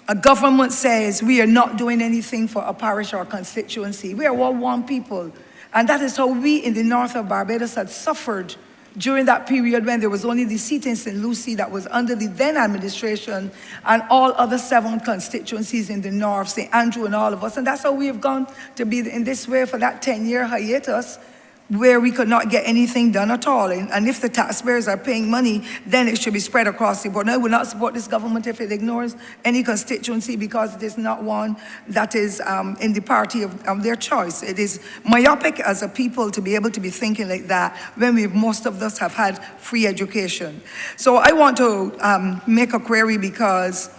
[SPEAKER 12] a government says we are not doing anything for a parish or a constituency. We are all one people. And that is how we in the north of Barbados had suffered during that period when there was only the seat in St. Lucie that was under the then administration, and all other 7 constituencies in the north, St. Andrew and all of us. And that's how we have gone to be in this way for that 10-year hiatus, where we could not get anything done at all. And if the taxpayers are paying money, then it should be spread across the board. And I would not support this government if it ignores any constituency, because it is not one that is in the party of their choice. It is myopic as a people to be able to be thinking like that when most of us have had free education. So I want to make a query, because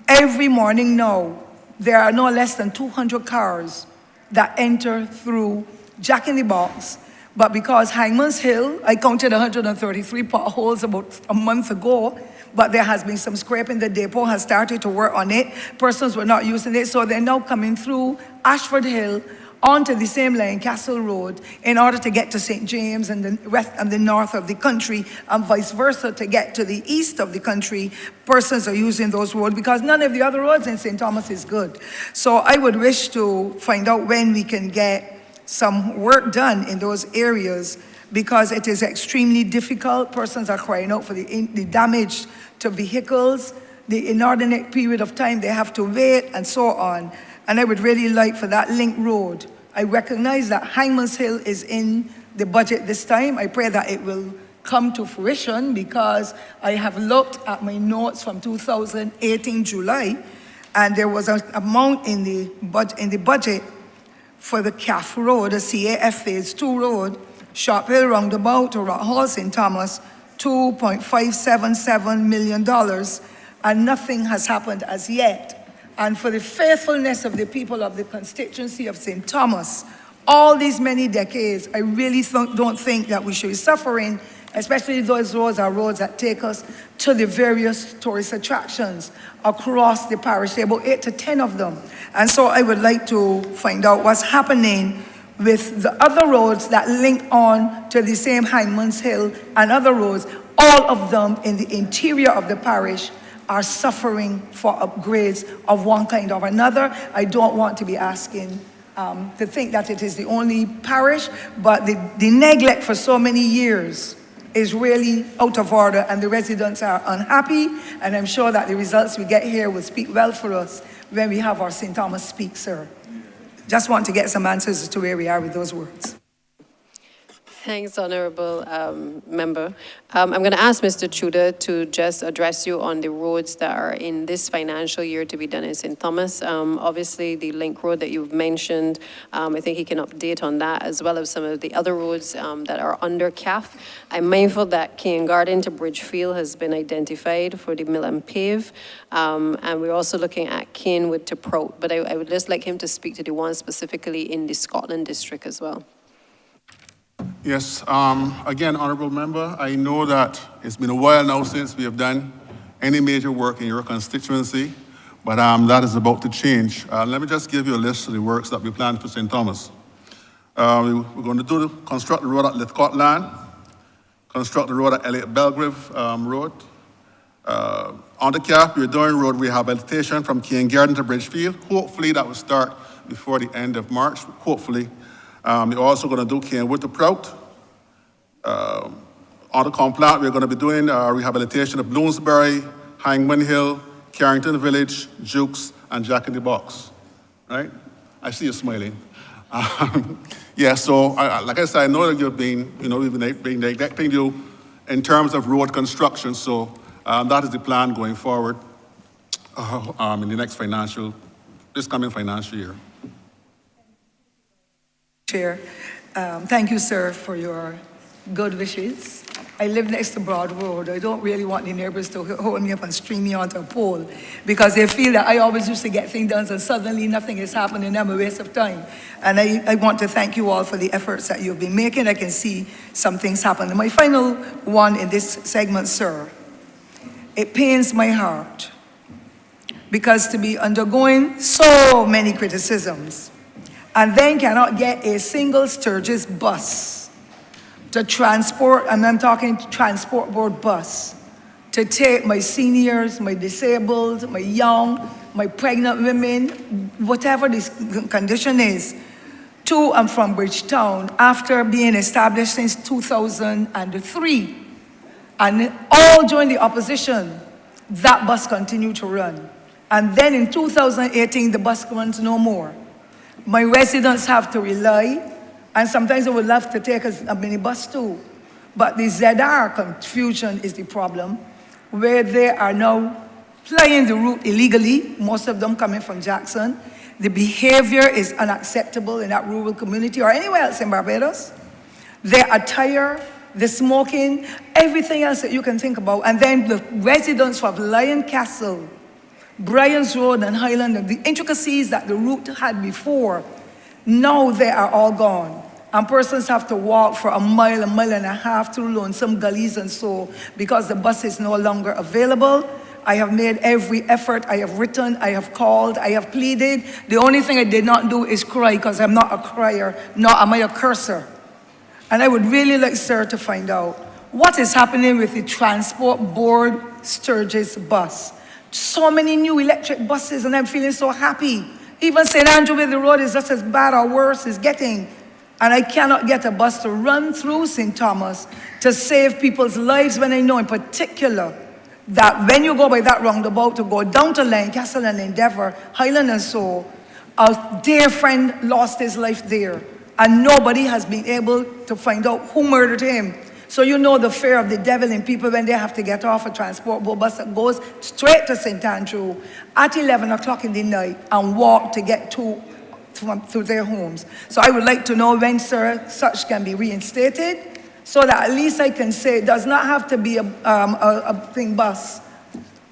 [SPEAKER 12] every morning now, there are no less than 200 cars that enter through Jack in the Box. But because Hangman's Hill, I counted 133 potholes about a month ago, but there has been some scraping. The depot has started to work on it. Persons were not using it, so they're now coming through Ashford Hill onto the same lane, Castle Road, in order to get to St. James and the west and the north of the country, and vice versa to get to the east of the country. Persons are using those roads because none of the other roads in St. Thomas is good. So I would wish to find out when we can get some work done in those areas, because it is extremely difficult. Persons are crying out for the damage to vehicles, the inordinate period of time they have to wait, and so on. And I would really like for that link road. I recognize that Hangman's Hill is in the budget this time. I pray that it will come to fruition, because I have looked at my notes from 2018 July, and there was an amount in the budget for the CAF Road, the CAF Phase 2 Road, Sharp Hill Roundabout to Rock Hall, St. Thomas, $2.577 million, and nothing has happened as yet. And for the faithfulness of the people of the constituency of St. Thomas, all these many decades, I really don't think that we should be suffering especially those roads are roads that take us to the various tourist attractions across the parish. There are about 8 to 10 of them. And so I would like to find out what's happening with the other roads that link on to the same Hindman's Hill and other roads. All of them in the interior of the parish are suffering for upgrades of one kind or another. I don't want to be asking to think that it is the only parish, but the neglect for so many years is really out of order, and the residents are unhappy, and I'm sure that the results we get here will speak well for us when we have our St. Thomas speak, sir. Just want to get some answers to where we are with those words.
[SPEAKER 4] Thanks, Honourable Member. I'm going to ask Mr. Tudor to just address you on the roads that are in this financial year to be done in St. Thomas. Obviously, the link road that you've mentioned, I think he can update on that, as well as some of the other roads that are under CAF. I'm mindful that King Garden to Bridgefield has been identified for the mill and pave, and we're also looking at Canewood to Prout, but I would just like him to speak to the one specifically in the Scotland district as well.
[SPEAKER 8] Yes, again, Honourable Member, I know that it's been a while now since we have done any major work in your constituency, but that is about to change. Let me just give you a list of the works that we plan for St. Thomas. We're going to construct the road at Lithcotland, construct the road at Elliott Belgrave Road. On the CAF, we're doing road rehabilitation from King Garden to Bridgefield. Hopefully that will start before the end of March, hopefully. We're also going to do Canewood to Prout. On the Complant, we're going to be doing rehabilitation of Bloomsbury, Hangman Hill, Carrington Village, Jukes, and Jack in the Box. Right? I see you smiling. Yeah, so like I said, I know that you've been, we've been neglecting you in terms of road construction. So that is the plan going forward in the next this coming financial year.
[SPEAKER 12] Chair, thank you, sir, for your good wishes. I live next to Broad Road. I don't really want the neighbors to hold me up and string me onto a pole because they feel that I always used to get things done and suddenly nothing is happening. I'm a waste of time. And I want to thank you all for the efforts that you've been making. I can see some things happen. My final one in this segment, sir, it pains my heart because to be undergoing so many criticisms and then cannot get a single Sturgis bus to transport, and I'm talking transport board bus, to take my seniors, my disabled, my young, my pregnant women, whatever this condition is, to and from Bridgetown after being established since 2003. And all during the opposition, that bus continued to run. And then in 2018, the bus runs no more. My residents have to rely, and sometimes they would love to take a minibus too, but the ZR confusion is the problem, where they are now plying the route illegally, most of them coming from Jackson. The behavior is unacceptable in that rural community or anywhere else in Barbados. Their attire, the smoking, everything else that you can think about. And then the residents of Lion Castle, Bryans Road and Highland, and the intricacies that the route had before, now they are all gone. And persons have to walk for a mile and a half through lonesome gullies and so, because the bus is no longer available. I have made every effort. I have written, I have called, I have pleaded. The only thing I did not do is cry, because I'm not a crier, nor am I a cursor. And I would really like, sir, to find out what is happening with the Transport Board Sturgis bus. So many new electric buses, and I'm feeling so happy. Even St. Andrew, where the road is just as bad or worse, is getting. And I cannot get a bus to run through St. Thomas to save people's lives, when I know in particular that when you go by that roundabout to go down to Lancaster and Endeavour, Highland and so, a dear friend lost his life there. And nobody has been able to find out who murdered him. So you know the fear of the devil in people when they have to get off a transport board bus that goes straight to St. Andrew at 11 o'clock in the night and walk to get to their homes. So I would like to know when, sir, such can be reinstated, so that at least I can say it does not have to be a thing bus,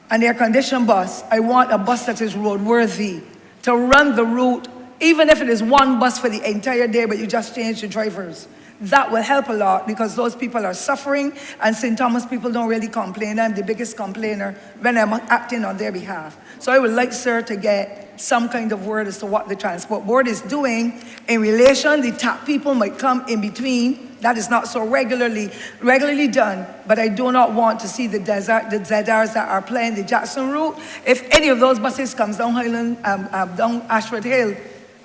[SPEAKER 12] an air-conditioned bus. I want a bus that is roadworthy, to run the route even if it is one bus for the entire day, but you just change the drivers. That will help a lot because those people are suffering, and St. Thomas people don't really complain. I'm the biggest complainer when I'm acting on their behalf. So I would like, sir, to get some kind of word as to what the Transport Board is doing in relation. The TAP people might come in between. That is not so regularly done, but I do not want to see the ZRs that are playing the Jackson route. If any of those buses comes down Highland, down Ashford Hill,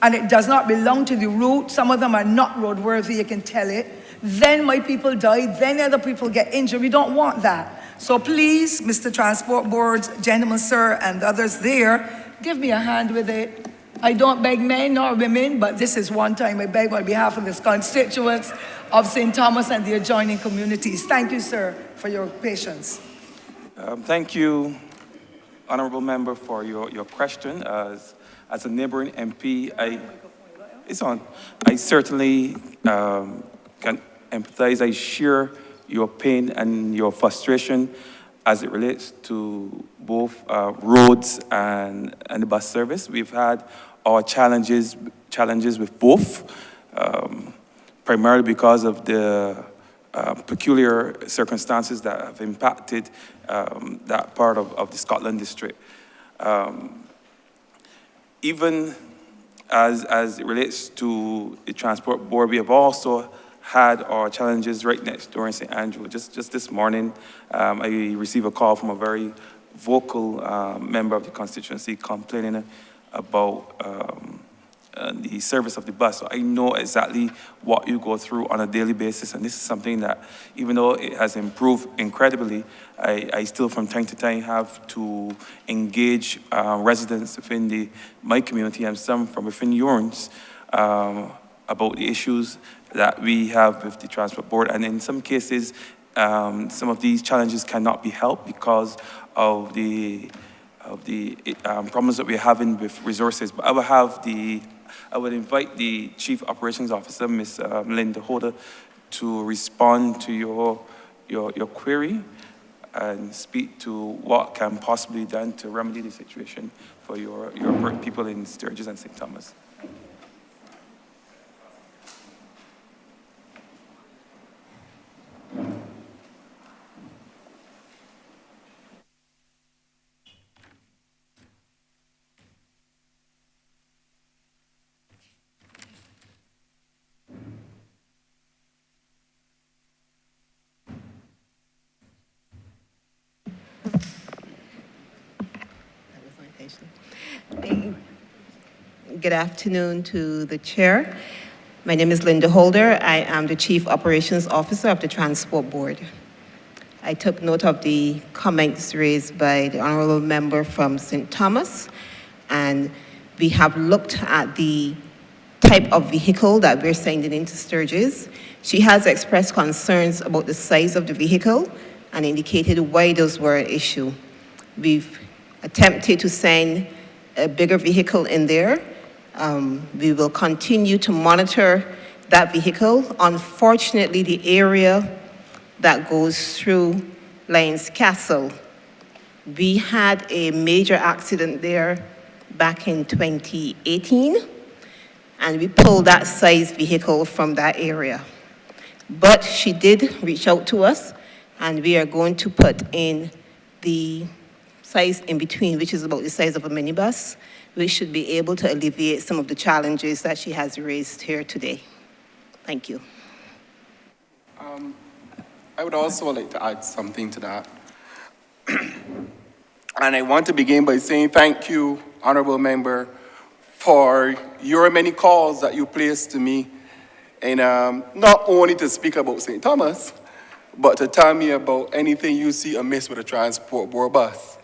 [SPEAKER 12] and it does not belong to the route, some of them are not roadworthy, you can tell it, then my people die, then other people get injured. We don't want that. So please, Mr. Transport Board, gentlemen, sir, and others there, give me a hand with it. I don't beg men nor women, but this is one time I beg on behalf of the constituents of St. Thomas and the adjoining communities. Thank you, sir, for your patience.
[SPEAKER 5] Thank you, Honourable Member, for your question. As a neighbouring MP, I certainly can empathize. I share your pain and your frustration as it relates to both roads and the bus service. We've had our challenges with both, primarily because of the peculiar circumstances that have impacted that part of the Scotland district. Even as it relates to the Transport Board, we have also had our challenges right next door in St. Andrew. Just this morning, I received a call from a very vocal member of the constituency complaining about the service of the bus. So I know exactly what you go through on a daily basis, and this is something that, even though it has improved incredibly, I still from time to time have to engage residents within my community and some from within yours about the issues that we have with the Transport Board. And in some cases, some of these challenges cannot be helped because of the problems that we're having with resources. But I would invite the Chief Operations Officer, Ms. Linda Holder, to respond to your query and speak to what can possibly be done to remedy the situation for your people in Sturgis and St. Thomas.
[SPEAKER 10] Good afternoon to the chair. My name is Linda Holder. I am the Chief Operations Officer of the Transport Board. I took note of the comments raised by the Honourable Member from St. Thomas, and we have looked at the type of vehicle that we're sending into Sturgis. She has expressed concerns about the size of the vehicle and indicated why those were an issue. We've attempted to send a bigger vehicle in there. We will continue to monitor that vehicle. Unfortunately, the area that goes through Lyons Castle, we had a major accident there back in 2018, and we pulled that size vehicle from that area. But she did reach out to us, and we are going to put in the size in between, which is about the size of a minibus, which should be able to alleviate some of the challenges that she has raised here today. Thank you.
[SPEAKER 21] I would also like to add something to that. And I want to begin by saying thank you, Honourable Member, for your many calls that you placed to me, and not only to speak about St. Thomas, but to tell me about anything you see amiss with a Transport Board bus.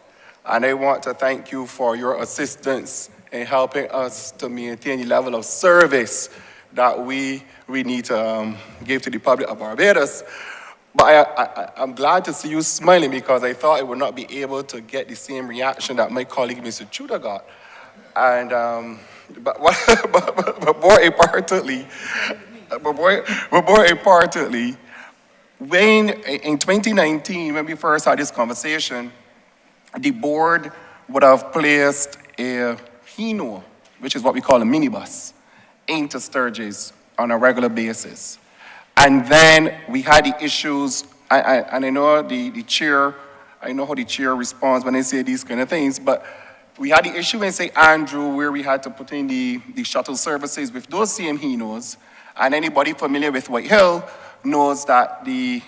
[SPEAKER 21] And I want to thank you for your assistance in helping us to maintain the level of service that we need to give to the public of Barbados. But I'm glad to see you smiling, because I thought I would not be able to get the same reaction that my colleague, Mr. Tudor, got. And, but more importantly, when in 2019, when we first had this conversation, the board would have placed a Hino which is what we call a minibus, into Sturgis on a regular basis. And then we had the issues, and I know the chair, I know how the chair responds when they say these kind of things, but we had the issue in St. Andrew where we had to put in the shuttle services with those same Hinos. And anybody familiar with White Hill knows that the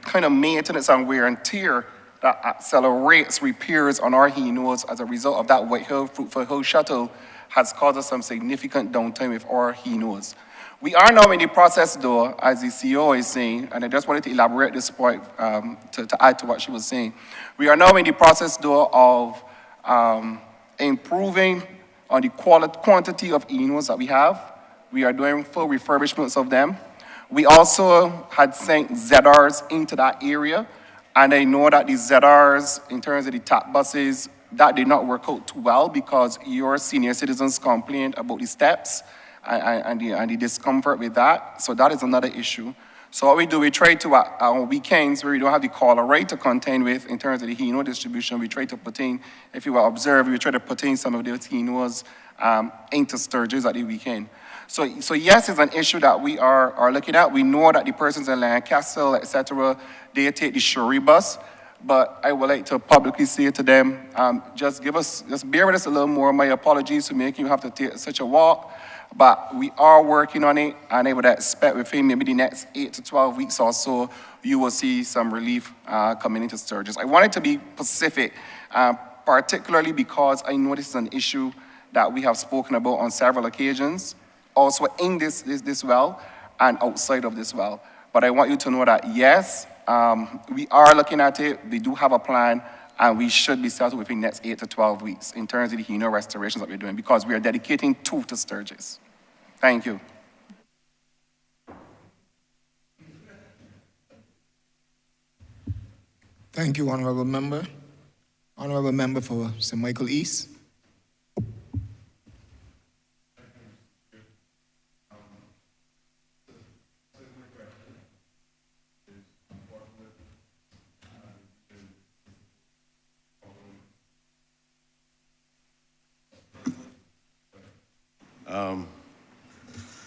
[SPEAKER 21] kind of maintenance and wear and tear that accelerates repairs on our Hinos as a result of that White Hill Fruitful Hill shuttle has caused us some significant downtime with our Hinos. We are now in the process, though, as the CEO is saying, and I just wanted to elaborate this point to add to what she was saying. We are now in the process, though, of improving on the quantity of Hinos that we have. We are doing full refurbishments of them. We also had sent ZRs into that area, and I know that the ZRs, in terms of the TAP buses, that did not work out too well because your senior citizens complained about the steps and the discomfort with that. So that is another issue. So what we do, we try to, on weekends where we don't have the caller right to contend with in terms of the Hino distribution, we try to put in, if you will observe, we try to put in some of those Hinos into Sturgis at the weekend. So yes, it's an issue that we are looking at. We know that the persons in Lancaster, etc., they take the Shuri bus, but I would like to publicly say to them, just bear with us a little more. My apologies for making you have to take such a walk, but we are working on it, and I would expect within maybe the next 8 to 12 weeks or so, you will see some relief coming into Sturgis. I wanted to be specific, particularly because I know this is an issue that we have spoken about on several occasions, also in this well and outside of this well. But I want you to know that, yes, we are looking at it, we do have a plan, and we should be settled within the next 8 to 12 weeks in terms of the Hino restorations that we're doing, because we are dedicating 2 to Sturgis. Thank you.
[SPEAKER 1] Thank you, Honourable Member. Honourable Member for St. Michael East.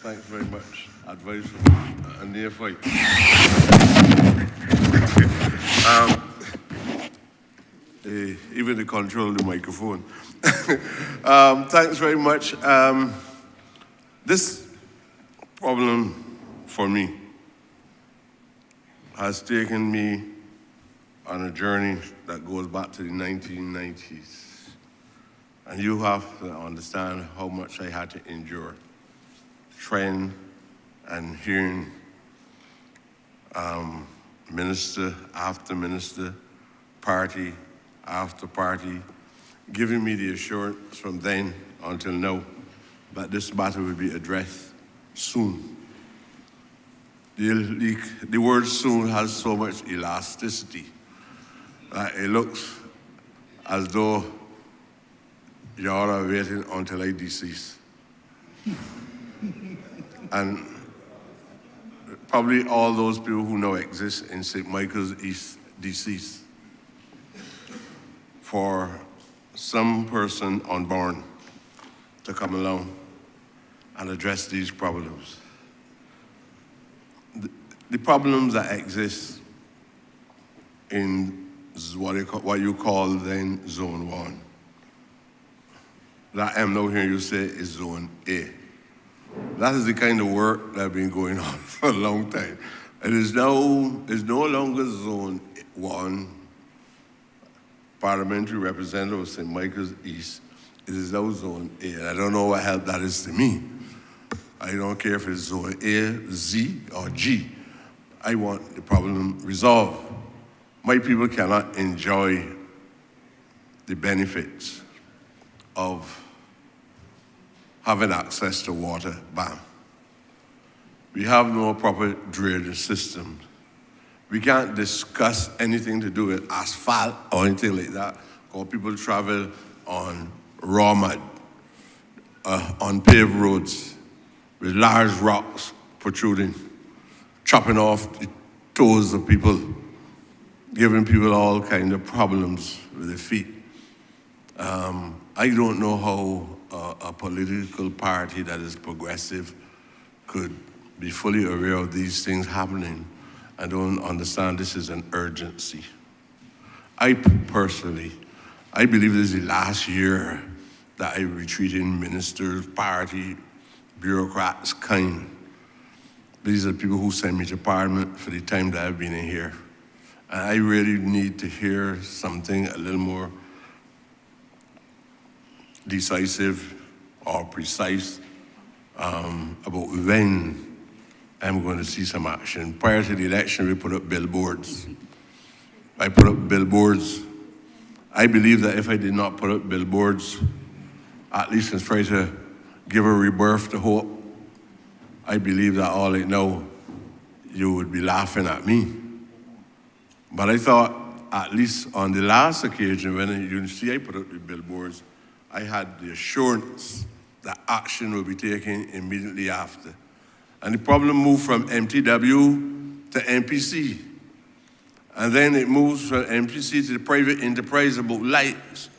[SPEAKER 14] Thanks very much. Advice and near fight. Even to control the microphone. Thanks very much. This problem for me has taken me on a journey that goes back to the 1990s. And you have to understand how much I had to endure. Trend and hearing minister after minister, party after party, giving me the assurance from then until now that this matter will be addressed soon. The word soon has so much elasticity that it looks as though y'all are waiting until I decease. And probably all those people who now exist in St. Michael's East deceased for some person unborn to come along and address these problems. The problems that exist in what you call then Zone 1, that I'm now hearing you say is Zone A. That is the kind of work that has been going on for a long time. It is no longer Zone 1, parliamentary representative of St. Michael's East. It is now Zone A, and I don't know what help that is to me. I don't care if it's Zone A, Z, or G. I want the problem resolved. My people cannot enjoy the benefits of having access to water, bam. We have no proper drainage system. We can't discuss anything to do with asphalt or anything like that, because people travel on raw mud, on paved roads, with large rocks protruding, chopping off the toes of people, giving people all kinds of problems with their feet. I don't know how a political party that is progressive could be fully aware of these things happening. I don't understand this is an urgency. I personally, I believe this is the last year that I will be treating ministers, party, bureaucrats kind. These are the people who send me to Parliament for the time that I've been in here. And I really need to hear something a little more decisive or precise about when I'm going to see some action. Prior to the election, we put up billboards. I put up billboards. I believe that if I did not put up billboards, at least in try to give a rebirth to hope, I believe that all I know, you would be laughing at me. But I thought, at least on the last occasion when you see I put up the billboards, I had the assurance that action will be taken immediately after. And the problem moved from MTW to MPC. And then it moves from MPC to the private enterprise about lights.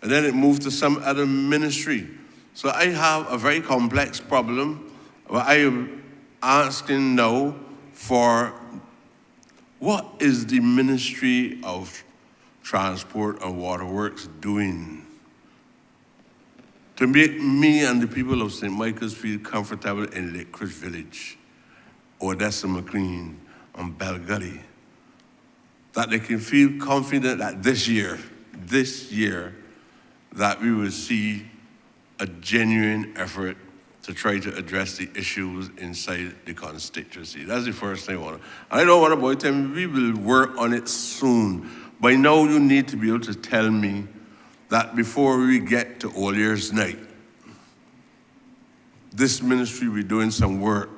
[SPEAKER 14] And then it moved to some other ministry. So I have a very complex problem where I am asking now for what is the Ministry of Transport and Waterworks doing to make me and the people of St. Michael's feel comfortable in Lakeridge Village, Odessa McLean, and Bell Gully, that they can feel confident that this year, that we will see a genuine effort to try to address the issues inside the constituency. That's the first thing I want. And I don't want to tell me we will work on it soon. By now you need to be able to tell me that before we get to All Year's Night, this ministry will be doing some work.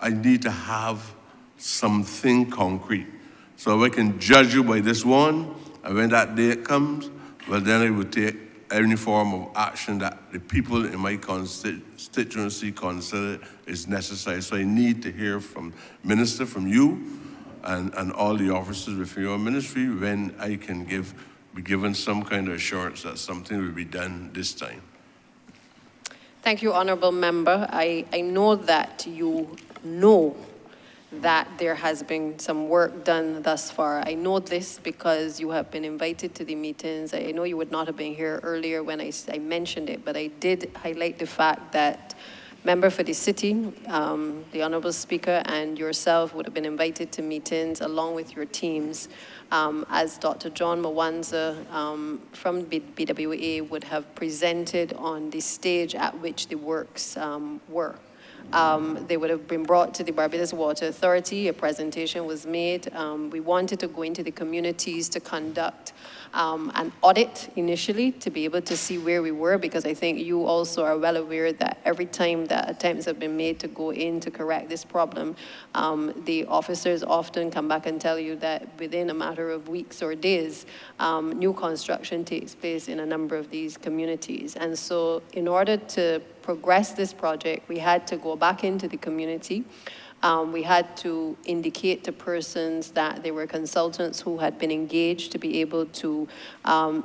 [SPEAKER 14] I need to have something concrete. So if I can judge you by this one, and when that date comes, well then I will take any form of action that the people in my constituency consider is necessary. So I need to hear from Minister, from you, and all the officers within your ministry when I can be given some kind of assurance that something will be done this time.
[SPEAKER 4] Thank you, Honourable Member. I know that you know that there has been some work done thus far. I know this because you have been invited to the meetings. I know you would not have been here earlier when I mentioned it, but I did highlight the fact that member for the city, the Honourable Speaker, and yourself would have been invited to meetings along with your teams, as Dr. John Mwanza from BWA would have presented on the stage at which the works were. They would have been brought to the Barbados Water Authority. A presentation was made. We wanted to go into the communities to conduct an audit initially to be able to see where we were, because I think you also are well aware that every time that attempts have been made to go in to correct this problem, the officers often come back and tell you that within a matter of weeks or days, new construction takes place in a number of these communities. And so in order to progress this project, we had to go back into the community. We had to indicate to persons that there were consultants who had been engaged to be able to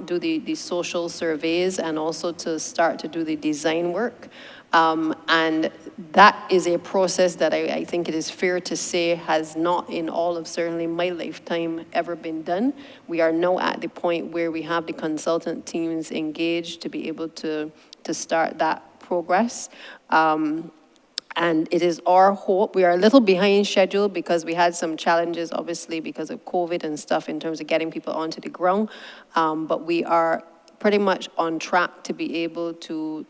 [SPEAKER 4] do the social surveys and also to start to do the design work. And that is a process that I think it is fair to say has not in all of certainly my lifetime ever been done. We are now at the point where we have the consultant teams engaged to be able to start that progress. And it is our hope, we are a little behind schedule because we had some challenges, obviously, because of COVID and stuff in terms of getting people onto the ground. But we are pretty much on track to be able to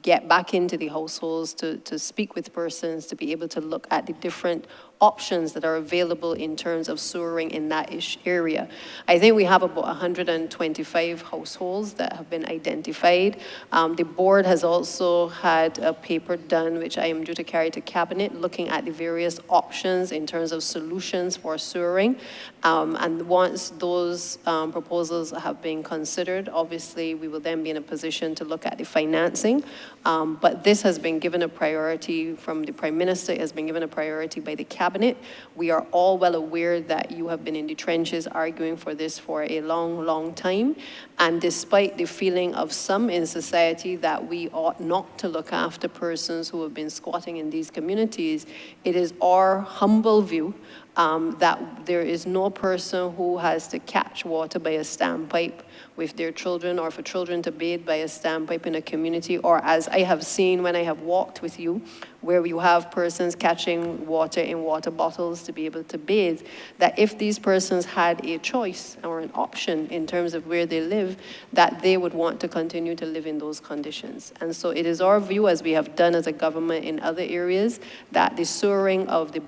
[SPEAKER 4] get back into the households, to speak with persons, to be able to look at the different options that are available in terms of sewering in that area. I think we have about 125 households that have been identified. The board has also had a paper done, which I am due to carry to cabinet, looking at the various options in terms of solutions for sewering. And once those proposals have been considered, obviously we will then be in a position to look at the financing But this has been given a priority from the Prime Minister, it has been given a priority by the Cabinet. We are all well aware that you have been in the trenches arguing for this for a long, long time. And despite the feeling of some in society that we ought not to look after persons who have been squatting in these communities, it is our humble view that there is no person who has to catch water by a standpipe with their children, or for children to bathe by a standpipe in a community, or as I have seen when I have walked with you, where you have persons catching water in water bottles to be able to bathe, that if these persons had a choice or an option in terms of where they live, that they would want to continue to live in those conditions. And so it is our view, as we have done as a government in other areas, that the sewering of the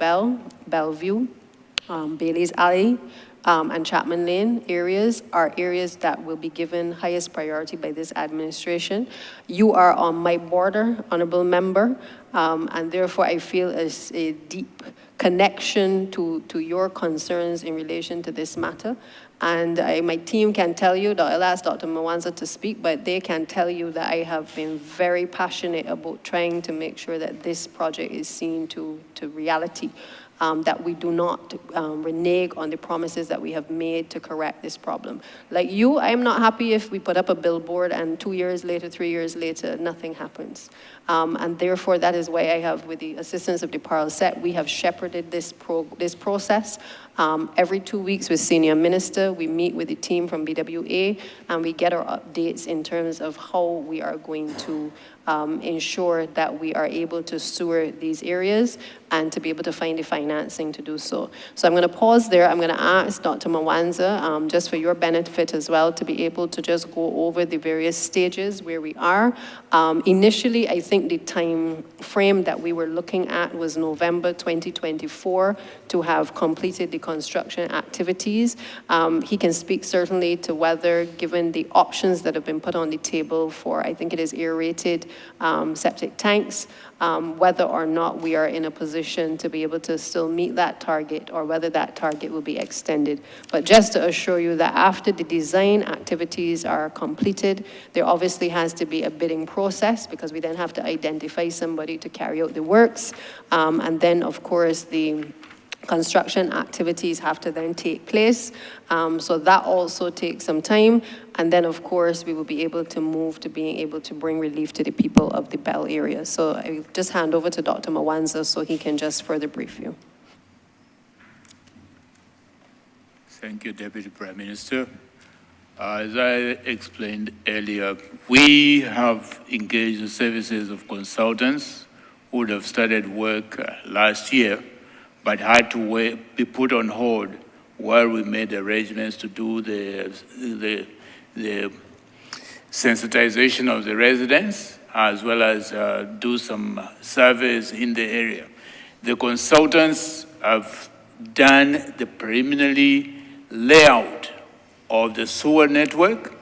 [SPEAKER 4] Bellevue, Bailey's Alley, and Chapman Lane areas are areas that will be given highest priority by this administration. You are on my border, honorable member, and therefore I feel a deep connection to your concerns in relation to this matter. And my team can tell you, I'll ask Dr. Mwanza to speak, but they can tell you that I have been very passionate about trying to make sure that this project is seen to reality. That we do not renege on the promises that we have made to correct this problem. Like you, I am not happy if we put up a billboard and 2 years later, 3 years later, nothing happens. And therefore, that is why I have, with the assistance of the Paralset, we have shepherded this process. Every 2 weeks with Senior Minister, we meet with the team from BWA, and we get our updates in terms of how we are going to ensure that we are able to sewer these areas and to be able to find the financing to do so. So I'm going to pause there. I'm going to ask Dr. Mwanza, just for your benefit as well, to be able to just go over the various stages where we are. Initially, I think the time frame that we were looking at was November 2024 to have completed the construction activities. He can speak certainly to whether, given the options that have been put on the table for, I think it is aerated septic tanks, whether or not we are in a position to be able to still meet that target, or whether that target will be extended. But just to assure you that after the design activities are completed, there obviously has to be a bidding process, because we then have to identify somebody to carry out the works. And then, of course, the construction activities have to then take place. So that also takes some time. And then, of course, we will be able to move to being able to bring relief to the people of the Bell area. So I just hand over to Dr. Mwanza so he can just further brief you.
[SPEAKER 15] Thank you, Deputy Prime Minister. As I explained earlier, we have engaged the services of consultants who would have started work last year, but had to be put on hold while we made arrangements to do the sensitization of the residents, as well as do some surveys in the area. The consultants have done the preliminary layout of the sewer network,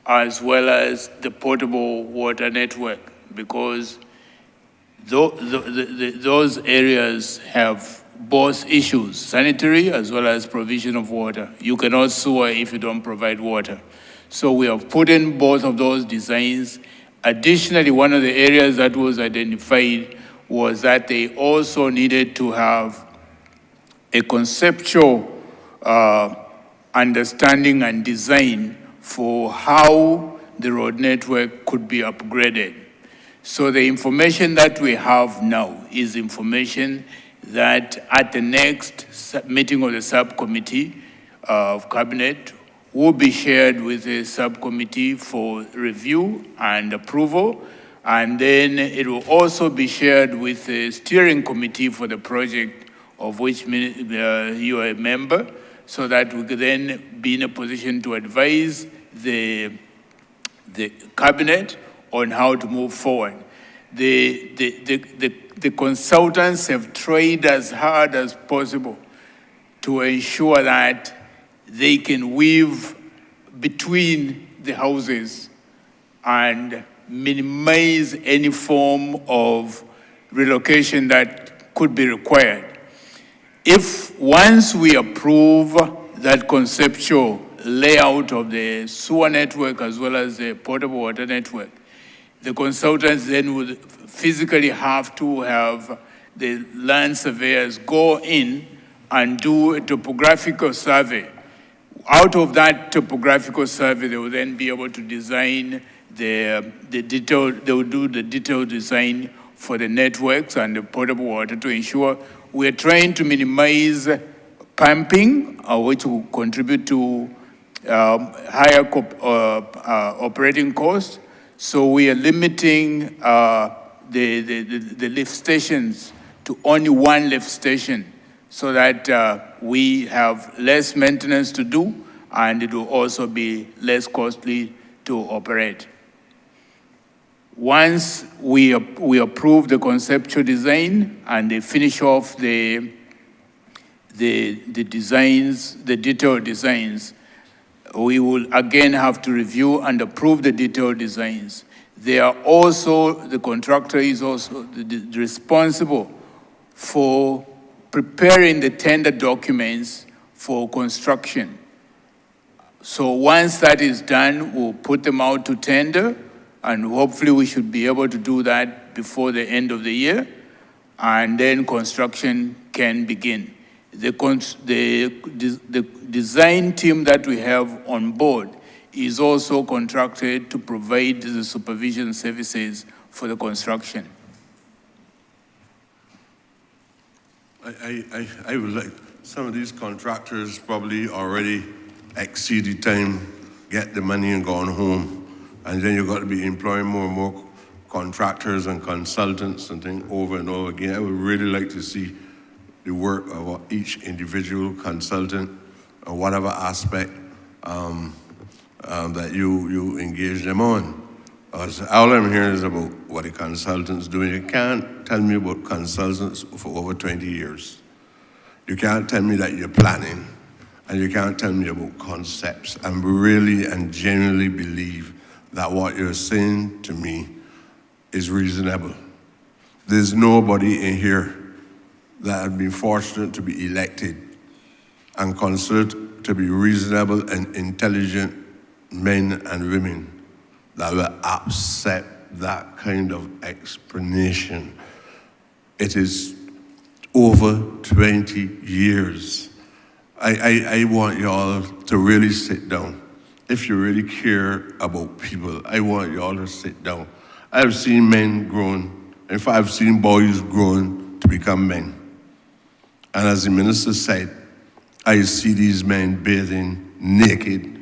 [SPEAKER 15] as well as the potable water network, because those areas have both issues, sanitary as well as provision of water. You cannot sewer if you don't provide water. So we have put in both of those designs. Additionally, one of the areas that was identified was that they also needed to have a conceptual understanding and design for how the road network could be upgraded. So the information that we have now is information that at the next meeting of the subcommittee of cabinet will be shared with the subcommittee for review and approval, and then it will also be shared with the steering committee for the project of which you are a member, so that we could then be in a position to advise the cabinet on how to move forward. The consultants have tried as hard as possible to ensure that they can weave between the houses and minimize any form of relocation that could be required. If once we approve that conceptual layout of the sewer network as well as the potable water network, The consultants then would physically have to have the land surveyors go in and do a topographical survey. Out of that topographical survey, they will then be able to design they will do the detailed design for the networks and the potable water to ensure we are trying to minimize pumping, which will contribute to higher operating costs. So we are limiting the lift stations to only one lift station so that we have less maintenance to do and it will also be less costly to operate. Once we approve the conceptual design and they finish off the designs, the detailed designs, we will again have to review and approve the detailed designs. They are also, the contractor is also responsible for preparing the tender documents for construction. So once that is done, we'll put them out to tender, and hopefully we should be able to do that before the end of the year, and then construction can begin. The design team that we have on board is also contracted to provide the supervision services for the construction.
[SPEAKER 14] I would like, some of these contractors probably already exceeded time, get the money and gone home. And then you've got to be employing more and more contractors and consultants and things over and over again. I would really like to see the work of each individual consultant or whatever aspect that you engage them on. All I'm hearing is about what the consultants doing. You can't tell me about consultants for over 20 years. You can't tell me that you're planning, and you can't tell me about concepts. I really and genuinely believe that what you're saying to me is reasonable. There's nobody in here that has been fortunate to be elected and considered to be reasonable and intelligent men and women that will accept that kind of explanation. It is over 20 years. I want y'all to really sit down. If you really care about people, I want y'all to sit down. I've seen men grown. In fact, I've seen boys grown to become men. And as the minister said, I see these men bathing naked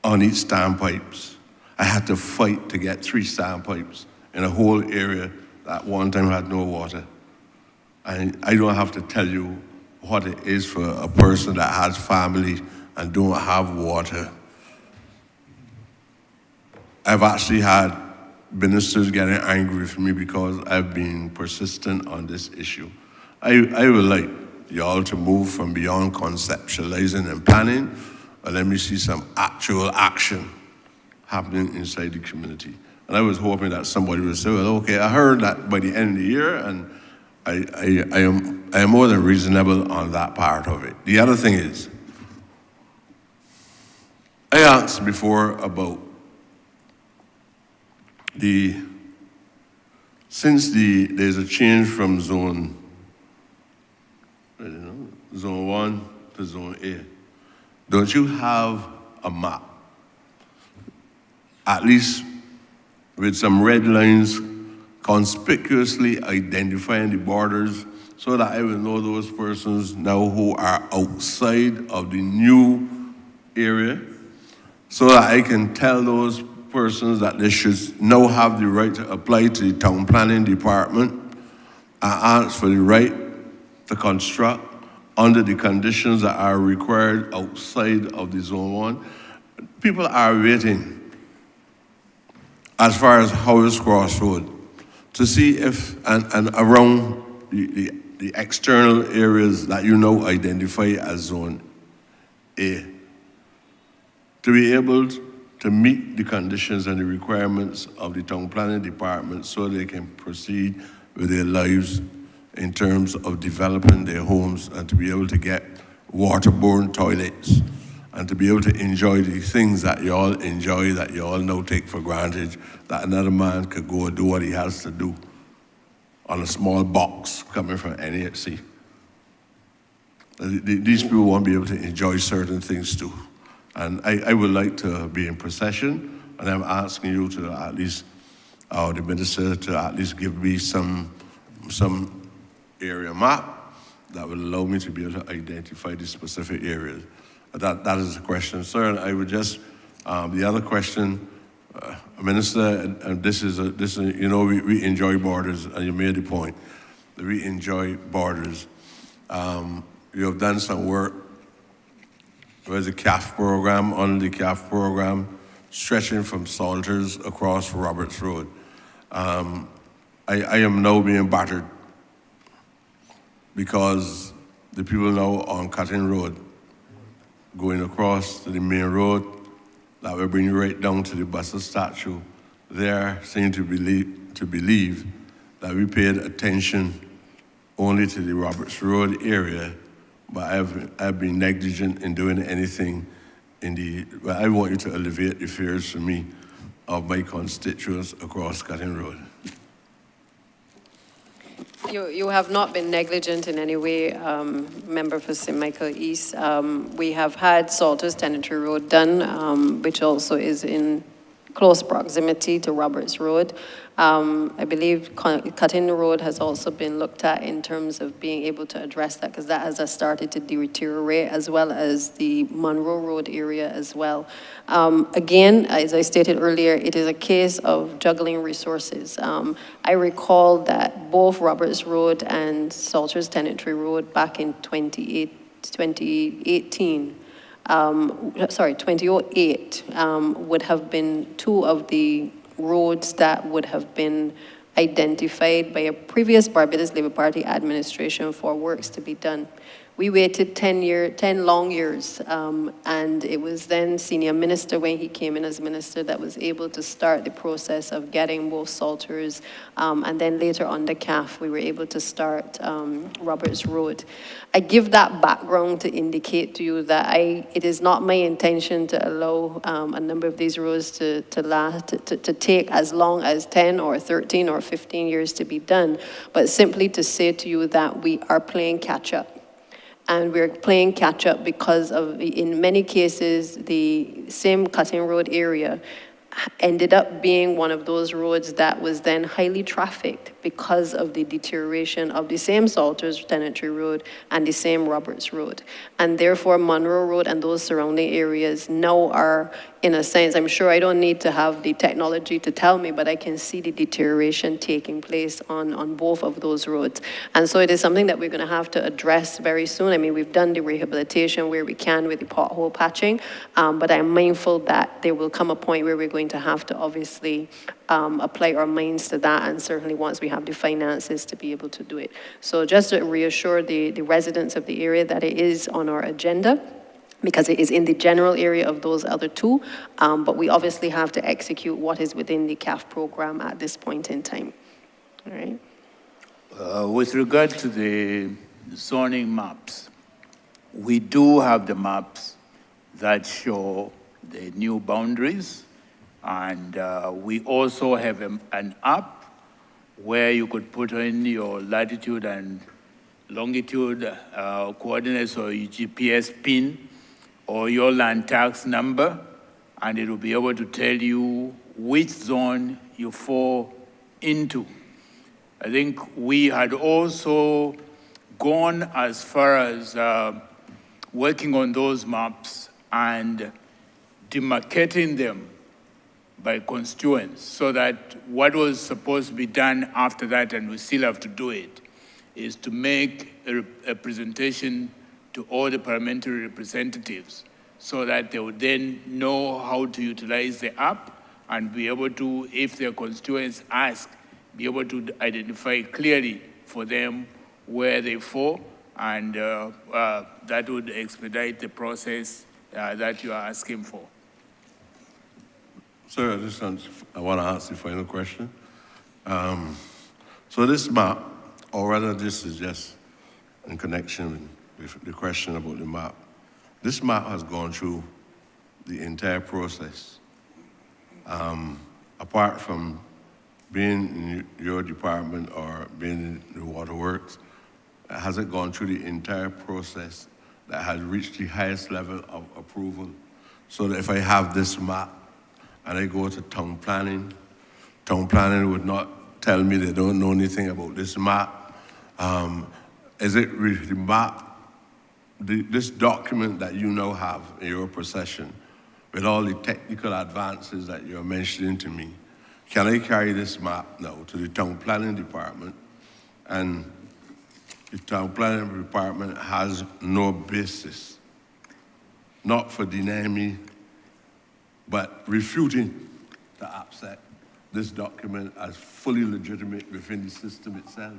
[SPEAKER 14] on each standpipes. I had to fight to get 3 standpipes in a whole area that one time had no water. And I don't have to tell you what it is for a person that has family and don't have water. I've actually had ministers getting angry with me because I've been persistent on this issue. I would like y'all to move from beyond conceptualizing and planning, and let me see some actual action happening inside the community. And I was hoping that somebody would say, well, okay, I heard that by the end of the year, and I am more than reasonable on that part of it. The other thing is, I asked before about since there's a change from zone 1 to zone A, don't you have a map, at least with some red lines conspicuously identifying the borders so that I will know those persons now who are outside of the new area, so that I can tell those persons that they should now have the right to apply to the town planning department and ask for the right to construct under the conditions that are required outside of the zone 1. People are waiting as far as Howard's Crossroad to see if, and around the external areas that you now identify as zone A, to be able to meet the conditions and the requirements of the town planning department so they can proceed with their lives in terms of developing their homes and to be able to get waterborne toilets and to be able to enjoy the things that you all enjoy, that you all now take for granted, that another man could go and do what he has to do on a small box coming from NHC. These people won't be able to enjoy certain things too. And I would like to be in procession, and I'm asking you to at least, the minister to at least give me some area map that will allow me to be able to identify the specific areas. That is the question, sir. And I would just, the other question, Minister, and this is, you know, we enjoy borders, and you made the point that we enjoy borders. You have done some work with the CAF program, on the CAF program, stretching from Salters across Roberts Road. I am now being battered because the people now on Cutting Road going across to the main road that will bring you right down to the Buster statue. There seem to believe that we paid attention only to the Roberts Road area, but I've been negligent in doing anything in the, well, I want you to alleviate the fears for me of my constituents across Cutting Road.
[SPEAKER 4] You have not been negligent in any way, member for St. Michael East. We have had Salters Tenantry Road done, which also is in close proximity to Roberts Road. I believe Cutting the Road has also been looked at in terms of being able to address that, because that has started to deteriorate, as well as the Monroe Road area as well. Again, as I stated earlier, it is a case of juggling resources. I recall that both Roberts Road and Salters Tenantry Road back in 2008 would have been two of the roads that would have been identified by a previous Barbados Labour Party administration for works to be done. We waited 10 long years, and it was then senior minister, when he came in as minister, that was able to start the process of getting both Salters, and then later on the CAF, we were able to start Roberts Road. I give that background to indicate to you that it is not my intention to allow a number of these roads to take as long as 10 or 13 or 15 years to be done, but simply to say to you that we are playing catch up. And we're playing catch up because of, in many cases, the same Cutting Road area ended up being one of those roads that was then highly trafficked because of the deterioration of the same Salters Tenantry Road and the same Roberts Road. And therefore, Monroe Road and those surrounding areas now are, in a sense, I'm sure I don't need to have the technology to tell me, but I can see the deterioration taking place on both of those roads. And so it is something that we're going to have to address very soon. I mean, we've done the rehabilitation where we can with the pothole patching, but I'm mindful that there will come a point where we're going to have to obviously apply our minds to that, and certainly once we have the finances to be able to do it. So just to reassure the residents of the area that it is on our agenda, because it is in the general area of those other two, but we obviously have to execute what is within the CAF program at this point in time. All right.
[SPEAKER 15] With regard to the zoning maps, we do have the maps that show the new boundaries, and we also have an app where you could put in your latitude and longitude coordinates, or your GPS pin, or your land tax number, and it will be able to tell you which zone you fall into. I think we had also gone as far as working on those maps and demarcating them by constituents, so that what was supposed to be done after that, and we still have to do it, is to make a presentation to all the parliamentary representatives, so that they would then know how to utilize the app and be able to, if their constituents ask, be able to identify clearly for them where they fall, and that would expedite the process that you are asking for.
[SPEAKER 14] Sir, I want to ask the final question. So this map, or rather this is just in connection with the question about the map, This map has gone through the entire process. Apart from being in your department or being in the waterworks, has it gone through the entire process that has reached the highest level of approval? So that if I have this map and I go to town planning would not tell me they don't know anything about this map. Is it the map, this document that you now have in your possession, with all the technical advances that you're mentioning to me, can I carry this map now to the town planning department? And the town planning department has no basis, not for denying me, but refuting to accept this document as fully legitimate within the system itself.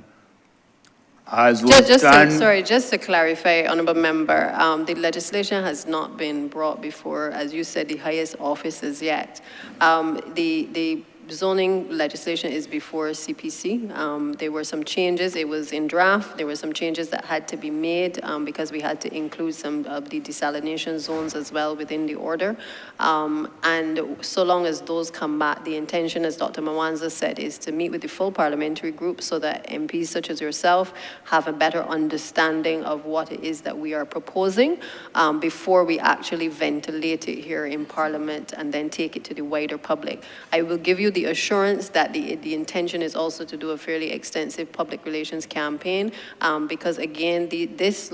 [SPEAKER 4] Just to clarify, Honourable Member, the legislation has not been brought before, as you said, the highest offices yet. The zoning legislation is before CPC. There were some changes. It was in draft. There were some changes that had to be made because we had to include some of the desalination zones as well within the order. And so long as those come back, the intention, as Dr. Mwanza said, is to meet with the full parliamentary group so that MPs such as yourself have a better understanding of what it is that we are proposing before we actually ventilate it here in Parliament and then take it to the wider public. I will give you the assurance that the intention is also to do a fairly extensive public relations campaign because again, just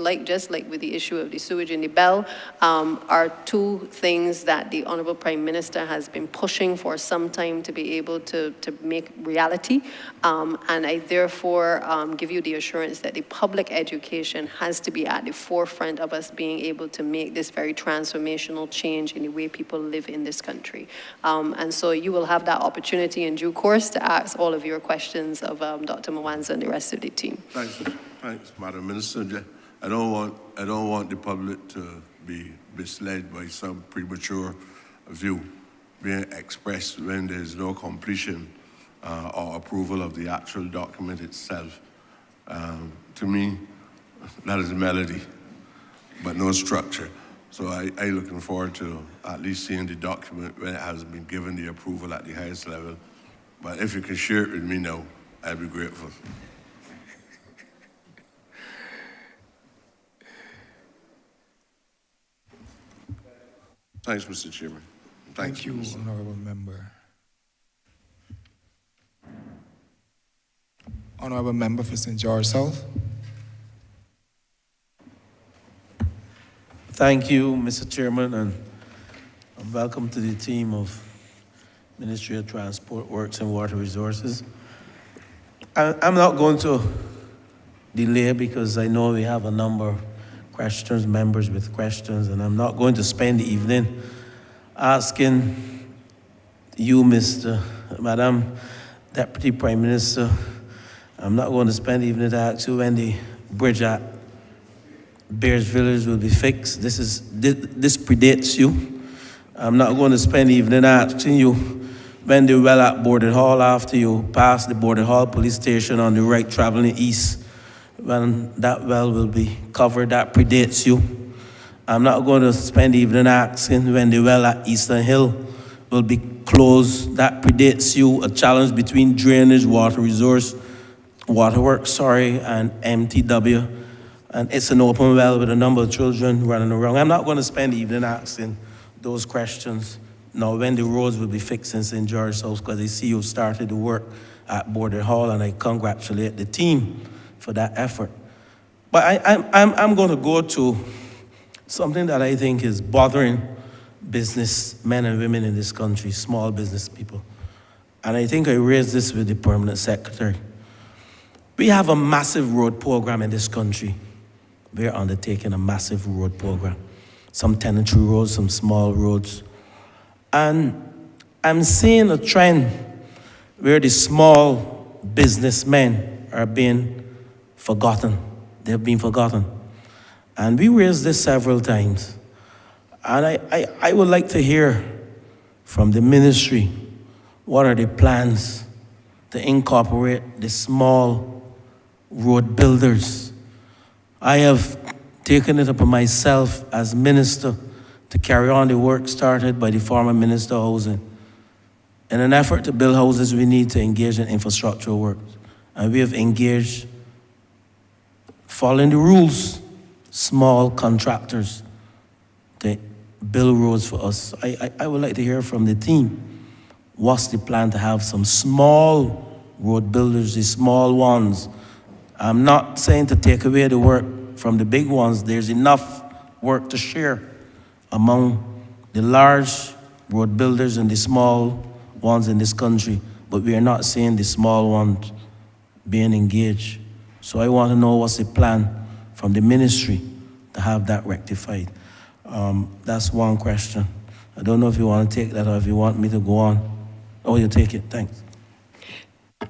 [SPEAKER 4] like with the issue of the sewage in the Bell, are two things that the Honourable Prime Minister has been pushing for some time to be able to make reality. And I therefore give you the assurance that the public education has to be at the forefront of us being able to make this very transformational change in the way people live in this country. And so you will have that opportunity in due course to ask all of your questions of Dr. Mwanza and the rest of the team.
[SPEAKER 14] Thanks, Madam Minister. I don't want the public to be misled by some premature view being expressed when there's no completion or approval of the actual document itself. To me, that is a melody, but no structure. So I'm looking forward to at least seeing the document when it has been given the approval at the highest level. But if you can share it with me now, I'd be grateful. Thanks, Mr. Chairman.
[SPEAKER 1] Thank you, Honourable Member. Honourable Member for St. George South.
[SPEAKER 13] Thank you, Mr. Chairman, and welcome to the team of Ministry of Transport, Works and Water Resources. I'm not going to delay because I know we have a number of questions, members with questions, and I'm not going to spend the evening asking you, Madam Deputy Prime Minister, I'm not going to spend the evening to ask you when the bridge at Bears Village will be fixed. This predates you. I'm not going to spend the evening asking you when the well at Borden Hall after you pass the Borden Hall police station on the right traveling east, when that well will be covered. That predates you. I'm not going to spend the evening asking when the well at Eastern Hill will be closed. That predates you. A challenge between drainage, waterworks, and MTW. And it's an open well with a number of children running around. I'm not going to spend the evening asking those questions. Now, when the roads will be fixed in St. George South, because I see you started the work at Borden Hall, and I congratulate the team for that effort. But I'm going to go to something that I think is bothering businessmen and women in this country, small business people. And I think I raised this with the Permanent Secretary. We have a massive road program in this country. We're undertaking a massive road program. Some tenantry roads, some small roads. And I'm seeing a trend where the small businessmen are being forgotten. They've been forgotten. And we raised this several times. And I would like to hear from the ministry, what are the plans to incorporate the small road builders? I have taken it upon myself as minister to carry on the work started by the former Minister of Housing. In an effort to build houses, we need to engage in infrastructural work. And we have engaged, following the rules, small contractors to build roads for us. I would like to hear from the team. What's the plan to have some small road builders, the small ones? I'm not saying to take away the work from the big ones. There's enough work to share among the large road builders and the small ones in this country, but we are not seeing the small ones being engaged. So I want to know what's the plan from the ministry to have that rectified. That's one question. I don't know if you want to take that or if you want me to go on. Oh, you take it, thanks.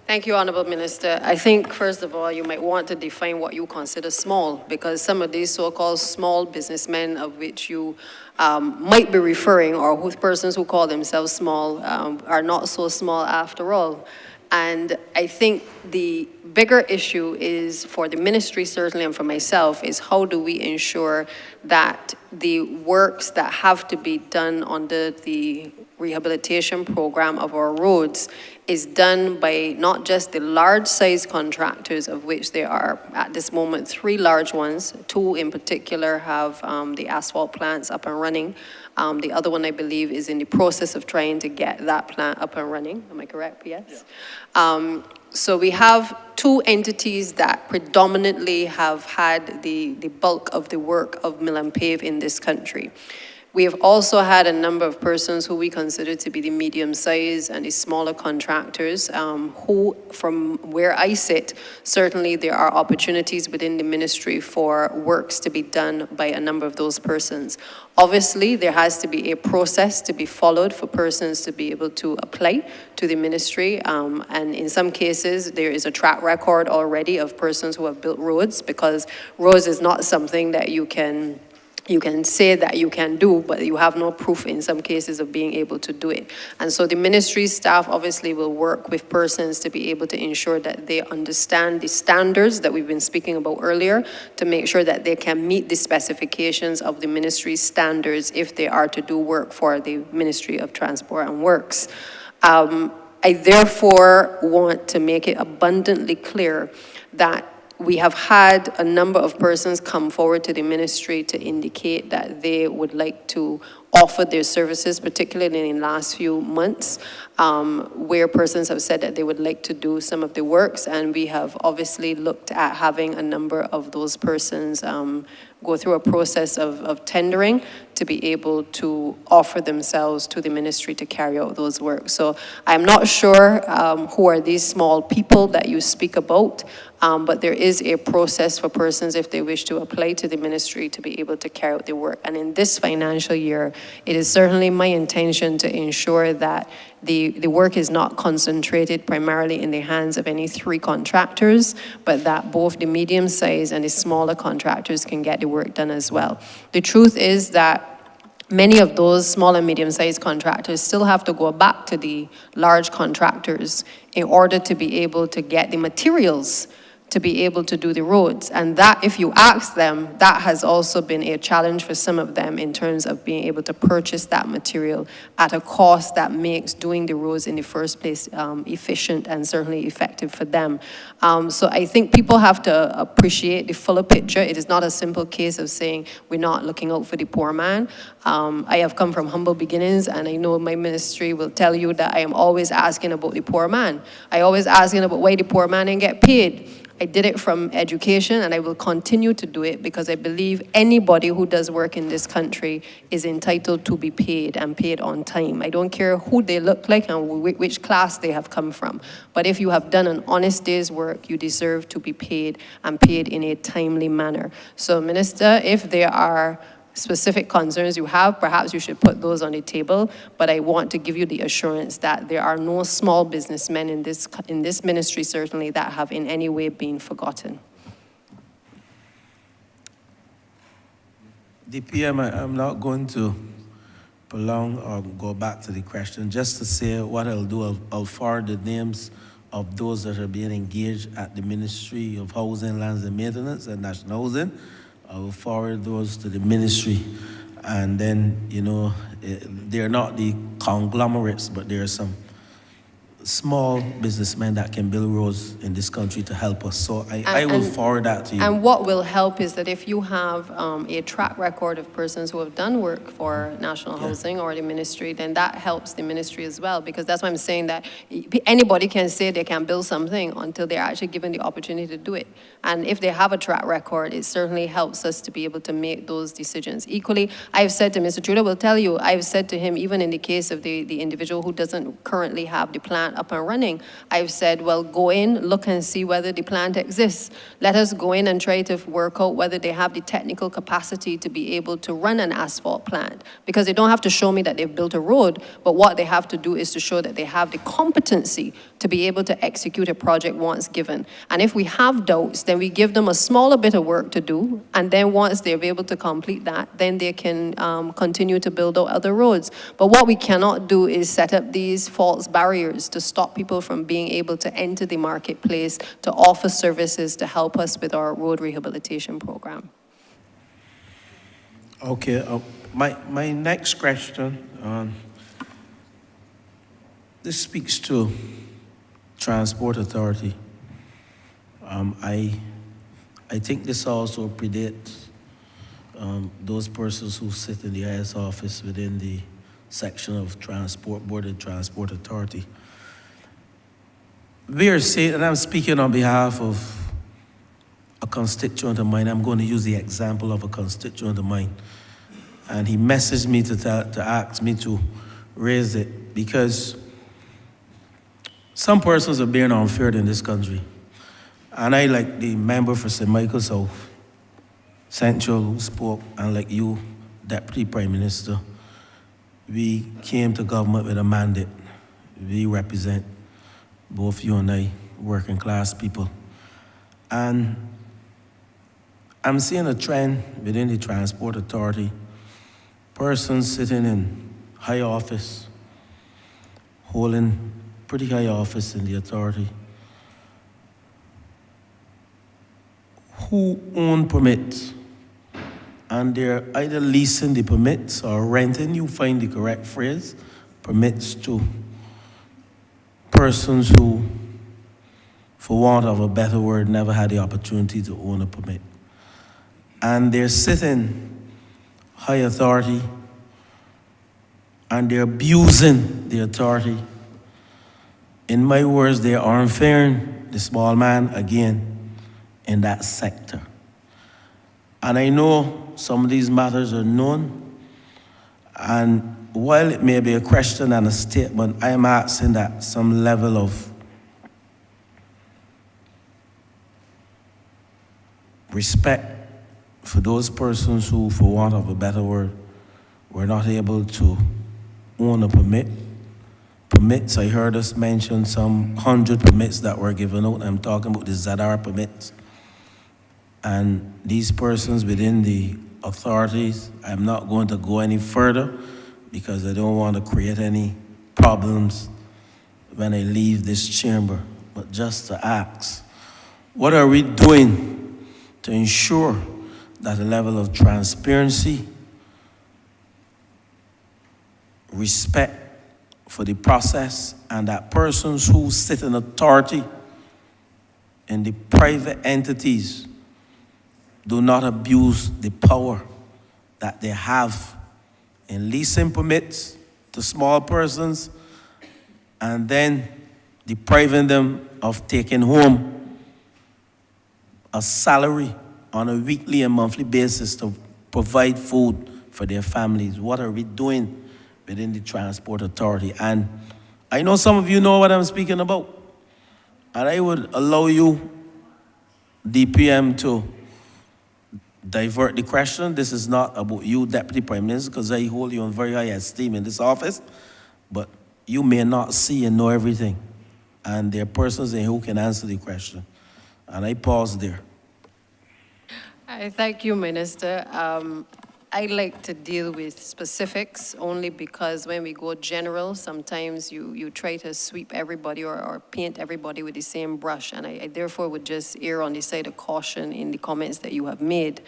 [SPEAKER 4] Thank you, Honourable Minister. I think, first of all, you might want to define what you consider small, because some of these so-called small businessmen of which you might be referring, or persons who call themselves small, are not so small after all. And I think the bigger issue is, for the ministry certainly and for myself, is how do we ensure that the works that have to be done under the rehabilitation program of our roads is done by not just the large size contractors, of which there are at this moment 3 large ones. 2 in particular have the asphalt plants up and running. The other one, I believe, is in the process of trying to get that plant up and running. Am I correct? Yes. Yeah. So we have 2 entities that predominantly have had the bulk of the work of mill and pave in this country. We have also had a number of persons who we consider to be the medium-sized and the smaller contractors, who, from where I sit, certainly there are opportunities within the ministry for works to be done by a number of those persons. Obviously, there has to be a process to be followed for persons to be able to apply to the ministry, and in some cases, there is a track record already of persons who have built roads, because roads is not something that you can say that you can do, but you have no proof in some cases of being able to do it. And so the ministry staff obviously will work with persons to be able to ensure that they understand the standards that we've been speaking about earlier, to make sure that they can meet the specifications of the ministry standards if they are to do work for the Ministry of Transport and Works. I therefore want to make it abundantly clear that we have had a number of persons come forward to the ministry to indicate that they would like to offer their services, particularly in the last few months, where persons have said that they would like to do some of the works, and we have obviously looked at having a number of those persons go through a process of tendering to be able to offer themselves to the ministry to carry out those works. So I'm not sure who are these small people that you speak about, but there is a process for persons, if they wish to apply to the ministry, to be able to carry out the work. And in this financial year, it is certainly my intention to ensure that the work is not concentrated primarily in the hands of any 3 contractors, but that both the medium-sized and the smaller contractors can get the work done as well. The truth is that many of those small and medium-sized contractors still have to go back to the large contractors in order to be able to get the materials to be able to do the roads. And that, if you ask them, that has also been a challenge for some of them in terms of being able to purchase that material at a cost that makes doing the roads in the first place efficient and certainly effective for them. So I think people have to appreciate the fuller picture. It is not a simple case of saying we're not looking out for the poor man. I have come from humble beginnings, and I know my ministry will tell you that I am always asking about the poor man. I always asking about why the poor man didn't get paid. I did it from education, and I will continue to do it because I believe anybody who does work in this country is entitled to be paid and paid on time. I don't care who they look like and which class they have come from. But if you have done an honest day's work, you deserve to be paid, and paid in a timely manner. So, Minister, if there are specific concerns you have, perhaps you should put those on the table, but I want to give you the assurance that there are no small businessmen in this ministry, certainly, that have in any way been forgotten.
[SPEAKER 13] DPM, I'm not going to prolong or go back to the question. Just to say what I'll do, I'll forward the names of those that are being engaged at the Ministry of Housing, Lands and Maintenance and National Housing. I will forward those to the ministry. And then, you know, they're not the conglomerates, but there are some small businessmen that can build roads in this country to help us. So I will forward that to you.
[SPEAKER 4] And what will help is that if you have a track record of persons who have done work for National Housing or the ministry, then that helps the ministry as well, because that's why I'm saying that anybody can say they can build something until they're actually given the opportunity to do it. And if they have a track record, it certainly helps us to be able to make those decisions. Equally, I've said to Mr. Trudeau will tell you, I've said to him, even in the case of the individual who doesn't currently have the plant up and running, I've said, well, go in, look and see whether the plant exists. Let us go in and try to work out whether they have the technical capacity to be able to run an asphalt plant. Because they don't have to show me that they've built a road, but what they have to do is to show that they have the competency to be able to execute a project once given. And if we have doubts, then we give them a smaller bit of work to do, and then once they're able to complete that, then they can continue to build out other roads. But what we cannot do is set up these false barriers to stop people from being able to enter the marketplace, to offer services to help us with our road rehabilitation program.
[SPEAKER 13] Okay, my next question, this speaks to Transport Authority. I think this also predates those persons who sit in the IS office within the section of Transport Board and Transport Authority. We are saying, and I'm speaking on behalf of a constituent of mine. I'm going to use the example of a constituent of mine. And he messaged me to ask me to raise it because some persons are being unfair in this country. And I, like the member for St. Michael South Central who spoke, and like you, Deputy Prime Minister, we came to government with a mandate. We represent, both you and I, working class people. And I'm seeing a trend within the Transport Authority, persons sitting in high office, holding pretty high office in the authority, who own permits, and they're either leasing the permits or renting, you find the correct phrase, permits to persons who, for want of a better word, never had the opportunity to own a permit. And they're sitting high authority, and they're abusing the authority. In my words, they are unfairing the small man again in that sector. And I know some of these matters are known, and while it may be a question and a statement, I am asking that some level of respect for those persons who, for want of a better word, were not able to own a permit. Permits, I heard us mention some 100 permits that were given out. I'm talking about the ZR permits. And these persons within the authorities, I'm not going to go any further because I don't want to create any problems when I leave this chamber. But just to ask, what are we doing to ensure that a level of transparency, respect for the process, and that persons who sit in authority in the private entities do not abuse the power that they have in leasing permits to small persons and then depriving them of taking home a salary on a weekly and monthly basis to provide food for their families. What are we doing within the Transport Authority? And I know some of you know what I'm speaking about. And I would allow you, DPM, to divert the question. This is not about you, Deputy Prime Minister, because I hold you in very high esteem in this office, but you may not see and know everything. And there are persons in who can answer the question. And I pause there.
[SPEAKER 4] I thank you, Minister. I like to deal with specifics only because when we go general, sometimes you try to sweep everybody or paint everybody with the same brush. And I therefore would just err on the side of caution in the comments that you have made.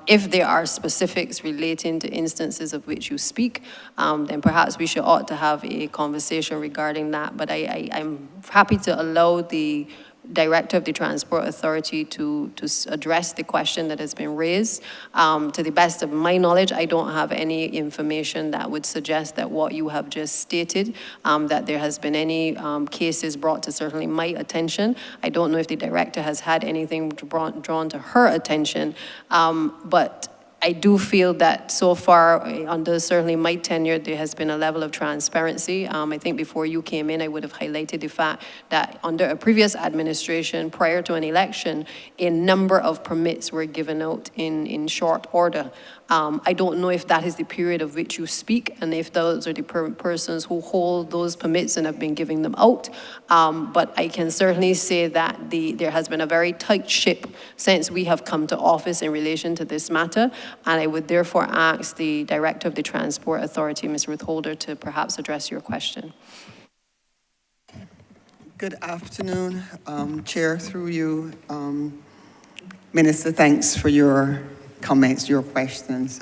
[SPEAKER 4] If there are specifics relating to instances of which you speak, then perhaps we ought to have a conversation regarding that. But I'm happy to allow the Director of the Transport Authority to address the question that has been raised. To the best of my knowledge, I don't have any information that would suggest that what you have just stated, that there has been any cases brought to certainly my attention. I don't know if the Director has had anything drawn to her attention, but I do feel that so far, under certainly my tenure, there has been a level of transparency. I think before you came in, I would have highlighted the fact that under a previous administration, prior to an election, a number of permits were given out in short order. I don't know if that is the period of which you speak and if those are the persons who hold those permits and have been giving them out. But I can certainly say that there has been a very tight ship since we have come to office in relation to this matter. And I would therefore ask the Director of the Transport Authority, Ms. Ruth Holder, to perhaps address your question.
[SPEAKER 18] Good afternoon, Chair, through you. Minister, thanks for your comments, your questions.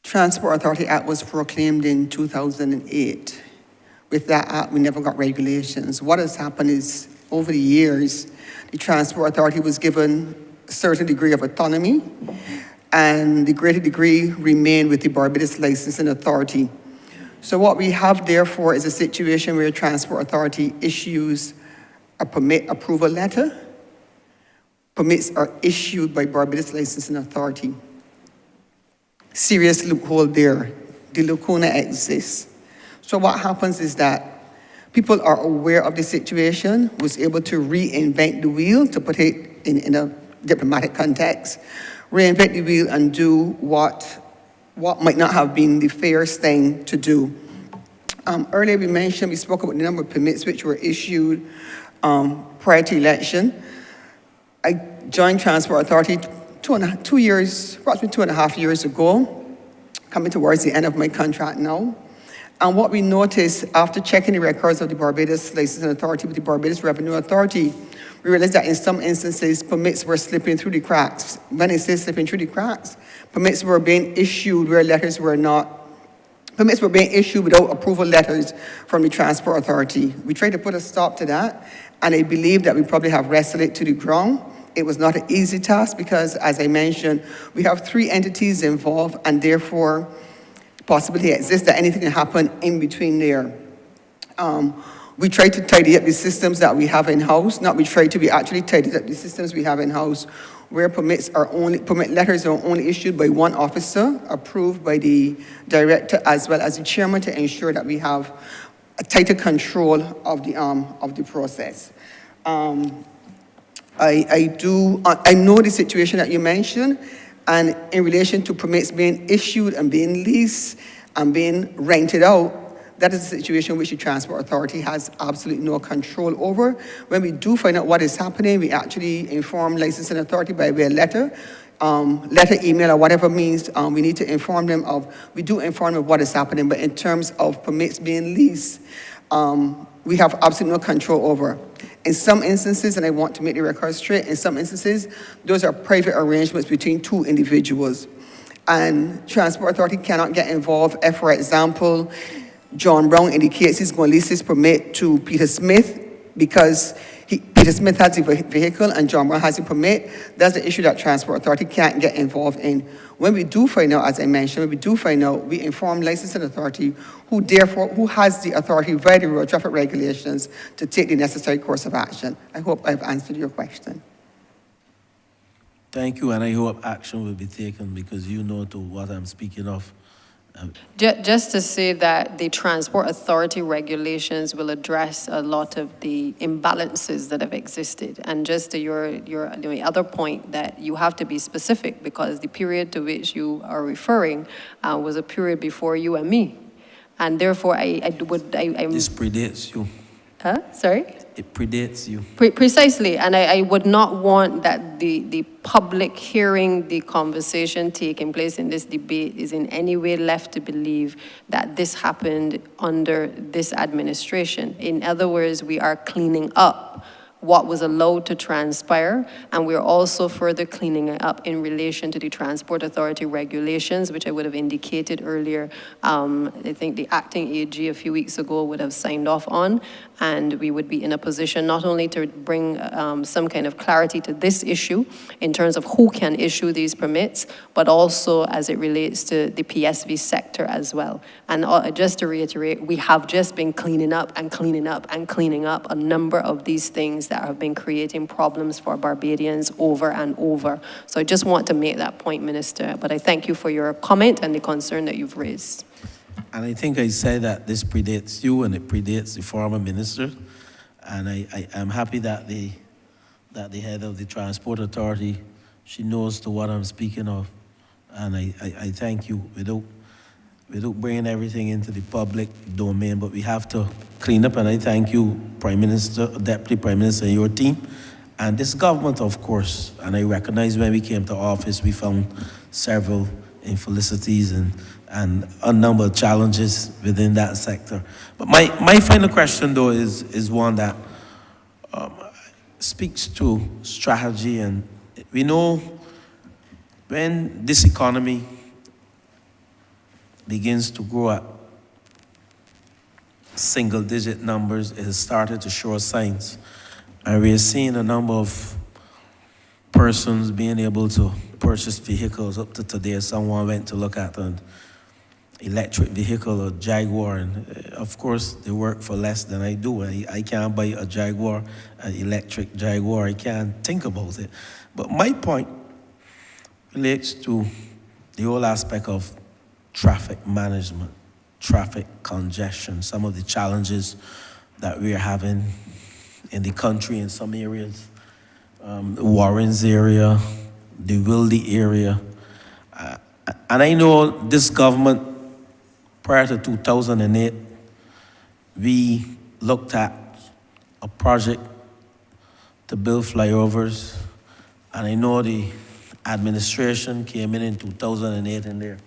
[SPEAKER 18] Transport Authority Act was proclaimed in 2008. With that act, we never got regulations. What has happened is, over the years, the Transport Authority was given a certain degree of autonomy, and the greater degree remained with the Barbados Licensing Authority. So what we have, therefore, is a situation where Transport Authority issues a permit approval letter. Permits are issued by Barbados Licensing Authority. Serious loophole there. The lacuna exists. So what happens is that people are aware of the situation, was able to reinvent the wheel, to put it in a diplomatic context, reinvent the wheel and do what might not have been the fairest thing to do. Earlier we spoke about the number of permits which were issued prior to election. I joined Transport Authority approximately 2.5 years ago, coming towards the end of my contract now. And what we noticed after checking the records of the Barbados Licensing Authority with the Barbados Revenue Authority, we realized that in some instances, permits were slipping through the cracks. When I say slipping through the cracks, permits were being issued where letters were not. Permits were being issued without approval letters from the Transport Authority. We tried to put a stop to that, and I believe that we probably have wrestled it to the ground. It was not an easy task because, as I mentioned, we have 3 entities involved, and therefore, possibility exists that anything can happen in between there. We try to tidy up the systems that we have in-house. We actually tidied up the systems we have in-house, where permit letters are only issued by one officer, approved by the director as well as the chairman, to ensure that we have a tighter control of the process. I know the situation that you mentioned, and in relation to permits being issued and being leased and being rented out, that is a situation which the Transport Authority has absolutely no control over. When we do find out what is happening, we actually inform Licensing Authority by way of letter, email, or whatever means we need to inform them of. We do inform them of what is happening, but in terms of permits being leased, we have absolutely no control over. In some instances, and I want to make the record straight, in some instances, those are private arrangements between 2 individuals. And Transport Authority cannot get involved if, for example, John Brown indicates he's going to lease his permit to Peter Smith because Peter Smith has the vehicle and John Brown has the permit. That's the issue that Transport Authority can't get involved in. When we do find out, as I mentioned, we inform Licensing Authority, who has the authority via the road traffic regulations to take the necessary course of action. I hope I've answered your question.
[SPEAKER 13] Thank you, and I hope action will be taken because you know to what I'm speaking of.
[SPEAKER 4] Just to say that the Transport Authority regulations will address a lot of the imbalances that have existed. And just to your other point, that you have to be specific because the period to which you are referring was a period before you and me. And therefore,
[SPEAKER 13] This predates you.
[SPEAKER 4] Huh? Sorry?
[SPEAKER 13] It predates you.
[SPEAKER 4] Precisely, and I would not want that the public hearing the conversation taking place in this debate is in any way left to believe that this happened under this administration. In other words, we are cleaning up what was allowed to transpire, and we're also further cleaning it up in relation to the Transport Authority regulations, which I would have indicated earlier. I think the acting AG a few weeks ago would have signed off on, and we would be in a position not only to bring some kind of clarity to this issue in terms of who can issue these permits, but also as it relates to the PSV sector as well. And just to reiterate, we have just been cleaning up and cleaning up and cleaning up a number of these things that have been creating problems for Barbadians over and over. So I just want to make that point, Minister, but I thank you for your comment and the concern that you've raised.
[SPEAKER 13] And I think I said that this predates you and it predates the former minister. And I am happy that the head of the Transport Authority, she knows to what I'm speaking of. And I thank you. Without bringing everything into the public domain, but we have to clean up. And I thank you, Prime Minister, Deputy Prime Minister, and your team, and this government, of course. And I recognize when we came to office, we found several infelicities and a number of challenges within that sector. But my final question, though, is one that speaks to strategy. And we know when this economy begins to grow at single-digit numbers, it has started to show signs. And we are seeing a number of persons being able to purchase vehicles. Up to today, someone went to look at an electric vehicle, a Jaguar, and of course, they work for less than I do. I can't buy a Jaguar, an electric Jaguar. I can't think about it. But my point relates to the whole aspect of traffic management, traffic congestion, some of the challenges that we're having in the country in some areas, the Warrens area, the Wildy area. And I know this government, prior to 2008, we looked at a project to build flyovers, and I know the administration came in 2008 and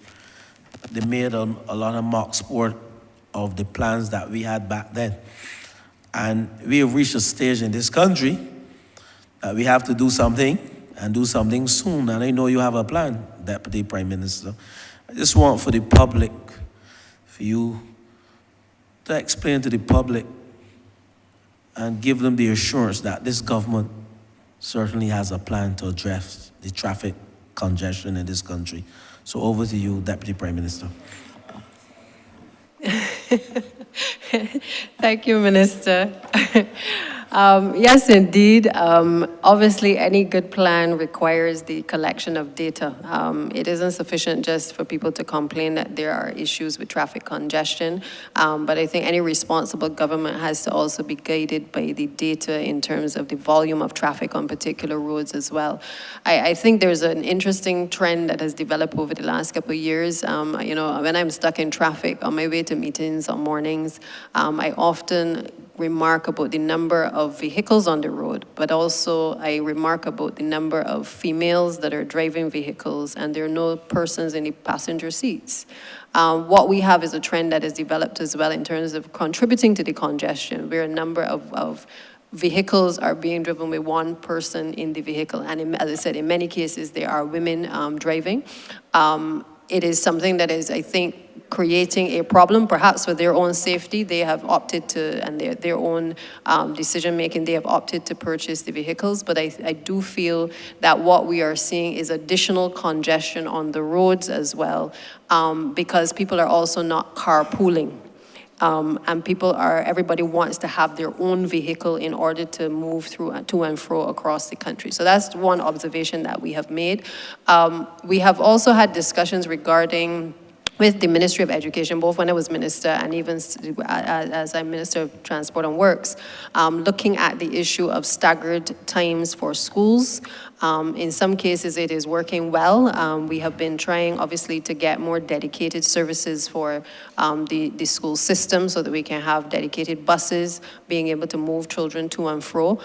[SPEAKER 13] they made a lot of mock sport of the plans that we had back then. And we have reached a stage in this country that we have to do something and do something soon. And I know you have a plan, Deputy Prime Minister. I just want for the public, for you to explain to the public and give them the assurance that this government certainly has a plan to address the traffic congestion in this country. So over to you, Deputy Prime Minister.
[SPEAKER 4] Thank you, Minister. Yes, indeed. Obviously, any good plan requires the collection of data. It isn't sufficient just for people to complain that there are issues with traffic congestion, but I think any responsible government has to also be guided by the data in terms of the volume of traffic on particular roads as well. I think there's an interesting trend that has developed over the last couple of years. You know, when I'm stuck in traffic on my way to meetings on mornings, I often remark about the number of vehicles on the road, but also I remark about the number of females that are driving vehicles and there are no persons in the passenger seats. What we have is a trend that has developed as well in terms of contributing to the congestion, where a number of vehicles are being driven with one person in the vehicle. And as I said, in many cases, there are women driving. It is something that is, I think, creating a problem, perhaps for their own safety. They have opted to, and their own decision-making, they have opted to purchase the vehicles. But I do feel that what we are seeing is additional congestion on the roads as well, because people are also not carpooling. And everybody wants to have their own vehicle in order to move through to and fro across the country. So that's one observation that we have made. We have also had discussions regarding with the Ministry of Education, both when I was minister and even as I'm Minister of Transport and Works, looking at the issue of staggered times for schools. In some cases, it is working well. We have been trying, obviously, to get more dedicated services for the school system so that we can have dedicated buses being able to move children to and fro.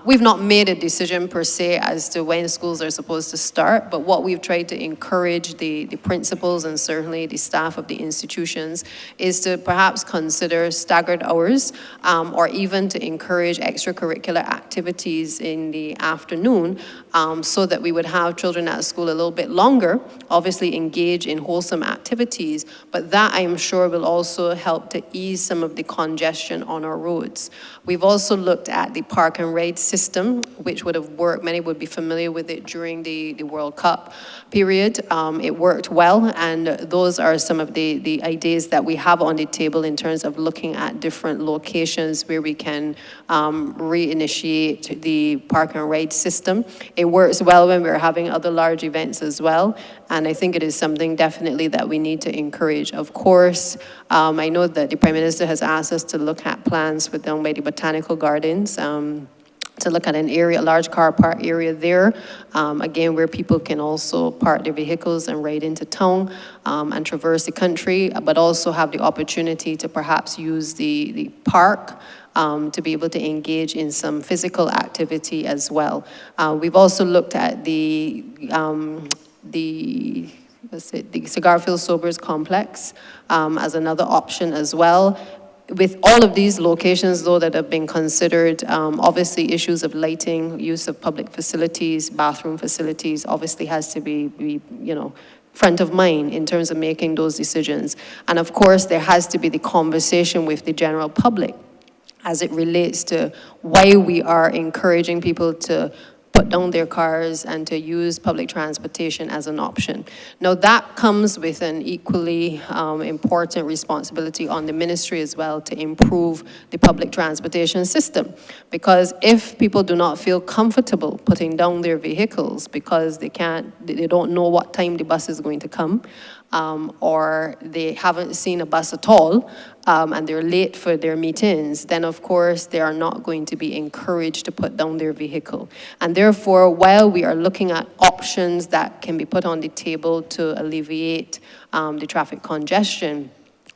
[SPEAKER 4] We've not made a decision per se as to when schools are supposed to start, but what we've tried to encourage the principals and certainly the staff of the institutions is to perhaps consider staggered hours or even to encourage extracurricular activities in the afternoon so that we would have children at school a little bit longer, obviously engage in wholesome activities, but that I'm sure will also help to ease some of the congestion on our roads. We've also looked at the park and ride system, which would have worked, many would be familiar with it during the World Cup period. It worked well, and those are some of the ideas that we have on the table in terms of looking at different locations where we can reinitiate the park and ride system. It works well when we're having other large events as well, and I think it is something definitely that we need to encourage. Of course, I know that the Prime Minister has asked us to look at plans with down by the Botanical Gardens, to look at an area, a large car park area there, again, where people can also park their vehicles and ride into town and traverse the country, but also have the opportunity to perhaps use the park to be able to engage in some physical activity as well. We've also looked at the Cigarfield Sobers Complex as another option as well. With all of these locations, though, that have been considered, obviously issues of lighting, use of public facilities, bathroom facilities, obviously has to be front of mind in terms of making those decisions. And of course, there has to be the conversation with the general public as it relates to why we are encouraging people to put down their cars and to use public transportation as an option. Now that comes with an equally important responsibility on the ministry as well to improve the public transportation system. Because if people do not feel comfortable putting down their vehicles because they don't know what time the bus is going to come, or they haven't seen a bus at all, and they're late for their meetings, then of course they are not going to be encouraged to put down their vehicle. And therefore, while we are looking at options that can be put on the table to alleviate the traffic congestion,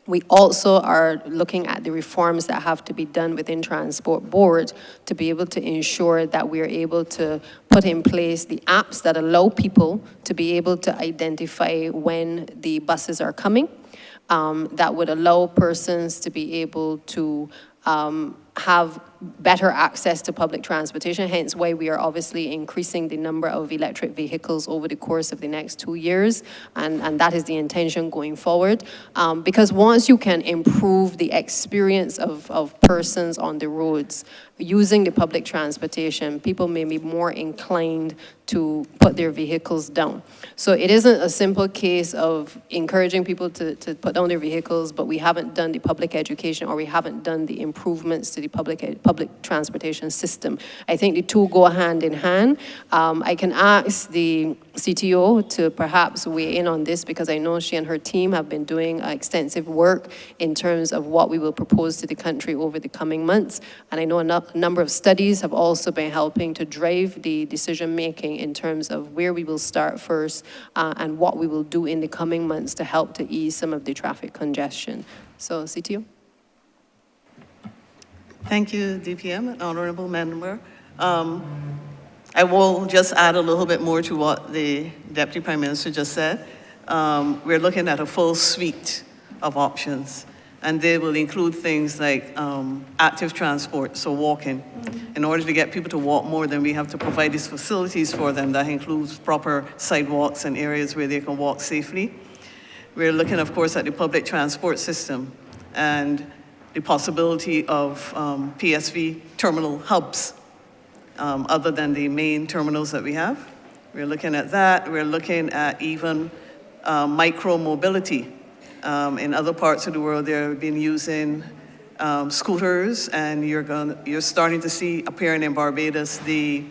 [SPEAKER 4] we also are looking at the reforms that have to be done within Transport Board to be able to ensure that we are able to put in place the apps that allow people to be able to identify when the buses are coming, that would allow persons to be able to have better access to public transportation, hence why we are obviously increasing the number of electric vehicles over the course of the next 2 years, and that is the intention going forward. Because once you can improve the experience of persons on the roads using the public transportation, people may be more inclined to put their vehicles down. So it isn't a simple case of encouraging people to put down their vehicles, but we haven't done the public education or we haven't done the improvements to the public transportation system. I think the two go hand in hand. I can ask the CTO to perhaps weigh in on this because I know she and her team have been doing extensive work in terms of what we will propose to the country over the coming months. And I know a number of studies have also been helping to drive the decision making in terms of where we will start first and what we will do in the coming months to help to ease some of the traffic congestion. So, CTO.
[SPEAKER 19] Thank you, DPM, Honourable Member. I will just add a little bit more to what the Deputy Prime Minister just said. We're looking at a full suite of options, and they will include things like active transport, so walking. In order to get people to walk more, then we have to provide these facilities for them. That includes proper sidewalks and areas where they can walk safely. We're looking, of course, at the public transport system and the possibility of PSV terminal hubs other than the main terminals that we have. We're looking at that. We're looking at even micro-mobility. In other parts of the world, they've been using scooters, and you're starting to see appearing in Barbados the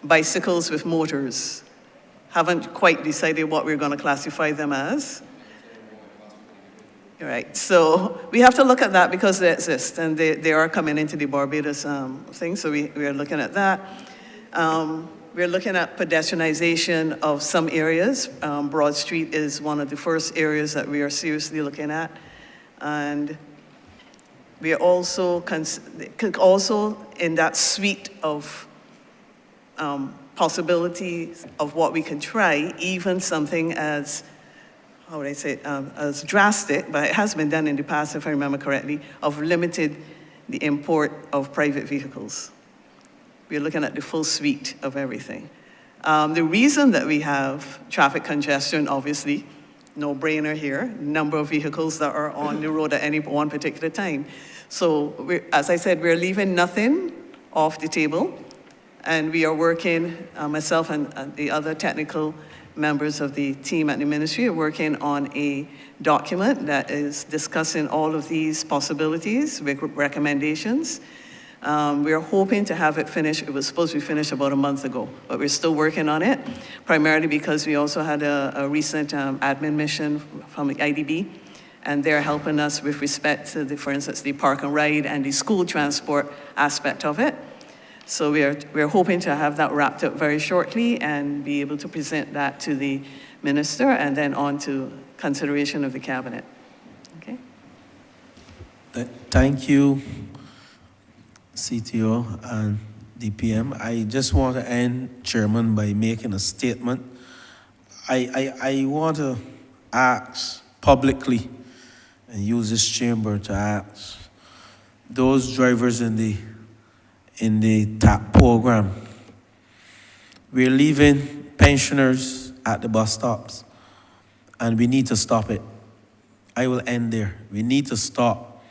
[SPEAKER 19] bicycles with motors. Haven't quite decided what we're going to classify them as. Right, so we have to look at that because they exist and they are coming into the Barbados thing, so we are looking at that. We're looking at pedestrianization of some areas. Broad Street is one of the first areas that we are seriously looking at. And we are also, in that suite of possibilities of what we can try, even something as, how would I say, as drastic, but it has been done in the past, if I remember correctly, of limited the import of private vehicles. We're looking at the full suite of everything. The reason that we have traffic congestion, obviously, no brainer here, number of vehicles that are on the road at any one particular time. So, as I said, we're leaving nothing off the table, and we are working, myself and the other technical members of the team at the ministry are working on a document that is discussing all of these possibilities with recommendations. We are hoping to have it finished. It was supposed to be finished about a month ago, but we're still working on it, primarily because we also had a recent admin mission from the IDB, and they're helping us with respect to, for instance, the park and ride and the school transport aspect of it. So we're hoping to have that wrapped up very shortly and be able to present that to the minister and then on to consideration of the cabinet. Okay.
[SPEAKER 13] Thank you, CTO and DPM. I just want to end, Chairman, by making a statement. I want to ask publicly and use this chamber to ask those drivers in the TAP program. We're leaving pensioners at the bus stops, and we need to stop it. I will end there. We need to stop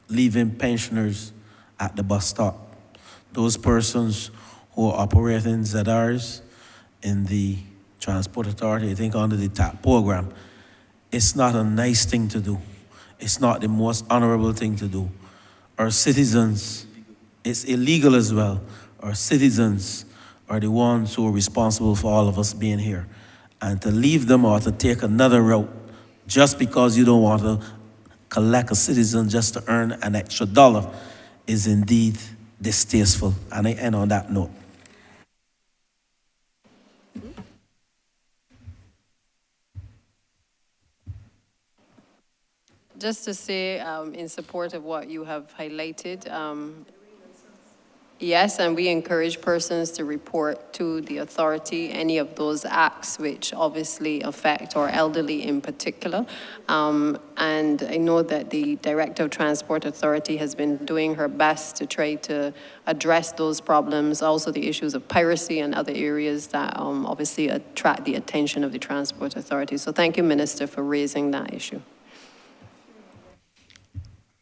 [SPEAKER 13] leaving pensioners at the bus stop. Those persons who are operating ZRs in the Transport Authority, I think under the TAP program, it's not a nice thing to do. It's not the most honorable thing to do. Our citizens, it's illegal as well. Our citizens are the ones who are responsible for all of us being here. And to leave them or to take another route just because you don't want to collect a citizen just to earn an extra dollar is indeed distasteful. And I end on that note.
[SPEAKER 4] Just to say, in support of what you have highlighted, yes, and we encourage persons to report to the authority any of those acts which obviously affect our elderly in particular. And I know that the Director of Transport Authority has been doing her best to try to address those problems, also the issues of piracy and other areas that obviously attract the attention of the Transport Authority. So thank you, Minister, for raising that issue.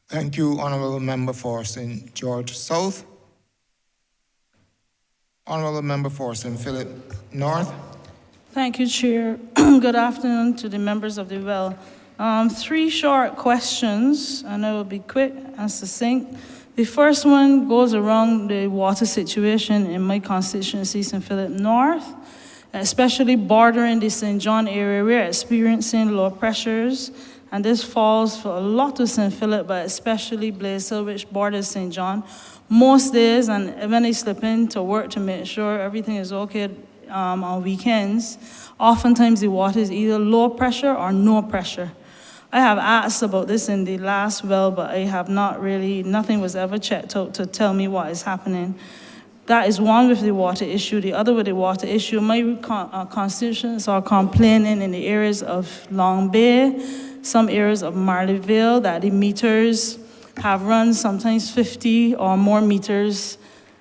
[SPEAKER 1] Thank you, Honourable Member for St. George South. Honourable Member for St. Philip North.
[SPEAKER 7] Thank you, Chair. Good afternoon to the members of the well. 3 short questions, and I will be quick and succinct. The first one goes around the water situation in my constituency, St. Philip North, especially bordering the St. John area. We're experiencing low pressures, and this falls for a lot of St. Philip, but especially Blaze Hill, which borders St. John. Most days, and when I slip into work to make sure everything is okay on weekends, oftentimes the water is either low pressure or no pressure. I have asked about this in the last well, but I have not really, nothing was ever checked out to tell me what is happening. That is one with the water issue. The other with the water issue, my constituents are complaining in the areas of Long Bay, some areas of Marleyville, that the meters have run sometimes 50 or more meters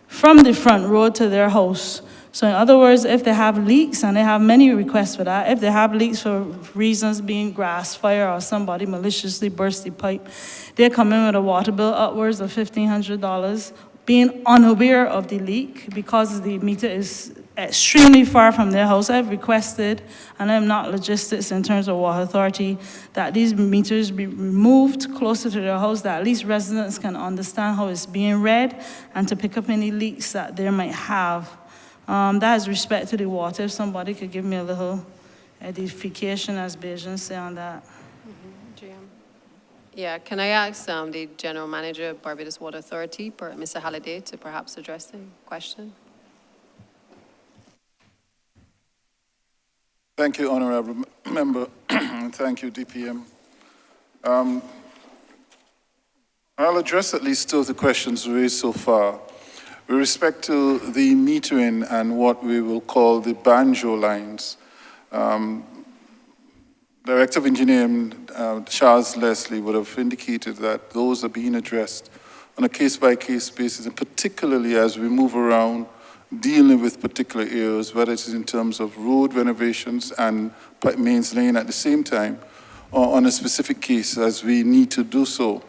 [SPEAKER 7] from the front road to their house. So in other words, if they have leaks, and they have many requests for that, if they have leaks for reasons being grass fire or somebody maliciously burst the pipe, they come in with a water bill upwards of $1,500, being unaware of the leak because the meter is extremely far from their house. I've requested, and I'm not logistics in terms of water authority, that these meters be removed closer to their house, that at least residents can understand how it's being read and to pick up any leaks that they might have. That is respect to the water. If somebody could give me a little edification, as Bajans say, on that.
[SPEAKER 4] Yeah, can I ask the General Manager of Barbados Water Authority, Mr. Halliday, to perhaps address the question?
[SPEAKER 11] Thank you, Honourable Member, and thank you, DPM. I'll address at least two of the questions raised so far. With respect to the metering and what we will call the banjo lines, Director of Engineering Charles Leslie would have indicated that those are being addressed on a case-by-case basis, and particularly as we move around dealing with particular areas, whether it is in terms of road renovations and mains lane at the same time, or on a specific case as we need to do so.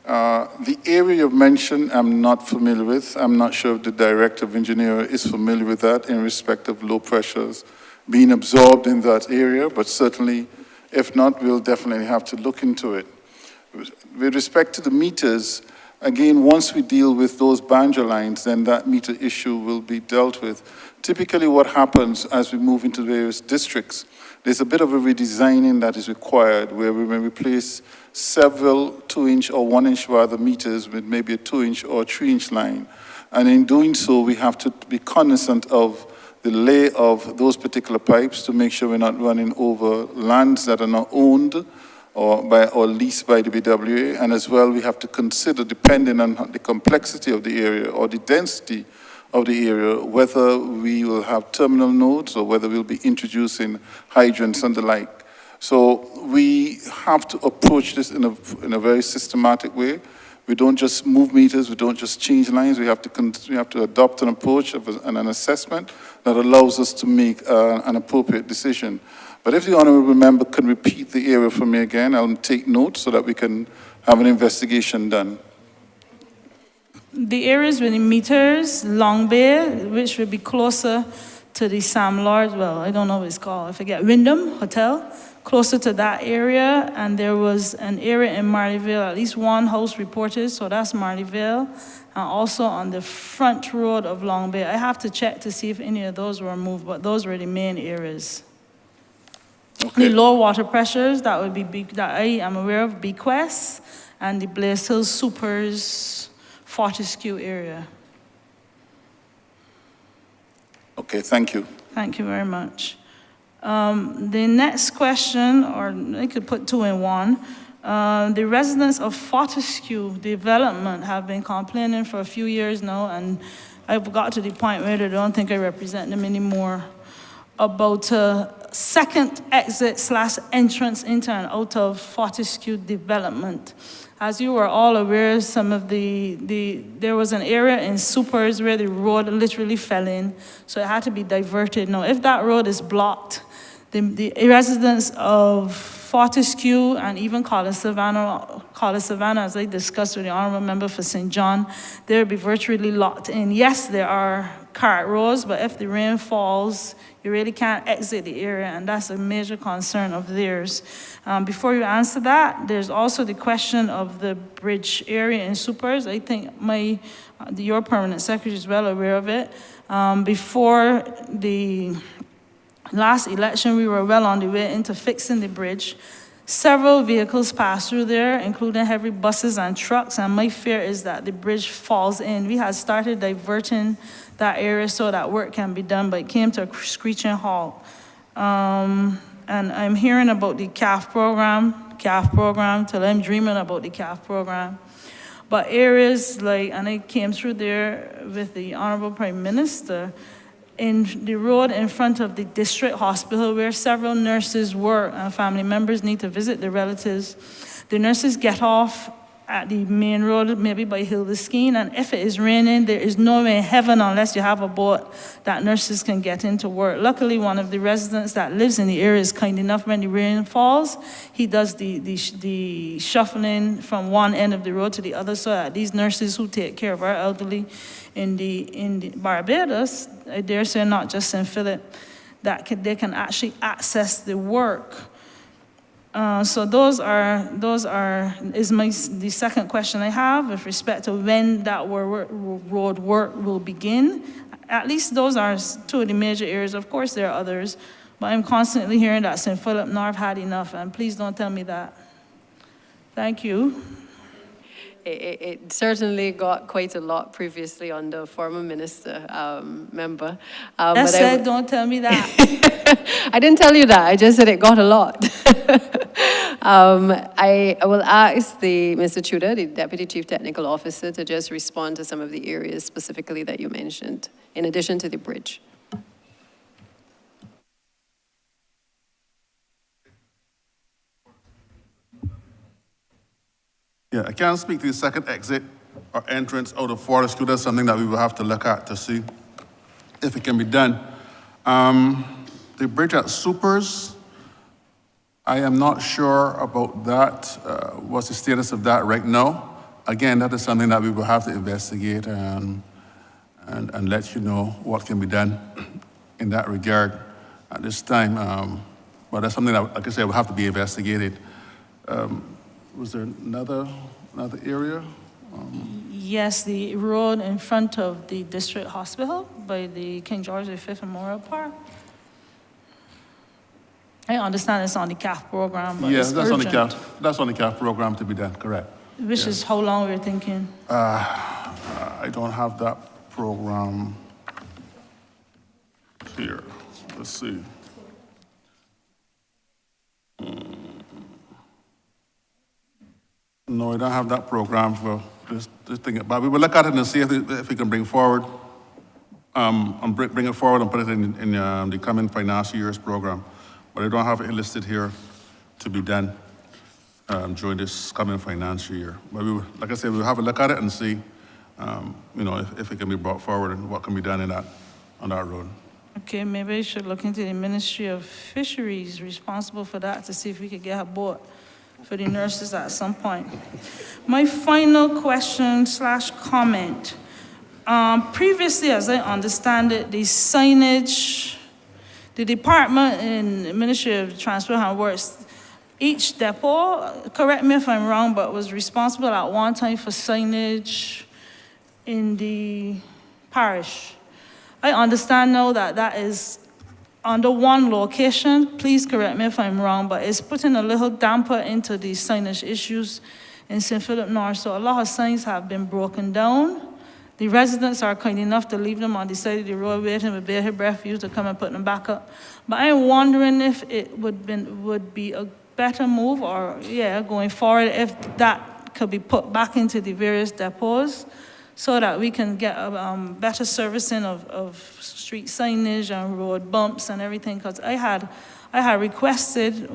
[SPEAKER 11] The area you've mentioned, I'm not familiar with. I'm not sure if the Director of Engineering is familiar with that in respect of low pressures being absorbed in that area, but certainly, if not, we'll definitely have to look into it. With respect to the meters, again, once we deal with those banjo lines, then that meter issue will be dealt with. Typically what happens as we move into various districts, there's a bit of a redesigning that is required where we may replace several 2-inch or 1-inch rather meters with maybe a 2-inch or 3-inch line. And in doing so, we have to be cognizant of the lay of those particular pipes to make sure we're not running over lands that are not owned or leased by the BWA, and as well we have to consider, depending on the complexity of the area or the density of the area, whether we will have terminal nodes or whether we'll be introducing hydrants and the like. So we have to approach this in a very systematic way. We don't just move meters, we don't just change lines, we have to adopt an approach and an assessment that allows us to make an appropriate decision. But if the Honourable Member can repeat the area for me again, I'll take note so that we can have an investigation done.
[SPEAKER 7] The areas with the meters, Long Bay, which would be closer to the Sam Lord, well, I don't know what it's called, I forget, Wyndham Hotel, closer to that area, and there was an area in Marleyville, at least one house reported, so that's Marleyville, and also on the front road of Long Bay. I have to check to see if any of those were moved, but those were the main areas.
[SPEAKER 11] Okay.
[SPEAKER 7] The low water pressures, that would be that I am aware of, Bequest, and the Blaze Hill Supers, Fortescue area.
[SPEAKER 11] Okay, thank you.
[SPEAKER 7] Thank you very much. The next question, or I could put two in one. The residents of Fortescue development have been complaining for a few years now, and I've got to the point where they don't think I represent them anymore, about a second exit/entrance into and out of Fortescue development. As you are all aware, there was an area in Supers where the road literally fell in, so it had to be diverted. Now, if that road is blocked, the residents of Fortescue and even Collis Savannah, as I discussed with the Honourable Member for St. John, they'll be virtually locked in. Yes, there are cart roads, but if the rain falls, you really can't exit the area, and that's a major concern of theirs. Before you answer that, there's also the question of the bridge area in Supers. I think your permanent secretary is well aware of it. Before the last election, we were well on the way into fixing the bridge. Several vehicles pass through there, including heavy buses and trucks, and my fear is that the bridge falls in. We had started diverting that area so that work can be done, but it came to a screeching halt. And I'm hearing about the CAF program, till I'm dreaming about the CAF program. But areas like, and I came through there with the Honourable Prime Minister, in the road in front of the district hospital where several nurses work and family members need to visit their relatives. The nurses get off at the main road, maybe by Hildeskeen, and if it is raining, there is no way in heaven unless you have a boat that nurses can get into work. Luckily, one of the residents that lives in the area is kind enough when the rain falls. He does the shuffling from one end of the road to the other so that these nurses who take care of our elderly in the Barbados, I dare say not just in Philip, they can actually access the work. So the second question I have with respect to when that road work will begin. At least those are two of the major areas. Of course, there are others, but I'm constantly hearing that St. Philip North had enough, and please don't tell me that. Thank you.
[SPEAKER 4] It certainly got quite a lot previously on the former minister member.
[SPEAKER 7] That said, don't tell me that.
[SPEAKER 4] I didn't tell you that. I just said it got a lot. I will ask Mr. Tudor, the Deputy Chief Technical Officer, to just respond to some of the areas specifically that you mentioned, in addition to the bridge.
[SPEAKER 8] Yeah, I can't speak to the second exit or entrance out of Fortescue. That's something that we will have to look at to see if it can be done. The bridge at Supers, I am not sure about that. What's the status of that right now? Again, that is something that we will have to investigate and let you know what can be done in that regard at this time. But that's something that, like I said, will have to be investigated. Was there another area?
[SPEAKER 7] Yes, the road in front of the district hospital by the King George V Memorial Park. I understand it's on the CAF program, but
[SPEAKER 8] Yes,
[SPEAKER 7] it's
[SPEAKER 8] that's
[SPEAKER 7] urgent.
[SPEAKER 8] that's on the CAF program to be done, correct.
[SPEAKER 7] Which is how long we're thinking?
[SPEAKER 8] I don't have that program here. Let's see. No, I don't have that program for this thing. But we will look at it and see if we can bring forward, bring it forward and put it in the coming financial year's program. But I don't have it listed here to be done during this coming financial year. But we will, like I said, we'll have a look at it and see, if it can be brought forward and what can be done on that road.
[SPEAKER 7] Okay, maybe we should look into the Ministry of Fisheries responsible for that to see if we could get a boat for the nurses at some point. My final question / comment. Previously, as I understand it, the signage, the department in the Ministry of Transport and Works, each depot, correct me if I'm wrong, but was responsible at one time for signage in the parish. I understand now that that is under one location. Please correct me if I'm wrong, but it's putting a little damper into the signage issues in St. Philip North. So a lot of signs have been broken down. The residents are kind enough to leave them on the side of the road waiting with bated breath for you to come and put them back up. But I'm wondering if it would be a better move going forward if that could be put back into the various depots so that we can get a better servicing of street signage and road bumps and everything. Because I had requested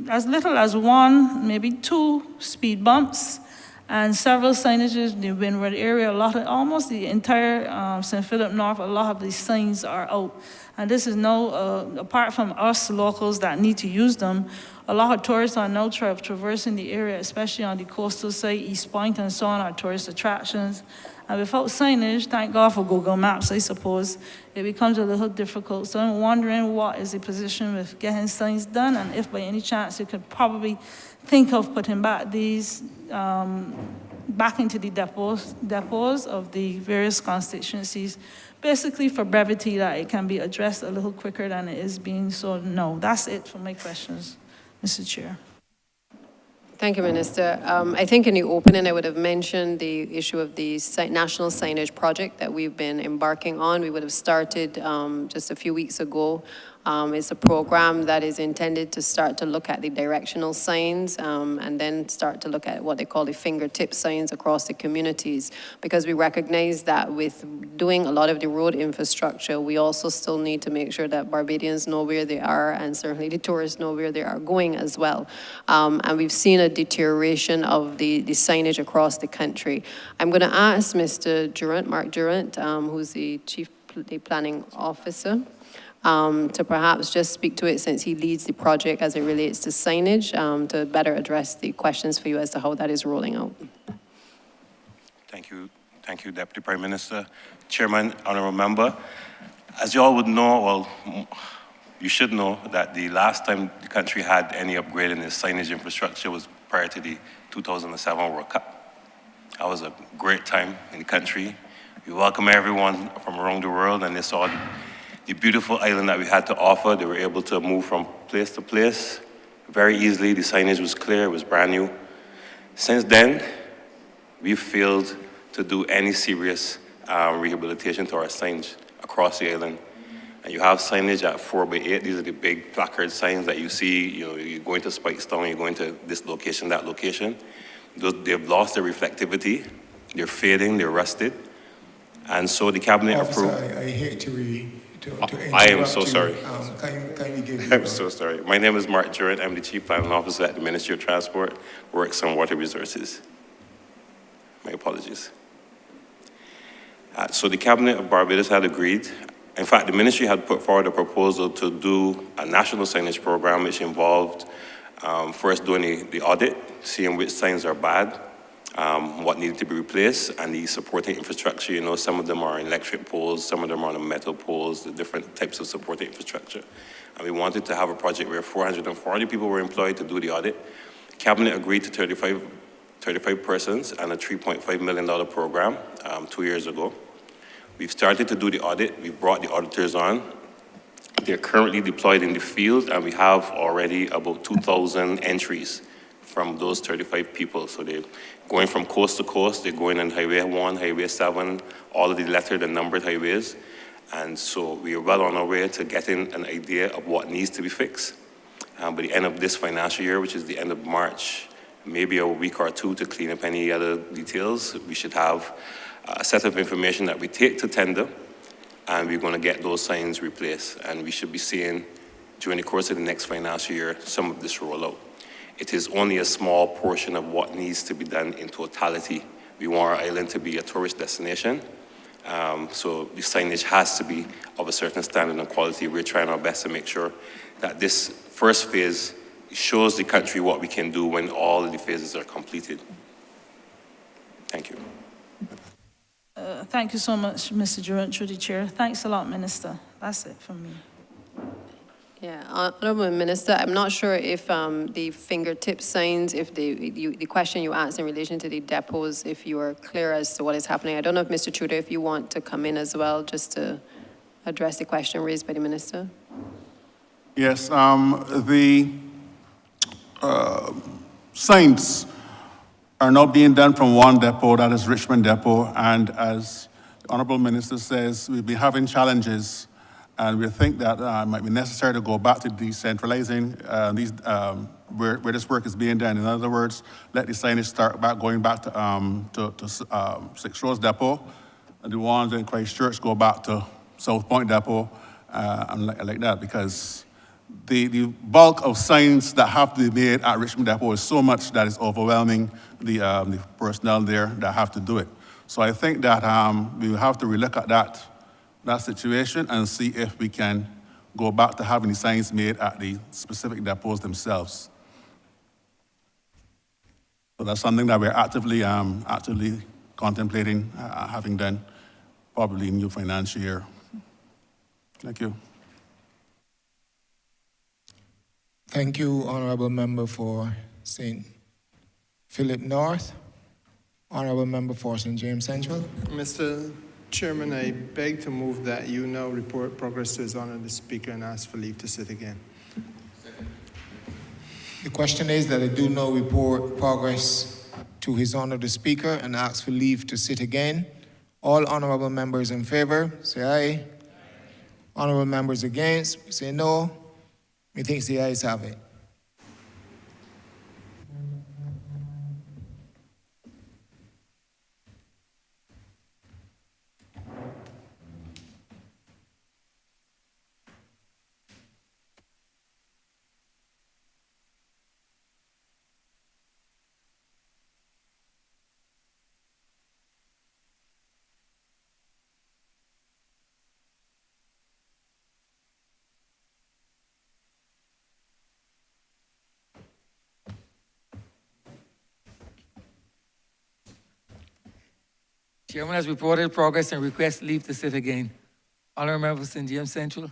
[SPEAKER 7] as little as 1, maybe 2 speed bumps and several signages in the Windward area. Almost the entire St. Philip North, a lot of these signs are out. And this is apart from us locals that need to use them, a lot of tourists are now traversing the area, especially on the coastal side, East Point and so on, are tourist attractions. And without signage, thank God for Google Maps, I suppose, it becomes a little difficult. So I'm wondering what is the position with getting signs done, and if by any chance you could probably think of putting back these back into the depots of the various constituencies, basically for brevity, that it can be addressed a little quicker than it is being. So no, that's it for my questions, Mr. Chair.
[SPEAKER 4] Thank you, Minister. I think in the opening, I would have mentioned the issue of the national signage project that we've been embarking on. We would have started just a few weeks ago. It's a program that is intended to start to look at the directional signs and then start to look at what they call the fingertip signs across the communities, because we recognize that with doing a lot of the road infrastructure, we also still need to make sure that Barbadians know where they are, and certainly the tourists know where they are going as well. And we've seen a deterioration of the signage across the country. I'm going to ask Mr. Durant, Mark Durant, who's the Chief Planning Officer, to perhaps just speak to it, since he leads the project as it relates to signage, to better address the questions for you as to how that is rolling out.
[SPEAKER 20] Thank you, Deputy Prime Minister. Chairman, Honourable Member, as you all would know, well, you should know that the last time the country had any upgrade in its signage infrastructure was prior to the 2007 World Cup. That was a great time in the country. We welcome everyone from around the world, and they saw the beautiful island that we had to offer. They were able to move from place to place very easily. The signage was clear, it was brand new. Since then, we've failed to do any serious rehabilitation to our signage across the island. And you have signage at 4x8. These are the big placard signs that you see. You know, you're going to Spikestown, you're going to this location, that location. They've lost their reflectivity. They're fading, they're rusted. And so the cabinet approved.
[SPEAKER 1] Officer, I hate to interrupt
[SPEAKER 20] I am so
[SPEAKER 1] you.
[SPEAKER 20] sorry.
[SPEAKER 1] Can you give
[SPEAKER 20] I'm so sorry. My name is Mark Durant. I'm the Chief Planning Officer at the Ministry of Transport, Works and Water Resources. My apologies. So the Cabinet of Barbados had agreed. In fact, the ministry had put forward a proposal to do a national signage program, which involved first doing the audit, seeing which signs are bad, what needed to be replaced, and the supporting infrastructure. You know, some of them are electric poles, some of them are on metal poles, the different types of supporting infrastructure. And we wanted to have a project where 440 people were employed to do the audit. Cabinet agreed to 35 persons and a $3.5 million program 2 years ago. We've started to do the audit. We've brought the auditors on. They're currently deployed in the field, and we have already about 2,000 entries from those 35 people. So they're going from coast to coast. They're going on Highway 1, Highway 7, all of the lettered and numbered highways. And so we are well on our way to getting an idea of what needs to be fixed. By the end of this financial year, which is the end of March, maybe a week or two to clean up any other details, we should have a set of information that we take to tender, and we're going to get those signs replaced. And we should be seeing, during the course of the next financial year, some of this rollout. It is only a small portion of what needs to be done in totality. We want our island to be a tourist destination, so the signage has to be of a certain standard and quality. We're trying our best to make sure that this first phase shows the country what we can do when all of the phases are completed. Thank you.
[SPEAKER 7] Thank you so much, Mr. Durant, through the chair. Thanks a lot, Minister. That's it from me.
[SPEAKER 4] Yeah, Honourable Minister, I'm not sure if the fingertip signs, if the question you asked in relation to the depots, if you are clear as to what is happening. I don't know if Mr. Trudeau, if you want to come in as well, just to address the question raised by the Minister.
[SPEAKER 8] Yes, the signs are now being done from one depot, that is Richmond Depot, and as the Honourable Minister says, we'll be having challenges, and we think that it might be necessary to go back to decentralizing where this work is being done. In other words, let the signage start going back to 6 Rose Depot, and the ones in Christchurch go back to South Point Depot, and like that, because the bulk of signs that have to be made at Richmond Depot is so much that is overwhelming the personnel there that have to do it. So I think that we will have to relook at that situation and see if we can go back to having the signs made at the specific depots themselves. So that's something that we're actively contemplating having done, probably in new financial year. Thank you.
[SPEAKER 1] Thank you, Honourable Member for St. Philip North. Honourable Member for St. James Central.
[SPEAKER 17] Mr. Chairman, I beg to move that you now report progress to His Honour the Speaker and ask for leave to sit again.
[SPEAKER 1] The question is that I do now report progress to His Honour the Speaker and ask for leave to sit again. All honourable members in favour, say aye. Honourable members against, say no. Methinks the ayes have it.
[SPEAKER 16] Chairman has reported progress and requests leave to sit again. Honourable Member for St. James Central.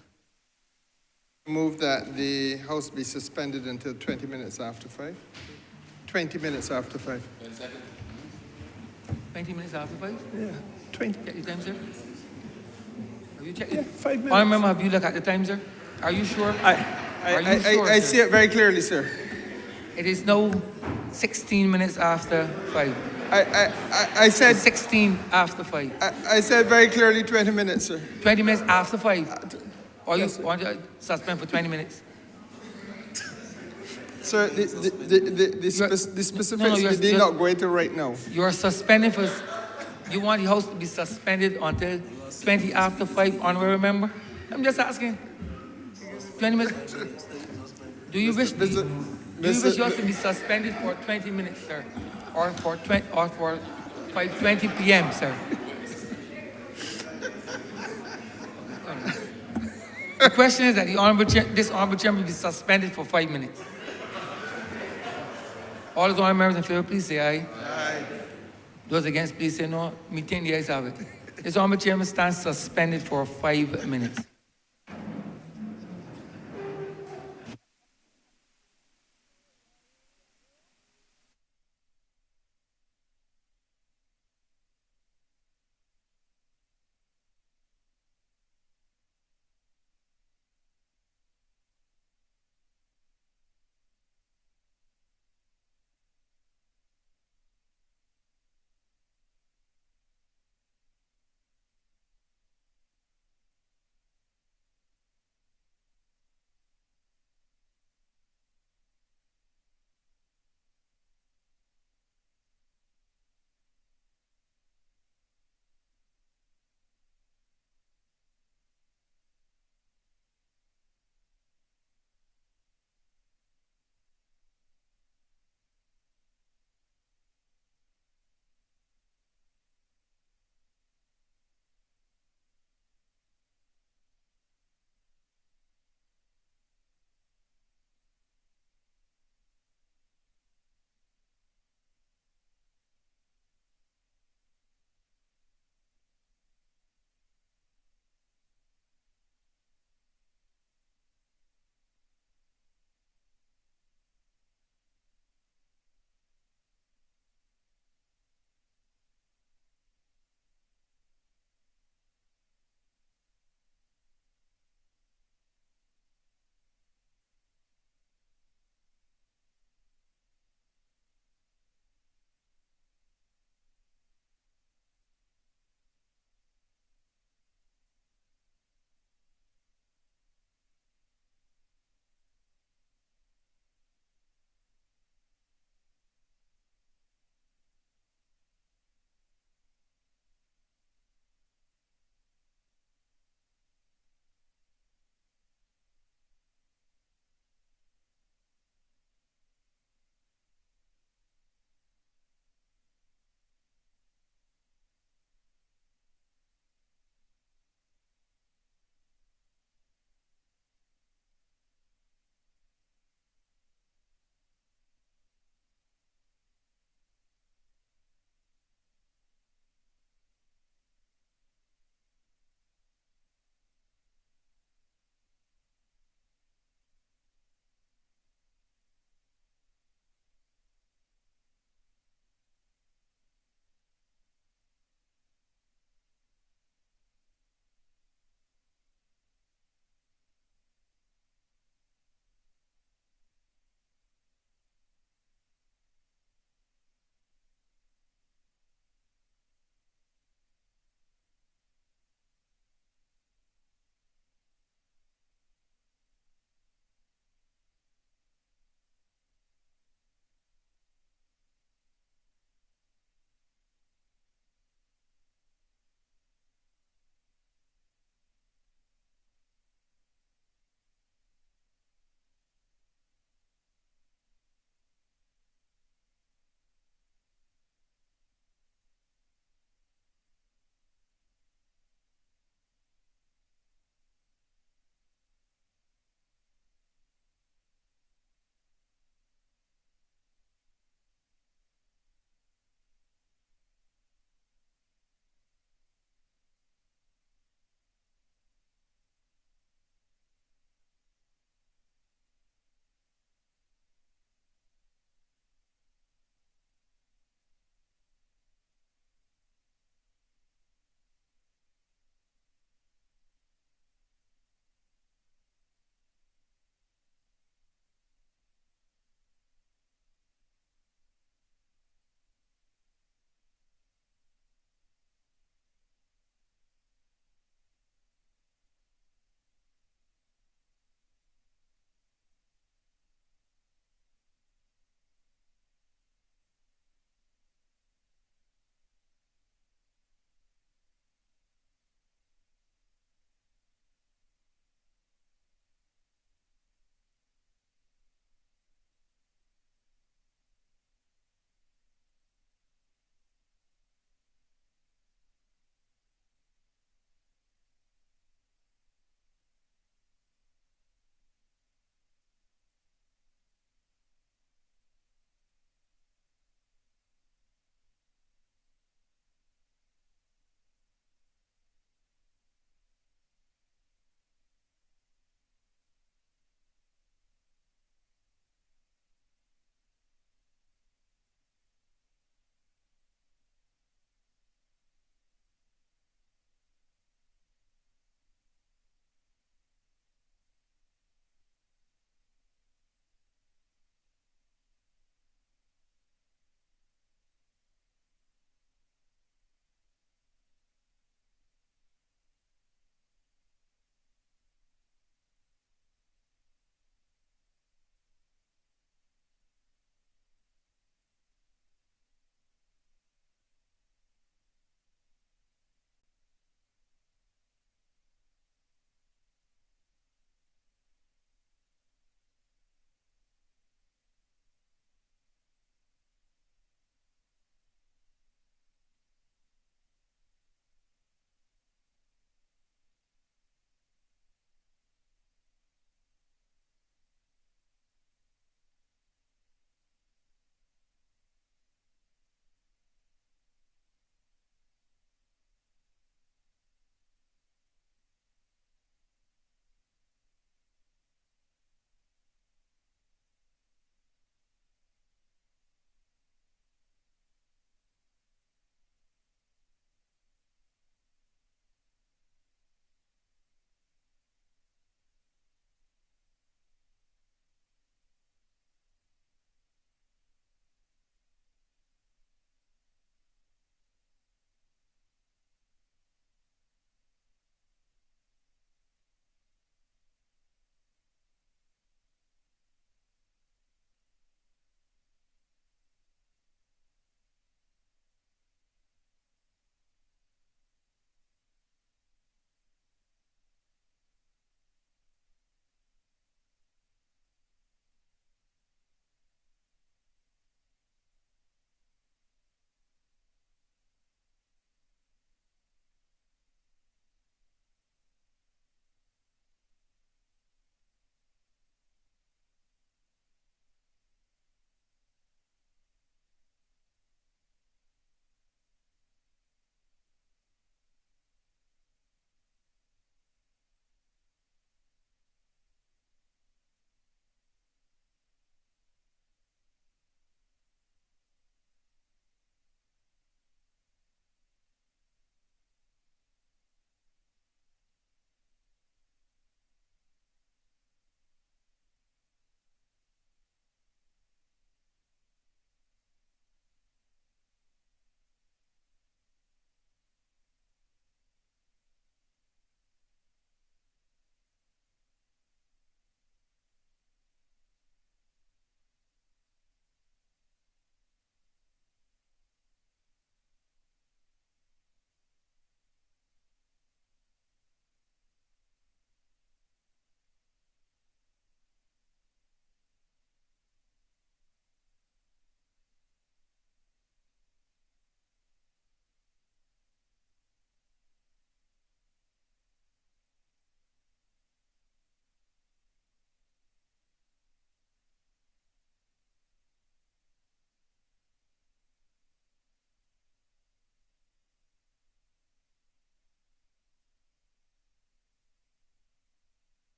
[SPEAKER 17] Move that the House be suspended until 20 minutes after 5. 20 minutes after 5.
[SPEAKER 16] 20 minutes after 5?
[SPEAKER 17] Yeah, 20.
[SPEAKER 16] Check the time, sir. Have you checked it?
[SPEAKER 17] Yeah, 5 minutes.
[SPEAKER 16] Honourable Member, have you looked at the time, sir? Are you sure?
[SPEAKER 17] I see it very clearly, sir.
[SPEAKER 16] It is now 16 minutes after 5.
[SPEAKER 17] I said
[SPEAKER 16] 16 after 5.
[SPEAKER 17] I said very clearly 20 minutes, sir.
[SPEAKER 16] 20 minutes after 5. Or you want to suspend for 20 minutes?
[SPEAKER 17] Sir, the specifics we did not go into right now.
[SPEAKER 16] You are suspended for, you want the House to be suspended until 20 after 5, honorable member? I'm just asking. 20 minutes. Do you wish yours to be suspended for 20 minutes, sir? Or for 5:20 p.m., sir? The question is that this honorable chamber be suspended for 5 minutes. All those honorable members in favor, please say aye. Aye. Those against, please say no. Me think the ayes have it. This honorable chamber stands suspended for 5 minutes.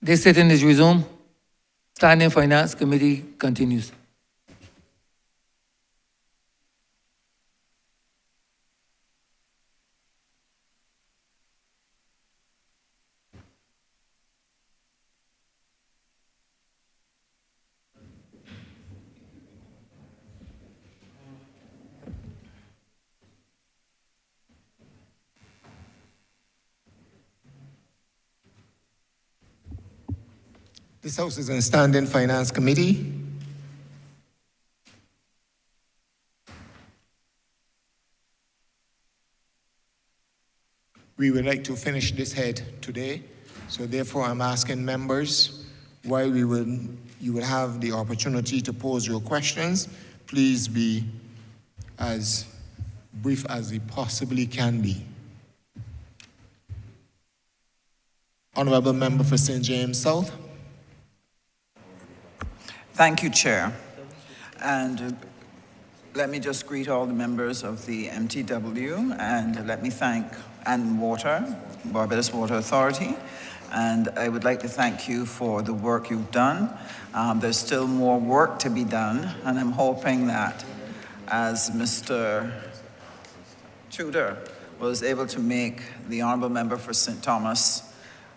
[SPEAKER 16] This sitting is resumed. Standing Finance Committee continues.
[SPEAKER 1] This House is in Standing Finance Committee. We would like to finish this head today, so therefore I'm asking members, while you will have the opportunity to pose your questions, please be as brief as you possibly can be. Honourable Member for St. James South.
[SPEAKER 2] Thank you, Chair. And let me just greet all the members of the MTW, and let me thank Barbados Water Authority. And I would like to thank you for the work you've done. There's still more work to be done, and I'm hoping that as Mr. Tudor was able to make the Honourable Member for St. Thomas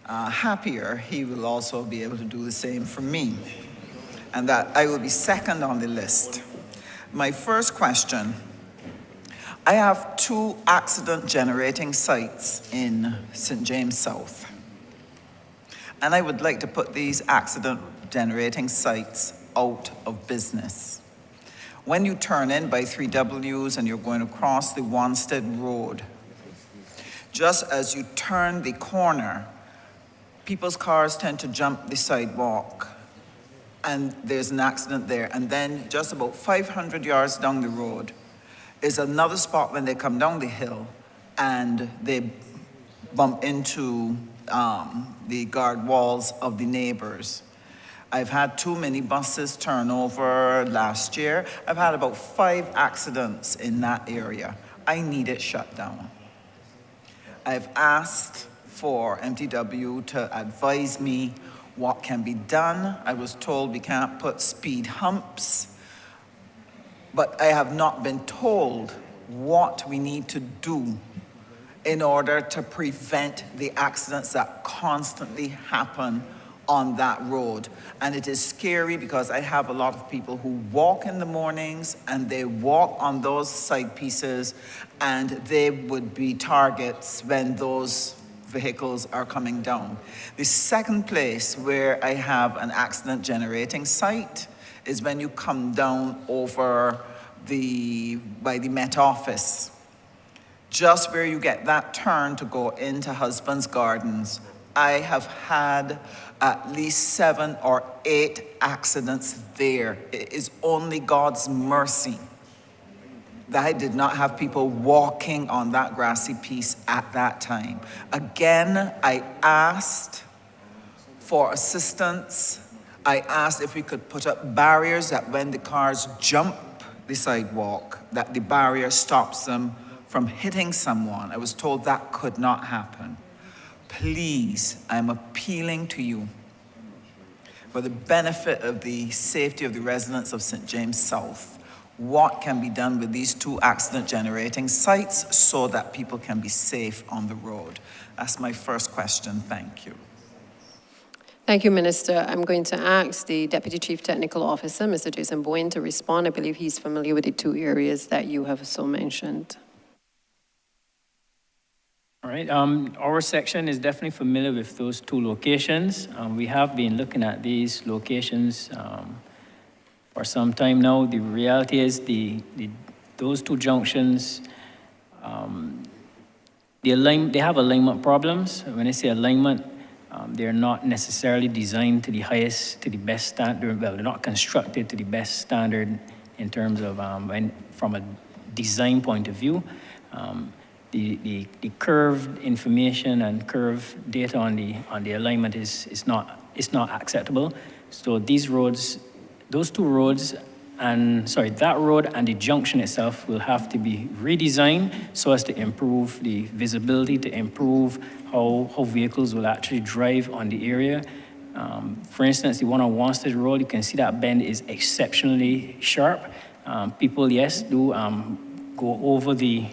[SPEAKER 2] happier, he will also be able to do the same for me, and that I will be second on the list. My first question, I have 2 accident-generating sites in St. James South, and I would like to put these accident-generating sites out of business. When you turn in by 3Ws and you're going across the Wanstead Road, just as you turn the corner, people's cars tend to jump the sidewalk, and there's an accident there. And then just about 500 yards down the road is another spot when they come down the hill and they bump into the guard walls of the neighbors. I've had 2 minibuses turn over last year. I've had about 5 accidents in that area. I need it shut down. I've asked for MTW to advise me what can be done. I was told we can't put speed humps, but I have not been told what we need to do in order to prevent the accidents that constantly happen on that road. And it is scary because I have a lot of people who walk in the mornings and they walk on those side pieces, and they would be targets when those vehicles are coming down. The second place where I have an accident generating site is when you come down over by the Met Office. Just where you get that turn to go into Husband's Gardens, I have had at least 7 or 8 accidents there. It is only God's mercy that I did not have people walking on that grassy piece at that time. Again, I asked for assistance. I asked if we could put up barriers that when the cars jump the sidewalk, that the barrier stops them from hitting someone. I was told that could not happen. Please, I'm appealing to you for the benefit of the safety of the residents of St. James South. What can be done with these 2 accident-generating sites so that people can be safe on the road? That's my first question. Thank you.
[SPEAKER 4] Thank you, Minister. I'm going to ask the Deputy Chief Technical Officer, Mr. Jason Boyne, to respond. I believe he's familiar with the 2 areas that you have so mentioned.
[SPEAKER 9] All right, our section is definitely familiar with those 2 locations. We have been looking at these locations for some time now. The reality is those 2 junctions, they have alignment problems. When I say alignment, they're not necessarily designed to the best standard. Well, they're not constructed to the best standard in terms of, from a design point of view. The curved information and curved data on the alignment is not acceptable. So these roads, those 2 roads, that road and the junction itself will have to be redesigned so as to improve the visibility, to improve how vehicles will actually drive on the area. For instance, the one on Wanstead Road, you can see that bend is exceptionally sharp. People, yes, do go over the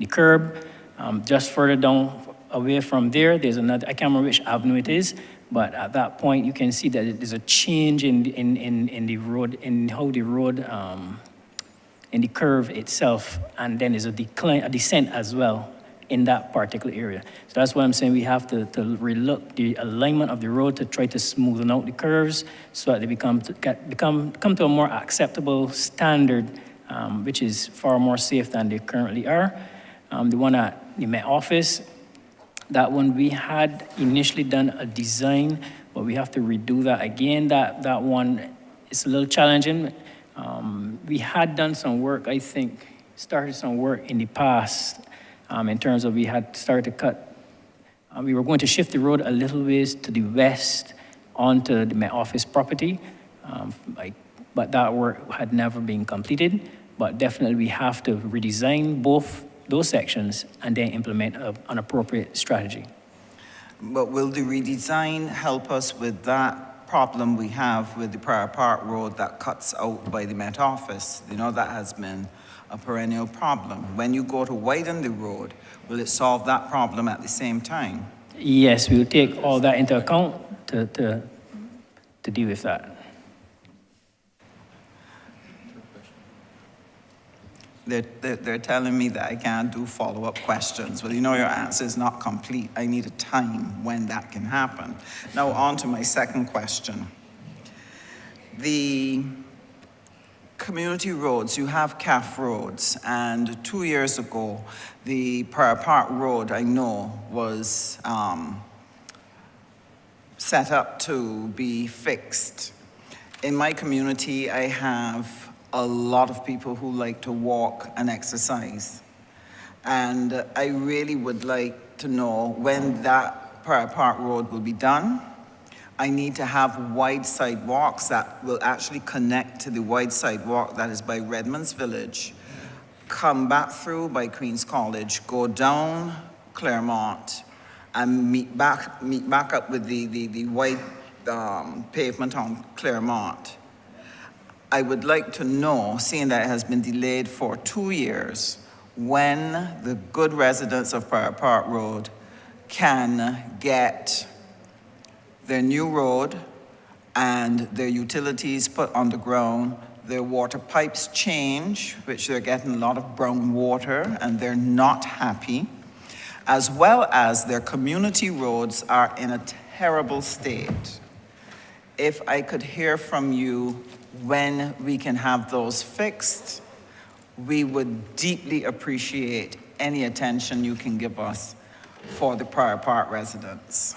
[SPEAKER 9] curb. Just further down away from there, there's another, I can't remember which avenue it is, but at that point, you can see that there's a change in the road, in how the road, in the curve itself, and then there's a decline, a descent as well in that particular area. So that's why I'm saying we have to relook the alignment of the road to try to smoothen out the curves so that they come to a more acceptable standard, which is far more safe than they currently are. The one at the Met Office, that one we had initially done a design, but we have to redo that again. That one is a little challenging. We had done some work, I think, started some work in the past in terms of we had started to cut, we were going to shift the road a little ways to the west onto the Met Office property, but that work had never been completed. But definitely we have to redesign both those sections and then implement an appropriate strategy.
[SPEAKER 2] But will the redesign help us with that problem we have with the Prior Park Road that cuts out by the Met Office? You know, that has been a perennial problem. When you go to widen the road, will it solve that problem at the same time?
[SPEAKER 9] Yes, we'll take all that into account to deal with that.
[SPEAKER 2] They're telling me that I can't do follow-up questions. Well, you know your answer is not complete. I need a time when that can happen. Now on to my second question. The community roads, you have CAF roads, and 2 years ago, the Prior Park Road, I know, was set up to be fixed. In my community, I have a lot of people who like to walk and exercise. And I really would like to know when that Prior Park Road will be done. I need to have wide sidewalks that will actually connect to the wide sidewalk that is by Redmond's Village, come back through by Queen's College, go down Claremont, and meet back up with the wide pavement on Claremont. I would like to know, seeing that it has been delayed for 2 years, when the good residents of Prior Park Road can get their new road and their utilities put underground, their water pipes change, which they're getting a lot of brown water and they're not happy, as well as their community roads are in a terrible state. If I could hear from you when we can have those fixed, we would deeply appreciate any attention you can give us for the Prior Park residents.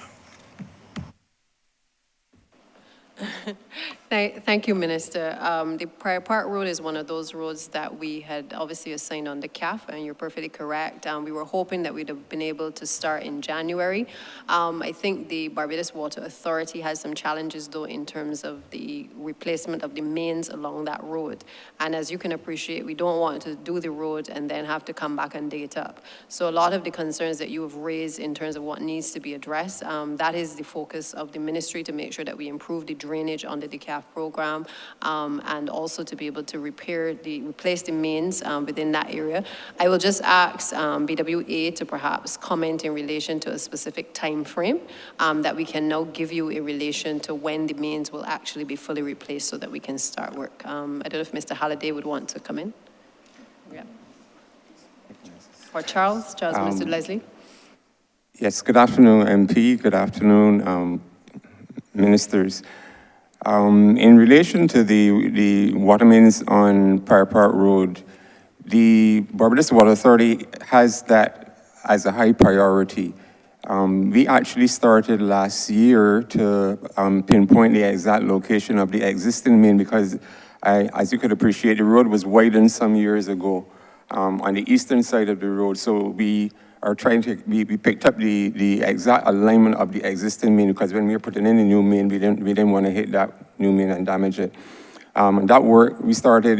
[SPEAKER 4] Thank you, Minister. The Prior Park Road is one of those roads that we had obviously assigned on the CAF, and you're perfectly correct. We were hoping that we'd have been able to start in January. I think the Barbados Water Authority has some challenges, though, in terms of the replacement of the mains along that road. And as you can appreciate, we don't want to do the road and then have to come back and dig it up. So a lot of the concerns that you have raised in terms of what needs to be addressed, that is the focus of the ministry, to make sure that we improve the drainage under the CAF program, and also to be able to replace the mains within that area. I will just ask BWA to perhaps comment in relation to a specific time frame that we can now give you in relation to when the mains will actually be fully replaced so that we can start work. I don't know if Mr. Halliday would want to come in. Yeah. Or Charles, Mr. Leslie.
[SPEAKER 3] Yes, good afternoon, MP. Good afternoon, ministers. In relation to the water mains on Prior Park Road, the Barbados Water Authority has that as a high priority. We actually started last year to pinpoint the exact location of the existing main because, as you could appreciate, the road was widened some years ago on the eastern side of the road. So we are trying to, we picked up the exact alignment of the existing main because when we were putting in the new main, we didn't want to hit that new main and damage it. And that work we started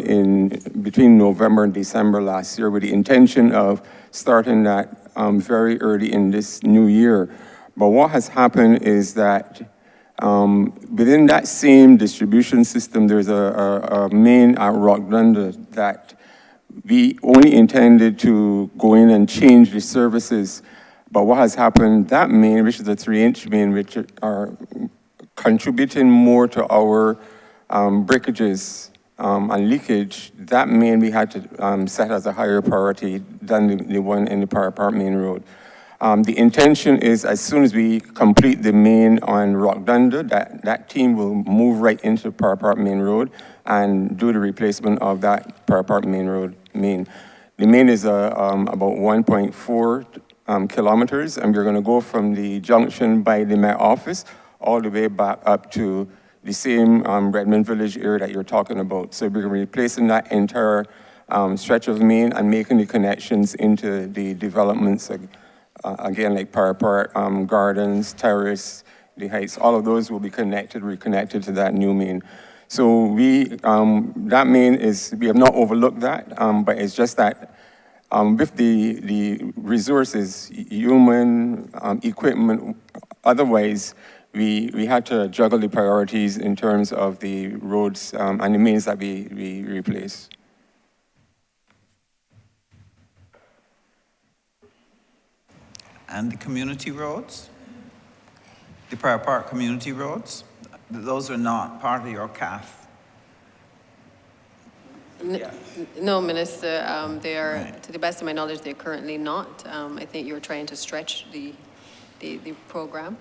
[SPEAKER 3] between November and December last year with the intention of starting that very early in this new year. But what has happened is that within that same distribution system, there's a main at Rockdunder that we only intended to go in and change the services. But what has happened, that main, which is a 3-inch main, which are contributing more to our breakages and leakage, that main we had to set as a higher priority than the one in the Prior Park Main Road. The intention is as soon as we complete the main on Rockdunder, that team will move right into Prior Park Main Road and do the replacement of that Prior Park Main Road main. The main is about 1.4 kilometers, and we're going to go from the junction by the Met Office all the way back up to the same Redmond Village area that you're talking about. So we're replacing that entire stretch of main and making the connections into the developments, again, like Prior Park Gardens, Terrace, the Heights, all of those will be reconnected to that new main. So that main is, we have not overlooked that, but it's just that with the resources, human, equipment, otherwise, we had to juggle the priorities in terms of the roads and the mains that we replace.
[SPEAKER 2] And the community roads? The Prior Park community roads? Those are not part of your CAF.
[SPEAKER 4] No, Minister, they are, to the best of my knowledge, they're currently not. I think you're trying to stretch the program.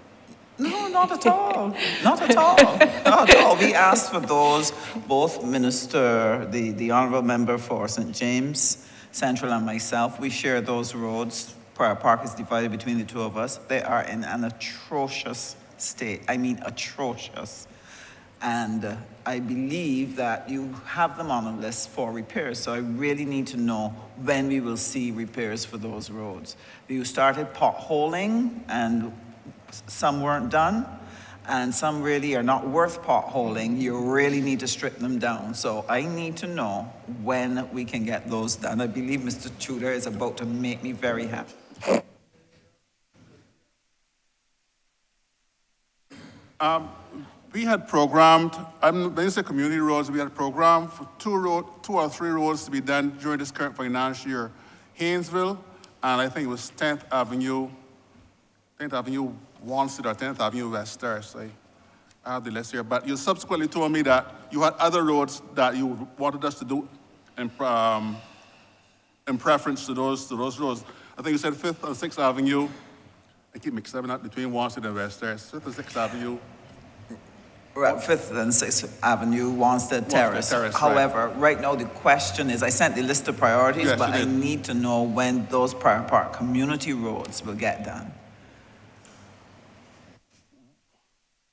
[SPEAKER 2] No, not at all. Not at all. Not at all. We asked for those, both Minister, the Honourable Member for St. James Central and myself, we share those roads. Prior Park is divided between the two of us. They are in an atrocious state. I mean atrocious. And I believe that you have them on a list for repairs. So I really need to know when we will see repairs for those roads. You started potholing and some weren't done, and some really are not worth potholing. You really need to strip them down. So I need to know when we can get those done. I believe Mr. Tudor is about to make me very happy.
[SPEAKER 8] We had programmed, when you say community roads, we had programmed for two or three roads to be done during this current financial year. Haynesville, and I think it was 10th Avenue 1 Street or 10th Avenue West Terrace. I have the list here, but you subsequently told me that you had other roads that you wanted us to do in preference to those roads. I think you said 5th and 6th Avenue. I keep mixing them up between 1 Street and West Terrace. 5th and 6th Avenue.
[SPEAKER 2] Right, 5th and 6th Avenue, Wanstead Terrace. However, right now the question is, I sent the list of priorities, yes, but I need to know when those Prior Park community roads will get done.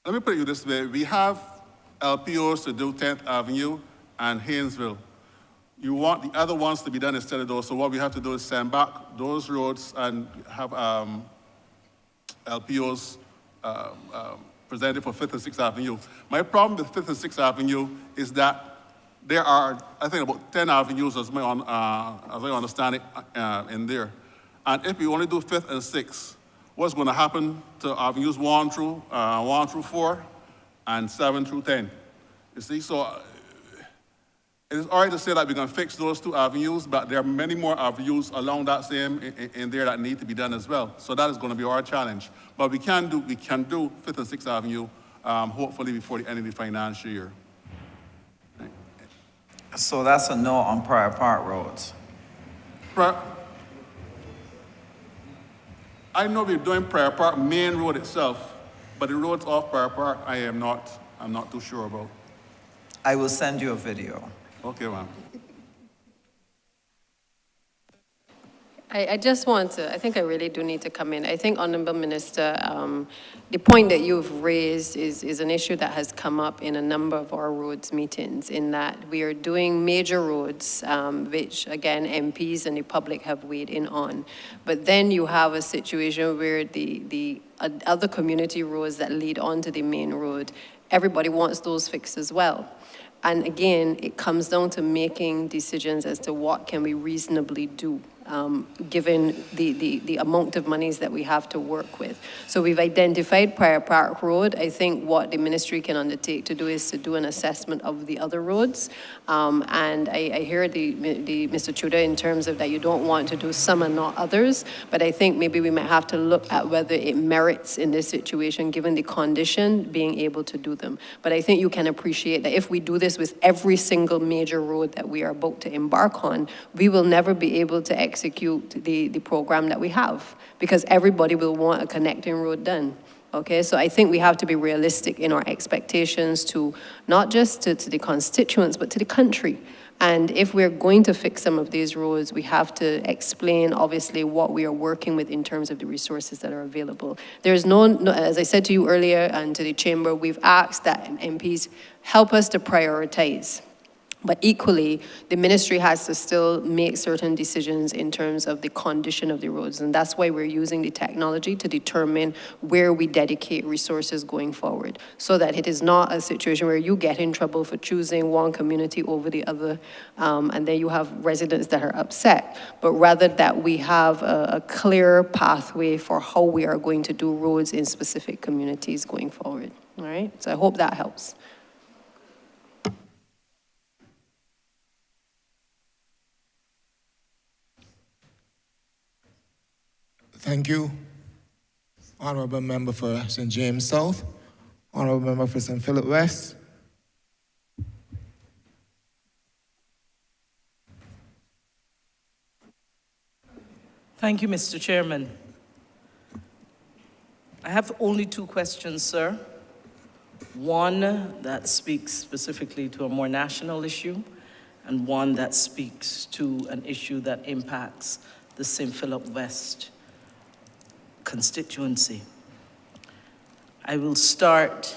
[SPEAKER 8] Let me put it this way. We have LPOs to do 10th Avenue and Haynesville. You want the other ones to be done instead of those. So what we have to do is send back those roads and have LPOs presented for 5th and 6th Avenue. My problem with 5th and 6th Avenue is that there are, I think, about 10 avenues, as I understand it, in there. And if we only do 5th and 6th, what's going to happen to avenues 1 through 4 and 7 through 10? You see, so it's all right to say that we're going to fix those 2 avenues, but there are many more avenues along that same in there that need to be done as well. So that is going to be our challenge. But we can do 5th and 6th Avenue, hopefully before the end of the financial year.
[SPEAKER 2] So that's a no on Prior Park roads.
[SPEAKER 8] I know we're doing Prior Park Main Road itself, but the roads off Prior Park, I'm not too sure about.
[SPEAKER 2] I will send you a video.
[SPEAKER 8] Okay, ma'am.
[SPEAKER 4] I just want to, I think I really do need to come in. I think, Honourable Minister, the point that you've raised is an issue that has come up in a number of our roads meetings, in that we are doing major roads, which, again, MPs and the public have weighed in on. But then you have a situation where the other community roads that lead onto the main road, everybody wants those fixed as well. And again, it comes down to making decisions as to what can we reasonably do. given the amount of monies that we have to work with. So we've identified Prior Park Road. I think what the ministry can undertake to do is to do an assessment of the other roads. And I hear the Mr. Chuda in terms of that you don't want to do some and not others, but I think maybe we might have to look at whether it merits in this situation, given the condition, being able to do them. But I think you can appreciate that if we do this with every single major road that we are about to embark on, we will never be able to execute the program that we have, because everybody will want a connecting road done. Okay, so I think we have to be realistic in our expectations to not just to the constituents, but to the country. And if we're going to fix some of these roads, we have to explain, obviously, what we are working with in terms of the resources that are available. There's no, as I said to you earlier and to the chamber, we've asked that MPs help us to prioritize. But equally, the ministry has to still make certain decisions in terms of the condition of the roads. And that's why we're using the technology to determine where we dedicate resources going forward, so that it is not a situation where you get in trouble for choosing one community over the other, and then you have residents that are upset. But rather that we have a clear pathway for how we are going to do roads in specific communities going forward. All right? So I hope that helps.
[SPEAKER 1] Thank you, Honourable Member for St. James South, Honourable Member for St. Philip West.
[SPEAKER 6] Thank you, Mr. Chairman. I have only two questions, sir. One that speaks specifically to a more national issue, and one that speaks to an issue that impacts the St. Philip West constituency. I will start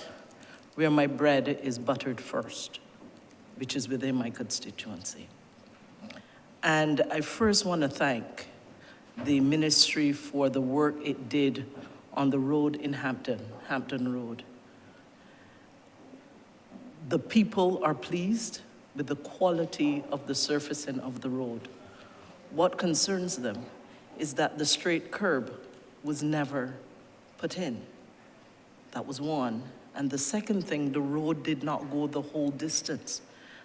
[SPEAKER 6] where my bread is buttered first, which is within my constituency. And I first want to thank the ministry for the work it did on the road in Hampton Road. The people are pleased with the quality of the surfacing of the road. What concerns them is that the straight curb was never put in. That was one. And the second thing, the road did not go the whole distance.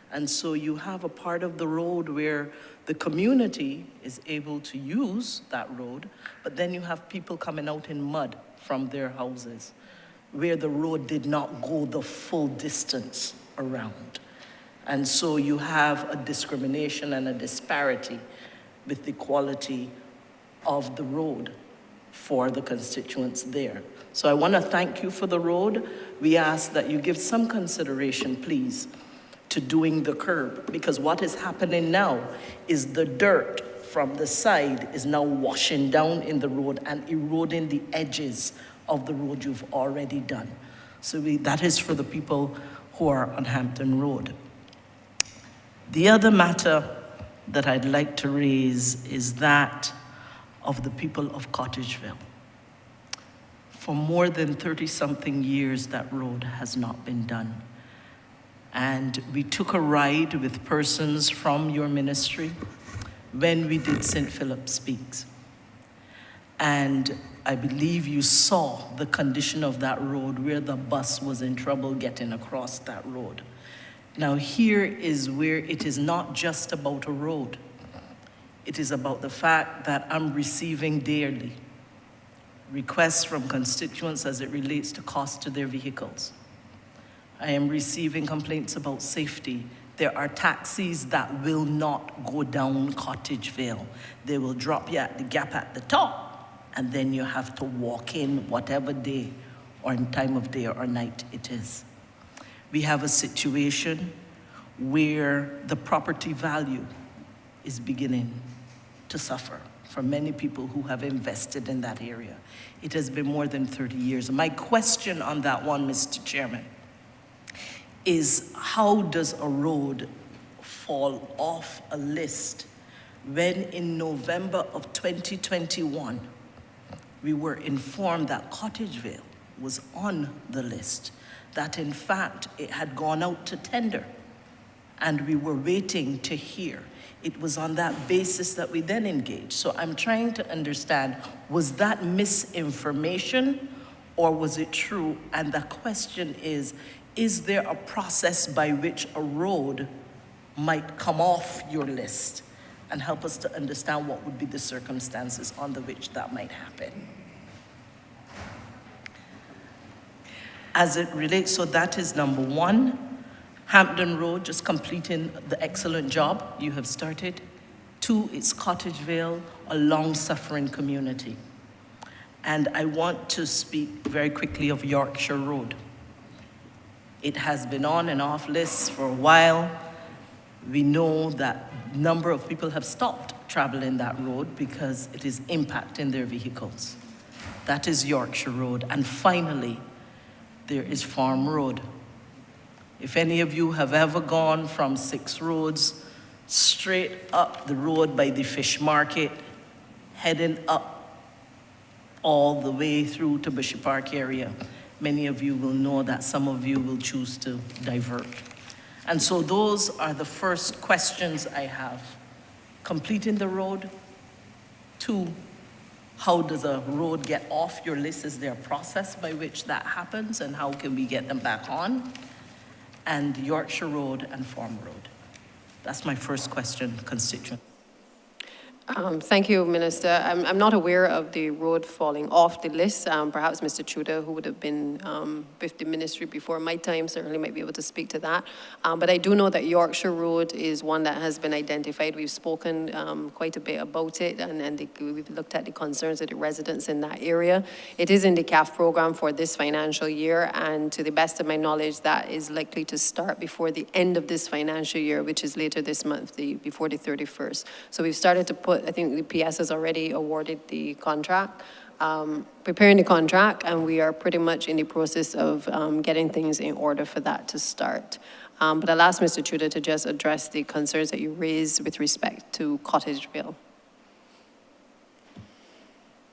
[SPEAKER 6] And so you have a part of the road where the community is able to use that road, but then you have people coming out in mud from their houses, where the road did not go the full distance around. And so you have a discrimination and a disparity with the quality of the road for the constituents there. So I want to thank you for the road. We ask that you give some consideration, please, to doing the curb, because what is happening now is the dirt from the side is now washing down in the road and eroding the edges of the road you've already done. So that is for the people who are on Hampton Road. The other matter that I'd like to raise is that of the people of Cottageville. For more than 30-something years, that road has not been done. And we took a ride with persons from your ministry when we did St. Philip Speaks. And I believe you saw the condition of that road where the bus was in trouble getting across that road. Now here is where it is not just about a road. It is about the fact that I'm receiving daily requests from constituents as it relates to cost to their vehicles. I am receiving complaints about safety. There are taxis that will not go down Cottageville. They will drop you at the gap at the top, and then you have to walk in whatever day or time of day or night it is. We have a situation where the property value is beginning to suffer for many people who have invested in that area. It has been more than 30 years. My question on that one, Mr. Chairman, is how does a road fall off a list when in November of 2021, we were informed that Cottageville was on the list, that in fact it had gone out to tender and we were waiting to hear. It was on that basis that we then engaged. So I'm trying to understand, was that misinformation or was it true? And the question is there a process by which a road might come off your list? And help us to understand what would be the circumstances under which that might happen. As it relates, so that is number one. Hampton Road, just completing the excellent job you have started. 2, it's Cottageville, a long-suffering community. And I want to speak very quickly of Yorkshire Road. It has been on and off lists for a while. We know that a number of people have stopped traveling that road because it is impacting their vehicles. That is Yorkshire Road. And finally, there is Farm Road. If any of you have ever gone from 6 Roads straight up the road by the fish market, heading up all the way through to Bushy Park area, many of you will know that some of you will choose to divert. And so those are the first questions I have. Completing the road. 2, how does a road get off your list? Is there a process by which that happens, and how can we get them back on? And Yorkshire Road and Farm Road. That's my first question, constituent.
[SPEAKER 4] Thank you, Minister. I'm not aware of the road falling off the list. Perhaps Mr. Chuda, who would have been with the ministry before my time, certainly might be able to speak to that. But I do know that Yorkshire Road is one that has been identified. We've spoken quite a bit about it, and we've looked at the concerns of the residents in that area. It is in the CAF program for this financial year, and to the best of my knowledge, that is likely to start before the end of this financial year, which is later this month, before the 31st. So we've started to put, I think the PS has already awarded the contract, preparing the contract, and we are pretty much in the process of getting things in order for that to start. But I'll ask Mr. Chuda to just address the concerns that you raised with respect to Cottageville.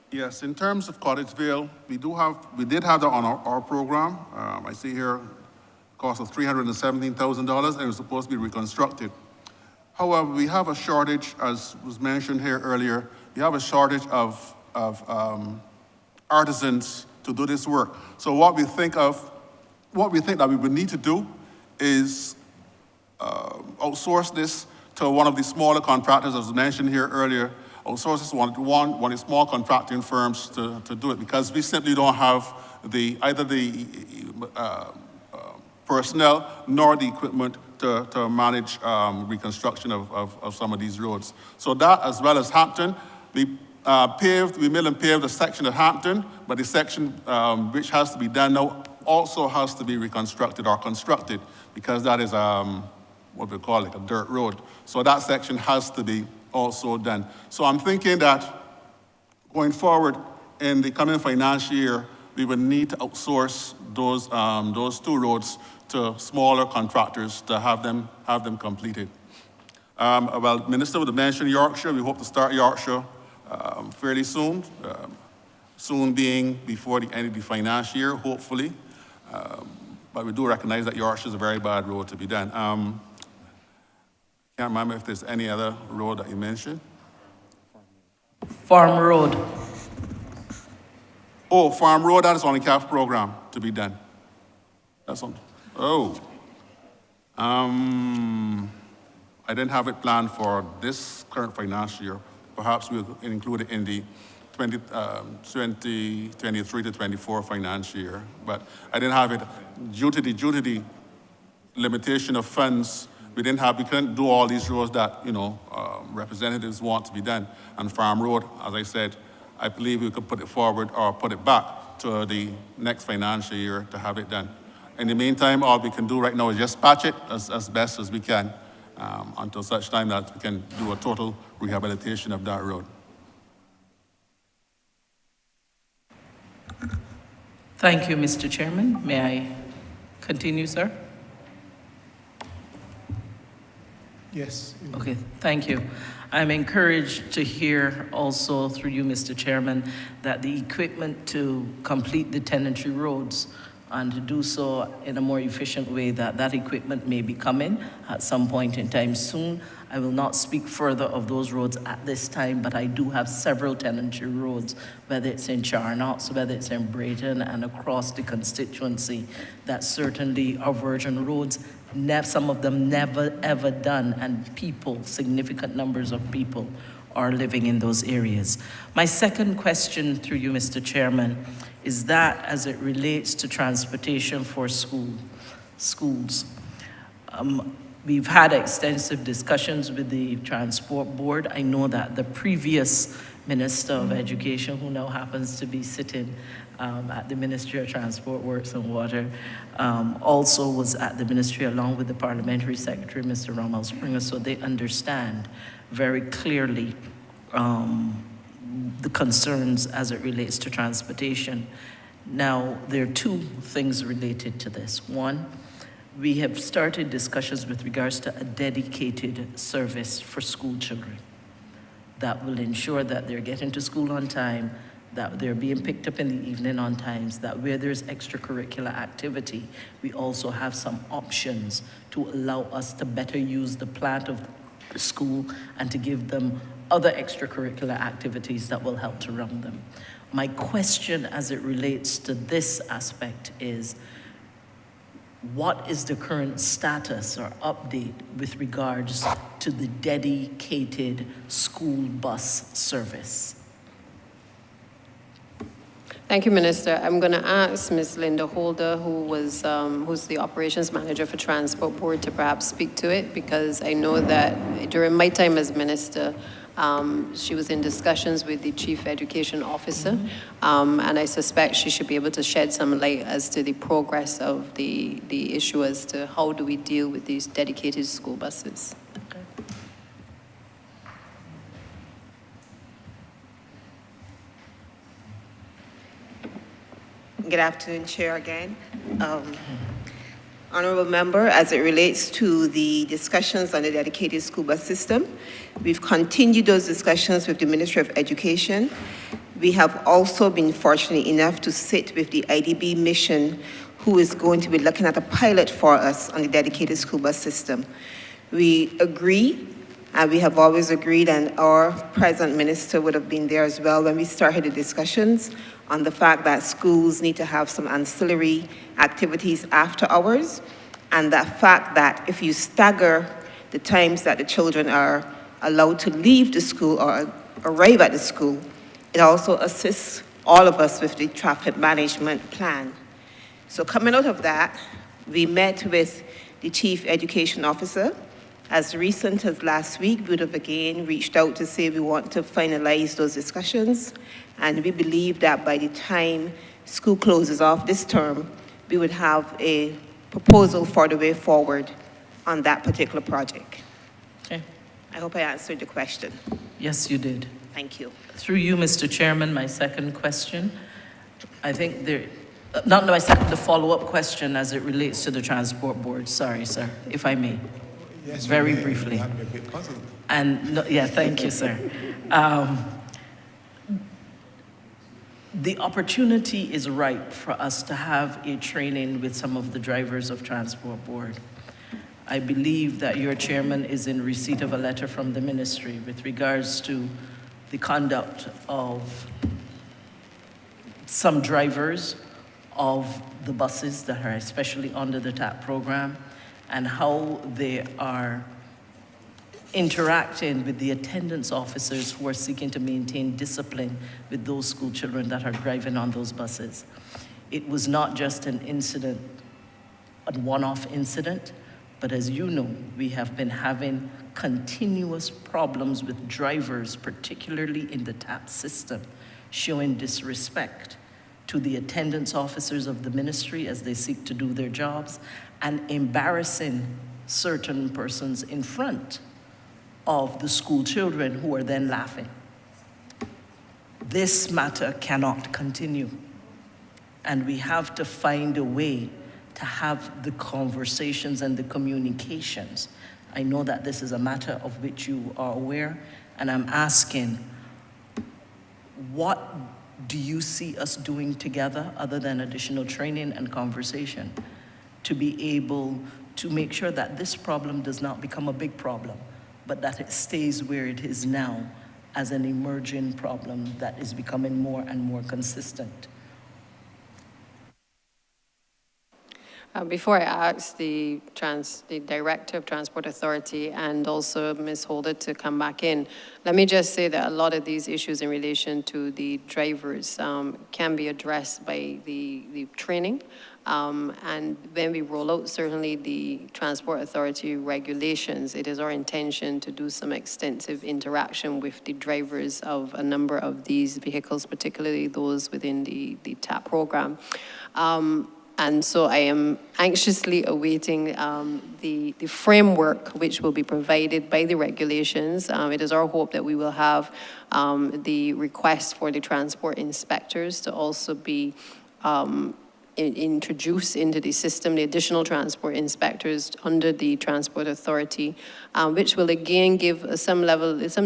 [SPEAKER 8] Yes, in terms of Cottageville, we did have that on our program. I see here cost of $317,000, and it was supposed to be reconstructed. However, we have a shortage, as was mentioned here earlier, we have a shortage of artisans to do this work. So what we think that we would need to do is outsource this to one of the smaller contractors, as was mentioned here earlier, outsource this one of the small contracting firms to do it, because we simply don't have either the personnel nor the equipment to manage reconstruction of some of these roads. So that, as well as Hampton, we mill and paved a section of Hampton, but the section which has to be done now also has to be reconstructed or constructed, because that is what we call a dirt road. So that section has to be also done. So I'm thinking that going forward in the coming financial year, we would need to outsource those 2 roads to smaller contractors to have them completed. Well, Minister would have mentioned Yorkshire. We hope to start Yorkshire fairly soon. Soon being before the end of the financial year, hopefully. But we do recognize that Yorkshire is a very bad road to be done. Can't remember if there's any other road that you mentioned.
[SPEAKER 6] Farm Road.
[SPEAKER 8] Oh, Farm Road, that is on the CAF program to be done. That's on. Oh. I didn't have it planned for this current financial year. Perhaps we'll include it in the 2023 to 24 financial year. But I didn't have it due to the limitation of funds. We couldn't do all these roads that, representatives want to be done. And Farm Road, as I said, I believe we could put it forward or put it back to the next financial year to have it done. In the meantime, all we can do right now is just patch it as best as we can until such time that we can do a total rehabilitation of that road.
[SPEAKER 6] Thank you, Mr. Chairman. May I continue, sir?
[SPEAKER 17] Yes.
[SPEAKER 6] Okay, thank you. I'm encouraged to hear also through you, Mr. Chairman, that the equipment to complete the tenantry roads and to do so in a more efficient way, that equipment may be coming at some point in time soon. I will not speak further of those roads at this time, but I do have several tenantry roads, whether it's in Charnock, whether it's in Brayton, and across the constituency, that certainly are virgin roads, some of them never ever done, and people, significant numbers of people, are living in those areas. My second question through you, Mr. Chairman, is that as it relates to transportation for schools. We've had extensive discussions with the Transport Board. I know that the previous Minister of Education, who now happens to be sitting at the Ministry of Transport, Works and Water, also was at the ministry along with the Parliamentary Secretary, Mr. Rommel Springer, so they understand very clearly the concerns as it relates to transportation. Now, there are two things related to this. One, we have started discussions with regards to a dedicated service for school children that will ensure that they're getting to school on time, that they're being picked up in the evening on times, that where there's extracurricular activity, we also have some options to allow us to better use the plant of the school and to give them other extracurricular activities that will help to run them. My question as it relates to this aspect is, what is the current status or update with regards to the dedicated school bus service?
[SPEAKER 4] Thank you, Minister. I'm going to ask Ms. Linda Holder, who's the Operations Manager for Transport Board, to perhaps speak to it, because I know that during my time as Minister, she was in discussions with the Chief Education Officer, and I suspect she should be able to shed some light as to the progress of the issue as to how do we deal with these dedicated school buses.
[SPEAKER 10] Good afternoon, Chair, again. Honourable Member, as it relates to the discussions on the dedicated school bus system, we've continued those discussions with the Ministry of Education. We have also been fortunate enough to sit with the IDB mission, who is going to be looking at a pilot for us on the dedicated school bus system. We agree, and we have always agreed, and our present minister would have been there as well when we started the discussions on the fact that schools need to have some ancillary activities after hours, and the fact that if you stagger the times that the children are allowed to leave the school or arrive at the school, it also assists all of us with the traffic management plan. So coming out of that, we met with the Chief Education Officer. As recent as last week, we would have again reached out to say we want to finalize those discussions, and we believe that by the time school closes off this term, we would have a proposal for the way forward on that particular project.
[SPEAKER 6] Okay.
[SPEAKER 10] I hope I answered the question.
[SPEAKER 6] Yes, you did.
[SPEAKER 10] Thank you.
[SPEAKER 6] Through you, Mr. Chairman, my second question, I think the follow-up question as it relates to the Transport Board. Sorry, sir, if I may.
[SPEAKER 1] Yes,
[SPEAKER 6] very briefly. And no, yeah, thank you, sir. The opportunity is ripe for us to have a training with some of the drivers of Transport Board. I believe that your chairman is in receipt of a letter from the ministry with regards to the conduct of some drivers of the buses that are especially under the TAP program, and how they are interacting with the attendance officers who are seeking to maintain discipline with those school children that are driving on those buses. It was not just an incident, a one-off incident, but as you know, we have been having continuous problems with drivers, particularly in the TAP system, showing disrespect to the attendance officers of the ministry as they seek to do their jobs, and embarrassing certain persons in front of the school children who are then laughing. This matter cannot continue, and we have to find a way to have the conversations and the communications. I know that this is a matter of which you are aware, and I'm asking, what do you see us doing together other than additional training and conversation to be able to make sure that this problem does not become a big problem, but that it stays where it is now as an emerging problem that is becoming more and more consistent?
[SPEAKER 4] Before I ask the Director of Transport Authority and also Ms. Holder to come back in, let me just say that a lot of these issues in relation to the drivers can be addressed by the training. And when we roll out certainly the Transport Authority regulations, it is our intention to do some extensive interaction with the drivers of a number of these vehicles, particularly those within the TAP program. And so I am anxiously awaiting the framework which will be provided by the regulations. It is our hope that we will have the request for the transport inspectors to also be introduced into the system, the additional transport inspectors under the Transport Authority, which will again give some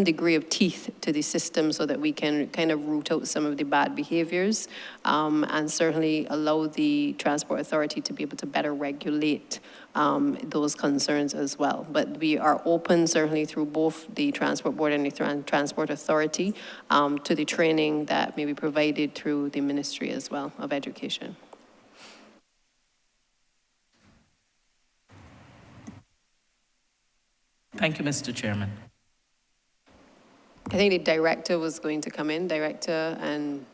[SPEAKER 4] degree of teeth to the system so that we can kind of root out some of the bad behaviors and certainly allow the Transport Authority to be able to better regulate those concerns as well. But we are open certainly through both the Transport Board and the Transport Authority to the training that may be provided through the Ministry as well of Education.
[SPEAKER 6] Thank you, Mr. Chairman.
[SPEAKER 4] I think the Director was going to come in, Director and...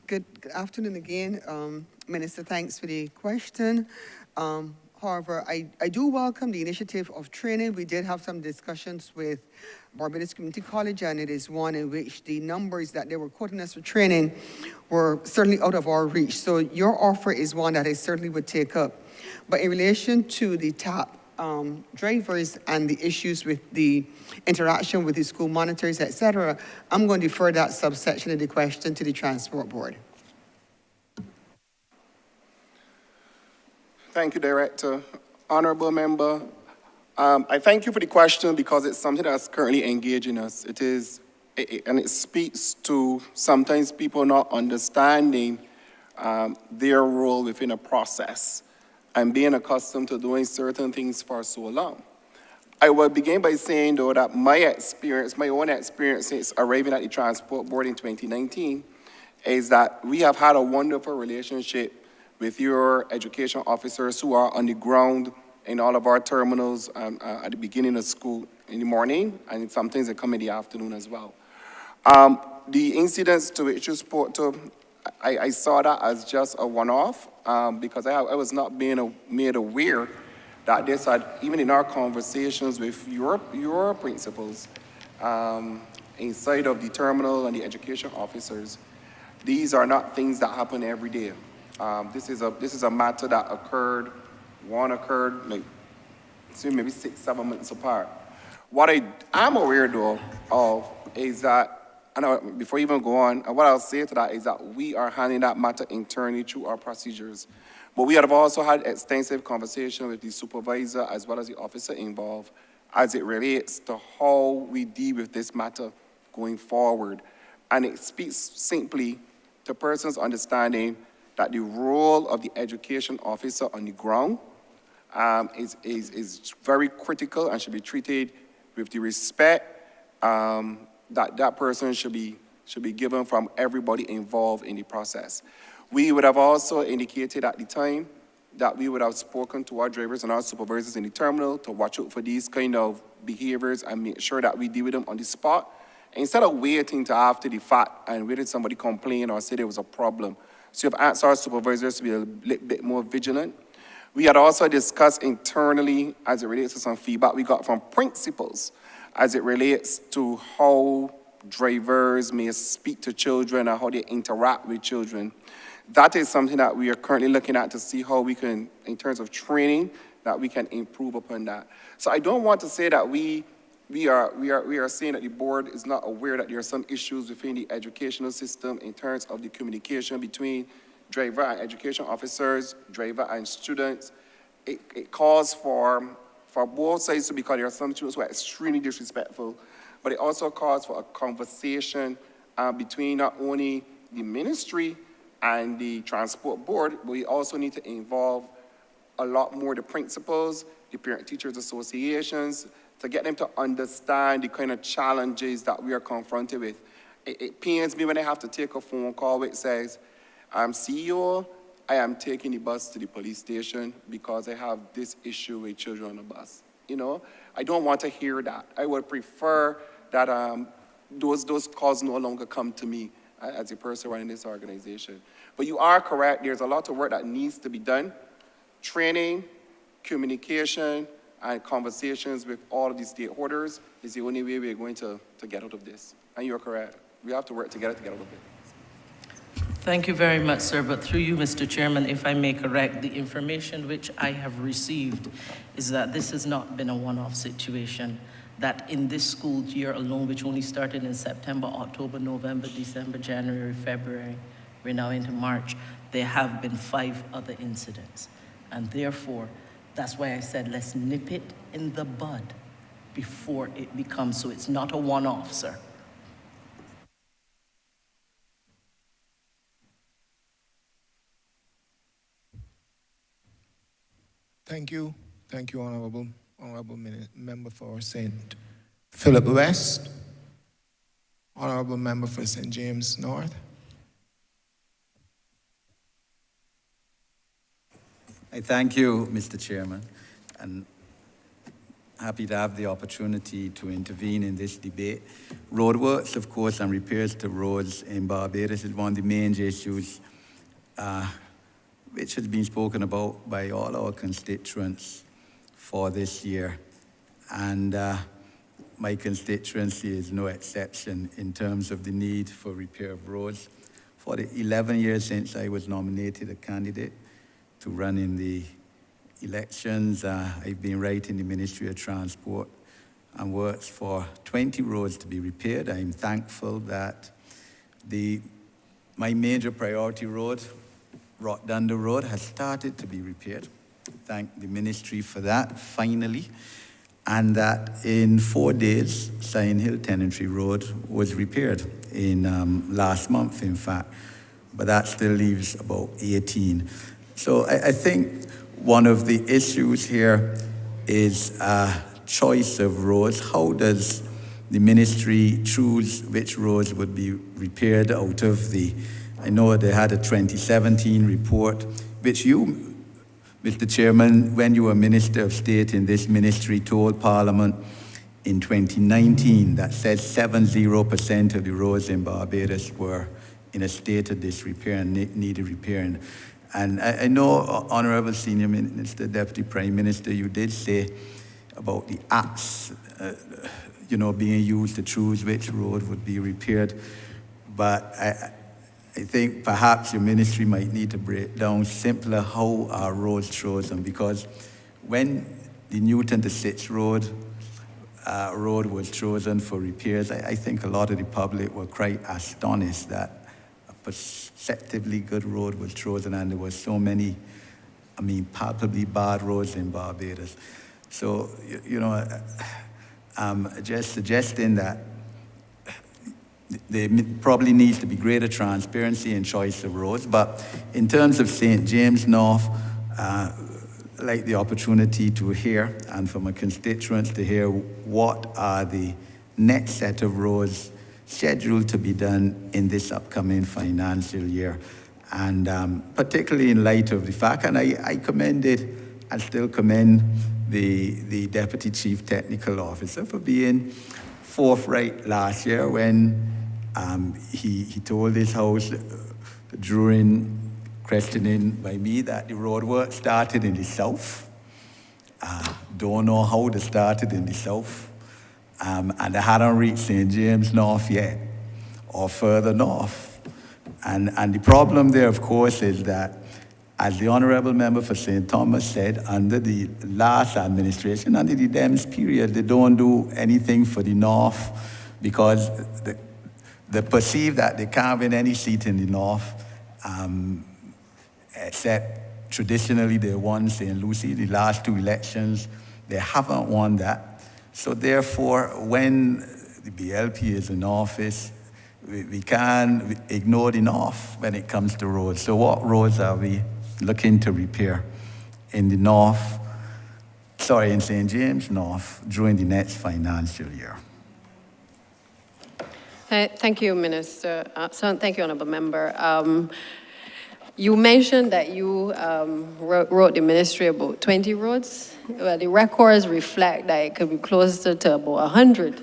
[SPEAKER 18] Good afternoon again. Minister, thanks for the question. However, I do welcome the initiative of training. We did have some discussions with Barbados Community College, and it is one in which the numbers that they were quoting us for training were certainly out of our reach. So your offer is one that I certainly would take up. But in relation to the TAP drivers and the issues with the interaction with the school monitors, etc., I'm going to defer that subsection of the question to the Transport Board.
[SPEAKER 21] Thank you, Director. Honourable Member, I thank you for the question because it's something that's currently engaging us. And it speaks to sometimes people not understanding their role within a process and being accustomed to doing certain things for so long. I will begin by saying, though, that my own experience since arriving at the Transport Board in 2019 is that we have had a wonderful relationship with your education officers who are on the ground in all of our terminals at the beginning of school in the morning, and sometimes they come in the afternoon as well. The incidents to which you spoke to, I saw that as just a one-off because I was not being made aware that this had, even in our conversations with your principals inside of the terminal and the education officers, these are not things that happen every day. This is a matter that occurred maybe 6-7 months apart. What I am aware though of is that, and before you even go on, what I'll say to that is that we are handling that matter internally through our procedures. But we have also had extensive conversation with the supervisor as well as the officer involved as it relates to how we deal with this matter going forward. And it speaks simply to persons understanding that the role of the education officer on the ground is very critical and should be treated with the respect that person should be given from everybody involved in the process. We would have also indicated at the time that we would have spoken to our drivers and our supervisors in the terminal to watch out for these kind of behaviors and make sure that we deal with them on the spot, instead of waiting till after the fact and waiting somebody complain or say there was a problem. So you've asked our supervisors to be a little bit more vigilant. We had also discussed internally as it relates to some feedback we got from principals as it relates to how drivers may speak to children and how they interact with children. That is something that we are currently looking at to see how we can, in terms of training, that we can improve upon that. So I don't want to say that we are saying that the board is not aware that there are some issues within the educational system in terms of the communication between driver and education officers, driver and students. It calls for for both sides to, because there are some students who are extremely disrespectful, but it also calls for a conversation between not only the ministry and the transport board, but we also need to involve a lot more the principals, the parent teachers associations, to get them to understand the kind of challenges that we are confronted with. It pains me when I have to take a phone call which says, CEO, I am taking the bus to the police station because I have this issue with children on the bus. You know, I don't want to hear that. I would prefer that those calls no longer come to me as a person running this organization. But you are correct, there's a lot of work that needs to be done. Training, communication, and conversations with all of the stakeholders is the only way we're going to get out of this. And you're correct. We have to work together to get out of it.
[SPEAKER 6] Thank you very much, sir. But through you, Mr. Chairman, if I may correct, the information which I have received is that this has not been a one-off situation, that in this school year alone, which only started in September, October, November, December, January, February, we're now into March, there have been 5 other incidents. And therefore, that's why I said, let's nip it in the bud before it becomes, so it's not a one-off, sir.
[SPEAKER 1] Thank you, Honourable Member for St. Philip West, Honourable Member for St. James North.
[SPEAKER 12] I thank you, Mr. Chairman, and happy to have the opportunity to intervene in this debate. Roadworks, of course, and repairs to roads in Barbados is one of the main issues which has been spoken about by all our constituents for this year. And my constituency is no exception in terms of the need for repair of roads. For the 11 years since I was nominated a candidate to run in the elections, I've been right in the Ministry of Transport and worked for 20 roads to be repaired. I'm thankful that my major priority road, Rockdunder Road, has started to be repaired. Thank the ministry for that, finally. And that in 4 days, Sion Hill Tenantry Road was repaired in last month, in fact. But that still leaves about 18. So I think one of the issues here is choice of roads. How does the ministry choose which roads would be repaired out of the, I know they had a 2017 report, which you, Mr. Chairman, when you were Minister of State in this ministry, told Parliament in 2019 that said 70% of the roads in Barbados were in a state of disrepair and needed repairing. And I know, Honourable Senior Minister, Deputy Prime Minister, you did say about the apps, being used to choose which road would be repaired. But I think perhaps your ministry might need to break down simpler how our roads chosen, because when the Newton to Sitch road was chosen for repairs, I think a lot of the public were quite astonished that a perceptively good road was chosen and there were so many, palpably bad roads in Barbados. So, just suggesting that there probably needs to be greater transparency in choice of roads. But in terms of St. James North, I'd like the opportunity to hear, and for my constituents to hear, what are the next set of roads scheduled to be done in this upcoming financial year. And particularly in light of the fact, and I still commend the Deputy Chief Technical Officer for being forthright last year when he told his House during questioning by me that the road work started in the south. Don't know how they started in the south. And they hadn't reached St. James North yet, or further north. And the problem there, of course, is that, as the Honourable Member for St. Thomas said, under the last administration, under the DEMS period, they don't do anything for the north because they perceive that they can't win any seat in the north, except traditionally they won St. Lucie. The last 2 elections, They haven't won that. So therefore, when the BLP is in office, we can't ignore the north when it comes to roads. So what roads are we looking to repair in the north, in St. James North during the next financial year?
[SPEAKER 4] Thank you, Minister. Thank you, Honourable Member. You mentioned that you wrote the ministry about 20 roads. Well, the records reflect that it could be closer to about 100.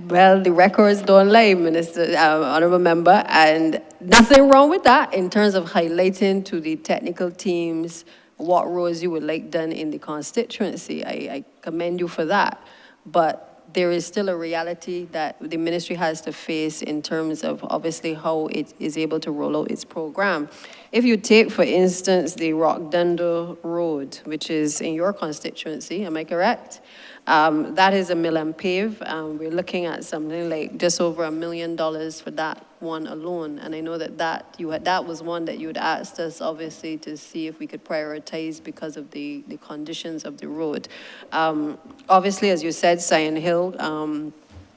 [SPEAKER 4] Well, the records don't lie, Minister, Honourable Member, and nothing wrong with that in terms of highlighting to the technical teams what roads you would like done in the constituency. I commend you for that. But there is still a reality that the ministry has to face in terms of obviously how it is able to roll out its program. If you take, for instance, the Rockdundo Road, which is in your constituency, am I correct? That is a mill and pave. We're looking at something like just over $1 million for that one alone. And I know that was one that you had asked us, obviously, to see if we could prioritize because of the conditions of the road. Obviously, as you said, Sion Hill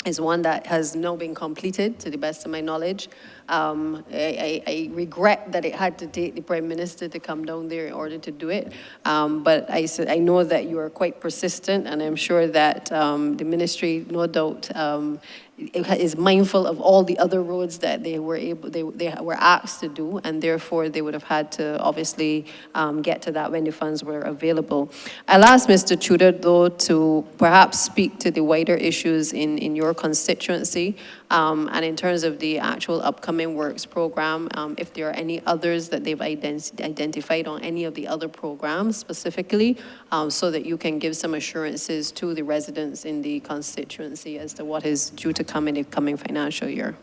[SPEAKER 4] is one that has now been completed, to the best of my knowledge. I regret that it had to take the Prime Minister to come down there in order to do it. But I know that you are quite persistent, and I'm sure that the ministry, no doubt, is mindful of all the other roads that they were asked to do, and therefore they would have had to obviously get to that when the funds were available. I'll ask Mr. Tudor, though, to perhaps speak to the wider issues in your constituency, and in terms of the actual upcoming works program, if there are any others that they've identified on any of the other programs specifically, so that you can give some assurances to the residents in the constituency as to what is due to come in the coming financial year.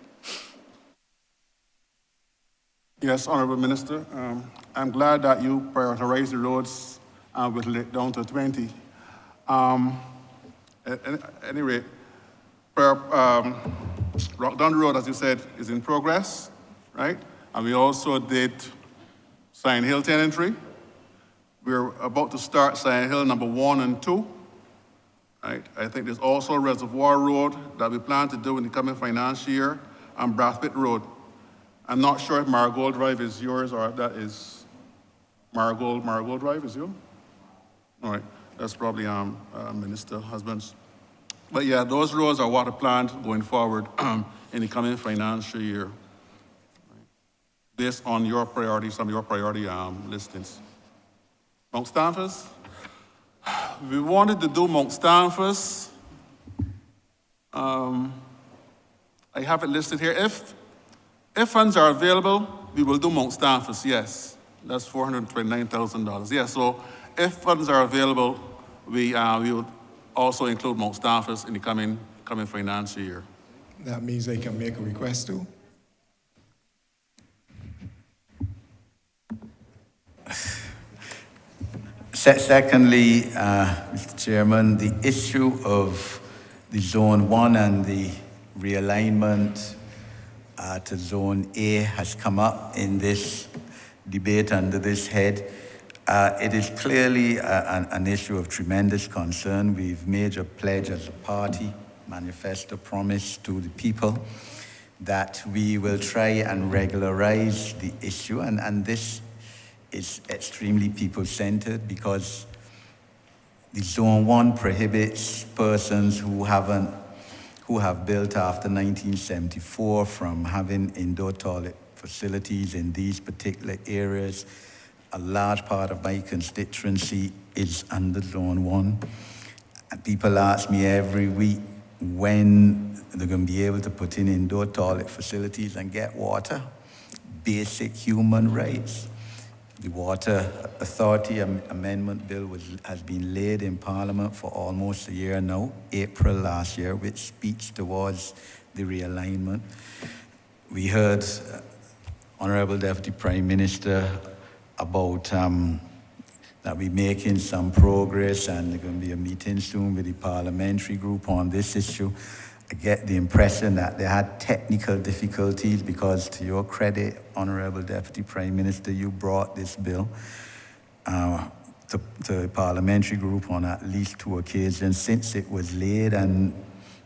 [SPEAKER 8] Yes, Honourable Minister. I'm glad that you prioritized the roads and whittled it down to 20. At any rate, Rockdown Road, as you said, is in progress, right? And we also did Sion Hill tenantry. We're about to start Sion Hill number 1 and 2. Right? I think there's also Reservoir Road that we plan to do in the coming financial year, and Brathwaite Road. I'm not sure if Marigold Drive is yours or if that is Marigold Drive is you? All right, that's probably Minister Husband's. But yeah, those roads are what are planned going forward in the coming financial year, right? Based on your priorities, some of your priority listings. Mount Stanford. We wanted to do Mount Stanford. I have it listed here. If funds are available, we will do Mount Stanford, yes. That's $429,000. Yeah, so if funds are available, we will also include Mount Stanford in the coming financial year.
[SPEAKER 1] That means they can make a request too?
[SPEAKER 12] Secondly, Mr. Chairman, the issue of the Zone 1 and the realignment to Zone A has come up in this debate under this head. It is clearly an issue of tremendous concern. We've made a pledge as a party, manifesto promise to the people, that we will try and regularize the issue, and this is extremely people-centered because the Zone 1 prohibits persons who have built after 1974 from having indoor toilet facilities in these particular areas. A large part of my constituency is under Zone 1. And people ask me every week when they're going to be able to put in indoor toilet facilities and get water. Basic human rights. The Water Authority Amendment Bill has been laid in Parliament for almost a year now, April last year, which speaks towards the realignment. We heard Honourable Deputy Prime Minister about that we're making some progress, and there's going to be a meeting soon with the parliamentary group on this issue. I get the impression that they had technical difficulties because, to your credit, Honourable Deputy Prime Minister, you brought this bill. to the parliamentary group on at least 2 occasions since it was laid, and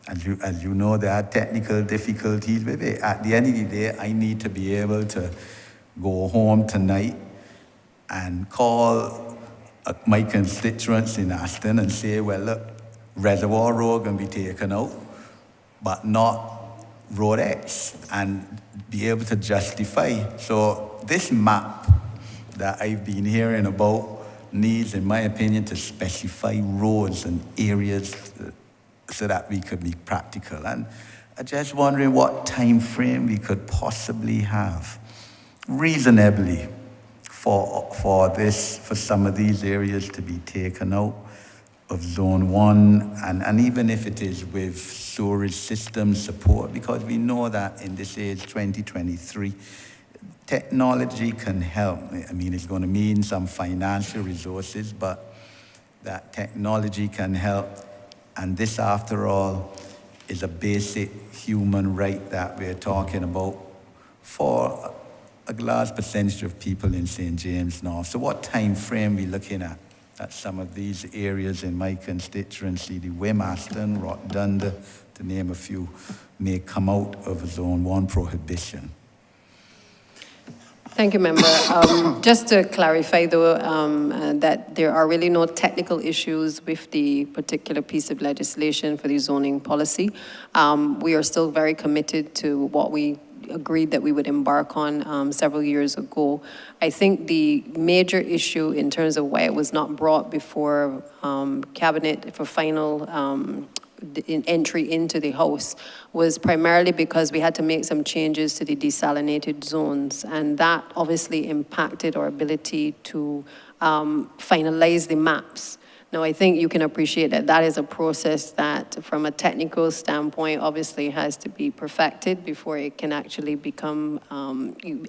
[SPEAKER 12] as you know, there are technical difficulties with it. At the end of the day, I need to be able to go home tonight and call my constituents in Aston and say, well, look, Reservoir Road can be taken out, but not Road X, and be able to justify. So this map that I've been hearing about needs, in my opinion, to specify roads and areas so that we could be practical. And I'm just wondering what time frame we could possibly have reasonably for some of these areas to be taken out of Zone 1, and even if it is with sewerage system support, because we know that in this age, 2023, technology can help. I mean, it's going to mean some financial resources, but that technology can help. And this, after all, is a basic human right that we're talking about for a large percentage of people in St. James North. So what time frame are we looking at some of these areas in my constituency, the Wimaston, Rockdunda, to name a few, may come out of a Zone 1 prohibition?
[SPEAKER 4] Thank you, Member. Just to clarify, though, that there are really no technical issues with the particular piece of legislation for the zoning policy. We are still very committed to what we agreed that we would embark on several years ago. I think the major issue in terms of why it was not brought before Cabinet for final entry into the House was primarily because we had to make some changes to the desalinated zones, and that obviously impacted our ability to finalize the maps. Now, I think you can appreciate that that is a process that, from a technical standpoint, obviously has to be perfected before it can actually become,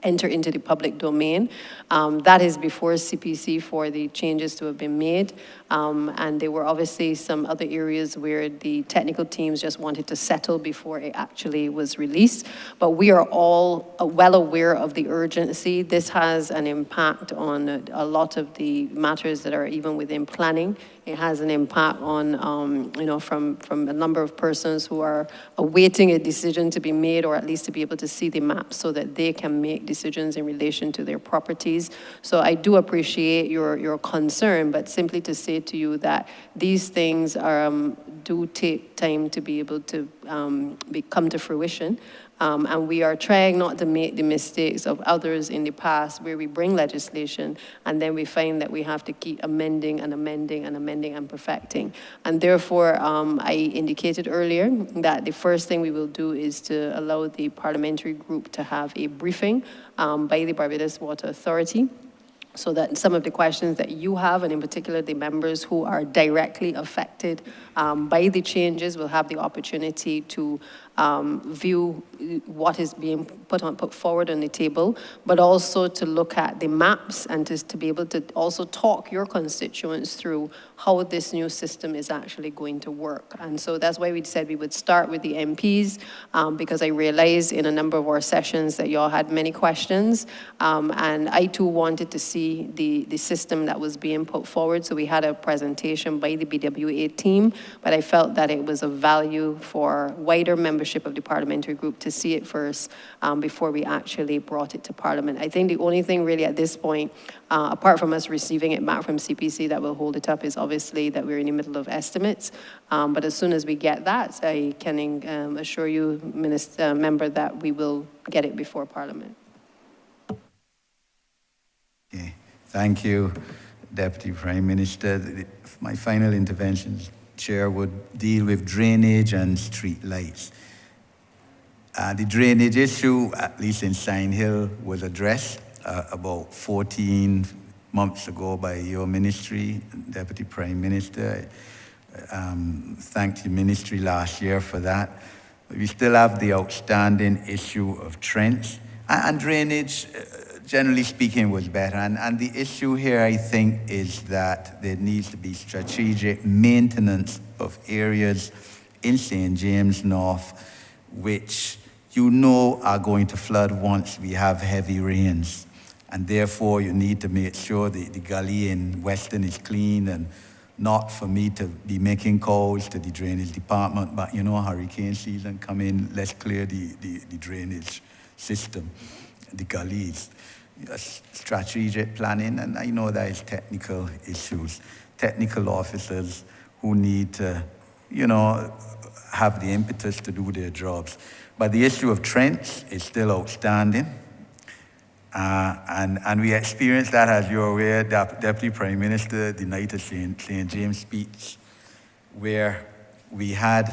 [SPEAKER 4] enter into the public domain. That is before CPC for the changes to have been made. And there were obviously some other areas where the technical teams just wanted to settle before it actually was released. But we are all well aware of the urgency. This has an impact on a lot of the matters that are even within planning. It has an impact on, you know, from a number of persons who are awaiting a decision to be made, or at least to be able to see the map so that they can make decisions in relation to their properties. So I do appreciate your concern, but simply to say to you that these things are, do take time to be able to come to fruition. And we are trying not to make the mistakes of others in the past where we bring legislation and then we find that we have to keep amending and amending and amending and perfecting. And therefore, I indicated earlier that the first thing we will do is to allow the parliamentary group to have a briefing by the Barbados Water Authority, so that some of the questions that you have, and in particular the members who are directly affected by the changes, will have the opportunity to view what is being put forward on the table, but also to look at the maps and to be able to also talk your constituents through how this new system is actually going to work. And so that's why we said we would start with the MPs, because I realized in a number of our sessions that y'all had many questions, and I too wanted to see the system that was being put forward. So we had a presentation by the BWA team, but I felt that it was of value for wider membership of the parliamentary group to see it first before we actually brought it to Parliament. I think the only thing really at this point, apart from us receiving it back from CPC that will hold it up, is obviously that we're in the middle of estimates. But as soon as we get that, I can assure you, Member, that we will get it before Parliament.
[SPEAKER 12] Okay. Thank you, Deputy Prime Minister. My final intervention, Chair, would deal with drainage and street lights. The drainage issue, at least in Sign Hill, was addressed about 14 months ago by your ministry, Deputy Prime Minister. Thanked the ministry last year for that. But we still have the outstanding issue of trench. And drainage, generally speaking, was better. And the issue here, I think, is that there needs to be strategic maintenance of areas in St. James North, which you know are going to flood once we have heavy rains. And therefore, you need to make sure the gully in Weston is clean, and not for me to be making calls to the drainage department, but hurricane season come in, let's clear the drainage system, the gullies. Strategic planning, and I know there is technical issues, technical officers who need to, have the impetus to do their jobs. But the issue of Trent is still outstanding. And we experienced that, as you're aware, Deputy Prime Minister, the night of St. James speech, where we had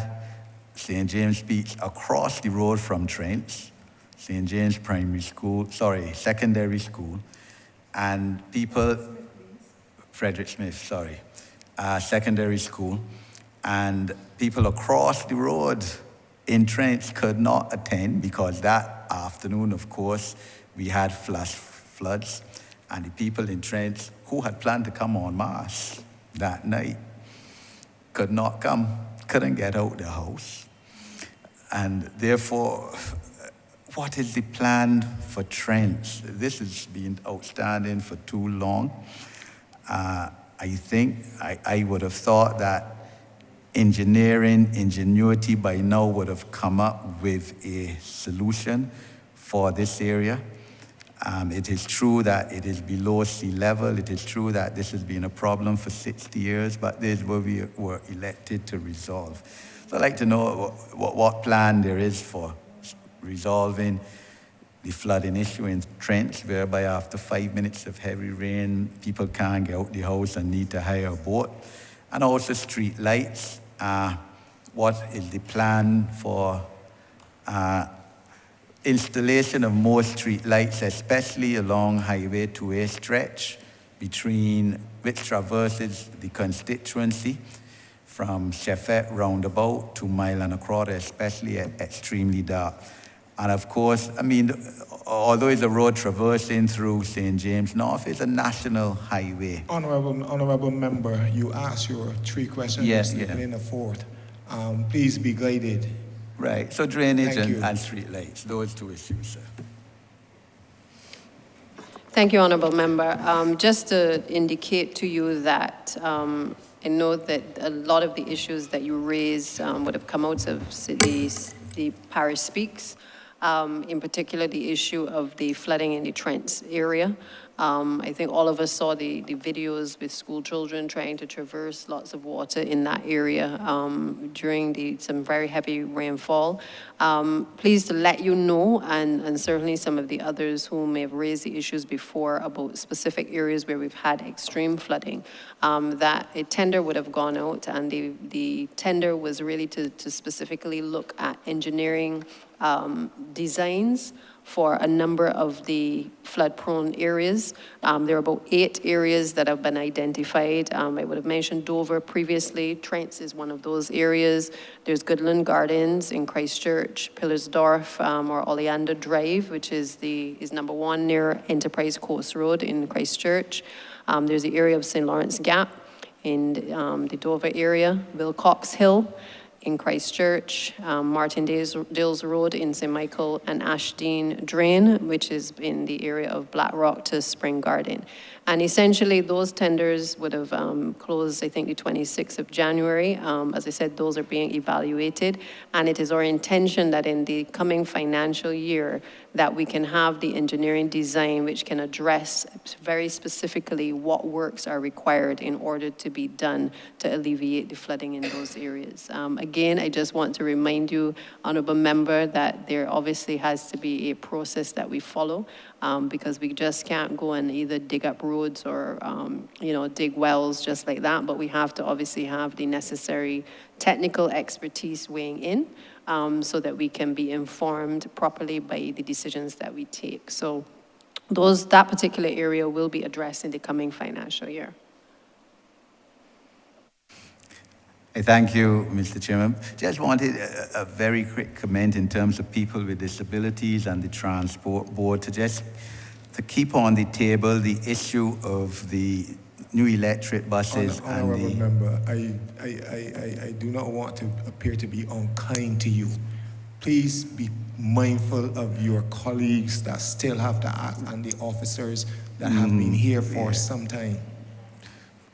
[SPEAKER 12] St. James speech across the road from Trent, St. James Secondary School, and people, Frederick Smith, Secondary School, and people across the road in Trent could not attend because that afternoon, of course, we had flash floods, and the people in Trent who had planned to come en masse that night could not come, couldn't get out of the house. And therefore, what is the plan for Trent? This has been outstanding for too long. I think I would have thought that ingenuity by now would have come up with a solution for this area. It is true that it is below sea level. It is true that this has been a problem for 60 years, but this is what we were elected to resolve. So I'd like to know what plan there is for resolving the flooding issue in Trent, whereby after 5 minutes of heavy rain, people can't get out the house and need to hire a boat. And also street lights. What is the plan for installation of more street lights, especially along Highway 2A stretch which traverses the constituency from Sheffet roundabout to Mile and a Quarter, especially at extremely dark. And of course, although it's a road traversing through St. James North, it's a national highway.
[SPEAKER 1] Honourable member, you asked your 3 questions.
[SPEAKER 12] Yes,
[SPEAKER 1] in a 4th. Please be guided.
[SPEAKER 12] Right, so drainage and street lights, those 2 issues, sir.
[SPEAKER 4] Thank you, Honourable Member. Just to indicate to you that I know that a lot of the issues that you raised would have come out of the Parish Speaks, in particular the issue of the flooding in the Trent area. I think all of us saw the videos with school children trying to traverse lots of water in that area during some very heavy rainfall. Pleased to let you know, and certainly some of the others who may have raised the issues before about specific areas where we've had extreme flooding, that a tender would have gone out, and the tender was really to specifically look at engineering designs for a number of the flood-prone areas. There are about 8 areas that have been identified. I would have mentioned Dover previously. Trent is one of those areas. There's Goodland Gardens in Christchurch, Pillarsdorf, or Oleander Drive, which is number 1 near Enterprise Coast Road in Christchurch. There's the area of St. Lawrence Gap in the Dover area, Wilcox Hill in Christchurch, Martindale's Road in St. Michael, and Ashdean Drain, which is in the area of Blackrock to Spring Garden. And essentially, those tenders would have closed, I think, the 26th of January. As I said, those are being evaluated. And it is our intention that in the coming financial year, that we can have the engineering design which can address very specifically what works are required in order to be done to alleviate the flooding in those areas. Again, I just want to remind you, Honourable Member, that there obviously has to be a process that we follow, because we just can't go and either dig up roads or dig wells just like that, but we have to obviously have the necessary technical expertise weighing in, so that we can be informed properly by the decisions that we take. So that particular area will be addressed in the coming financial year.
[SPEAKER 12] Thank you, Mr. Chairman. Just wanted a very quick comment in terms of people with disabilities and the Transport Board to keep on the table the issue of the new electric buses.
[SPEAKER 1] Honourable Member, I do not want to appear to be unkind to you, please be mindful of your colleagues that still have to act and the officers that have been here for some time.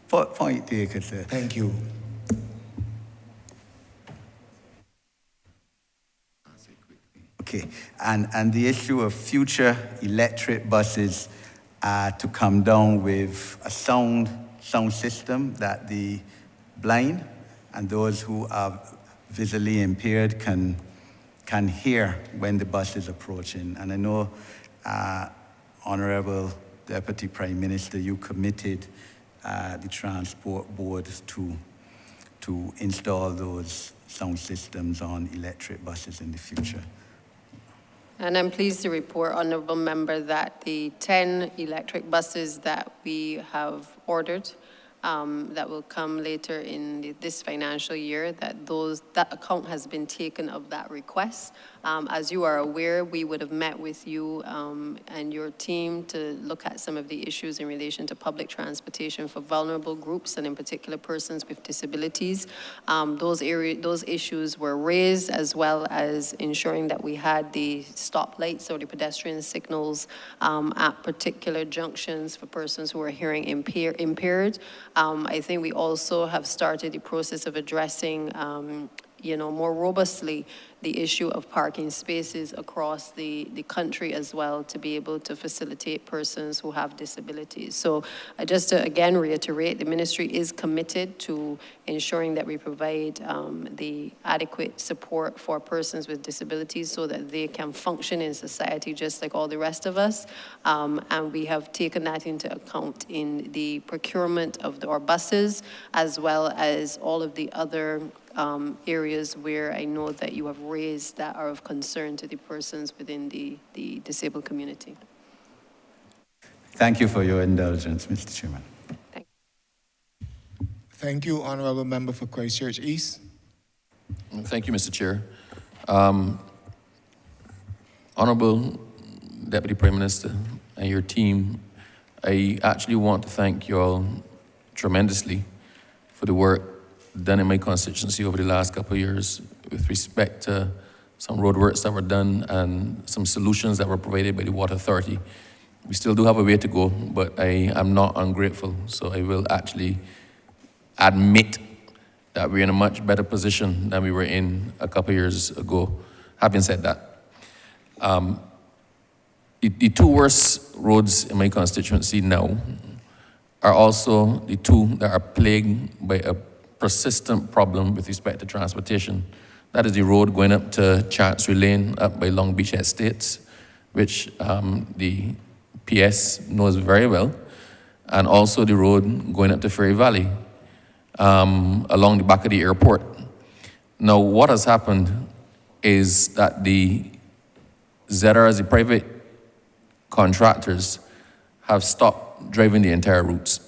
[SPEAKER 12] Point taken, sir.
[SPEAKER 1] Thank you.
[SPEAKER 12] Okay, and the issue of future electric buses to come down with a sound system that the blind and those who are visually impaired can hear when the bus is approaching. And I know, Honourable Deputy Prime Minister, you committed the Transport Board to install those sound systems on electric buses in the future.
[SPEAKER 4] And I'm pleased to report, Honourable Member, that the 10 electric buses that we have ordered that will come later in this financial year, that account has been taken of that request. As you are aware, we would have met with you and your team to look at some of the issues in relation to public transportation for vulnerable groups and in particular persons with disabilities. Those issues were raised, as well as ensuring that we had the stoplights or the pedestrian signals at particular junctions for persons who are hearing impaired. I think we also have started the process of addressing more robustly the issue of parking spaces across the country as well, to be able to facilitate persons who have disabilities. So just to again reiterate, the ministry is committed to ensuring that we provide the adequate support for persons with disabilities so that they can function in society just like all the rest of us. And we have taken that into account in the procurement of our buses, as well as all of the other areas where I know that you have raised that are of concern to the persons within the disabled community.
[SPEAKER 12] Thank you for your indulgence, Mr. Chairman.
[SPEAKER 1] Thank you, Honourable Member for Christchurch East.
[SPEAKER 5] Thank you, Mr. Chair. Honourable Deputy Prime Minister and your team, I actually want to thank you all tremendously for the work done in my constituency over the last couple of years with respect to some roadworks that were done and some solutions that were provided by the Water Authority. We still do have a way to go, but I am not ungrateful, so I will actually admit that we're in a much better position than we were in a couple of years ago. Having said that, the two worst roads in my constituency now are also the two that are plagued by a persistent problem with respect to transportation. That is the road going up to Chancery Lane up by Long Beach Estates, which the PS knows very well, and also the road going up to Ferry Valley along the back of the airport. Now, what has happened is that the ZRs, the private contractors, have stopped driving the entire routes.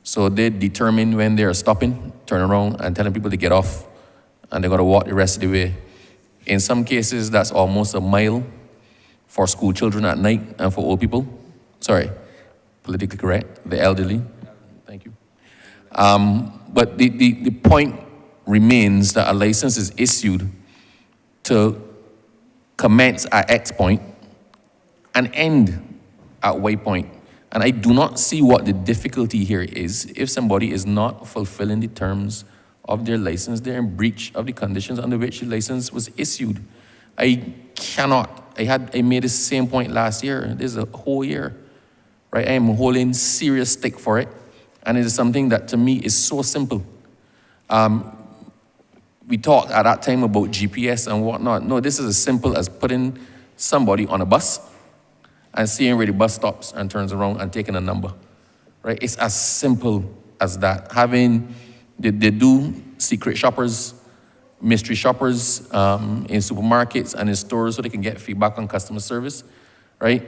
[SPEAKER 5] So they determine when they're stopping, turn around, and telling people to get off, and they're gonna walk the rest of the way. In some cases, that's almost a mile for school children at night and for old people. Sorry, politically correct, the elderly. Thank you. But the point remains that a license is issued to commence at X point and end at Y point. And I do not see what the difficulty here is. If somebody is not fulfilling the terms of their license, they're in breach of the conditions under which the license was issued. I made the same point last year. This is a whole year, right? I am holding serious stick for it. And it is something that to me is so simple. We talked at that time about GPS and whatnot. No, this is as simple as putting somebody on a bus and seeing where the bus stops and turns around and taking a number, right? It's as simple as that. They do secret shoppers, mystery shoppers in supermarkets and in stores so they can get feedback on customer service, right?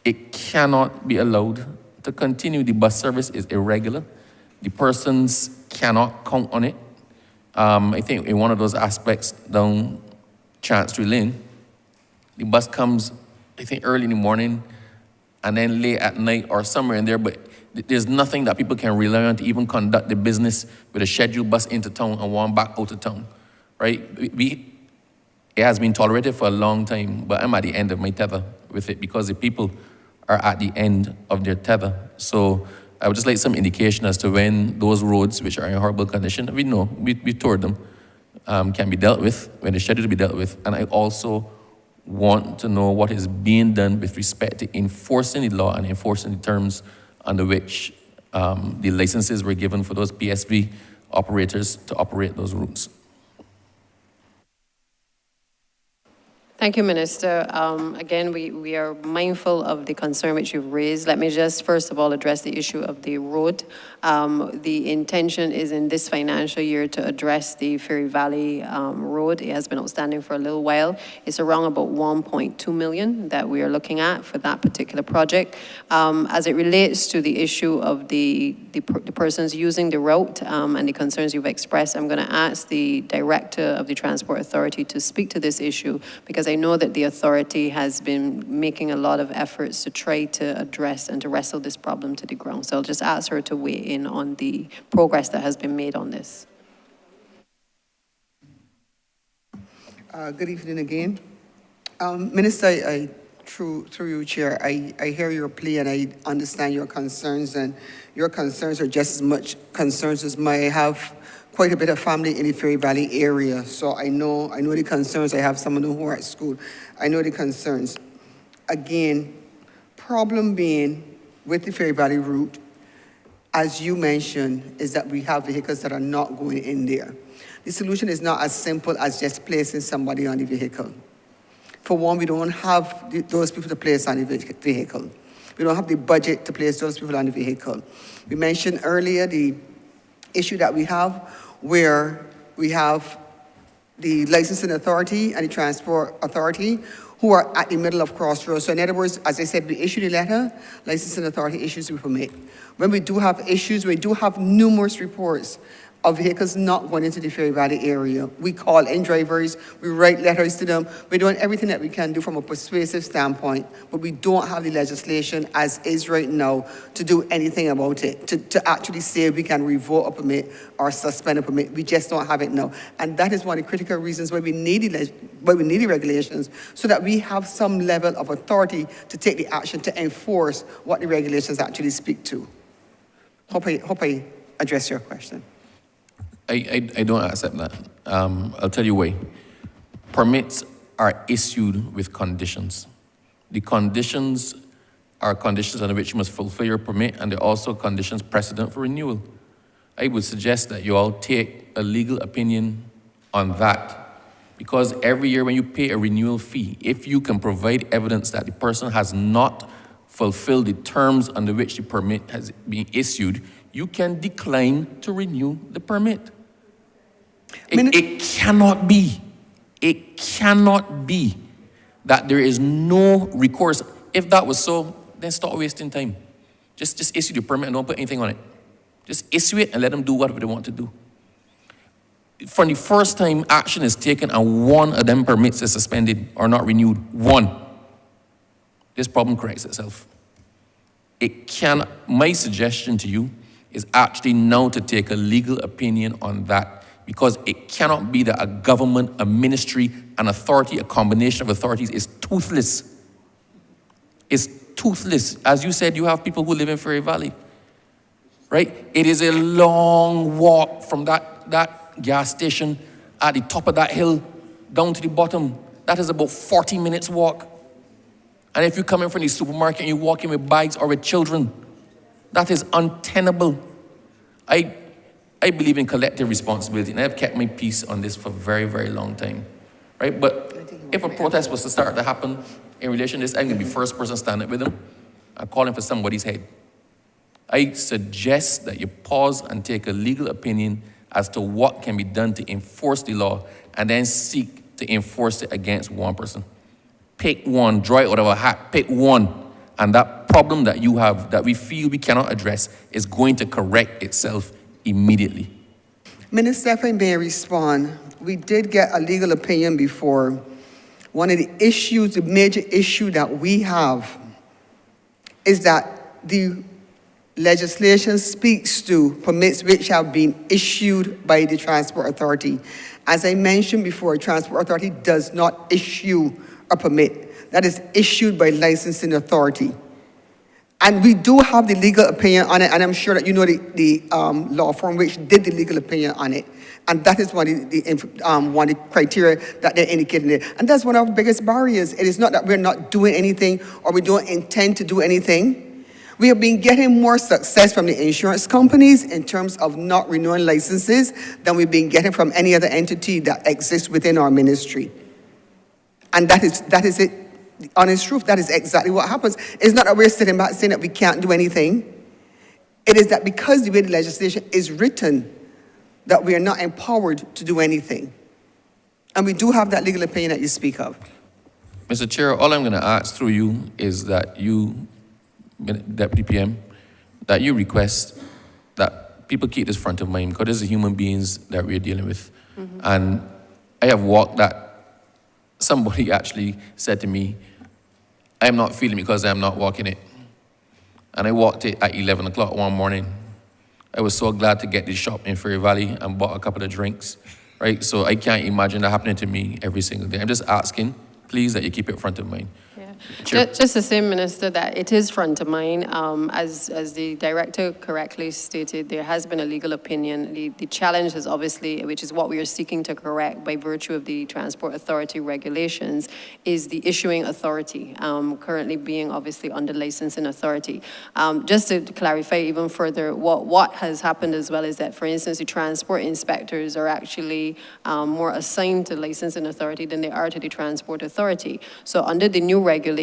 [SPEAKER 5] It cannot be allowed to continue. The bus service is irregular. The persons cannot count on it. I think in one of those aspects down Chancery Lane, the bus comes, I think, early in the morning and then late at night or somewhere in there, but there's nothing that people can rely on to even conduct the business with a scheduled bus into town and one back out of town, right? It has been tolerated for a long time, but I'm at the end of my tether with it because the people are at the end of their tether. So I would just like some indication as to when those roads, which are in horrible condition, we know, we toured them, can be dealt with, when they're scheduled to be dealt with. And I also want to know what is being done with respect to enforcing the law and enforcing the terms under which the licenses were given for those PSV operators to operate those routes.
[SPEAKER 4] Thank you, Minister. Again, we are mindful of the concern which you've raised. Let me just first of all address the issue of the road. The intention is in this financial year to address the Ferry Valley Road. It has been outstanding for a little while. It's around about 1.2 million that we are looking at for that particular project. As it relates to the issue of the persons using the route and the concerns you've expressed, I'm going to ask the Director of the Transport Authority to speak to this issue, because I know that the authority has been making a lot of efforts to try to address and to wrestle this problem to the ground. So I'll just ask her to weigh in on the progress that has been made on this.
[SPEAKER 18] Good evening again. Minister, through you, Chair, I hear your plea and I understand your concerns, and your concerns are just as much concerns as mine. I have quite a bit of family in the Ferry Valley area, so I know the concerns. I have some of them who are at school. I know the concerns. Again, problem being with the Ferry Valley route, as you mentioned, is that we have vehicles that are not going in there. The solution is not as simple as just placing somebody on the vehicle. For one, we don't have those people to place on the vehicle. We don't have the budget to place those people on the vehicle. We mentioned earlier the issue that we have where we have the licensing authority and the transport authority who are at the middle of crossroads. So in other words, as I said, we issue the letter, licensing authority issues the permit. When we do have issues, we do have numerous reports of vehicles not going into the Ferry Valley area. We call in drivers, we write letters to them. We're doing everything that we can do from a persuasive standpoint, but we don't have the legislation as is right now to do anything about it, to actually say we can revoke a permit or suspend a permit. We just don't have it now. And that is one of the critical reasons why we need the regulations, so that we have some level of authority to take the action to enforce what the regulations actually speak to. Hope I address your question.
[SPEAKER 5] I don't accept that. I'll tell you why. Permits are issued with conditions. The conditions are conditions under which you must fulfill your permit, and they're also conditions precedent for renewal. I would suggest that you all take a legal opinion on that, because every year when you pay a renewal fee, if you can provide evidence that the person has not fulfilled the terms under which the permit has been issued, you can decline to renew the permit. It cannot be that there is no recourse. If that was so, then stop wasting time. Just issue the permit and don't put anything on it. Just issue it and let them do whatever they want to do. From the first time action is taken and one of them permits is suspended or not renewed, this problem corrects itself. My suggestion to you is actually now to take a legal opinion on that, because it cannot be that a government, a ministry, an authority, a combination of authorities is toothless. It's toothless. As you said, you have people who live in Ferry Valley, right? It is a long walk from that gas station at the top of that hill down to the bottom. That is about 40 minutes walk. And if you come in from the supermarket and you walk in with bags or with children, that is untenable. I believe in collective responsibility, and I've kept my peace on this for a very, very long time, right? But if a protest was to start to happen in relation to this, I'm going to be the first person standing with them and calling for somebody's head. I suggest that you pause and take a legal opinion as to what can be done to enforce the law, and then seek to enforce it against one person. Pick one, draw it out of a hat, pick one, and that problem that you have that we feel we cannot address is going to correct itself immediately.
[SPEAKER 18] Minister, if I may respond, we did get a legal opinion before. One of the issues, the major issue that we have is that the legislation speaks to permits which have been issued by the Transport Authority. As I mentioned before, Transport Authority does not issue a permit. That is issued by licensing authority. And we do have the legal opinion on it, and I'm sure that you know the law firm which did the legal opinion on it. And that is one of the criteria that they're indicating there. And that's one of our biggest barriers. It is not that we're not doing anything or we don't intend to do anything. We have been getting more success from the insurance companies in terms of not renewing licenses than we've been getting from any other entity that exists within our ministry. And that is it. The honest truth, that is exactly what happens. It's not that we're sitting back saying that we can't do anything. It is that because the way the legislation is written, that we are not empowered to do anything. And we do have that legal opinion that you speak of.
[SPEAKER 5] Mr. Chair, all I'm going to ask through you is that you, Deputy PM, that you request that people keep this front of mind, because these are human beings that we're dealing with. Mm-hmm. And I have walked that. Somebody actually said to me, I'm not feeling it because I'm not walking it. And I walked it at 11 o'clock one morning. I was so glad to get this shop in Fairy Valley and bought a couple of drinks, right? So I can't imagine that happening to me every single day. I'm just asking, please, that you keep it front of mind.
[SPEAKER 4] Yeah. Just to say, Minister, that it is front of mind. As the director correctly stated, there has been a legal opinion. The challenge is obviously, which is what we are seeking to correct by virtue of the Transport Authority regulations, is the issuing authority, currently being obviously under licensing authority. Just to clarify even further, what has happened as well is that, for instance, the transport inspectors are actually more assigned to licensing authority than they are to the Transport Authority. So under the new regulations,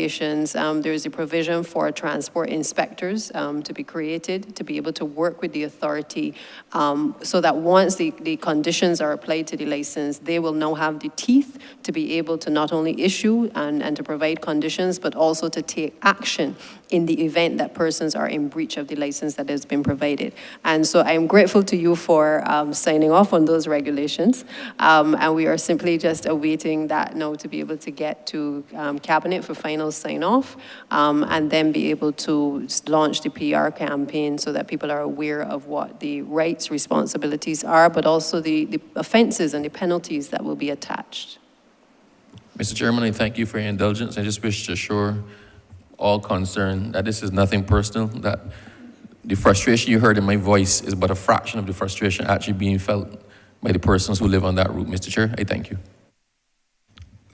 [SPEAKER 4] there is a provision for transport inspectors to be created to be able to work with the authority so that once the conditions are applied to the license, they will now have the teeth to be able to not only issue and to provide conditions, but also to take action in the event that persons are in breach of the license that has been provided. And so I'm grateful to you for signing off on those regulations. And we are simply just awaiting that now to be able to get to Cabinet for final sign off and then be able to launch the PR campaign so that people are aware of what the rights, responsibilities are, but also the offenses and the penalties that will be attached.
[SPEAKER 5] Mr. Chairman, I thank you for your indulgence. I just wish to assure all concerned that this is nothing personal, that the frustration you heard in my voice is but a fraction of the frustration actually being felt by the persons who live on that route. Mr. Chair, I thank you.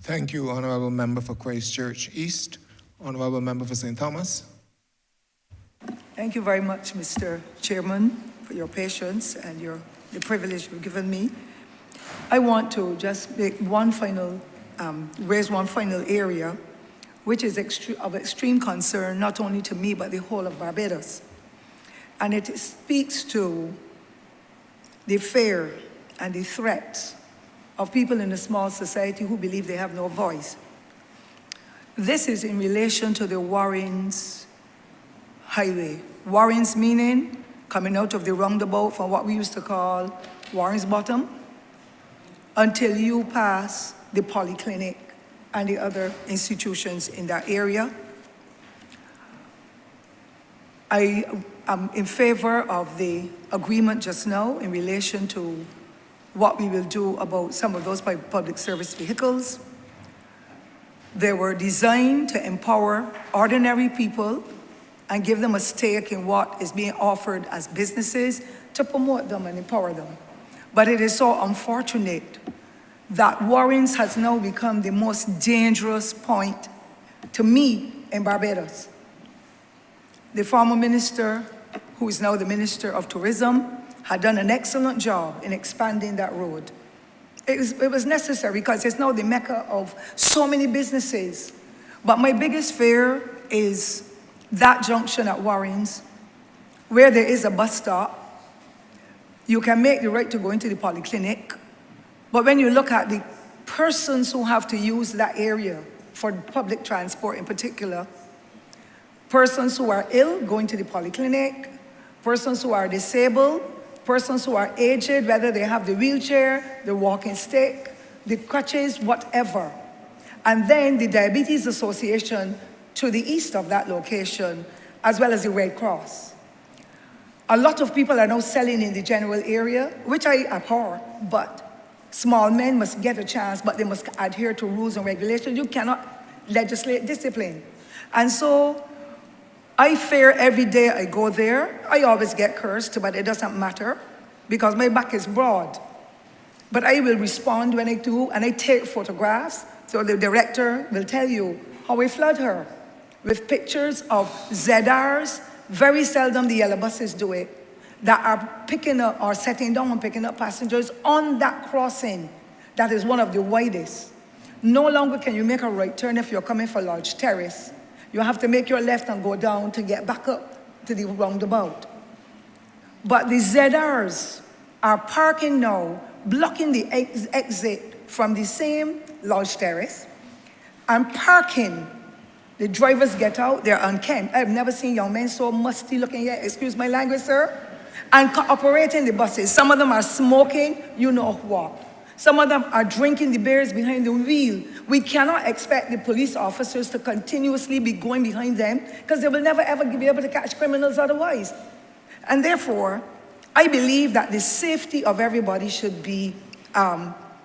[SPEAKER 1] Thank you, Honourable Member for Christchurch East. Honourable Member for St. Thomas.
[SPEAKER 15] Thank you very much, Mr. Chairman, for your patience and the privilege you've given me. I want to just make raise one final area which is of extreme concern, not only to me, but the whole of Barbados. And it speaks to the fear and the threats of people in a small society who believe they have no voice. This is in relation to the Warrens Highway. Warrens meaning coming out of the roundabout from what we used to call Warrens Bottom until you pass the polyclinic and the other institutions in that area. I am in favor of the agreement just now in relation to what we will do about some of those public service vehicles. They were designed to empower ordinary people and give them a stake in what is being offered as businesses to promote them and empower them. But it is so unfortunate that Warrens has now become the most dangerous point to me in Barbados. The former minister, who is now the Minister of Tourism, had done an excellent job in expanding that road. It was necessary because it's now the mecca of so many businesses. But my biggest fear is that junction at Warrens, where there is a bus stop. You can make the right to go into the polyclinic, but when you look at the persons who have to use that area for public transport in particular, persons who are ill going to the polyclinic, persons who are disabled, persons who are aged, whether they have the wheelchair, the walking stick, the crutches, whatever. And then the Diabetes Association to the east of that location, as well as the Red Cross. A lot of people are now selling in the general area, which I abhor, but small men must get a chance, but they must adhere to rules and regulations. You cannot legislate discipline. And so I fear every day I go there. I always get cursed, but it doesn't matter because my back is broad. But I will respond when I do, and I take photographs. So the director will tell you how I flood her with pictures of ZRs. Very seldom the yellow buses do it, that are picking up or setting down and picking up passengers on that crossing. That is one of the widest. No longer can you make a right turn if you're coming for Lodge Terrace. You have to make your left and go down to get back up to the roundabout. But the ZRs are parking now, blocking the exit from the same Lodge Terrace and parking. The drivers get out, they're unkempt. I've never seen young men so musty looking yet, excuse my language, sir, and operating the buses. Some of them are smoking, you know what. Some of them are drinking the beers behind the wheel. We cannot expect the police officers to continuously be going behind them because they will never ever be able to catch criminals otherwise. And therefore, I believe that the safety of everybody should be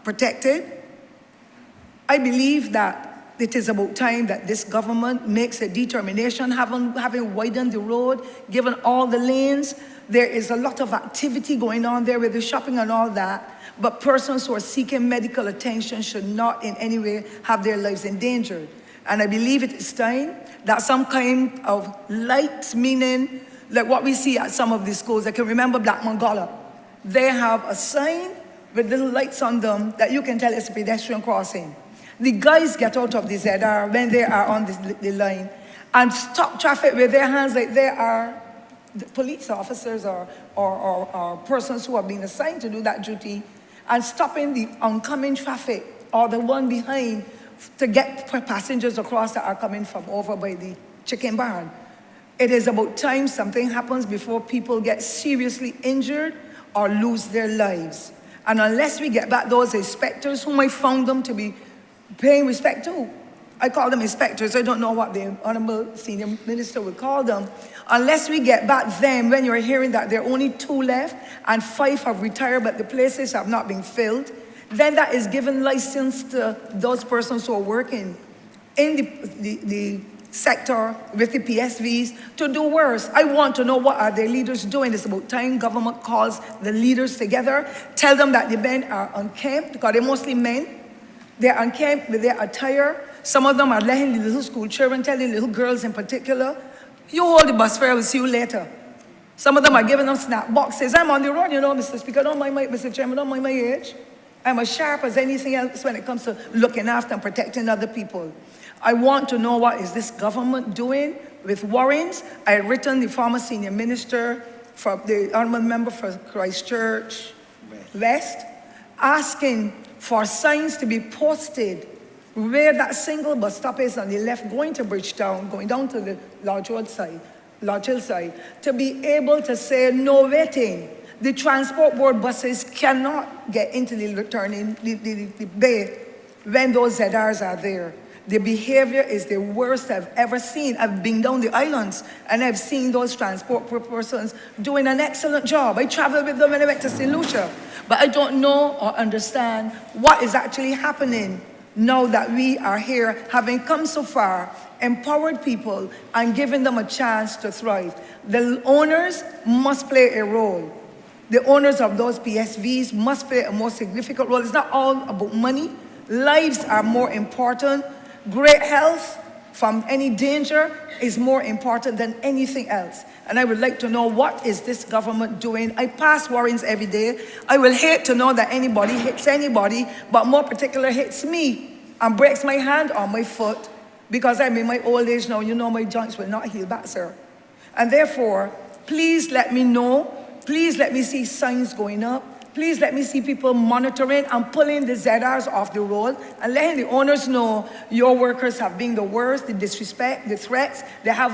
[SPEAKER 15] protected. I believe that it is about time that this government makes a determination, having widened the road, given all the lanes. There is a lot of activity going on there with the shopping and all that, but persons who are seeking medical attention should not in any way have their lives endangered. And I believe it is time that some kind of lights, meaning like what we see at some of these schools. I can remember Black Mongola. They have a sign with little lights on them that you can tell it's a pedestrian crossing. The guys get out of the ZR when they are on the line and stop traffic with their hands like they are the police officers or persons who are being assigned to do that duty, and stopping the oncoming traffic or the one behind to get passengers across that are coming from over by the chicken barn. It is about time something happens before people get seriously injured or lose their lives. And unless we get back those inspectors whom I found them to be paying respect to, I call them inspectors, I don't know what the Honourable Senior Minister would call them. Unless we get back them, when you're hearing that there are only 2 left and 5 have retired but the places have not been filled, then that is giving license to those persons who are working in the sector with the PSVs to do worse. I want to know what are their leaders doing. It's about time government calls the leaders together, tell them that the men are unkempt, because they're mostly men. They're unkempt with their attire. Some of them are letting the little school children, telling little girls in particular, you hold the bus fare, we'll see you later. Some of them are giving them snap boxes. I'm on the road, you know, Mr. Speaker, don't mind Mr. Chairman, don't mind my age. I'm as sharp as anything else when it comes to looking after and protecting other people. I want to know what is this government doing with Warrens. I had written the former senior minister, for the honourable member for Christchurch West, asking for signs to be posted where that single bus stop is on the left going to Bridgetown, going down to the Lodge Hill side, to be able to say no waiting. The transport board buses cannot get into the bay when those ZRs are there. The behavior is the worst I've ever seen. I've been down the islands and I've seen those transport persons doing an excellent job. I traveled with them when I went to St. Lucia, but I don't know or understand what is actually happening now that we are here, having come so far, empowered people and giving them a chance to thrive. The owners must play a role. The owners of those PSVs must play a more significant role. It's not all about money. Lives are more important. Great health from any danger is more important than anything else. And I would like to know, what is this government doing? I pass Warrens every day. I will hate to know that anybody hits anybody, but more particular hits me and breaks my hand or my foot, because I'm in my old age now. You know my joints will not heal back, sir. And therefore, please let me know. Please let me see signs going up. Please let me see people monitoring and pulling the ZRs off the road and letting the owners know your workers have been the worst, the disrespect, the threats, they have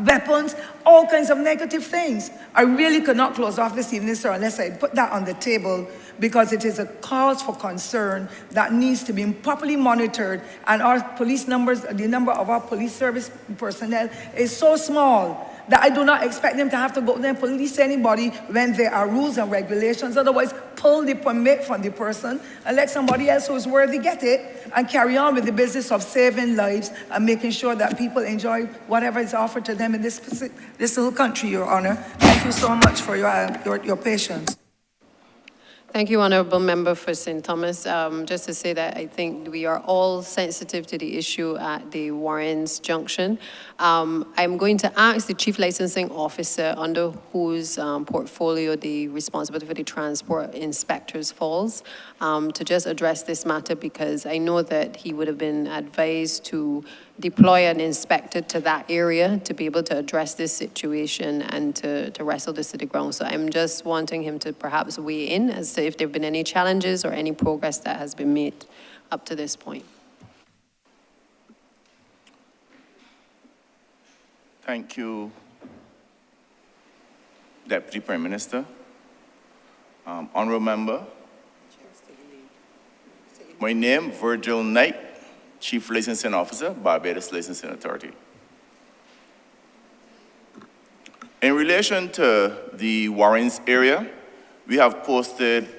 [SPEAKER 15] weapons, all kinds of negative things. I really could not close off this evening, sir, unless I put that on the table, because it is a cause for concern that needs to be properly monitored. And our police numbers, the number of our police service personnel is so small that I do not expect them to have to go and police anybody when there are rules and regulations. Otherwise, pull the permit from the person and let somebody else who is worthy get it and carry on with the business of saving lives and making sure that people enjoy whatever is offered to them in this little country, Your Honor. Thank you so much for your patience.
[SPEAKER 4] Thank you, Honourable Member for St. Thomas. Just to say that I think we are all sensitive to the issue at the Warrens Junction. I'm going to ask the Chief Licensing Officer, under whose portfolio the responsibility for the transport inspectors falls, to just address this matter, because I know that he would have been advised to deploy an inspector to that area to be able to address this situation and to wrestle this to the ground. So I'm just wanting him to perhaps weigh in as to if there have been any challenges or any progress that has been made up to this point.
[SPEAKER 14] Thank you, Deputy Prime Minister. Honourable Member, my name, Virgil Knight, Chief Licensing Officer, Barbados Licensing Authority. In relation to the Warrens area, we have posted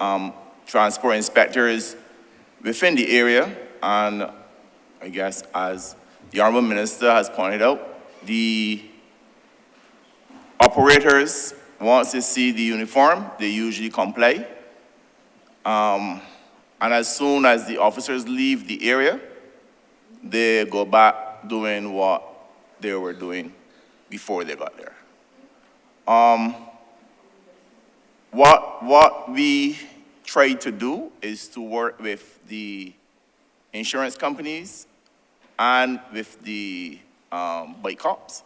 [SPEAKER 14] transport inspectors within the area, and I guess as the Honourable Minister has pointed out, the operators, once they see the uniform, they usually comply. And as soon as the officers leave the area, they go back doing what they were doing before they got there. What we try to do is to work with the insurance companies and with the bike cops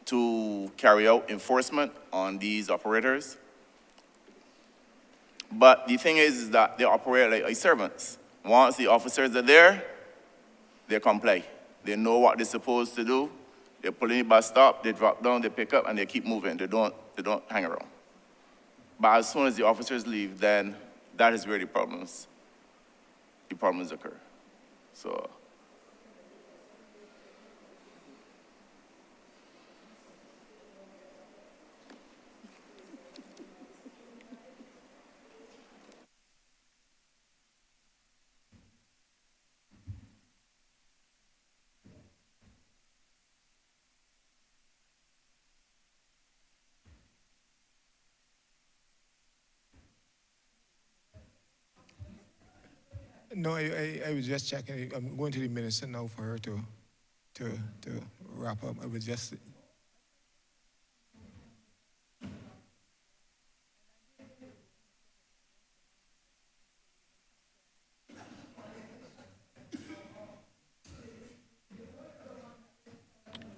[SPEAKER 14] to carry out enforcement on these operators. But the thing is that they operate like servants. Once the officers are there, they comply. They know what they're supposed to do. They pull in the bus stop, they drop down, they pick up, and they keep moving. They don't hang around. But as soon as the officers leave, then that is where the problems occur. So.
[SPEAKER 1] No, I was just checking. I'm going to the minister now for her to wrap up. I was just.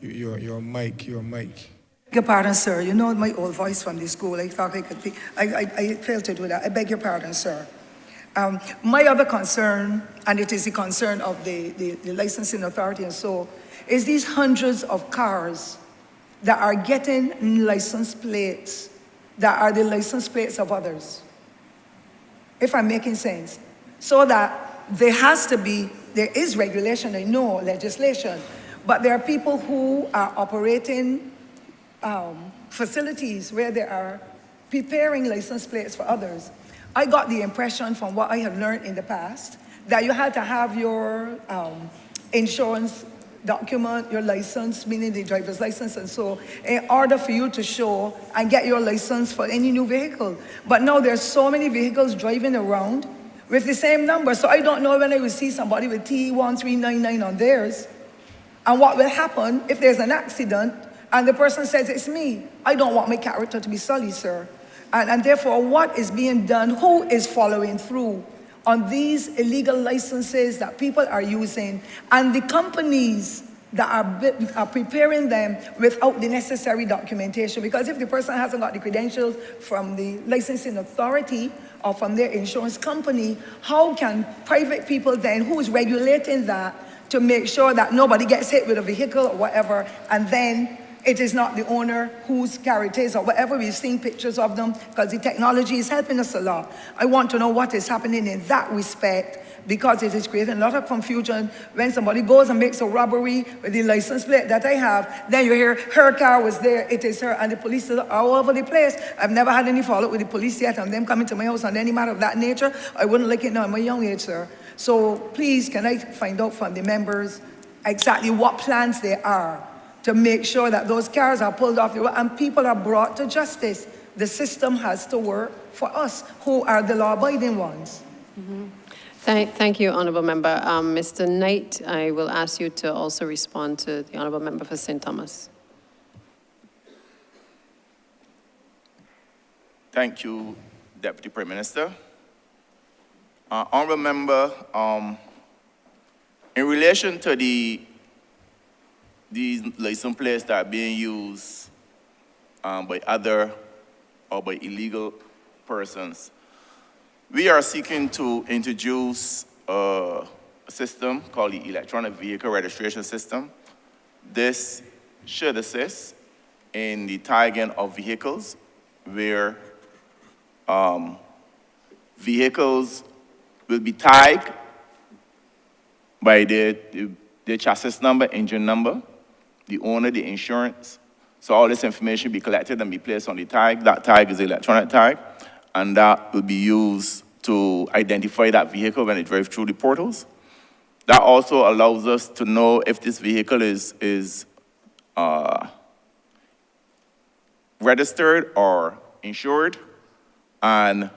[SPEAKER 1] Your mic.
[SPEAKER 15] Beg your pardon, sir. You know my old voice from the school. I thought I could be. I failed to do that. I beg your pardon, sir. My other concern, and it is the concern of the licensing authority and so, is these hundreds of cars that are getting license plates that are the license plates of others. If I'm making sense. So that there is regulation, I know, legislation, but there are people who are operating facilities where they are preparing license plates for others. I got the impression from what I have learned in the past that you had to have your insurance document, your license, meaning the driver's license and so, in order for you to show and get your license for any new vehicle. But now there's so many vehicles driving around with the same number, so I don't know when I will see somebody with T1399 on theirs, and what will happen if there's an accident and the person says it's me. I don't want my character to be sullied, sir. And therefore, what is being done, who is following through on these illegal licenses that people are using, and the companies that are preparing them without the necessary documentation? Because if the person hasn't got the credentials from the licensing authority or from their insurance company, how can private people then, who is regulating that to make sure that nobody gets hit with a vehicle or whatever, and then it is not the owner whose car it is or whatever. We've seen pictures of them because the technology is helping us a lot. I want to know what is happening in that respect, because it is creating a lot of confusion. When somebody goes and makes a robbery with the license plate that I have, then you hear her car was there, it is her, and the police are all over the place. I've never had any follow-up with the police yet, and them coming to my house on any matter of that nature. I wouldn't like it now in my young age, sir. So please, can I find out from the members exactly what plans there are to make sure that those cars are pulled off the road and people are brought to justice? The system has to work for us, who are the law-abiding ones.
[SPEAKER 4] Thank you, Honourable Member. Mr. Knight, I will ask you to also respond to the Honourable Member for St. Thomas.
[SPEAKER 14] Thank you, Deputy Prime Minister. Honourable Member, in relation to these license plates that are being used by other or by illegal persons, we are seeking to introduce a system called the Electronic Vehicle Registration System. This should assist in the tagging of vehicles where vehicles will be tagged by their chassis number, engine number, the owner, the insurance. So all this information will be collected and be placed on the tag. That tag is an electronic tag, and that will be used to identify that vehicle when it drives through the portals. That also allows us to know if this vehicle is registered or insured, and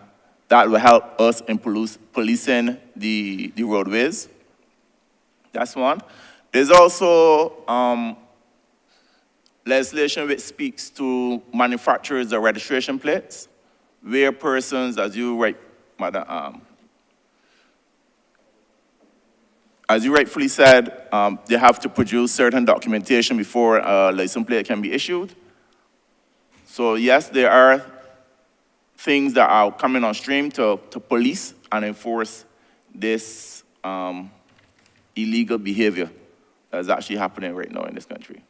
[SPEAKER 14] that will help us in policing the roadways. That's one. There's also legislation which speaks to manufacturers of registration plates, where persons, as you rightfully said, they have to produce certain documentation before a license plate can be issued. So yes, there are things that are coming on stream to police and enforce this illegal behavior that is actually happening right now in this country.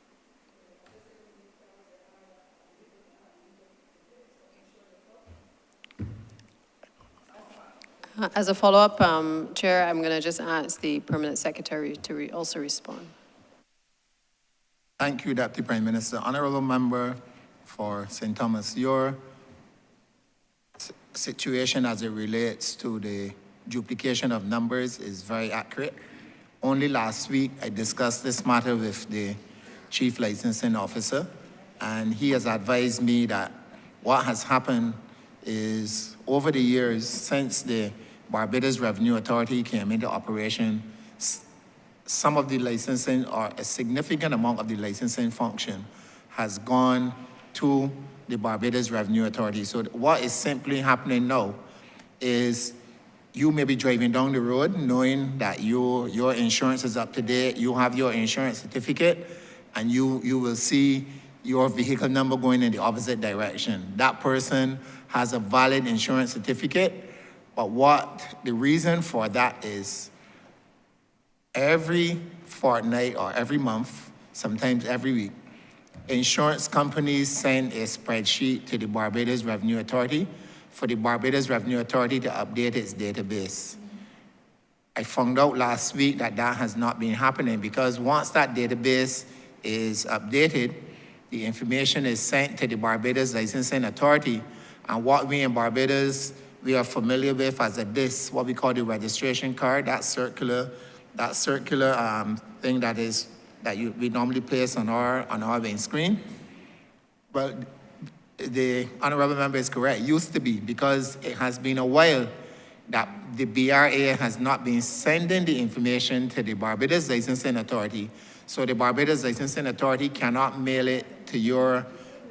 [SPEAKER 4] As a follow-up, Chair, I'm going to just ask the Permanent Secretary to also respond.
[SPEAKER 1] Thank you, Deputy Prime Minister. Honourable Member for St. Thomas, your situation as it relates to the duplication of numbers is very accurate. Only last week, I discussed this matter with the Chief Licensing Officer, and he has advised me that what has happened is over the years, since the Barbados Revenue Authority came into operation, some of the licensing, or a significant amount of the licensing function, has gone to the Barbados Revenue Authority. So what is simply happening now is you may be driving down the road knowing that your insurance is up to date, you have your insurance certificate, and you will see your vehicle number going in the opposite direction. That person has a valid insurance certificate, but the reason for that is every fortnight or every month, sometimes every week, insurance companies send a spreadsheet to the Barbados Revenue Authority for the Barbados Revenue Authority to update its database. I found out last week that that has not been happening, because once that database is updated, the information is sent to the Barbados Licensing Authority, and what we in Barbados, we are familiar with as a DIS, what we call the registration card, that circular thing we normally place on our main screen. Well, the Honourable Member is correct. It used to be, because it has been a while that the BRA has not been sending the information to the Barbados Licensing Authority. So the Barbados Licensing Authority cannot mail it to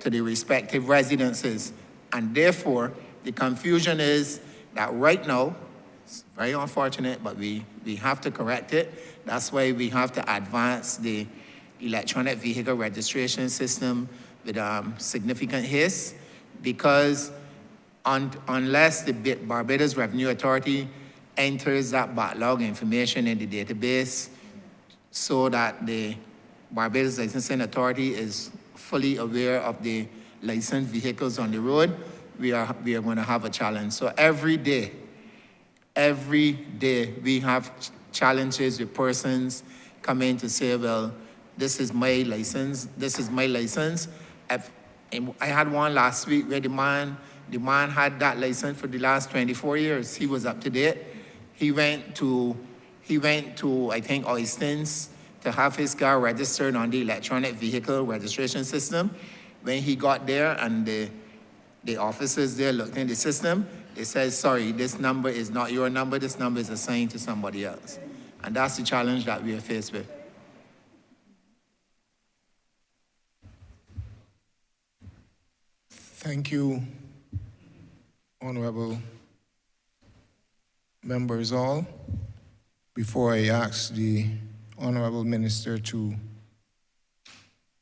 [SPEAKER 1] the respective residences. And therefore, the confusion is that right now, it's very unfortunate, but we have to correct it. That's why we have to advance the electronic vehicle registration system with significant haste, because unless the Barbados Revenue Authority enters that backlog information in the database so that the Barbados Licensing Authority is fully aware of the licensed vehicles on the road, we are going to have a challenge. So every day we have challenges with persons coming to say, well, this is my license. I had one last week where the man had that license for the last 24 years. He was up to date. He went to, I think, Oistins to have his car registered on the electronic vehicle registration system. When he got there and the officers there looked in the system, they said, sorry, this number is not your number, this number is assigned to somebody else. And that's the challenge that we are faced with. Thank you, honorable members all. Before I ask the honorable minister to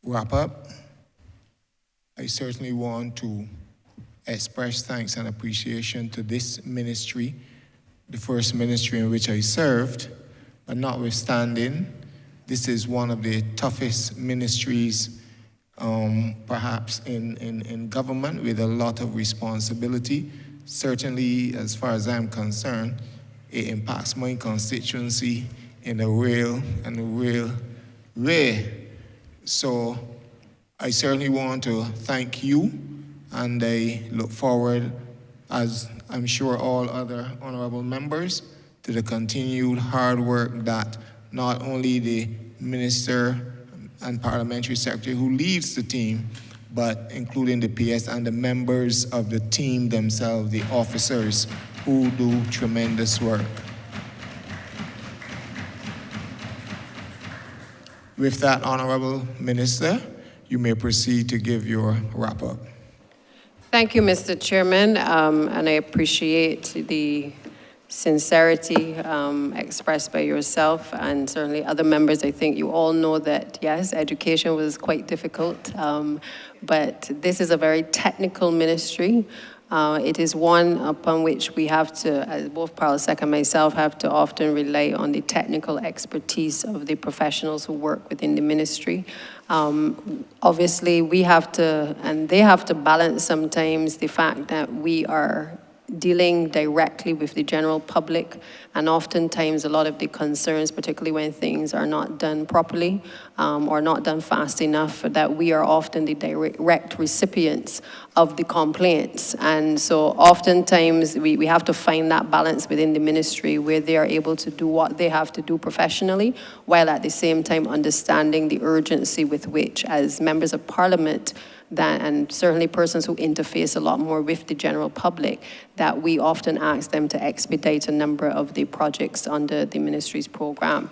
[SPEAKER 1] wrap up, I certainly want to express thanks and appreciation to this ministry, the first ministry in which I served, but notwithstanding, this is one of the toughest ministries perhaps in government, with a lot of responsibility. Certainly, as far as I'm concerned, it impacts my constituency in a real way. So I certainly want to thank you, and I look forward, as I'm sure all other honorable members, to the continued hard work that not only the minister and parliamentary secretary who leads the team, but including the PS and the members of the team themselves, the officers who do tremendous work. With that, honorable minister, you may proceed to give your wrap-up.
[SPEAKER 4] Thank you, Mr. Chairman, and I appreciate the sincerity expressed by yourself and certainly other members. I think you all know that, yes, education was quite difficult, but this is a very technical ministry. It is one upon which we have to, as both Parlasec and myself, have to often rely on the technical expertise of the professionals who work within the ministry. Obviously, we have to, and they have to balance sometimes the fact that we are dealing directly with the general public, and oftentimes a lot of the concerns, particularly when things are not done properly or not done fast enough, that we are often the direct recipients of the complaints. And so oftentimes we have to find that balance within the ministry where they are able to do what they have to do professionally, while at the same time understanding the urgency with which, as members of parliament, and certainly persons who interface a lot more with the general public, that we often ask them to expedite a number of the projects under the ministry's program.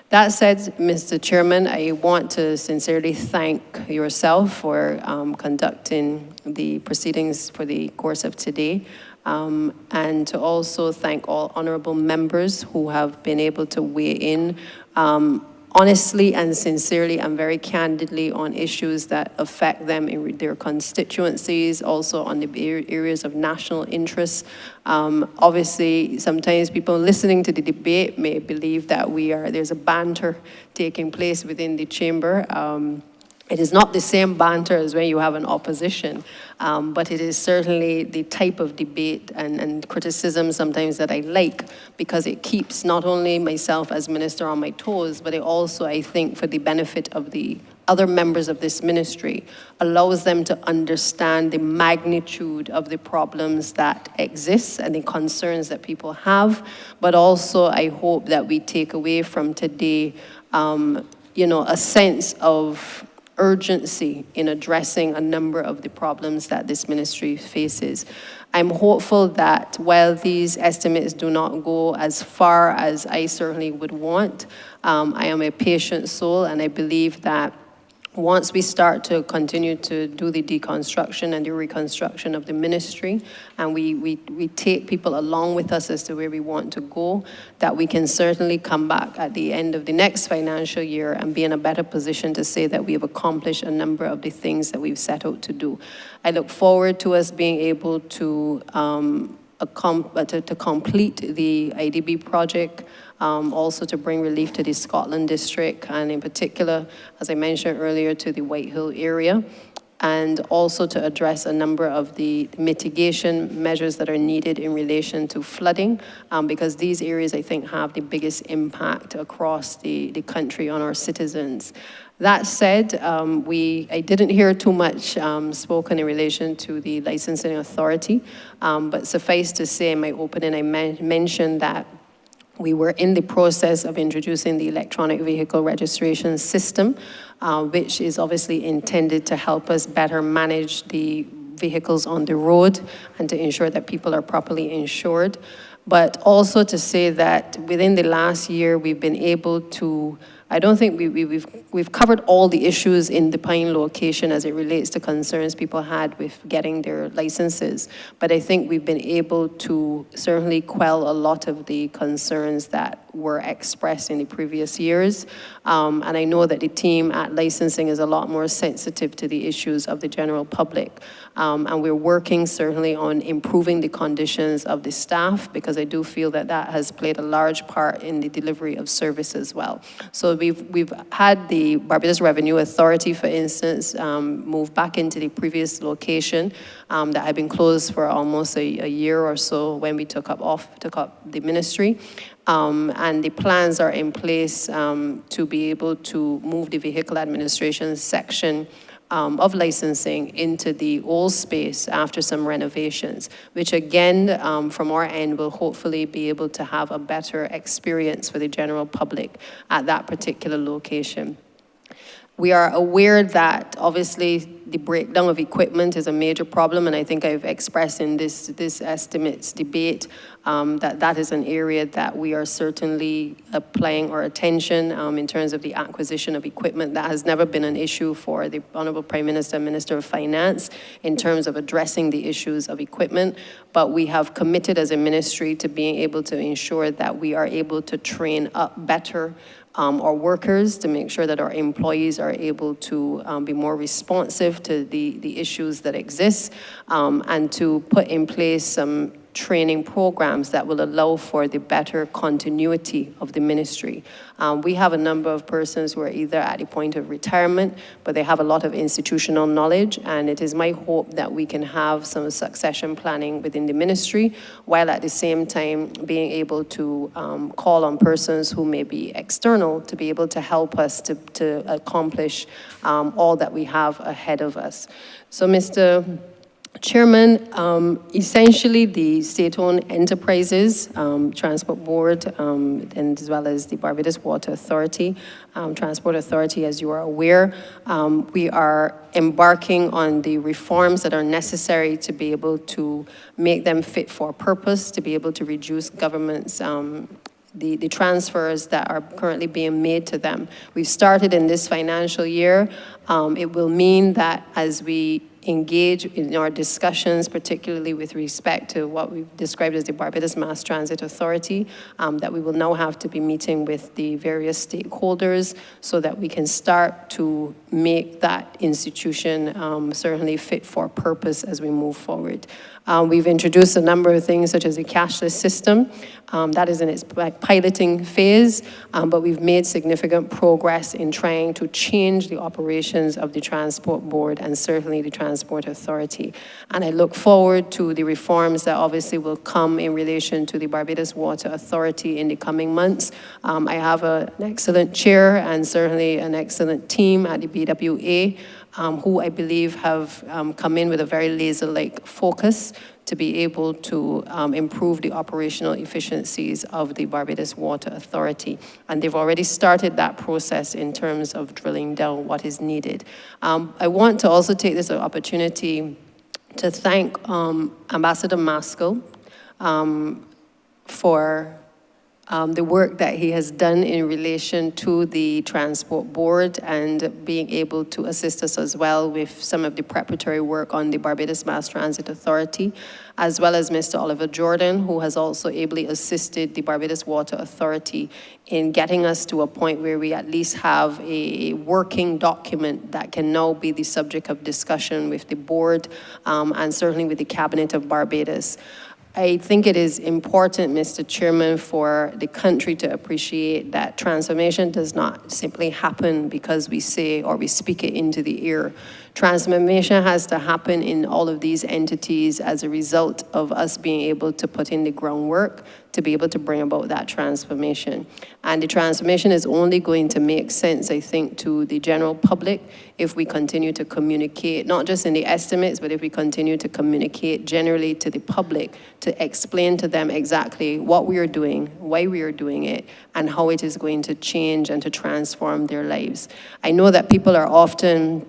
[SPEAKER 4] That said, Mr. Chairman, I want to sincerely thank yourself for conducting the proceedings for the course of today, and to also thank all honorable members who have been able to weigh in honestly and sincerely and very candidly on issues that affect them in their constituencies, also on the areas of national interest. Obviously, sometimes people listening to the debate may believe that there's a banter taking place within the chamber. It is not the same banter as when you have an opposition, but it is certainly the type of debate and criticism sometimes that I like, because it keeps not only myself as minister on my toes, but it also, I think, for the benefit of the other members of this ministry, allows them to understand the magnitude of the problems that exist and the concerns that people have. But also, I hope that we take away from today, a sense of urgency in addressing a number of the problems that this ministry faces. I'm hopeful that while these estimates do not go as far as I certainly would want, I am a patient soul, and I believe that once we start to continue to do the deconstruction and the reconstruction of the ministry, and we take people along with us as to where we want to go, that we can certainly come back at the end of the next financial year and be in a better position to say that we have accomplished a number of the things that we've set out to do. I look forward to us being able to to complete the IDB project, also to bring relief to the Scotland district, and in particular, as I mentioned earlier, to the White Hill area, and also to address a number of the mitigation measures that are needed in relation to flooding, because these areas, I think, have the biggest impact across the country on our citizens. That said, I didn't hear too much spoken in relation to the licensing authority, but suffice to say, in my opening, I mentioned that we were in the process of introducing the electronic vehicle registration system, which is obviously intended to help us better manage the vehicles on the road and to ensure that people are properly insured. But also to say that within the last year, we've been able to, I don't think we've covered all the issues in the Pine location as it relates to concerns people had with getting their licenses. But I think we've been able to certainly quell a lot of the concerns that were expressed in the previous years. And I know that the team at licensing is a lot more sensitive to the issues of the general public. And we're working certainly on improving the conditions of the staff, because I do feel that that has played a large part in the delivery of service as well. So we've had the Barbados Revenue Authority, for instance, move back into the previous location that had been closed for almost a year or so when we took up the ministry. And the plans are in place to be able to move the vehicle administration section of licensing into the old space after some renovations, which again, from our end, will hopefully be able to have a better experience for the general public at that particular location. We are aware that obviously the breakdown of equipment is a major problem, and I think I've expressed in this estimates debate that is an area that we are certainly applying our attention in terms of the acquisition of equipment. That has never been an issue for the Honourable Prime Minister and Minister of Finance in terms of addressing the issues of equipment, but we have committed as a ministry to being able to ensure that we are able to train up better our workers, to make sure that our employees are able to be more responsive to the issues that exist, and to put in place some training programs that will allow for the better continuity of the ministry. We have a number of persons who are either at the point of retirement, but they have a lot of institutional knowledge, and it is my hope that we can have some succession planning within the ministry, while at the same time being able to call on persons who may be external to be able to help us to accomplish all that we have ahead of us. So, Mr. Chairman, essentially the state-owned enterprises, Transport Board, and as well as the Barbados Water Authority, Transport Authority, as you are aware, we are embarking on the reforms that are necessary to be able to make them fit for purpose, to be able to reduce government's the transfers that are currently being made to them. We've started in this financial year. It will mean that as we engage in our discussions, particularly with respect to what we've described as the Barbados Mass Transit Authority, that we will now have to be meeting with the various stakeholders so that we can start to make that institution certainly fit for purpose as we move forward. We've introduced a number of things such as a cashless system. That is in its piloting phase, but we've made significant progress in trying to change the operations of the Transport Board and certainly the Transport Authority. And I look forward to the reforms that obviously will come in relation to the Barbados Water Authority in the coming months. I have an excellent chair and certainly an excellent team at the BWA, who I believe have come in with a very laser-like focus to be able to improve the operational efficiencies of the Barbados Water Authority. And they've already started that process in terms of drilling down what is needed. I want to also take this opportunity to thank Ambassador Maskell for the work that he has done in relation to the Transport Board and being able to assist us as well with some of the preparatory work on the Barbados Mass Transit Authority, as well as Mr. Oliver Jordan, who has also ably assisted the Barbados Water Authority in getting us to a point where we at least have a working document that can now be the subject of discussion with the board and certainly with the Cabinet of Barbados. I think it is important, Mr. Chairman, for the country to appreciate that transformation does not simply happen because we say or we speak it into the air. Transformation has to happen in all of these entities as a result of us being able to put in the groundwork to be able to bring about that transformation. And the transformation is only going to make sense, I think, to the general public if we continue to communicate, not just in the estimates, but if we continue to communicate generally to the public to explain to them exactly what we are doing, why we are doing it, and how it is going to change and to transform their lives. I know that people are often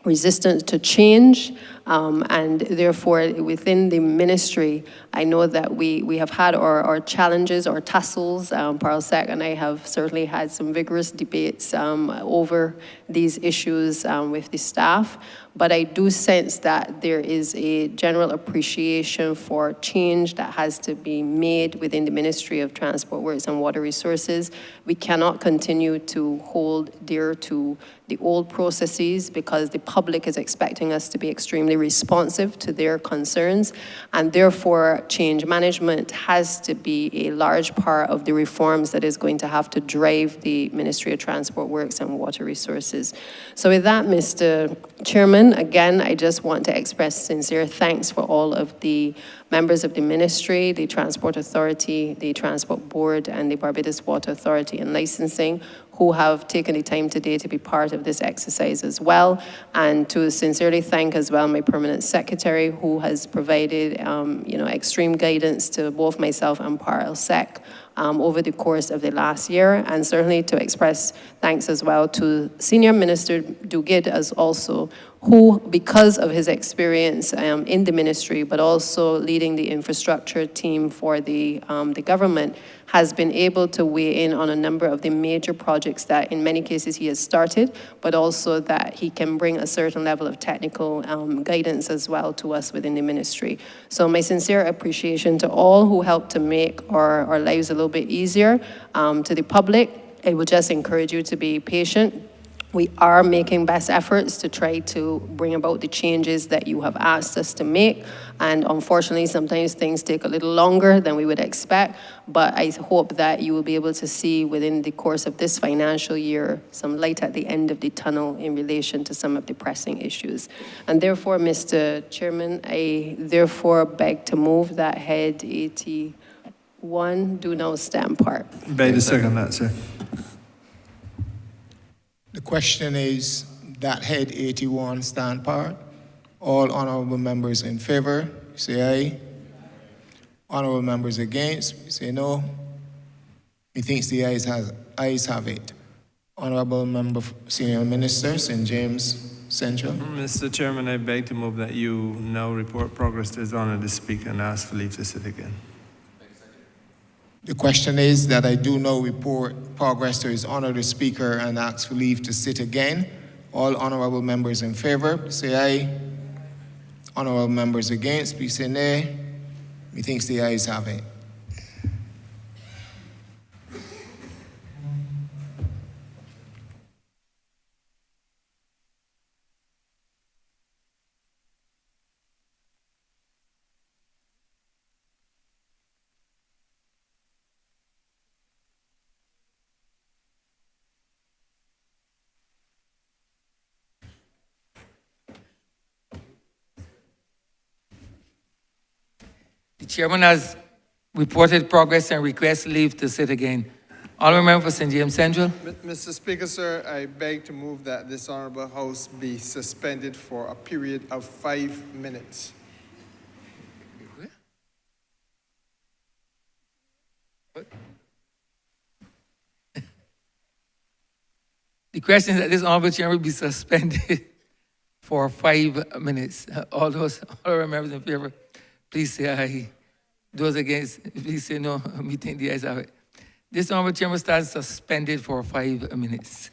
[SPEAKER 4] resistant to change, and therefore within the ministry, I know that we have had our challenges, our tussles. Parlsec and I have certainly had some vigorous debates over these issues with the staff. But I do sense that there is a general appreciation for change that has to be made within the Ministry of Transport Works and Water Resources. We cannot continue to hold dear to the old processes because the public is expecting us to be extremely responsive to their concerns, and therefore change management has to be a large part of the reforms that is going to have to drive the Ministry of Transport Works and Water Resources. So with that, Mr. Chairman, again, I just want to express sincere thanks for all of the members of the ministry, the Transport Authority, the Transport Board, and the Barbados Water Authority and Licensing, who have taken the time today to be part of this exercise as well, and to sincerely thank as well my permanent secretary, who has provided extreme guidance to both myself and Parlsec over the course of the last year, and certainly to express thanks as well to Senior Minister Dugid as also, who, because of his experience in the ministry, but also leading the infrastructure team for the government, has been able to weigh in on a number of the major projects that in many cases he has started, but also that he can bring a certain level of technical guidance as well to us within the ministry. So my sincere appreciation to all who helped to make our lives a little bit easier. To the public, I would just encourage you to be patient. We are making best efforts to try to bring about the changes that you have asked us to make. And unfortunately, sometimes things take a little longer than we would expect. But I hope that you will be able to see within the course of this financial year some light at the end of the tunnel in relation to some of the pressing issues. And therefore, Mr. Chairman, I therefore beg to move that head 81 do now stand part.
[SPEAKER 17] Beg to second that, sir.
[SPEAKER 1] The question is that head 81 stand part. All honorable members in favor, say aye. Honorable members against, say no. Methinks the ayes have it. Honorable Member, Senior Minister, St. James Central.
[SPEAKER 17] Mr. Chairman, I beg to move that you now report progress to his honor the speaker and ask for leave to sit again.
[SPEAKER 1] The question is that I do now report progress to His Honor the Speaker and ask for leave to sit again. All honorable members in favor, say aye. Honorable members against, please say nay. Methinks the ayes have it.
[SPEAKER 16] The chairman has reported progress and requests leave to sit again. Honourable Member for St. James Central.
[SPEAKER 17] Mr. Speaker, sir, I beg to move that this honorable house be suspended for a period of 5 minutes.
[SPEAKER 16] The question is that this honourable chairman be suspended for 5 minutes. All those honourable members in favor, please say aye. Those against, please say no. We think the ayes have it. This honourable chairman stands suspended for 5 minutes.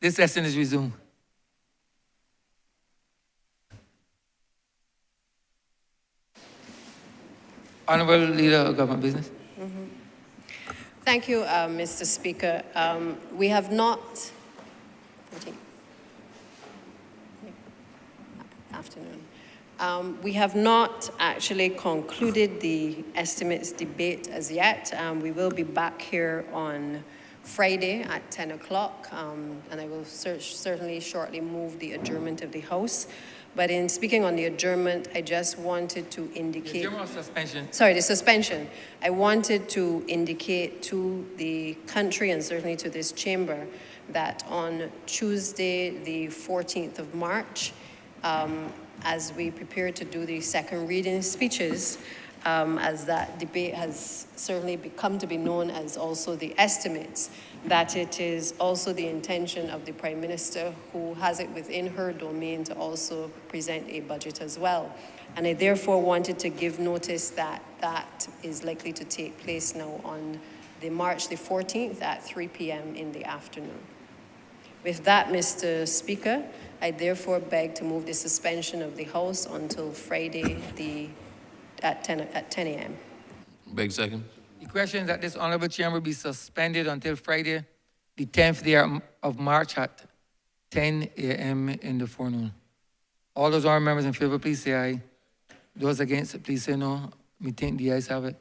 [SPEAKER 16] This session is resumed. Honourable Leader of Government Business.
[SPEAKER 4] Thank you, Mr. Speaker. We have not, we have not actually concluded the estimates debate as yet. We will be back here on Friday at 10 o'clock, and I will certainly shortly move the adjournment of the House. But in speaking on the adjournment, I just wanted to indicate...
[SPEAKER 16] The adjournment or suspension?
[SPEAKER 4] Sorry, the suspension. I wanted to indicate to the country and certainly to this chamber that on Tuesday, the 14th of March, as we prepare to do the second reading speeches, as that debate has certainly come to be known as also the estimates, that it is also the intention of the Prime Minister, who has it within her domain, to also present a budget as well. And I therefore wanted to give notice that that is likely to take place now on March the 14th at 3 p.m. in the afternoon. With that, Mr. Speaker, I therefore beg to move the suspension of the House until Friday at 10 a.m.
[SPEAKER 5] Beg second.
[SPEAKER 16] The question is that this honourable chamber be suspended until Friday, the 10th day of March at 10 a.m. in the forenoon. All those honourable members in favour, please say aye. Those against, please say no. Me think the ayes have it.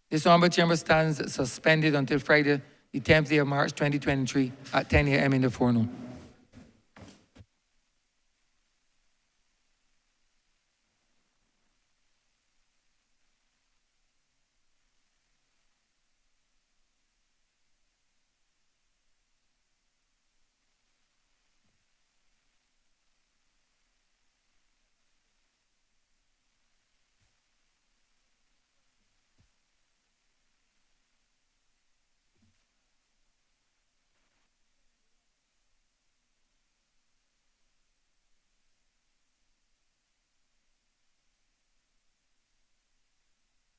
[SPEAKER 16] This honourable chamber stands suspended until Friday, the 10th day of March 2023 at 10 a.m. in the forenoon.